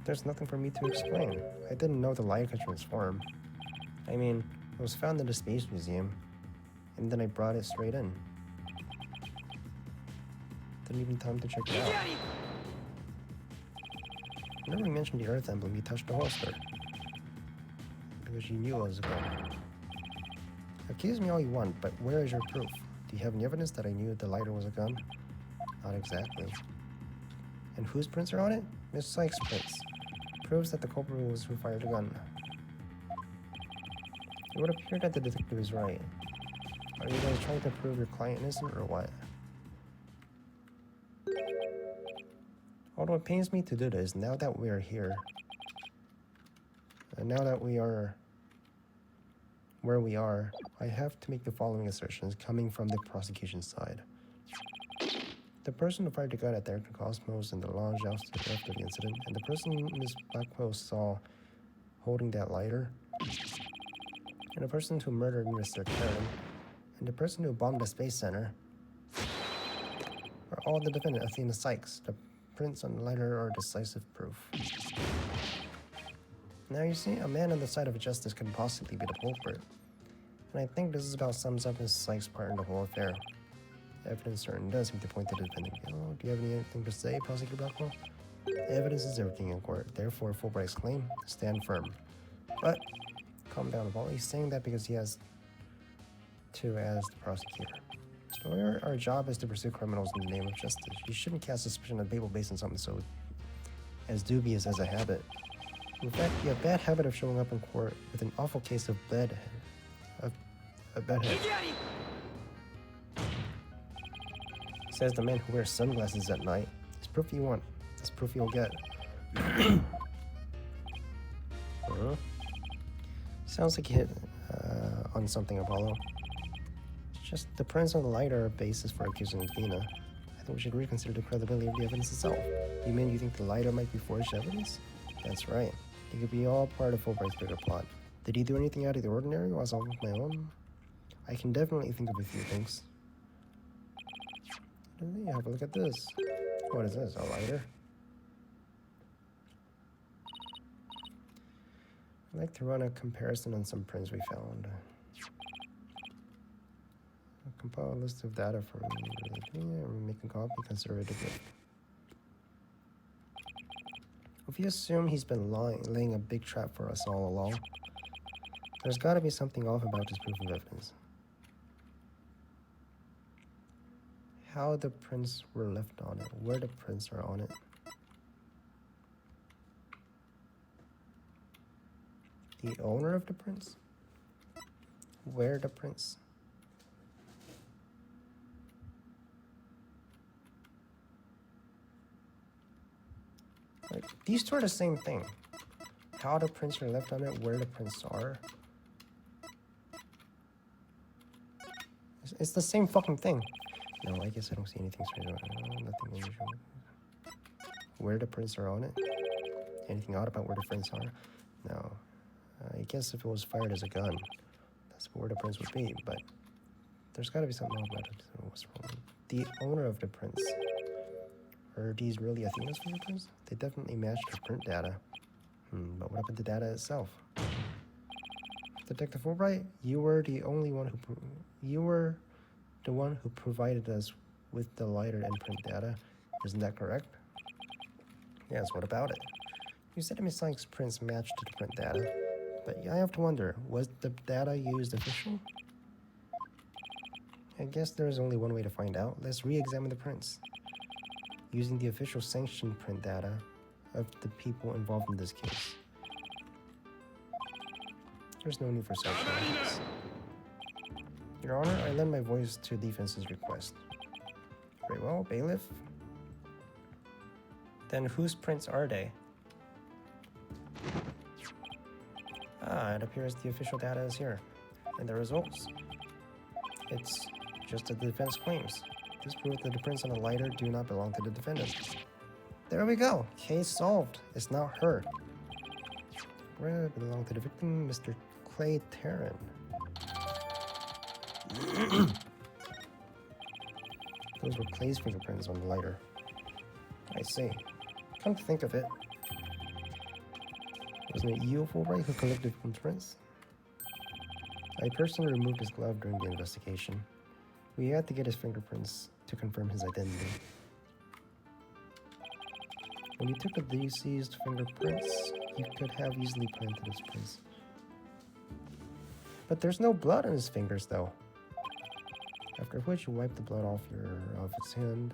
There's nothing for me to explain. I didn't know the light could transform. I mean, it was found in the Space Museum, and then I brought it straight in. Didn't even time to check it out. Whenever we mentioned the Earth emblem, you touched the holster. Because you knew it was a gun. Accuse me all you want, but where is your proof? Do you have any evidence that I knew the lighter was a gun? Not exactly. And whose prints are on it? Miss Sykes' prints. Proves that the culprit was who fired the gun. It would appear that the detective is right. Are you guys trying to prove your client innocent or what? Although it pains me to do this, now that we are here, and now that we are where we are, I have to make the following assertions coming from the prosecution side. The person who fired the gun at the Ayrton Cosmos in the lounge after the incident, and the person Ms. Blackwell saw holding that lighter, and the person who murdered Mr. Karen, and the person who bombed the Space Center, are all the defendant Athena Sykes. The prints on the lighter are decisive proof. Now you see, a man on the side of justice can possibly be the culprit. And I think this is about sums up Ms. Sykes' part in the whole affair. Evidence certainly does seem to point to the defendant. Oh, do you have anything to say, Prosecutor Blackwell? Evidence is everything in court. Therefore, Fulbright's claim, stand firm. But, calm down, Paul. He's saying that because he has to as the prosecutor. So our job is to pursue criminals in the name of justice. You shouldn't cast suspicion on people based on something so as dubious as a habit. In fact, you have a bad habit of showing up in court with an awful case of bedhead. Says the man who wears sunglasses at night. It's proof you want. It's proof you'll get. Sounds like you hit on something, Apollo. Just the presence of the lighter are basis for accusing Athena. I think we should reconsider the credibility of the evidence itself. You mean you think the lighter might be forged evidence? That's right. It could be all part of Fulbright's bigger plot. Did he do anything out of the ordinary while I was off my own? I can definitely think of a few things. Have a look at this. What is this? A lighter? I'd like to run a comparison on some prints we found. Compile a list of data from make a copy, consider it a gift. If you assume he's been laying a big trap for us all along, there's got to be something off about this proof of evidence. How the prints were left on it, where the prints are on it. The owner of the prints? Where the prints? Like, these two are the same thing. How the prints are left on it, where the prints are. It's the same fucking thing. No, I guess I don't see anything strange about it. Nothing unusual. Where the prints are on it? Anything odd about where the prints are? No. I guess if it was fired as a gun, that's where the prints would be, but there's gotta be something odd about it. What's wrong? The owner of the prints. Are these really Athena's fingerprints? They definitely matched her print data. But what happened to the data itself? Detective Fulbright, you were the one who provided us with the lighter and print data. Isn't that correct? Yes, what about it? You said Miss Sykes' prints matched the print data, but I have to wonder, was the data used official? I guess there's only one way to find out. Let's re-examine the prints. Using the official sanctioned print data of the people involved in this case. There's no need for such evidence. Your Honor, I lend my voice to defense's request. Very well, bailiff. Then whose prints are they? It appears the official data is here. And the results? It's just as the defense claims. This proves that the prints on the lighter do not belong to the defendant. There we go. Case solved. It's not her. Where belong to the victim, Mr. Clay Terran. Those were Clay's fingerprints on the lighter. I see. Come to think of it, wasn't it you, Fulbright, who collected prints? I personally removed his glove during the investigation. We had to get his fingerprints to confirm his identity. When you took the deceased fingerprints, you could have easily planted his prints. But there's no blood on his fingers, though. After which you wipe the blood off his hand.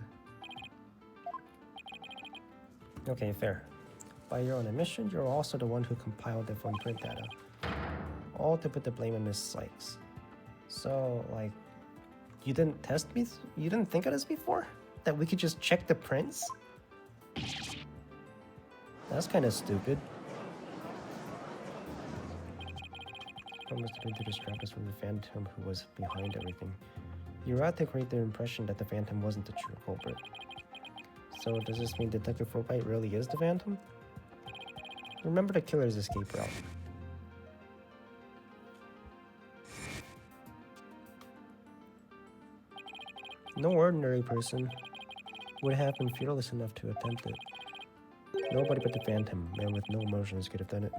Okay, fair. By your own admission, you're also the one who compiled the phone print data. All to put the blame on Miss Sykes. So, like, you didn't test me? You didn't think of this before? That we could just check the prints? That's kind of stupid. I must have been to distract us from the Phantom who was behind everything. You were out to create the impression that the Phantom wasn't the true culprit. So does this mean Detective Fulbright really is the Phantom? Remember the killer's escape route. No ordinary person would have been fearless enough to attempt it. Nobody but the Phantom, man with no emotions, could have done it.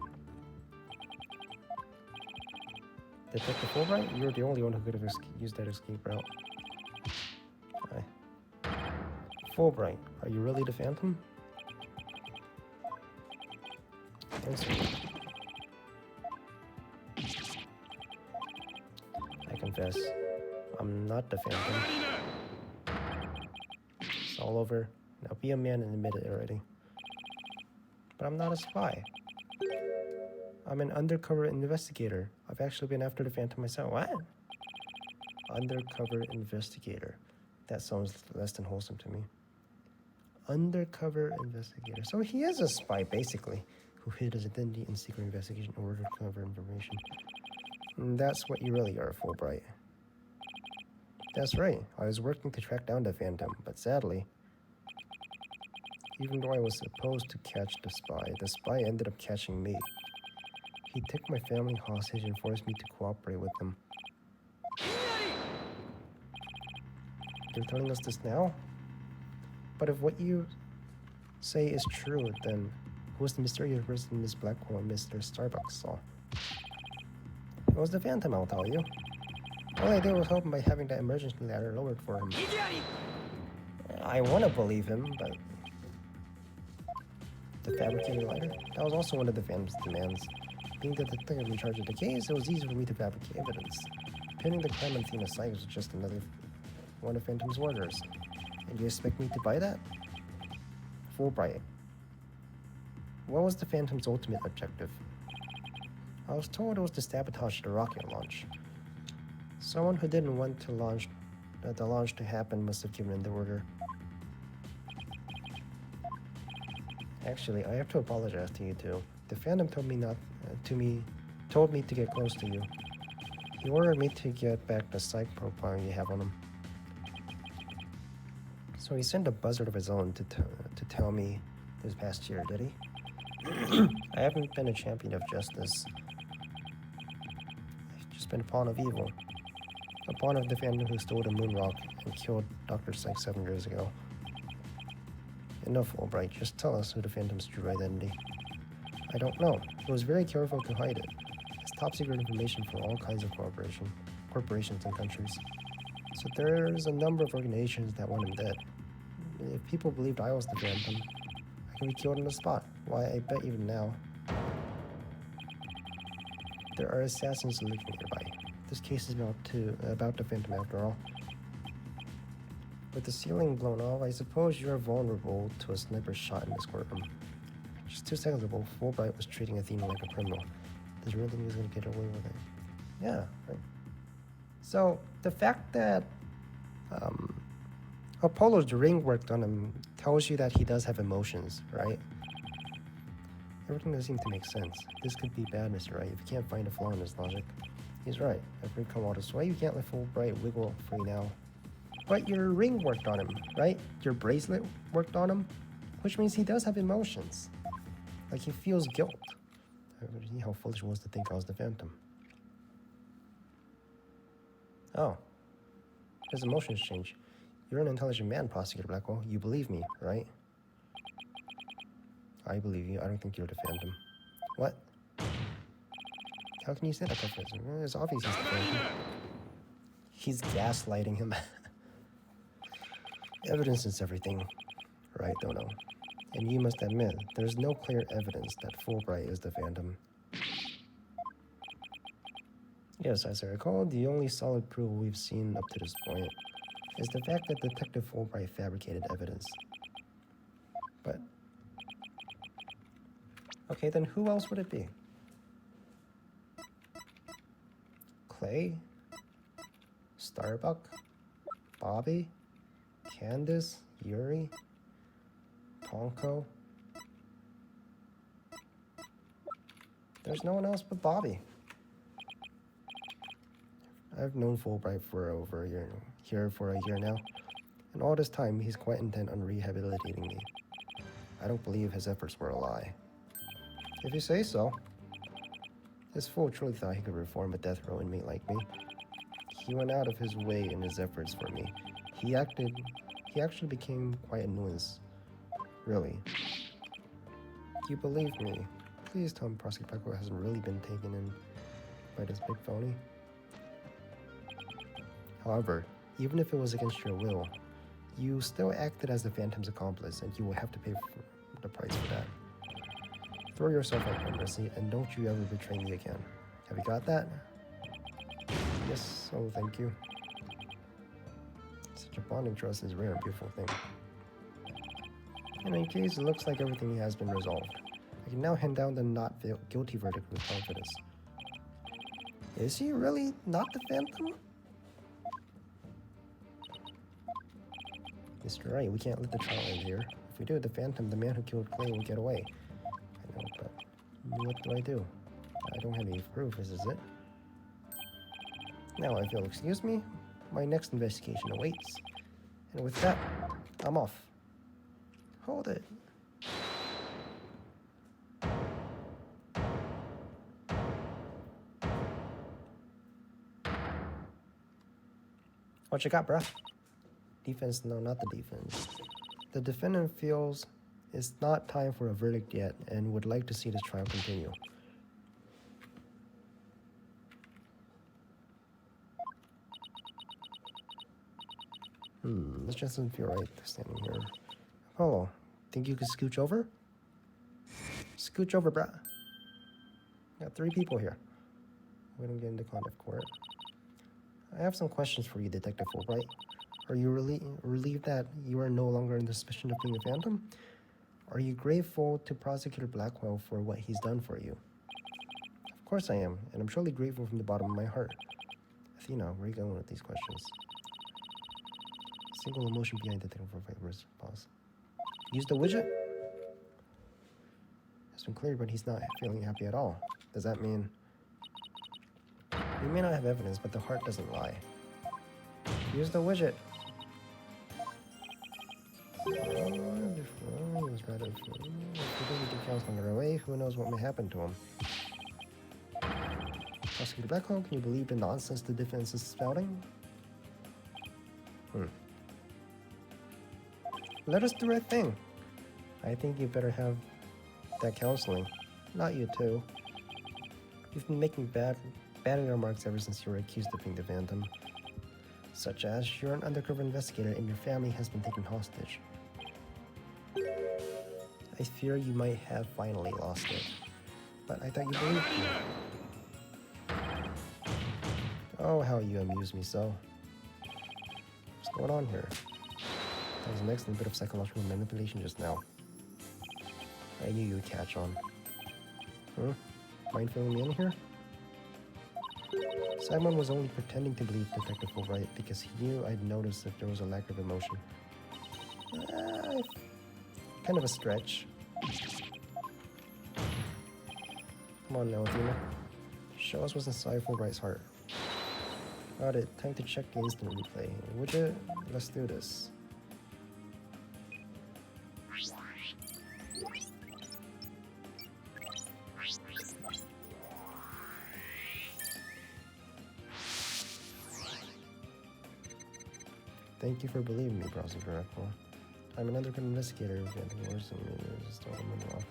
Detective Fulbright, you're the only one who could have used that escape route. Hi. Fulbright, are you really the Phantom? Answer. I confess, I'm not the Phantom. It's all over. Now be a man and admit it already. But I'm not a spy. I'm an undercover investigator. I've actually been after the Phantom myself. What? Undercover investigator. That sounds less than wholesome to me. Undercover investigator. So he is a spy, basically, who hid his identity in secret investigation in order to cover information. And that's what you really are, Fulbright. That's right, I was working to track down the Phantom, but sadly, even though I was supposed to catch the spy ended up catching me. He took my family hostage and forced me to cooperate with them. You're telling us this now? But if what you say is true, then who was the mysterious person Miss Blackwell and Mr. Starbucks saw? It was the Phantom, I'll tell you. All I did was help him by having that emergency ladder lowered for him. I want to believe him, but... The fabricated ladder? That was also one of the Phantom's demands. Being the detective in charge of the case, it was easy for me to fabricate evidence. Pinning the crime on theme aside was just another one of Phantom's orders. And you expect me to buy that? Fulbright. What was the Phantom's ultimate objective? I was told it was to sabotage the rocket launch. Someone who didn't want to the launch to happen must have given the order. Actually, I have to apologize to you too. The Phantom told me told me to get close to you. He ordered me to get back the psych profile you have on him. So he sent a buzzard of his own to tell me this past year, did he? I haven't been a champion of justice. I've just been a pawn of evil. A pawn of the Phantom who stole the moon rock and killed Dr. Psych 7 years ago. Enough, Fulbright. Just tell us who the Phantom's true identity. I don't know. He was very careful to hide it. It's top secret information for all kinds of corporations and countries. So there's a number of organizations that want him dead. If people believed I was the Phantom, I could be killed on the spot. Why, I bet even now, there are assassins lurking nearby. This case is about the Phantom after all. With the ceiling blown off, I suppose you're vulnerable to a sniper shot in this courtroom. Just 2 seconds ago, Fulbright was treating Athena like a criminal. Does you really think he was going to get away with it? Yeah, right. So, the fact that Apollo's ring worked on him tells you that he does have emotions, right? Everything does seem to make sense. This could be bad, Mr. Wright, if you can't find a flaw in his logic. He's right. After he come all this way, you can't let Fulbright wiggle free now. But your ring worked on him, right? Your bracelet worked on him, which means he does have emotions. Like he feels guilt. See how foolish it was to think I was the Phantom. Oh. His emotions change. You're an intelligent man, Prosecutor Blackwell. You believe me, right? I believe you. I don't think you're the Phantom. What? How can you say that, Professor? It's obvious he's the Phantom. He's gaslighting him. Evidence is everything, right, Dono? And you must admit, there's no clear evidence that Fulbright is the Phantom. Yes, as I recall, the only solid proof we've seen up to this point is the fact that Detective Fulbright fabricated evidence. But... okay, then who else would it be? Clay? Starbuck? Bobby? Candace? Yuri? Tonko? There's no one else but Bobby. I've known Fulbright for over a year now, and all this time he's quite intent on rehabilitating me. I don't believe his efforts were a lie. If you say so. This fool truly thought he could reform a death row inmate like me. He went out of his way in his efforts for me. He actually became quite a nuisance. Really. You believe me? Please tell me Prosecutor Blackwell hasn't really been taken in by this big phony. However, even if it was against your will, you still acted as the Phantom's accomplice, and you will have to pay the price for that. Throw yourself at my mercy, and don't you ever betray me again. Have you got that? Yes, oh thank you. Such a bonding trust is a rare and beautiful thing. In any case, it looks like everything has been resolved. I can now hand down the not guilty verdict with confidence. Is he really not the Phantom? Mr. Wright, we can't let the trial end here. If we do, the Phantom, the man who killed Clay, will get away. I know, but What do? I don't have any proof, is it? Now I feel, excuse me? My next investigation awaits. And with that, I'm off. Hold it. What you got, bruh? Defense? No, not the defense. The defendant feels it's not time for a verdict yet and would like to see this trial continue. This just doesn't feel right standing here. Apollo, think you could scooch over? Scooch over, bruh. Got 3 people here. We don't get into conduct court. I have some questions for you, Detective Fulbright. Are you relieved that you are no longer under suspicion of being a phantom? Are you grateful to Prosecutor Blackwell for what he's done for you? Of course I am, and I'm truly grateful from the bottom of my heart. Athena, where are you going with these questions? Single emotion behind Detective Fulbright's pause. Use the widget? It's been cleared, but he's not feeling happy at all. Does that mean... We may not have evidence, but the heart doesn't lie. Use the widget. If he doesn't get counseling right away, who knows what may happen to him. Prosecutor Blackwell, can you believe the nonsense the defense is spouting? Let us do our thing. I think you better have that counseling. Not you too. You've been making bad remarks ever since you were accused of being the Phantom. Such as, you're an undercover investigator and your family has been taken hostage. I fear you might have finally lost it. But I thought you believed me. Oh, how you amuse me so. What's going on here? That was an excellent bit of psychological manipulation just now. I knew you would catch on. Mind filling me in here? Simon was only pretending to believe Detective Fulbright because he knew I'd noticed that there was a lack of emotion. Kind of a stretch. Come on now, Athena. Show us what's inside Fulbright's heart. Got it. Time to check the instant replay. Widget, let's do this. Thank you for believing me, Prosecutor Blackwell. I'm an undercover investigator who's getting worse than me. Just don't remember off.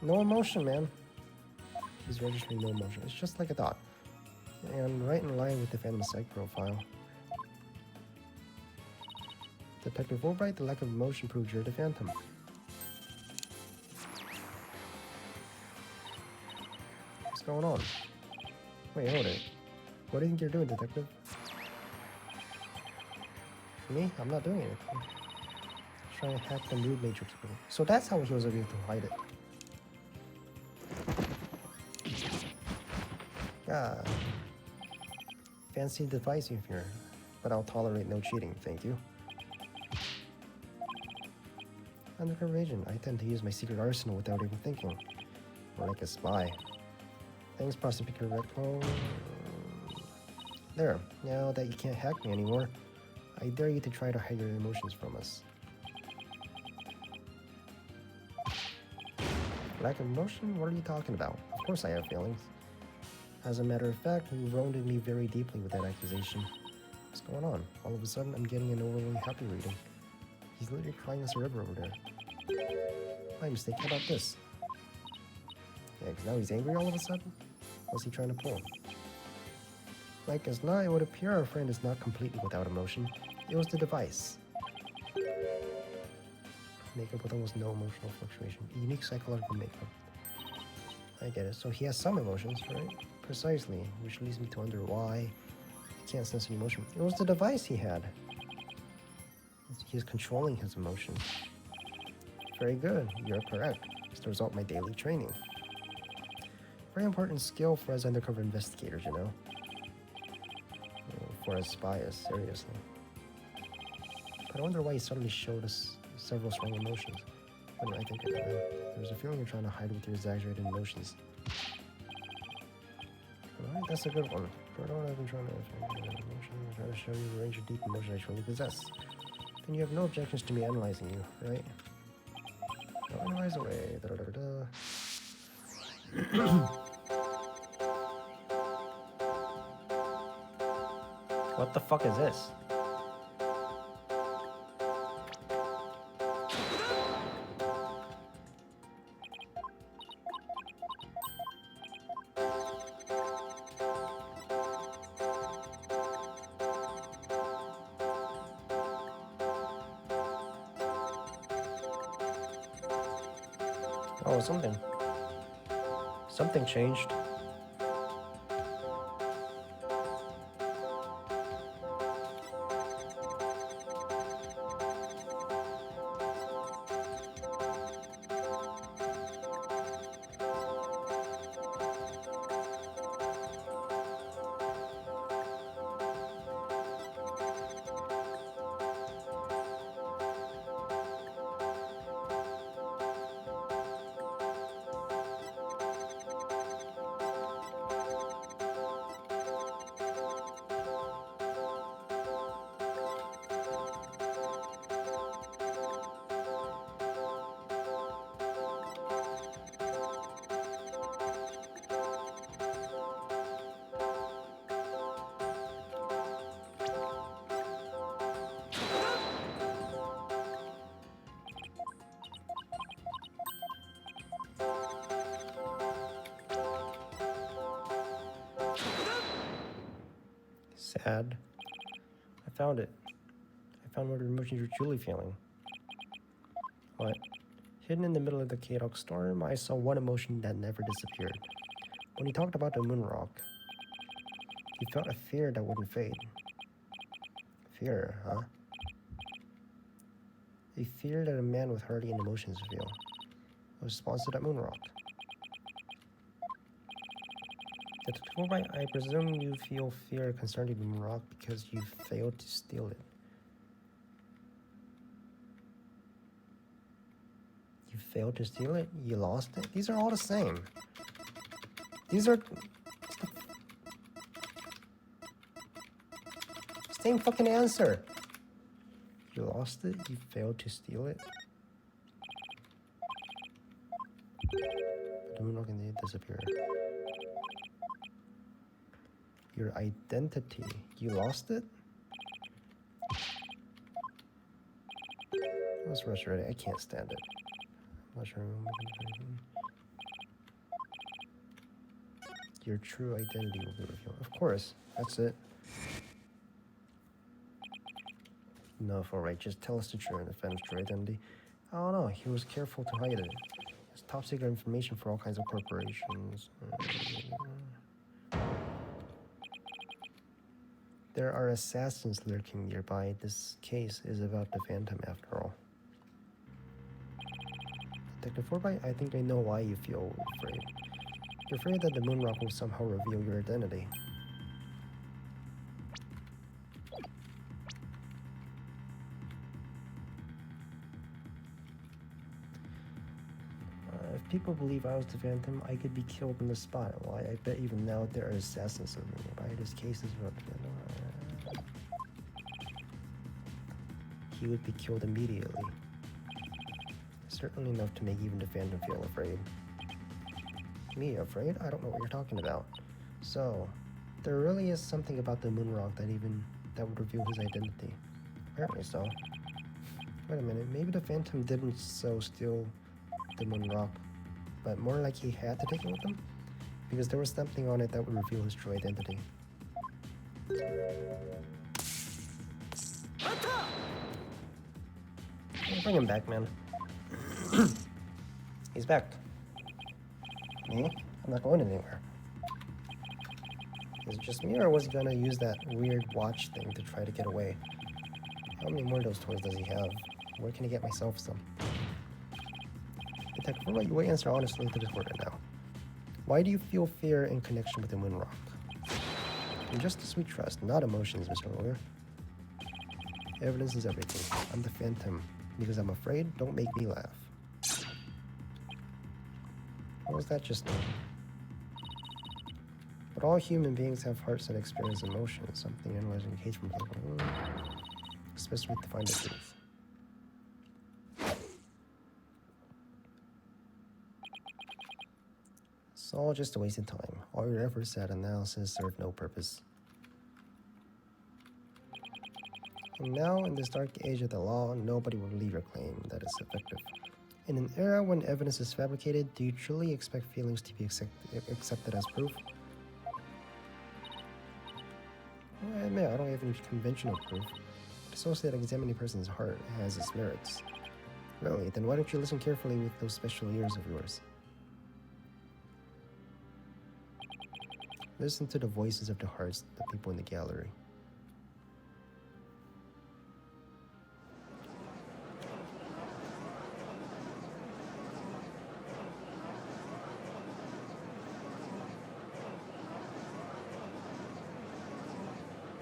No emotion, man. He's registering no emotion. It's just like I thought. And right in line with the Phantom Psych profile. Detective Fulbright, the lack of emotion proves you're the Phantom. What's going on? Wait, hold it. What do you think you're doing, Detective? Me? I'm not doing anything. Trying to hack the mood matrix. So that's how he was able to hide it. Yeah. Fancy device you here, but I'll tolerate no cheating, thank you. Undercover agent, I tend to use my secret arsenal without even thinking. More like a spy. Thanks, Prosecutor Blackwell. There, now that you can't hack me anymore, I dare you to try to hide your emotions from us. Lack of emotion? What are you talking about? Of course I have feelings. As a matter of fact, you wounded me very deeply with that accusation. What's going on? All of a sudden, I'm getting an overly happy reading. He's literally crying us a river over there. My mistake, how about this? Yeah, because now he's angry all of a sudden? What's he trying to pull? Like as not, it would appear our friend is not completely without emotion. It was the device. Makeup with almost no emotional fluctuation. Unique psychological makeup. I get it. So he has some emotions, right? Precisely. Which leads me to wonder why he can't sense any emotion. It was the device he had. He's controlling his emotions. Very good. You're correct. It's the result of my daily training. Very important skill for us undercover investigators, you know. For us spies, seriously. But I wonder why he suddenly showed us several strong emotions. What do I think of that? There's a feeling you're trying to hide with your exaggerated emotions. Alright, that's a good one. For all I've been trying to show you the range of deep emotion I truly possess. Then you have no objections to me analyzing you, right? Don't analyze away. Da, da, da, da. What the fuck is this? Oh, something changed. Sad. I found it. I found what emotions you're truly feeling. What? Hidden in the middle of the chaotic storm, I saw one emotion that never disappeared. When he talked about the moon rock, he felt a fear that wouldn't fade. Fear, huh? A fear that a man with hardly any emotions feel. A response to that moon rock. I presume you feel fear concerning the moon rock because you failed to steal it. You failed to steal it? You lost it? These are all the same. These are... Same fucking answer. You lost it? You failed to steal it? The moon rock indeed disappeared. Your identity. You lost it? Let's rush ready. I can't stand it. I'm not sure. Your true identity will be revealed. Of course. That's it. No, alright. Just tell us the truth and defend true identity. I don't know. He was careful to hide it. It's top secret information for all kinds of corporations. There are assassins lurking nearby. This case is about the Phantom after all. Detective 4x, I think I know why you feel afraid. You're afraid that the moon rock will somehow reveal your identity. If people believe I was the Phantom, I could be killed on the spot. Why? I bet even now there are assassins nearby. This case is about the Phantom. He would be killed immediately. Certainly enough to make even the Phantom feel afraid. Me afraid? I don't know what you're talking about. So, there really is something about the moon rock that would reveal his identity. Apparently so. Wait a minute, maybe the Phantom didn't steal the moon rock, but more like he had to take it with him? Because there was something on it that would reveal his true identity. Bring him back, man. He's back. Me? I'm not going anywhere. Is it just me, or was he gonna use that weird watch thing to try to get away? How many more of those toys does he have? Where can I get myself some? Detective, what about you answer honestly to this order now? Why do you feel fear in connection with the moon rock? And just a sweet trust, not emotions, Mr. Lawyer. Evidence is everything. I'm the Phantom. Because I'm afraid, don't make me laugh. was that just now? But all human beings have hearts and experience emotions, something analyzing case from people, especially to find the truth. It's all just a waste of time. All your efforts at analysis serve no purpose. And now, in this dark age of the law, nobody will believe your claim that it's effective. In an era when evidence is fabricated, do you truly expect feelings to be accepted as proof? Well, I admit, I don't have any conventional proof. It's also that examining a person's heart has its merits. Really, then why don't you listen carefully with those special ears of yours? Listen to the voices of the hearts, the people in the gallery.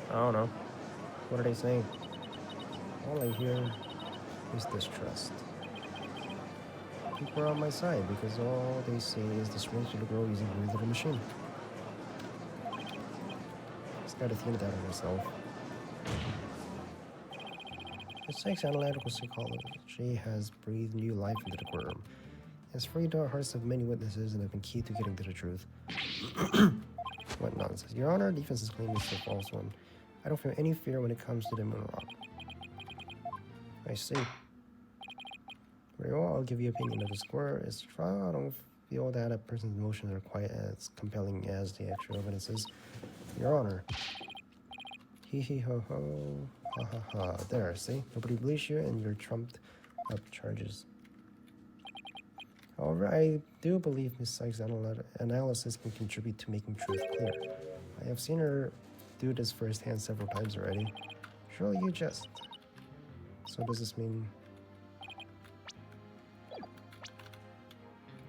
I don't know. What are they saying? All I hear is distrust. People are on my side because all they say is the strength of the girl using the little machine. Just gotta think that on herself. The analytical psychology has breathed new life into the courtroom. It's freed the hearts of many witnesses and have been key to getting to the truth. What nonsense. Your Honor, defense's claim is a false one. I don't feel any fear when it comes to the moon rock. I see. Very well, I'll give you opinion of the square. It's trial. I don't feel that a person's emotions are quite as compelling as the actual evidence is. Your Honor. Hee hee ho ho. Ha ha ha. There, see? Nobody believes you and you're trumped up charges. However, I do believe Miss Sykes' analysis can contribute to making truth clear. I have seen her do this firsthand several times already. Surely you jest. So does this mean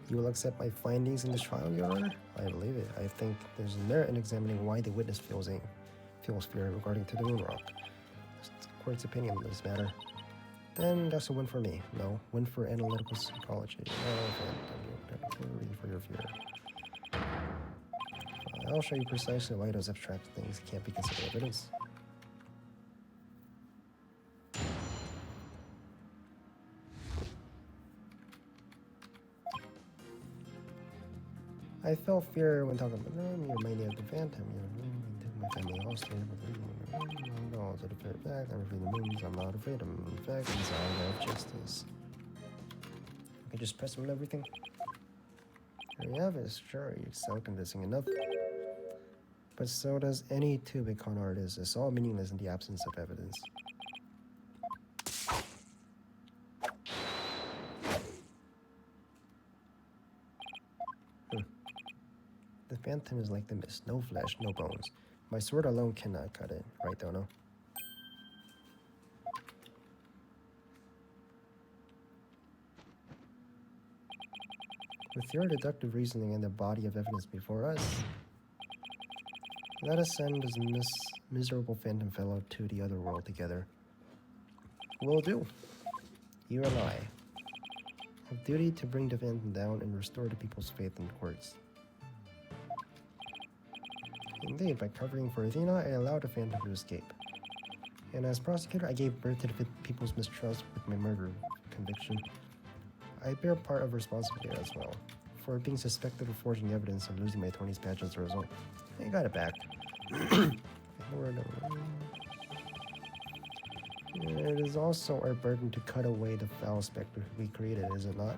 you will accept my findings in this trial, Your Honor? I believe it. I think there's merit in examining why the witness feels fear regarding to the moon rock. It's the court's opinion on this matter. Then that's a win for me. No, win for analytical psychology. For your fear. I'll show you precisely why those abstract things can't be considered evidence. I felt fear when talking about them. You remind me of the phantom. My family hostage. No, to the fear back. I'm afraid of the moons. I'm not afraid of them. In fact, it's all of justice. I can just press on everything. There you have it. Sure, you sound convincing enough. But so does any two-bit con artist. It's all meaningless in the absence of evidence. The phantom is like the mist. No flesh, no bones. My sword alone cannot cut it. Right, Dono? With your deductive reasoning and the body of evidence before us, let us send this miserable phantom fellow to the other world together. Will do. You and I have duty to bring the phantom down and restore the people's faith in the courts. Indeed, by covering for Athena, I allowed the phantom to escape. And as prosecutor, I gave birth to the people's mistrust with my murder conviction. I bear part of responsibility as well, for being suspected of forging evidence and losing my attorney's badge as a result. I got it back. It is also our burden to cut away the foul specter we created, is it not?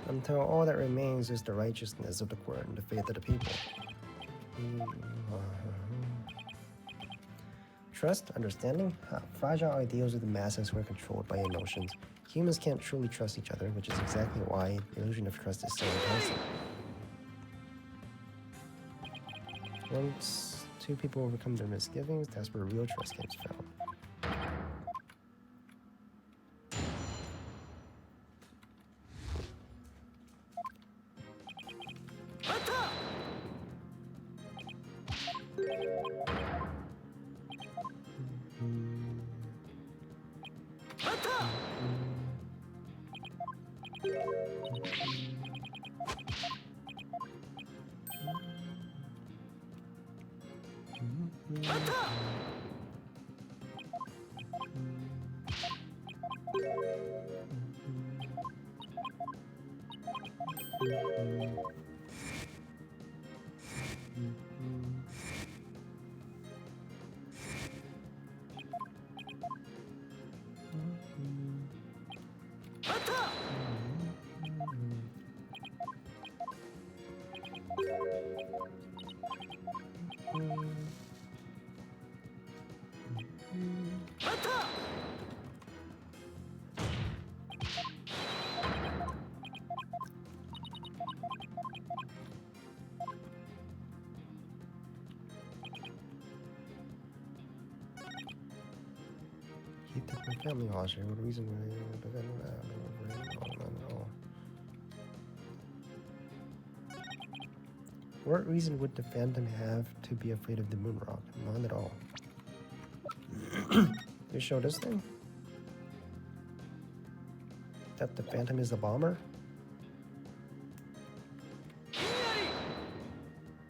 Until all that remains is the righteousness of the court and the faith of the people. Trust, understanding, fragile ideals of the masses who are controlled by emotions. Humans can't truly trust each other, which is exactly why the illusion of trust is so enticing. Once two people overcome their misgivings, that's where real trust gets found. He took my family hostage. What reason would I defend that? No. What reason would the Phantom have to be afraid of the moon rock? None at all. They show this thing? That the Phantom is the bomber?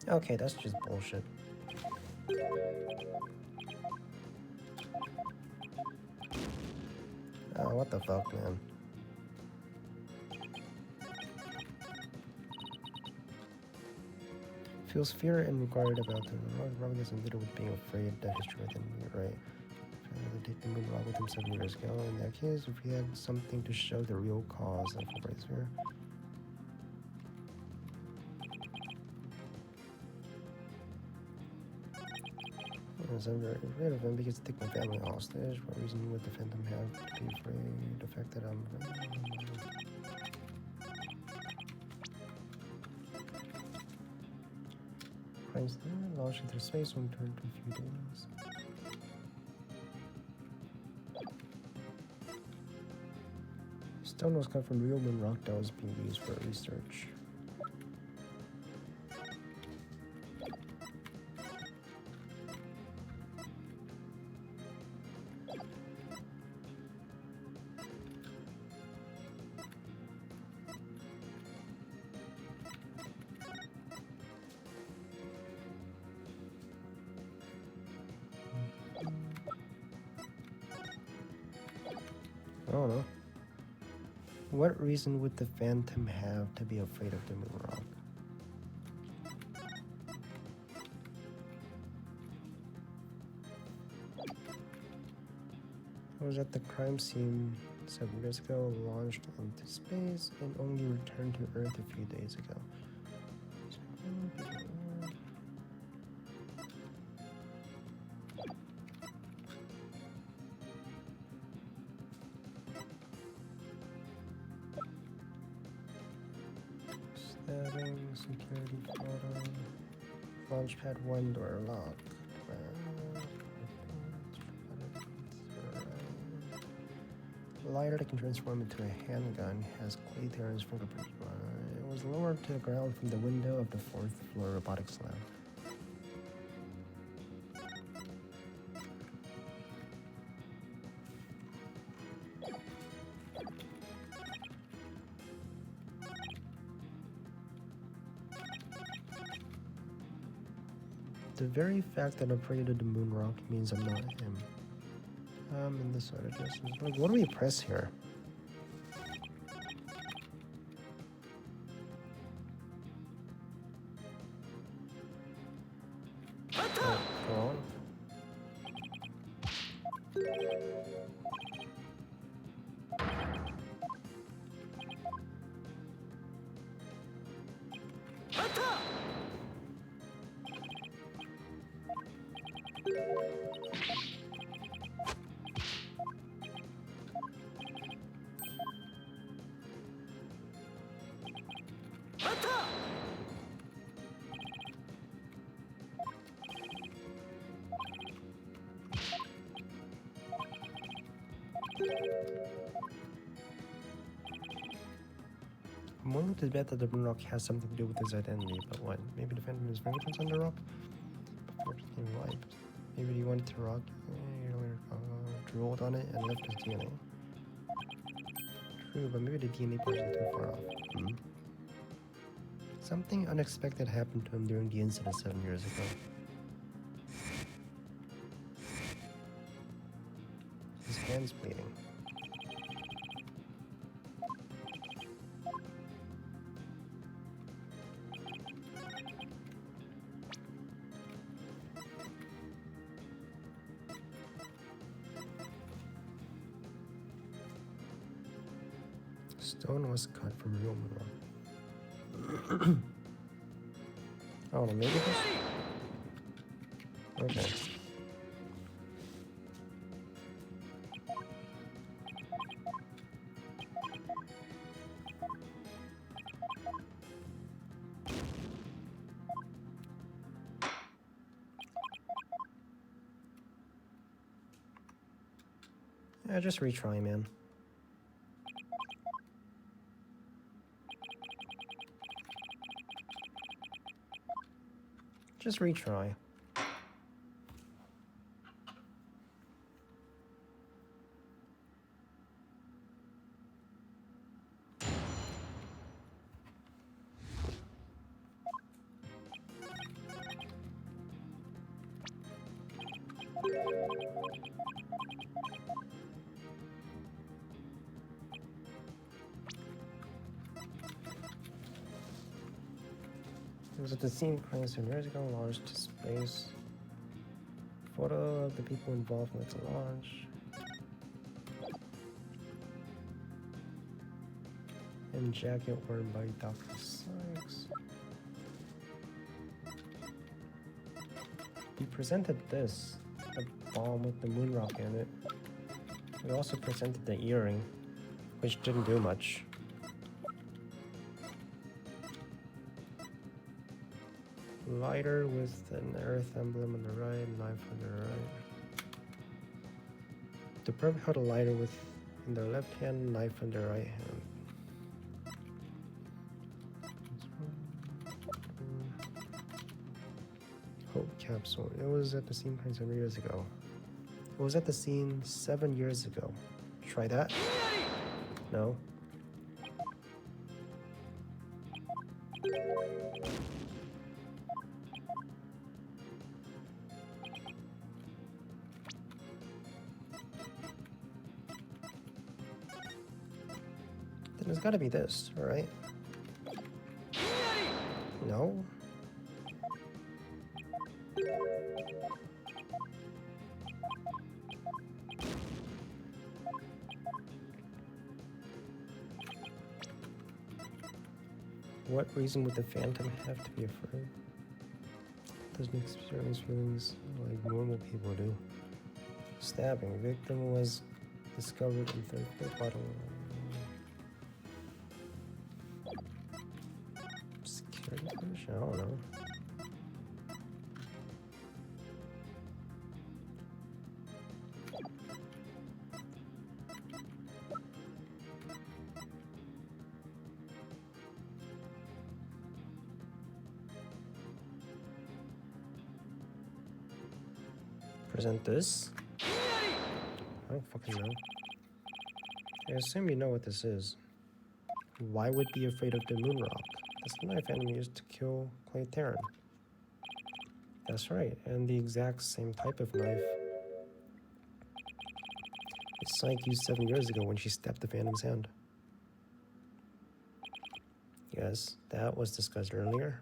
Okay, that's just bullshit. Oh, what the fuck, man? Feels fear and regret about the Robin has little with being afraid that his truth and you're right. They take the moon rock with him 7 years ago. In that case, if we had something to show the real cause of Fulbright's fear. Yes, I'm very afraid of him because he took my family hostage. What reason would the Phantom have to be afraid? The fact that I'm... Einstein launched into space and returned to a few days. Stone was cut from real moon rock that was being used for research. I don't know. What reason would the Phantom have to be afraid of the moon rock? I was at the crime scene 7 years ago, launched into space, and only returned to Earth a few days ago. Stabbing, security photo, launchpad 1 door locked. Lighter that can transform into a handgun has clay Terran's fingerprint. It was lowered to the ground from the window of the 4th floor robotics lab. The very fact that I'm afraid of the moon rock means I'm not him. In this sort of distance. Like, what do we press here? Oh, go on. I'm willing to bet that the moon rock has something to do with his identity, but what? Maybe the Phantom his fingerprints on the rock? Before being wiped. Maybe he went to rock, drooled on it, and left his DNA. True, but maybe the DNA part isn't too far off. Something unexpected happened to him during the incident 7 years ago. His hand's bleeding. Stone was cut from real mineral. I don't know, maybe this? Okay. Yeah, just retry, man. Just retry. It was at the scene crane some years ago, launched to space. Photo of the people involved with the launch. And jacket worn by Dr. Sykes. We presented this, a bomb with the moon rock in it. We also presented the earring, which didn't do much. Lighter with an earth emblem on the right, knife on the right. The perp held a lighter with in their left hand, knife in their right hand. Hope capsule. It was at the scene 7 years ago. It was at the scene 7 years ago. Try that? No. Then it's gotta be this, right? No? What reason would the Phantom have to be afraid? Doesn't experience feelings like normal people do. Stabbing. Victim was discovered in third floor bottom. Security footage? I don't know. Present this? I don't fucking know. I assume you know what this is. Why would be afraid of the moon rock? That's the knife enemy used to kill Clay Terran. That's right, and the exact same type of knife Psyche used 7 years ago when she stabbed the Phantom's hand. Yes, that was discussed earlier.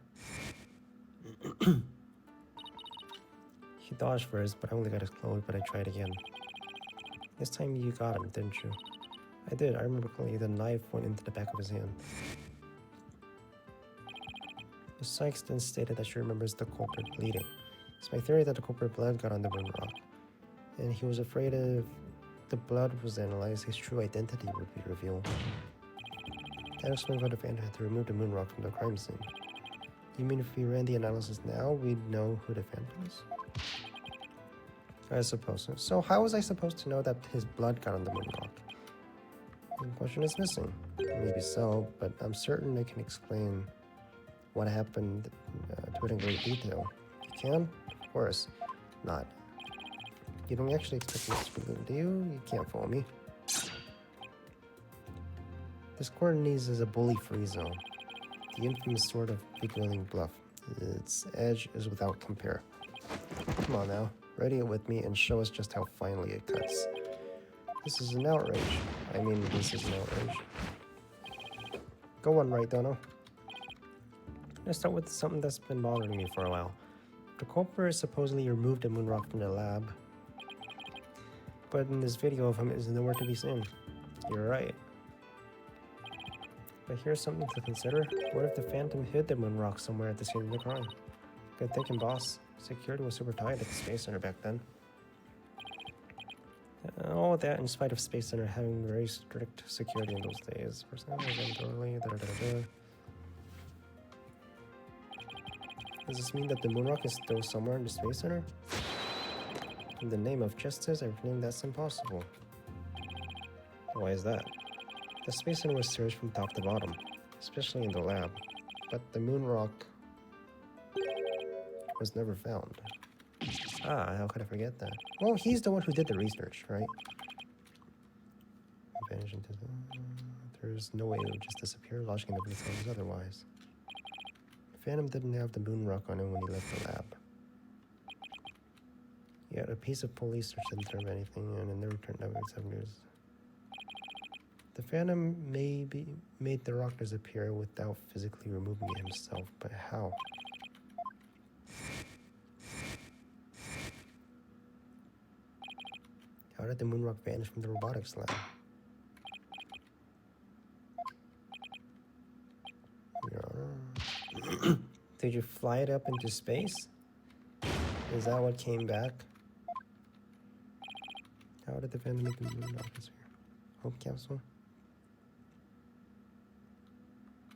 He dodged first, but I only got his clothes, but I tried again. This time you got him, didn't you? I did. I remember clearly the knife went into the back of his hand. Ms. Sykes then stated that she remembers the culprit bleeding. It's my theory that the culprit blood got on the moon rock, and he was afraid if the blood was analyzed, his true identity would be revealed. That explains why the Phantom had to remove the moon rock from the crime scene. You mean if we ran the analysis now, we'd know who the Phantom is? I suppose so. So how was I supposed to know that his blood got on the moon rock? The question is missing. Maybe so, but I'm certain I can explain what happened to it in great detail. You can? Of course. Not. You don't actually expect me to speak, do you? You can't fool me. This Coordinates is a bully-free zone. The infamous sort of big-wheeling bluff. Its edge is without compare. Come on now, ready it with me and show us just how finely it cuts. This is an outrage. I mean, this is an outrage. Go on, right, Dono. Let's start with something that's been bothering me for a while. The culprit supposedly removed the moon rock from the lab, but in this video of him is nowhere to be seen. You're right. But here's something to consider. What if the Phantom hid the moon rock somewhere at the scene of the crime? Good thinking, boss. Security was super tight at the Space Center back then. All that in spite of Space Center having very strict security in those days. Does this mean that the moon rock is still somewhere in the Space Center? In the name of justice, I claim that's impossible. Why is that? The Space Center was searched from top to bottom, especially in the lab, but the moon rock was never found. Ah, how could I forget that? Well, he's the one who did the research, right? Vanish into the... There's no way it would just disappear. Logic and evidence tells us otherwise. Phantom didn't have the moon rock on him when he left the lab. He had a piece of police search didn't turn anything, and it never turned up in 7 years. The Phantom maybe made the rock disappear without physically removing it himself, but how? How did the moon rock vanish from the robotics lab? Did you fly it up into space? Is that what came back? How did the Phantom make the moon rock disappear? Hope capsule?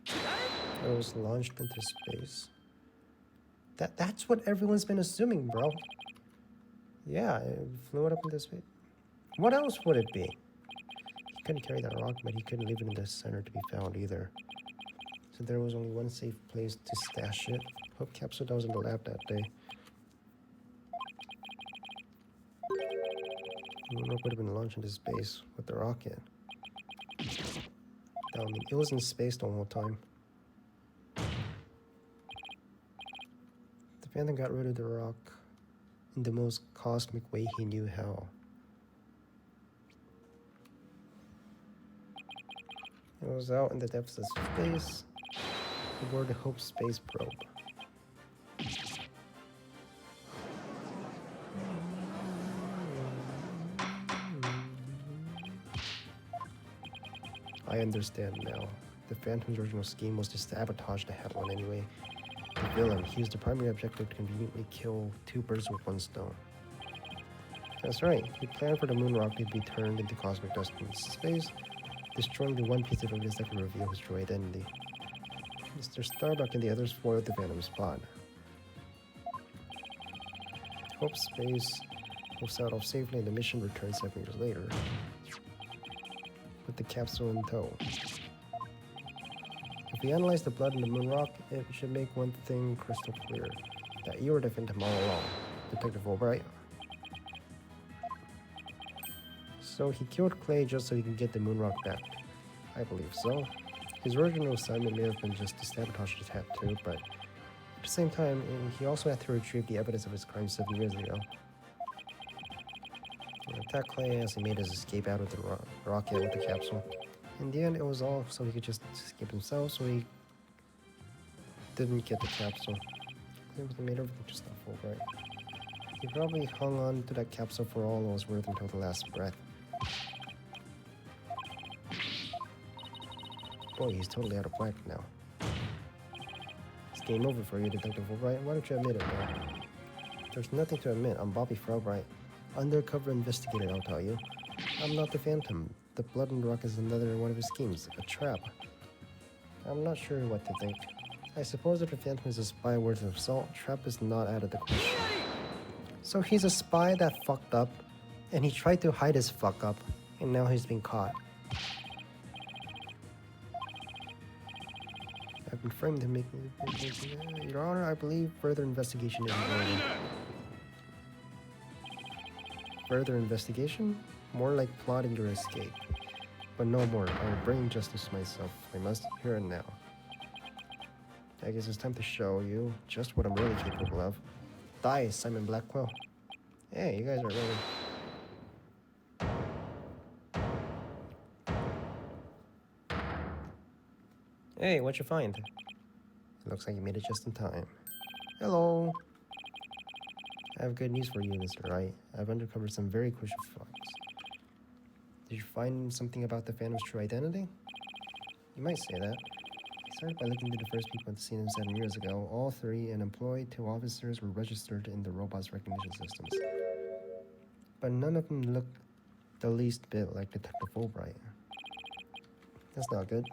It was launched into space. That's what everyone's been assuming, bro. Yeah, it flew it up into space. What else would it be? He couldn't carry that rock, but he couldn't leave it in the center to be found either. So there was only one safe place to stash it. Hope capsule that was in the lab that day. The moon rock would have been launched into space with the rocket. I mean, it was in space the whole time. The Phantom got rid of the rock in the most cosmic way he knew how. It was out in the depths of space aboard the Hope space probe. I understand now. The Phantom's original scheme was to sabotage the Hat One anyway. The villain, he used the primary objective to conveniently kill two birds with one stone. That's right, he planned for the moon rock to be turned into cosmic dust in space, destroying the one piece of evidence that could reveal his true identity. Mr. Starbuck and the others foiled the Phantom's plot. Hope Space will set off safely and the mission returns 7 years later, with the capsule in tow. If we analyze the blood in the moon rock, it should make one thing crystal clear. That you were the Phantom all along, Detective Albright. So he killed Clay just so he can get the moon rock back. I believe so. His original assignment may have been just to sabotage the tattoo, but at the same time, he also had to retrieve the evidence of his crime 7 years ago. He attacked Clay as he made his escape out of the rocket with the capsule. In the end, it was all so he could just escape himself, so he didn't get the capsule. He made everything just awful, right? He probably hung on to that capsule for all it was worth until the last breath. Boy, he's totally out of whack now. It's game over for you, Detective Albright. Why don't you admit it now? There's nothing to admit. I'm Bobby Albright. Undercover investigator, I'll tell you. I'm not the Phantom. The blood in the rock is another one of his schemes. A trap. I'm not sure what to think. I suppose if the Phantom is a spy worth of salt, trap is not out of the question. So he's a spy that fucked up, and he tried to hide his fuck up, and now he's been caught. I've been framed to make Your Honor, I believe further investigation is needed. Further investigation? More like plotting your escape. But no more. I will bring justice to myself. I must here and now. I guess it's time to show you just what I'm really capable of. Die, Simon Blackwell. Hey, you guys are ready. Hey, what'd you find? It looks like you made it just in time. Hello. I have good news for you, Mr. Wright. I've uncovered some very crucial facts. Did you find something about the Phantom's true identity? You might say that. I started by looking into the first people to see them 7 years ago. All 3, an employee, 2 officers, were registered in the robot's recognition systems. But none of them looked the least bit like Detective Fulbright. That's not good.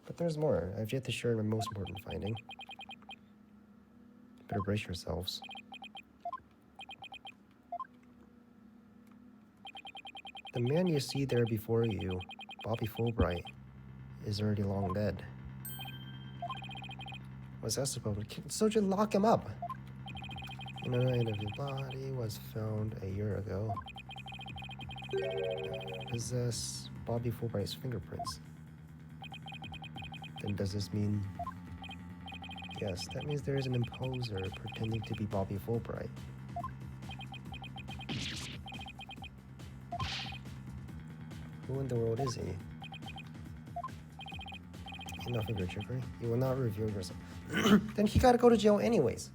But there's more. I've yet to share my most important finding. Better brace yourselves. The man you see there before you, Bobby Fulbright, is already long dead. What's that supposed to? So just lock him up. None of his body was found a year ago. Possess Bobby Fulbright's fingerprints. Then does this mean? Yes, that means there is an imposter pretending to be Bobby Fulbright. Who in the world is he? Enough of your trickery. You will not reveal yourself. Then he gotta go to jail anyways.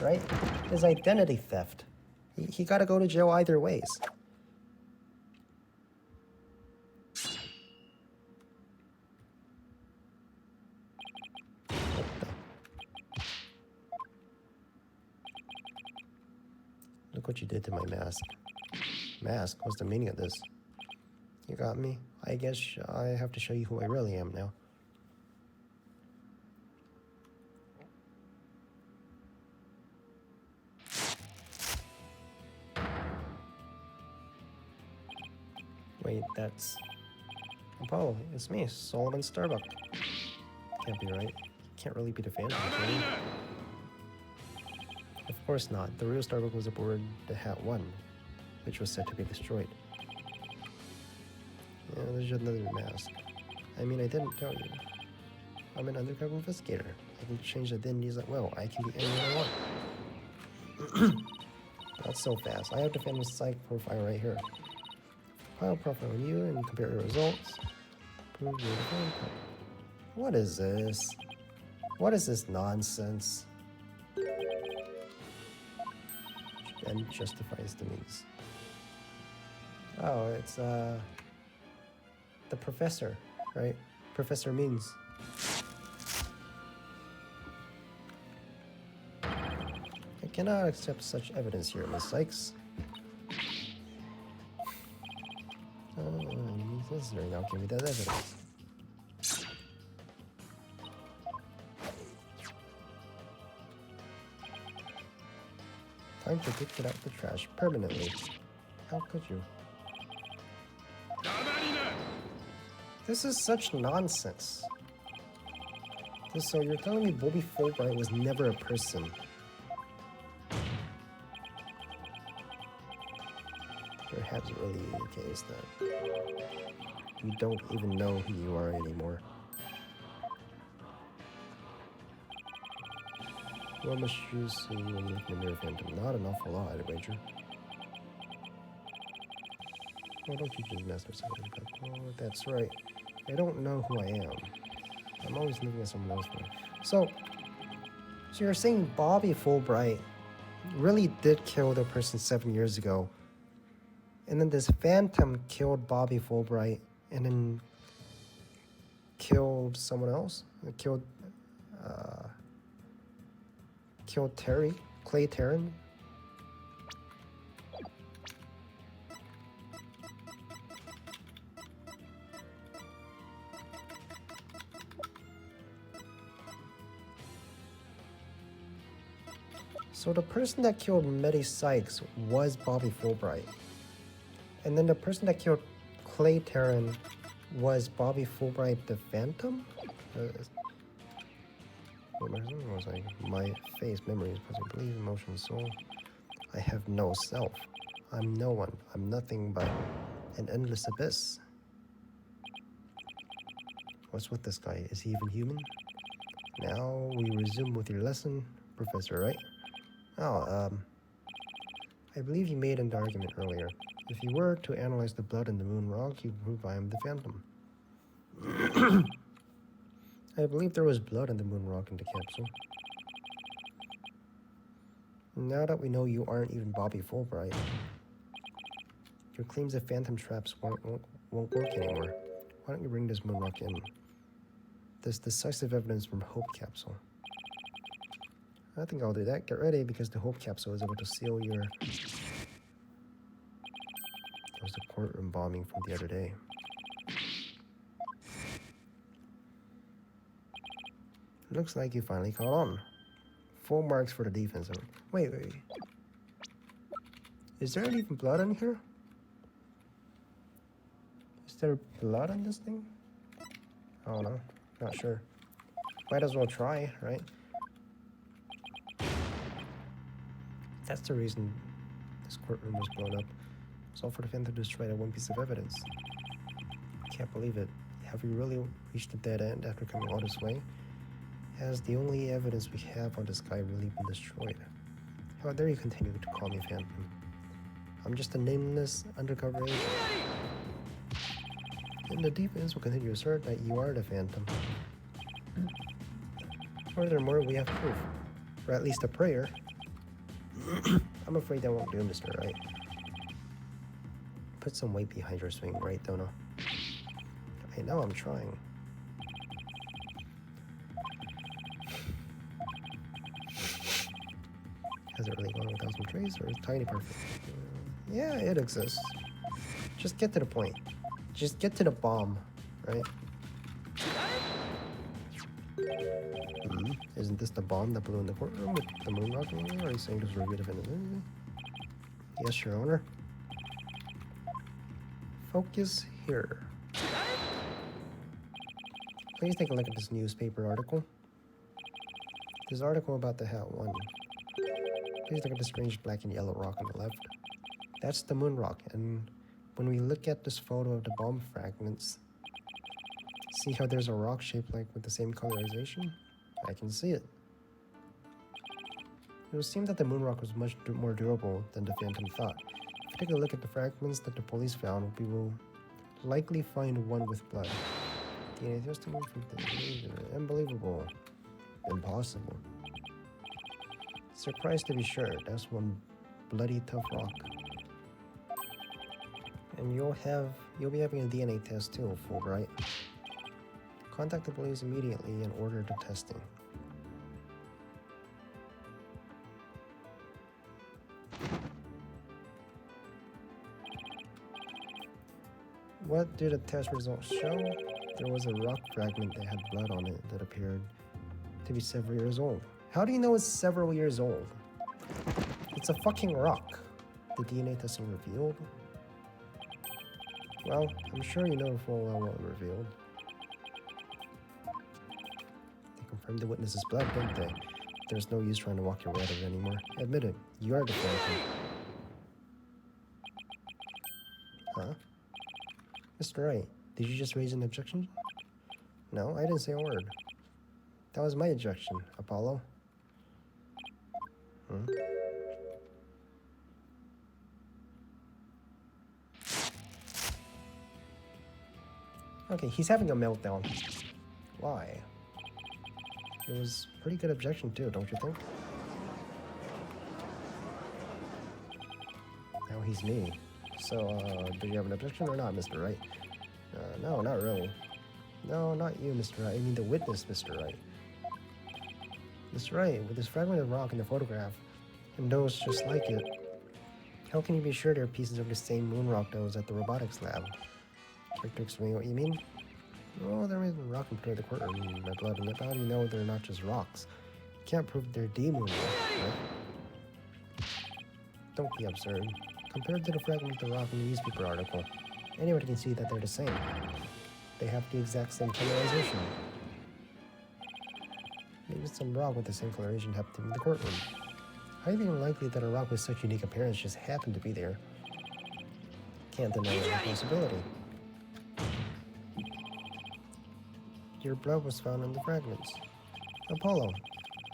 Right? His identity theft. He gotta go to jail either ways. Look what you did to my mask. Mask? What's the meaning of this? You got me? I guess I have to show you who I really am now. Wait, that's Apollo. It's me, Solomon Starbuck. Can't be right. Can't really be the Phantom, can you? Of course not. The real Starbuck was aboard the Hat 1, which was set to be destroyed. Yeah, there's another mask. I mean, I didn't tell you. I'm an undercover investigator. I can change the identities at will. I can be anyone I want. Not so fast. I have the Phantom's psych profile right here. File profile on you and compare your results. Prove you're the Phantom. What is this? What is this nonsense? And justifies the means. Oh, it's the professor, right? Professor Means. I cannot accept such evidence here, Miss Sykes. Necessary now. Give me that evidence. Time to kick it out the trash permanently. How could you? This is such nonsense. So you're telling me Bobby Fulbright was never a person? Perhaps really the case that you don't even know who you are anymore. What must you see when you look in the mirror, Phantom? Not an awful lot, I wager. Why don't you just mess yourself up? Oh, that's right. I don't know who I am. I'm always looking at someone else for it. So you're saying Bobby Fulbright really did kill the person 7 years ago, and then this Phantom killed Bobby Fulbright, and then killed someone else? Killed Clay Terran? So the person that killed Medi Sykes was Bobby Fulbright. And then the person that killed Clay Terran was Bobby Fulbright the Phantom? What was I? My face, memories, present, belief, emotion, soul. I have no self. I'm no one. I'm nothing but an endless abyss. What's with this guy? Is he even human? Now we resume with your lesson, Professor, right? Oh, I believe you made an argument earlier. If you were to analyze the blood in the moon rock, you prove I am the Phantom. I believe there was blood in the moon rock in the capsule. Now that we know you aren't even Bobby Fulbright, your claims of Phantom traps won't work anymore. Why don't you bring this moon rock in? This decisive evidence from Hope Capsule. I think I'll do that. Get ready, because the Hope Capsule is able to seal your... That was the courtroom bombing from the other day. Looks like you finally caught on. Full marks for the defense. Wait. Is there even blood on here? Is there blood on this thing? I don't know. Not sure. Might as well try, right? That's the reason this courtroom was blown up. It's all for the Phantom to destroy that one piece of evidence. Can't believe it. Have we really reached a dead end after coming all this way? Has the only evidence we have on this guy really been destroyed? How dare you continue to call me Phantom? I'm just a nameless undercover agent. And the defense will continue to assert that you are the Phantom. Furthermore, we have proof. Or at least a prayer. I'm afraid that won't do, Mr. Right. Put some weight behind your swing, right, Donna? I know I'm trying. Has it really gone without some trace, or is tiny perfect? Yeah, it exists. Just get to the point. Just get to the bomb, right? Isn't this the bomb that blew in the courtroom with the moon rock in it? Or are you saying this will reveal definitively? Yes, Your Honor. Focus here. Please take a look at this newspaper article. This article about the Hat 1. Please look at the strange black and yellow rock on the left. That's the moon rock, and when we look at this photo of the bomb fragments, see how there's a rock shaped like with the same colorization? I can see it. It would seem that the moon rock was much more durable than the Phantom thought. If we take a look at the fragments that the police found, we will likely find one with blood. DNA testimony from the unbelievable. Impossible. Surprised to be sure, that's one bloody tough rock. And you'll be having a DNA test too, Fulbright. Contact the police immediately and order the testing. What did the test results show? There was a rock fragment that had blood on it that appeared to be several years old. How do you know it's several years old? It's a fucking rock. The DNA testing revealed? Well, I'm sure you know full well what it revealed. They confirmed the witness's blood, didn't they? There's no use trying to walk your way out of it anymore. Admit it, you are the Phantom. Huh? Mr. Wright, did you just raise an objection? No, I didn't say a word. That was my objection, Apollo. Okay, he's having a meltdown. Why? It was a pretty good objection too, don't you think? Now he's me. So, do you have an objection or not, Mr. Wright? No, not really. No, not you, Mr. Wright. I mean the witness, Mr. Wright. Mr. Wright, with this fragment of rock in the photograph, and those just like it, how can you be sure they're pieces of the same moon rock that was at the robotics lab? Care to explain what you mean? Well, there is a rock in the courtroom by blood on it. How do you know they're not just rocks? You can't prove they're D-moon rock, right? Don't be absurd. Compared to the fragment of the rock in the newspaper article, anyone can see that they're the same. They have the exact same colorization. Maybe some rock with the same coloration happened to be in the courtroom. Highly unlikely that a rock with such unique appearance just happened to be there. Can't deny that possibility. Your blood was found in the fragments. Apollo,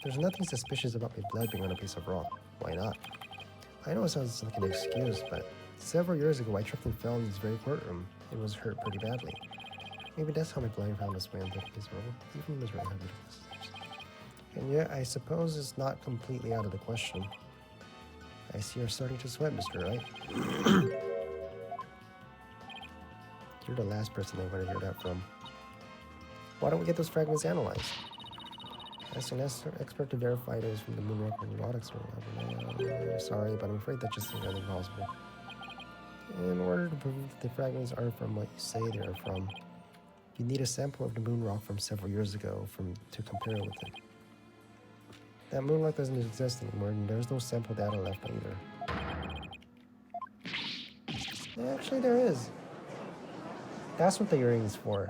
there's nothing suspicious about my blood being on a piece of rock. Why not? I know it sounds like an excuse, but several years ago I tripped and fell in this very courtroom and was hurt pretty badly. Maybe that's how my blood found its way onto the piece of rock, even this right handed. And yet, I suppose it's not completely out of the question. I see you're starting to sweat, Mr. Wright. You're the last person I want to hear that from. Why don't we get those fragments analyzed? Ask an expert to verify those from the moonrock and robotics or sorry, but I'm afraid that just isn't impossible. In order to prove that the fragments are from what you say they are from, you need a sample of the moonrock from several years ago to compare it with it. That moonrock doesn't exist anymore, and there's no sample data left either. Actually, there is. That's what the earring is for.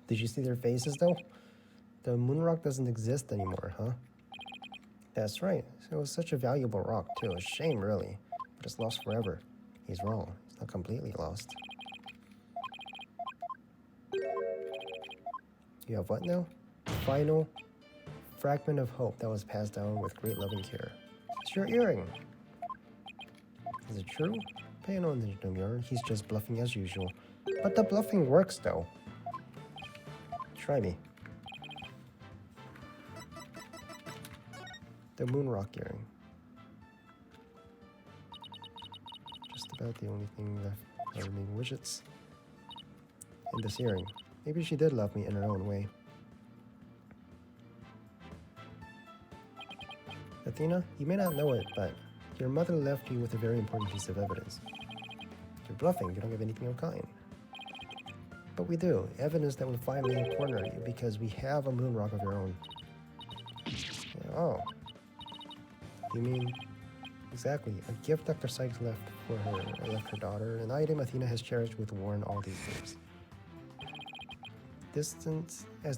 Did you see their faces, though? The moonrock doesn't exist anymore, huh? That's right. It was such a valuable rock, too. A shame, really. But it's lost forever. He's wrong. It's not completely lost. You have what now? Final fragment of hope that was passed down with great love and care. It's your earring. Is it true? Pay no attention to him, he's just bluffing as usual. But the bluffing works, though. Try me. The moonrock earring. Just about the only thing left are remaining widgets. In this earring. Maybe she did love me in her own way. Athena, you may not know it, but your mother left you with a very important piece of evidence. You're bluffing, you don't have anything of kind. But we do. Evidence that will finally corner you because we have a moonrock of your own. Oh. You mean... Exactly. A gift Dr. Sykes left her daughter, an item Athena has cherished with Warren all these years. Distant as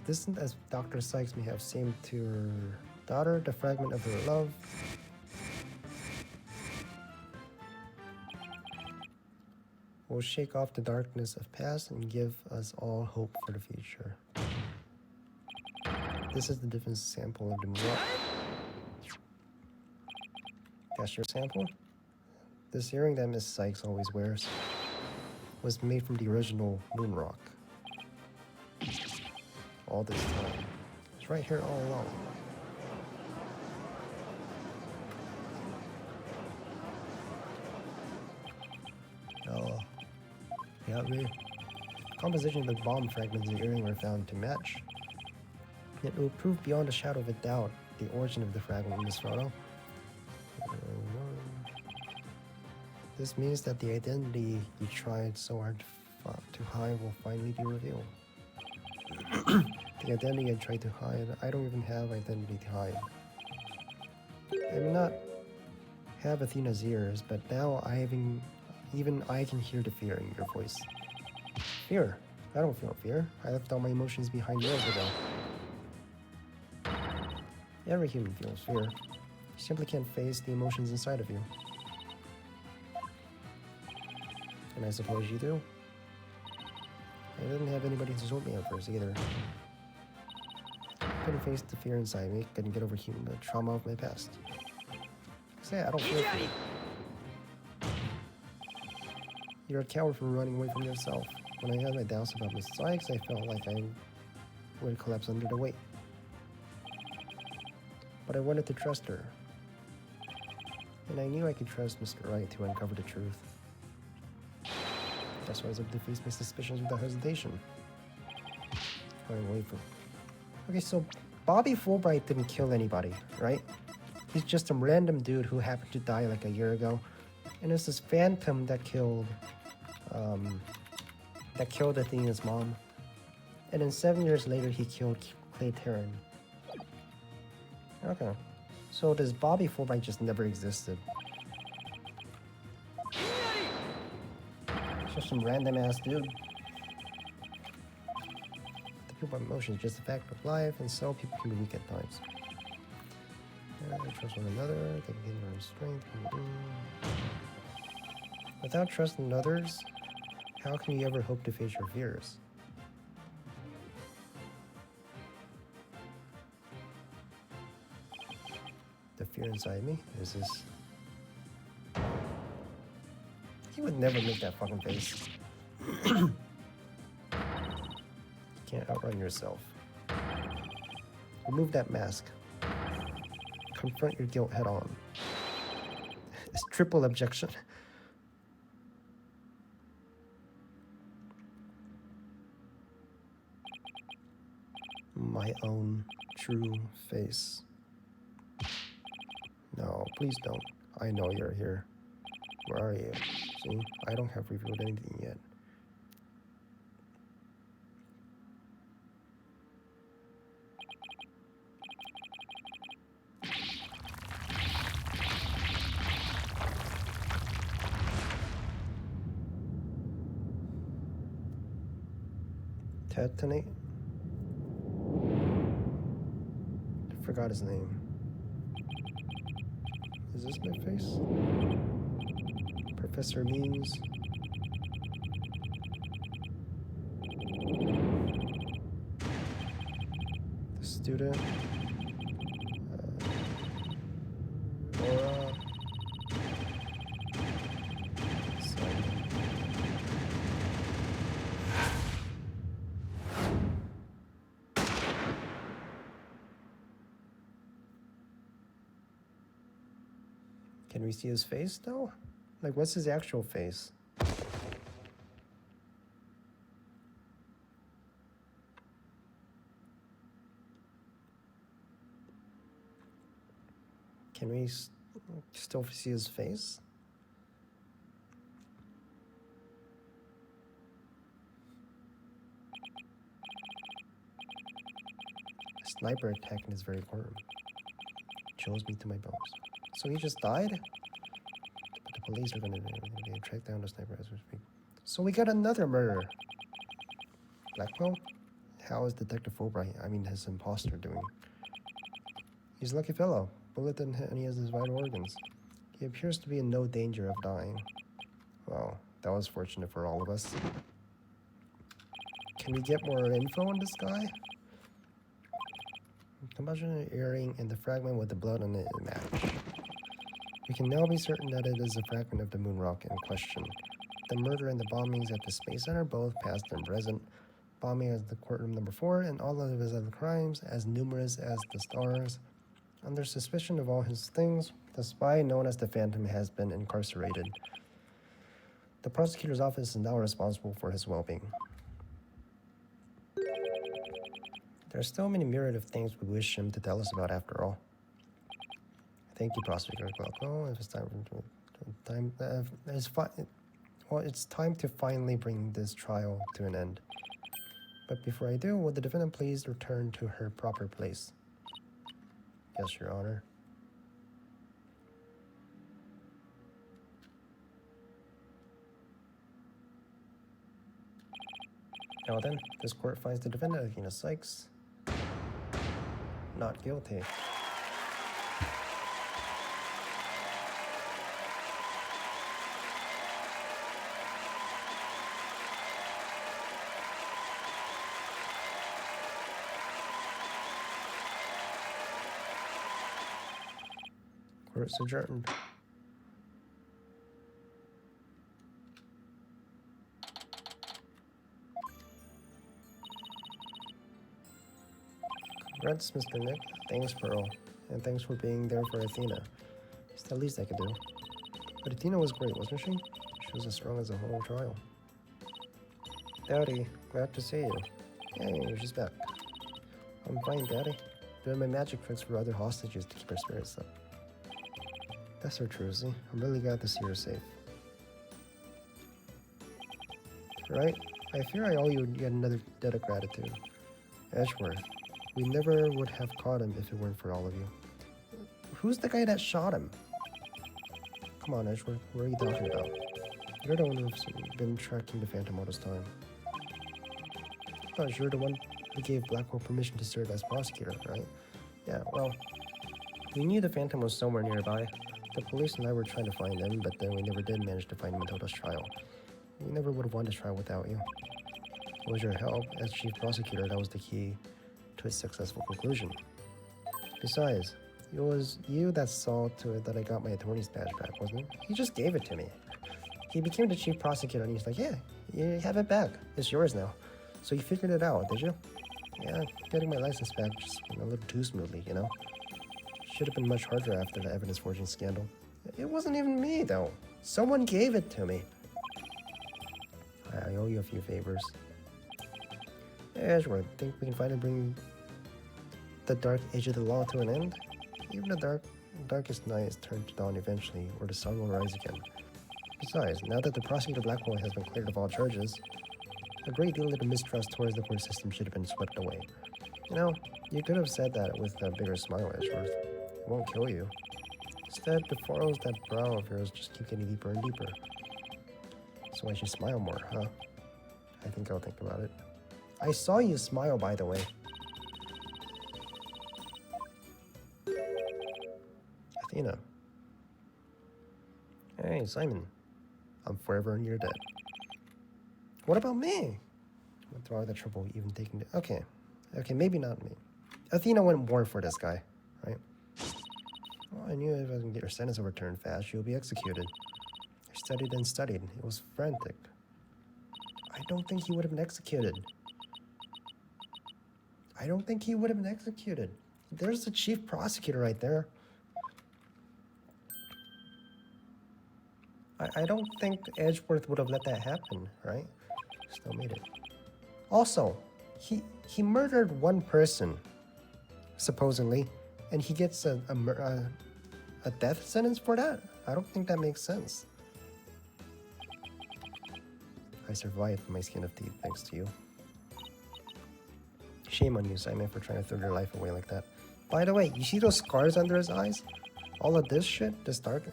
Dr. Sykes may have seemed to her daughter, the fragment of her love will shake off the darkness of past and give us all hope for the future. This is the different sample of the moonrock. That's your sample? This earring that Miss Sykes always wears was made from the original moonrock. All this time. It's right here all along. Oh. Yeah, me. Composition of the bomb fragments in the earring were found to match. It will prove beyond a shadow of a doubt the origin of the fragment in this photo. This means that the identity you tried so hard to hide will finally be revealed. The identity I tried to hide, I don't even have identity to hide. I may not have Athena's ears, but now even I can hear the fear in your voice. Fear? I don't feel fear. I left all my emotions behind years ago. Every human feels fear. You simply can't face the emotions inside of you. And I suppose you do? I didn't have anybody to support me at first either. Couldn't face the fear inside me, couldn't get over the trauma of my past. Say, I don't feel fear. You're a coward for running away from yourself. When I had my doubts about Miss Sykes, I felt like I would collapse under the weight. But I wanted to trust her. And I knew I could trust Mr. Wright to uncover the truth. That's why I was able to face my suspicions without hesitation. Okay, so Bobby Fulbright didn't kill anybody, right? He's just some random dude who happened to die like a year ago. And it's this phantom that killed Athena's mom. And then 7 years later, he killed Clay Terran. Okay. So this Bobby Fulbright just never existed. Just some random ass dude. The people emotion is just a fact of life, and so people can be weak at times. They trust one another, they can gain their own strength. Without trust in others, how can you ever hope to face your fears? The fear inside me is this. He would never make that fucking face. You can't outrun yourself. Remove that mask. Confront your guilt head on. It's triple objection. My own true face. No, please don't. I know you're here. Where are you? See, I don't have revealed anything yet. Tetanate? I forgot his name. Is this my face? Professor Means. The student. Laura. Simon. Can we see his face though? Like, what's his actual face? Can we still see his face? A sniper attack in his very courtroom. Chills me to my bones. So he just died? But the police are gonna track down the sniper as we speak. So we got another murder. Blackwell? How is Detective Fulbright, I mean his imposter, doing? He's a lucky fellow. Bullet didn't hit any of his vital organs. He appears to be in no danger of dying. Well, that was fortunate for all of us. Can we get more info on this guy? Combustion earring and the fragment with the blood on it match. We can now be certain that it is a fragment of the moon rock in question. The murder and the bombings at the Space Center, both past and present. Bombing at the courtroom number 4, and all of his other crimes, as numerous as the stars. Under suspicion of all his things, the spy known as the Phantom has been incarcerated. The prosecutor's office is now responsible for his well-being. There are still many myriad of things we wish him to tell us about after all. Thank you, Prosecutor Glauco. It's it's time to finally bring this trial to an end. But before I do, would the defendant please return to her proper place? Yes, Your Honor. Now then, this court finds the defendant, Athena Sykes, not guilty. Court's adjourned. Congrats, Mr. Nick. Thanks, Pearl. And thanks for being there for Athena. It's the least I could do. But Athena was great, wasn't she? She was as strong as the whole trial. Daddy, glad to see you. Hey, she's back. I'm fine, Daddy. Doing my magic tricks for other hostages to keep her spirits up. That's her Trucy. I'm really glad to see her safe. Right? I fear I owe you yet another debt of gratitude. Edgeworth. We never would have caught him if it weren't for all of you. Who's the guy that shot him? Come on, Edgeworth. What are you talking about? You're the one who's been tracking the Phantom all this time. Oh, you're the one who gave Blackwell permission to serve as prosecutor, right? Yeah, well, we knew the Phantom was somewhere nearby. The police and I were trying to find him, but then we never did manage to find him until this trial. We never would have won this trial without you. It was your help as chief prosecutor that was the key to its successful conclusion. Besides, it was you that saw to it that I got my attorney's badge back, wasn't it? He just gave it to me. He became the chief prosecutor and he's like, yeah, you have it back. It's yours now. So you figured it out, did you? Yeah, getting my license back just went a little too smoothly, you know? Should have been much harder after the evidence forging scandal. It wasn't even me, though. Someone gave it to me. I owe you a few favors. Edgeworth, think we can finally bring the dark age of the law to an end? Even the darkest night is turned to dawn eventually, or the sun will rise again. Besides, now that the prosecutor Blackwell has been cleared of all charges, a great deal of the mistrust towards the court system should have been swept away. You know, you could have said that with a bigger smile, Edgeworth. It won't kill you. Instead, the furrows that brow of yours just keep getting deeper and deeper. So I should smile more, huh? I think I'll think about it. I saw you smile, by the way. Athena. Hey, Simon. I'm forever in your debt. What about me? Went through all the trouble even taking the... Okay, maybe not me. Athena went more for this guy, right? Well, I knew if I can get your sentence overturned fast, you'll be executed. I studied and studied. It was frantic. I don't think he would have been executed. I don't think he would have been executed. There's the chief prosecutor right there. I don't think Edgeworth would have let that happen, right? Still made it. Also, he murdered one person, supposedly, and he gets a death sentence for that? I don't think that makes sense. I survived my skin of teeth thanks to you. Shame on you, Simon, for trying to throw your life away like that. By the way, you see those scars under his eyes? All of this shit, this dark...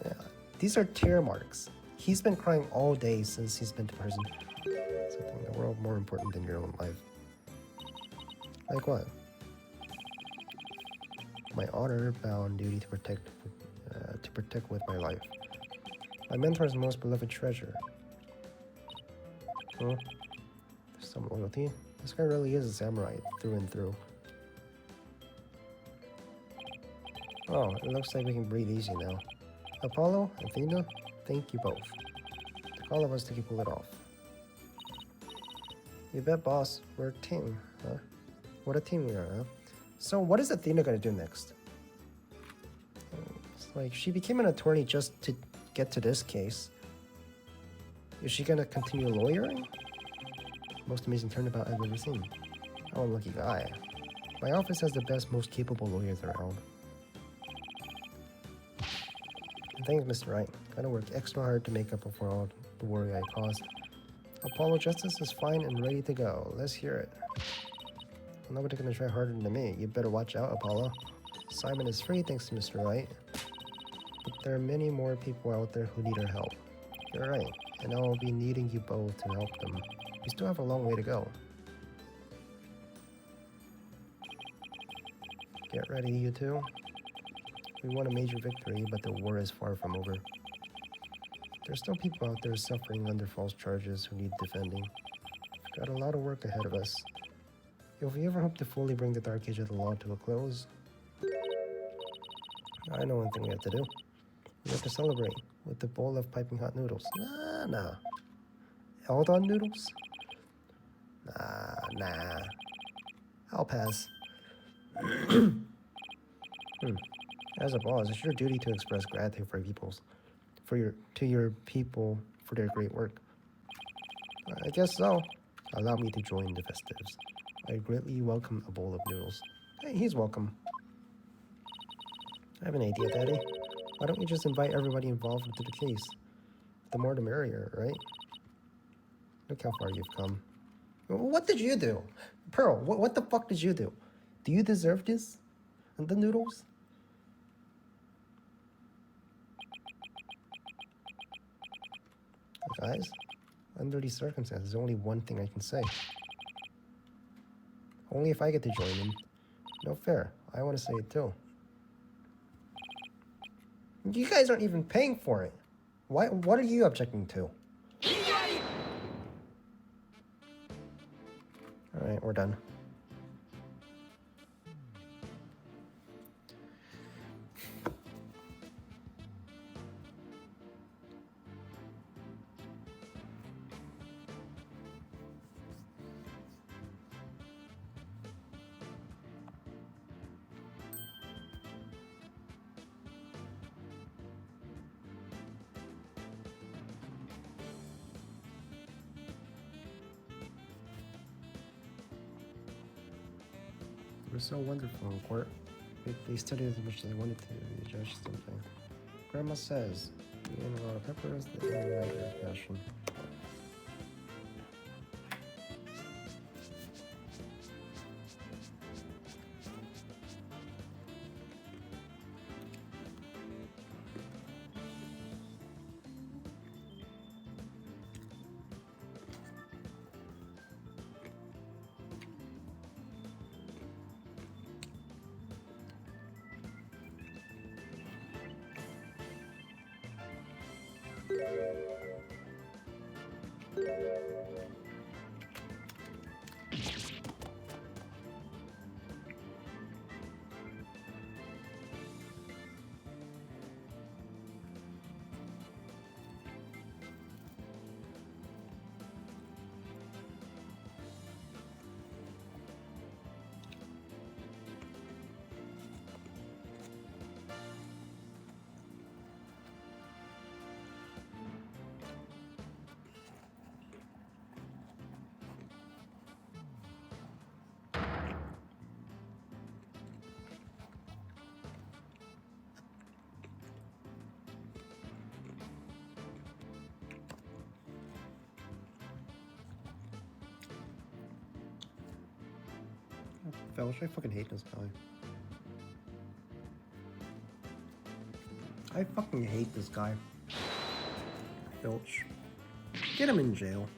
These are tear marks. He's been crying all day since he's been to prison. Something in the world more important than your own life. Like what? My honor-bound duty to protect with my life. My mentor's most beloved treasure. Huh? There's some loyalty. This guy really is a samurai through and through. Oh, it looks like we can breathe easy now. Apollo, Athena, thank you both. It took all of us to pull it off. You bet, boss. We're a team, huh? What a team we are, huh? So what is Athena gonna do next? It's like she became an attorney just to get to this case. Is she gonna continue lawyering? Most amazing turnabout I've ever seen. Oh, lucky guy. My office has the best, most capable lawyers around. And thanks, Mr. Wright. Gotta work extra hard to make up for all the worry I caused. Apollo Justice is fine and ready to go. Let's hear it. Well, nobody's gonna try harder than me. You better watch out, Apollo. Simon is free thanks to Mr. Wright. But there are many more people out there who need our help. You're right, and I will be needing you both to help them. We still have a long way to go. Get ready, you two. We won a major victory, but the war is far from over. There's still people out there suffering under false charges who need defending. We've got a lot of work ahead of us. If we ever hope to fully bring the Dark Age of the Law to a close, I know one thing we have to do. We have to celebrate with the bowl of piping hot noodles. Nah. Eldon noodles? Nah. I'll pass. As a boss, it's your duty to express gratitude to your people for their great work. I guess so. Allow me to join the festives. I greatly welcome a bowl of noodles. Hey, he's welcome. I have an idea, Daddy. Why don't you just invite everybody involved into the case? The more the merrier, right? Look how far you've come. What did you do? Pearl, what the fuck did you do? Do you deserve this? And the noodles? Guys, under these circumstances, there's only one thing I can say. Only if I get to join in. No fair. I want to say it too. You guys aren't even paying for it. What are you objecting to? Alright, we're done. It was so wonderful in court. They studied as much as they wanted to. The judge something. Grandma says, eating a lot of peppers, the matter passion. Felch, I fucking hate this guy. I fucking hate this guy. Filch. Get him in jail.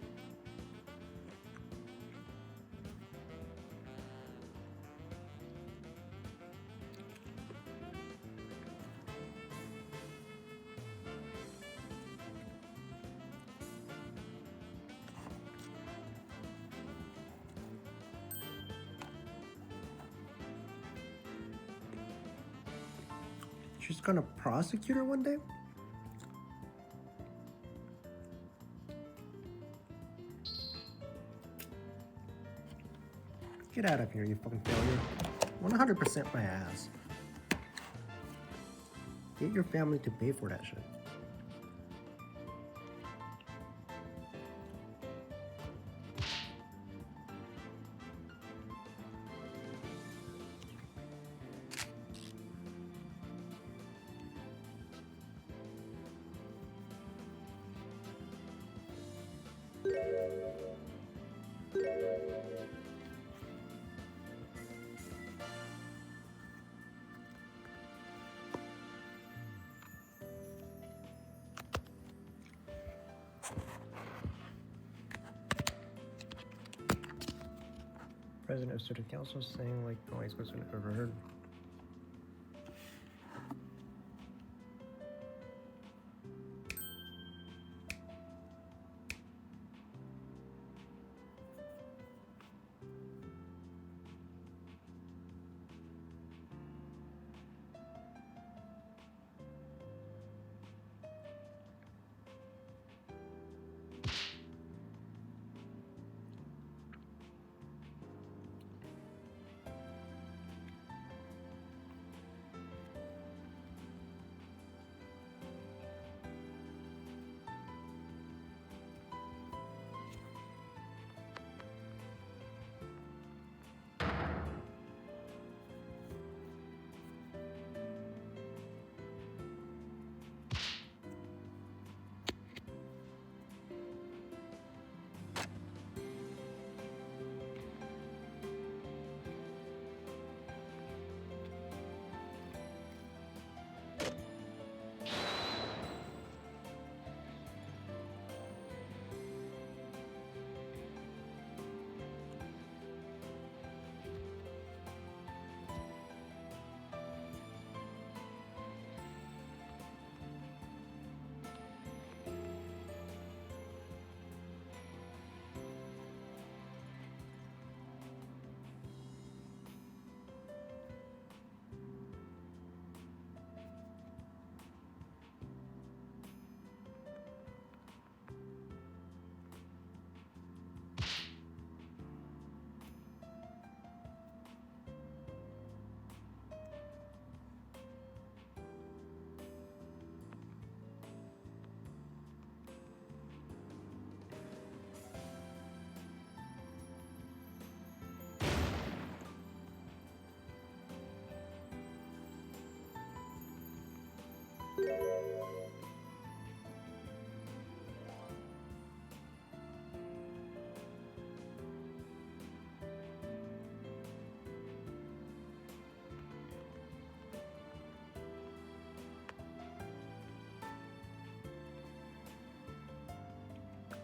She's gonna prosecute her one day? Get out of here, you fucking failure. 100% my ass. Get your family to pay for that shit. President of Student Council saying like no ice was ever heard.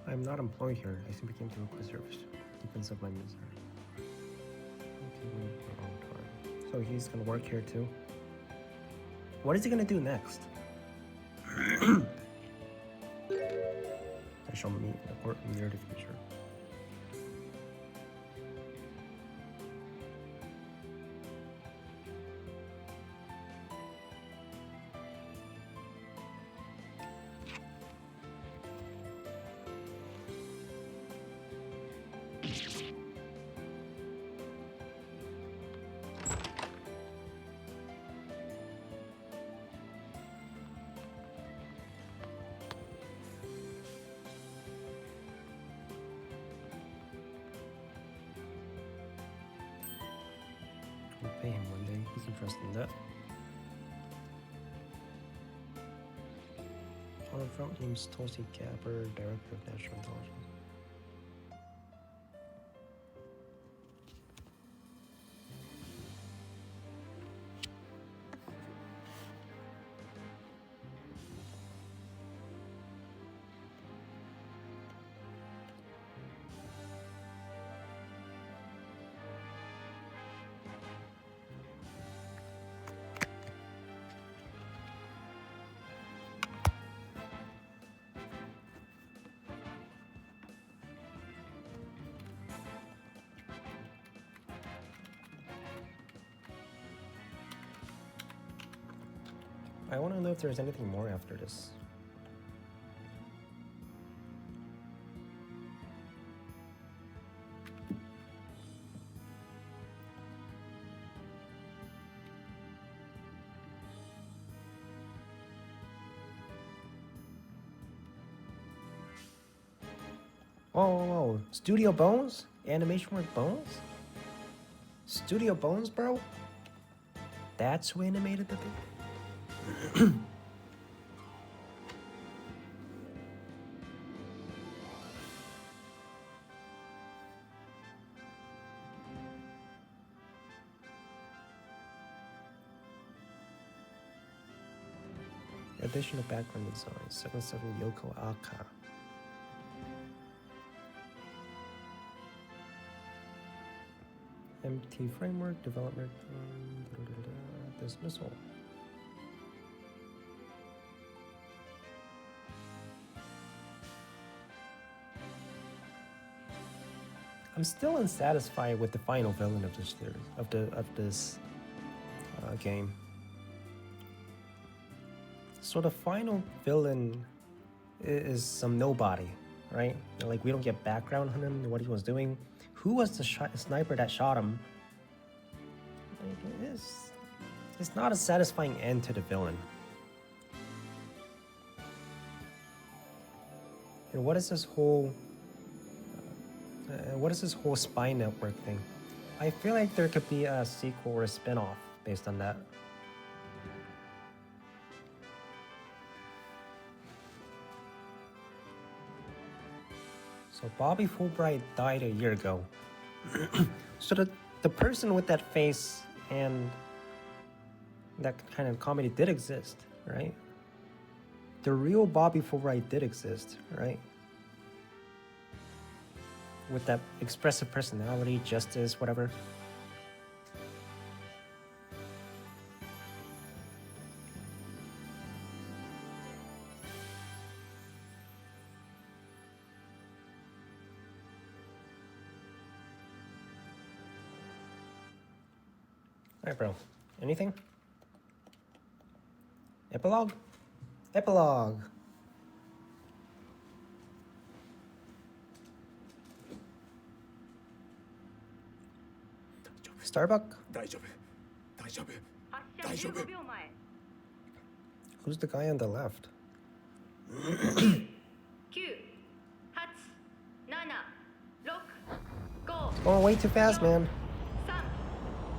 I'm not employed here. I simply came to request service. Depends of my misery. Okay, wait for a long time. So he's gonna work here too. What is he gonna do next? I shall meet in the court in the near future. We'll pay him one day. He can trust in that. On front name's Tulsi Capper, Director of National Intelligence. I want to know if there's anything more after this. Oh, Studio Bones? Animation Work Bones? Studio Bones, bro? That's who animated the thing? Additional background design, 77 Yoko Aka. MT framework, development, dismissal. I'm still unsatisfied with the final villain of this series, of this game. So the final villain is some nobody, right? Like, we don't get background on him, what he was doing. Who was the sniper that shot him? Like, it's not a satisfying end to the villain. And what is this whole spy network thing? I feel like there could be a sequel or a spin-off based on that. So Bobby Fulbright died a year ago. So the person with that face and that kind of comedy did exist, right? The real Bobby Fulbright did exist, right? With that expressive personality, justice, whatever. Alright, bro. Anything? Epilogue? Epilogue! Starbuck? 大丈夫大丈夫大丈夫 Who's the guy on the left? 9、8、7、6、5、 Going way too fast, man.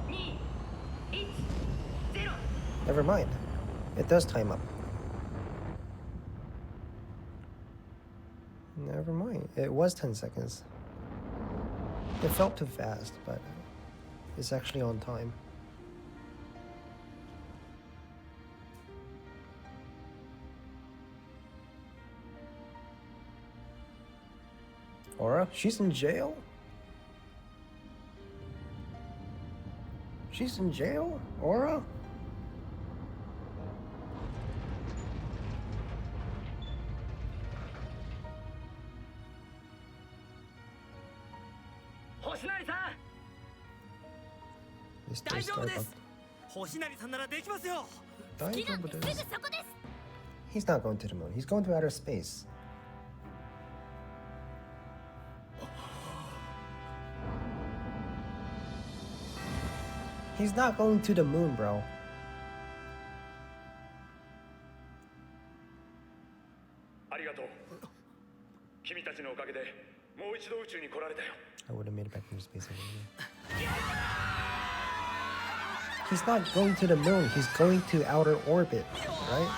3、2、1、0。 Never mind. It does time up. Never mind. It was 10 seconds. It felt too fast, but it's actually on time. Aura? She's in jail? She's in jail? Aura? Mr. 大丈夫で Starbuck. す星成さんならできますよ 大丈夫です He's not going to the moon. He's going to outer space. He's not going to the moon, bro. I would have made it back from space anyway. He's not going to the moon. He's going to outer orbit, right?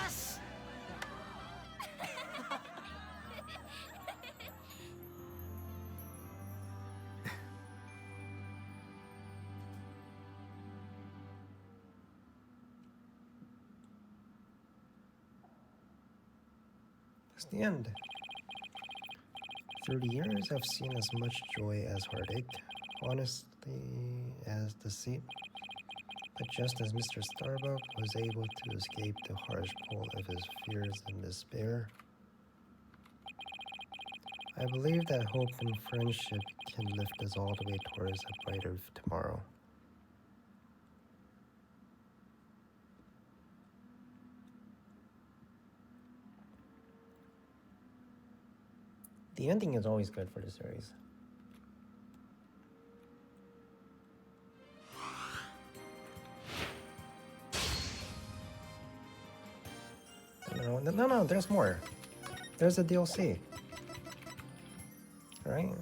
That's the end. 30 years, I've seen as much joy as heartache, honestly as deceit. But just as Mr. Starbuck was able to escape the harsh pull of his fears and despair, I believe that hope and friendship can lift us all the way towards a brighter tomorrow. The ending is always good for the series. No, there's more. There's a DLC. Right?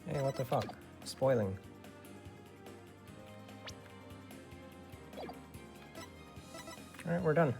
Hey, what the fuck? Spoiling. Alright, we're done.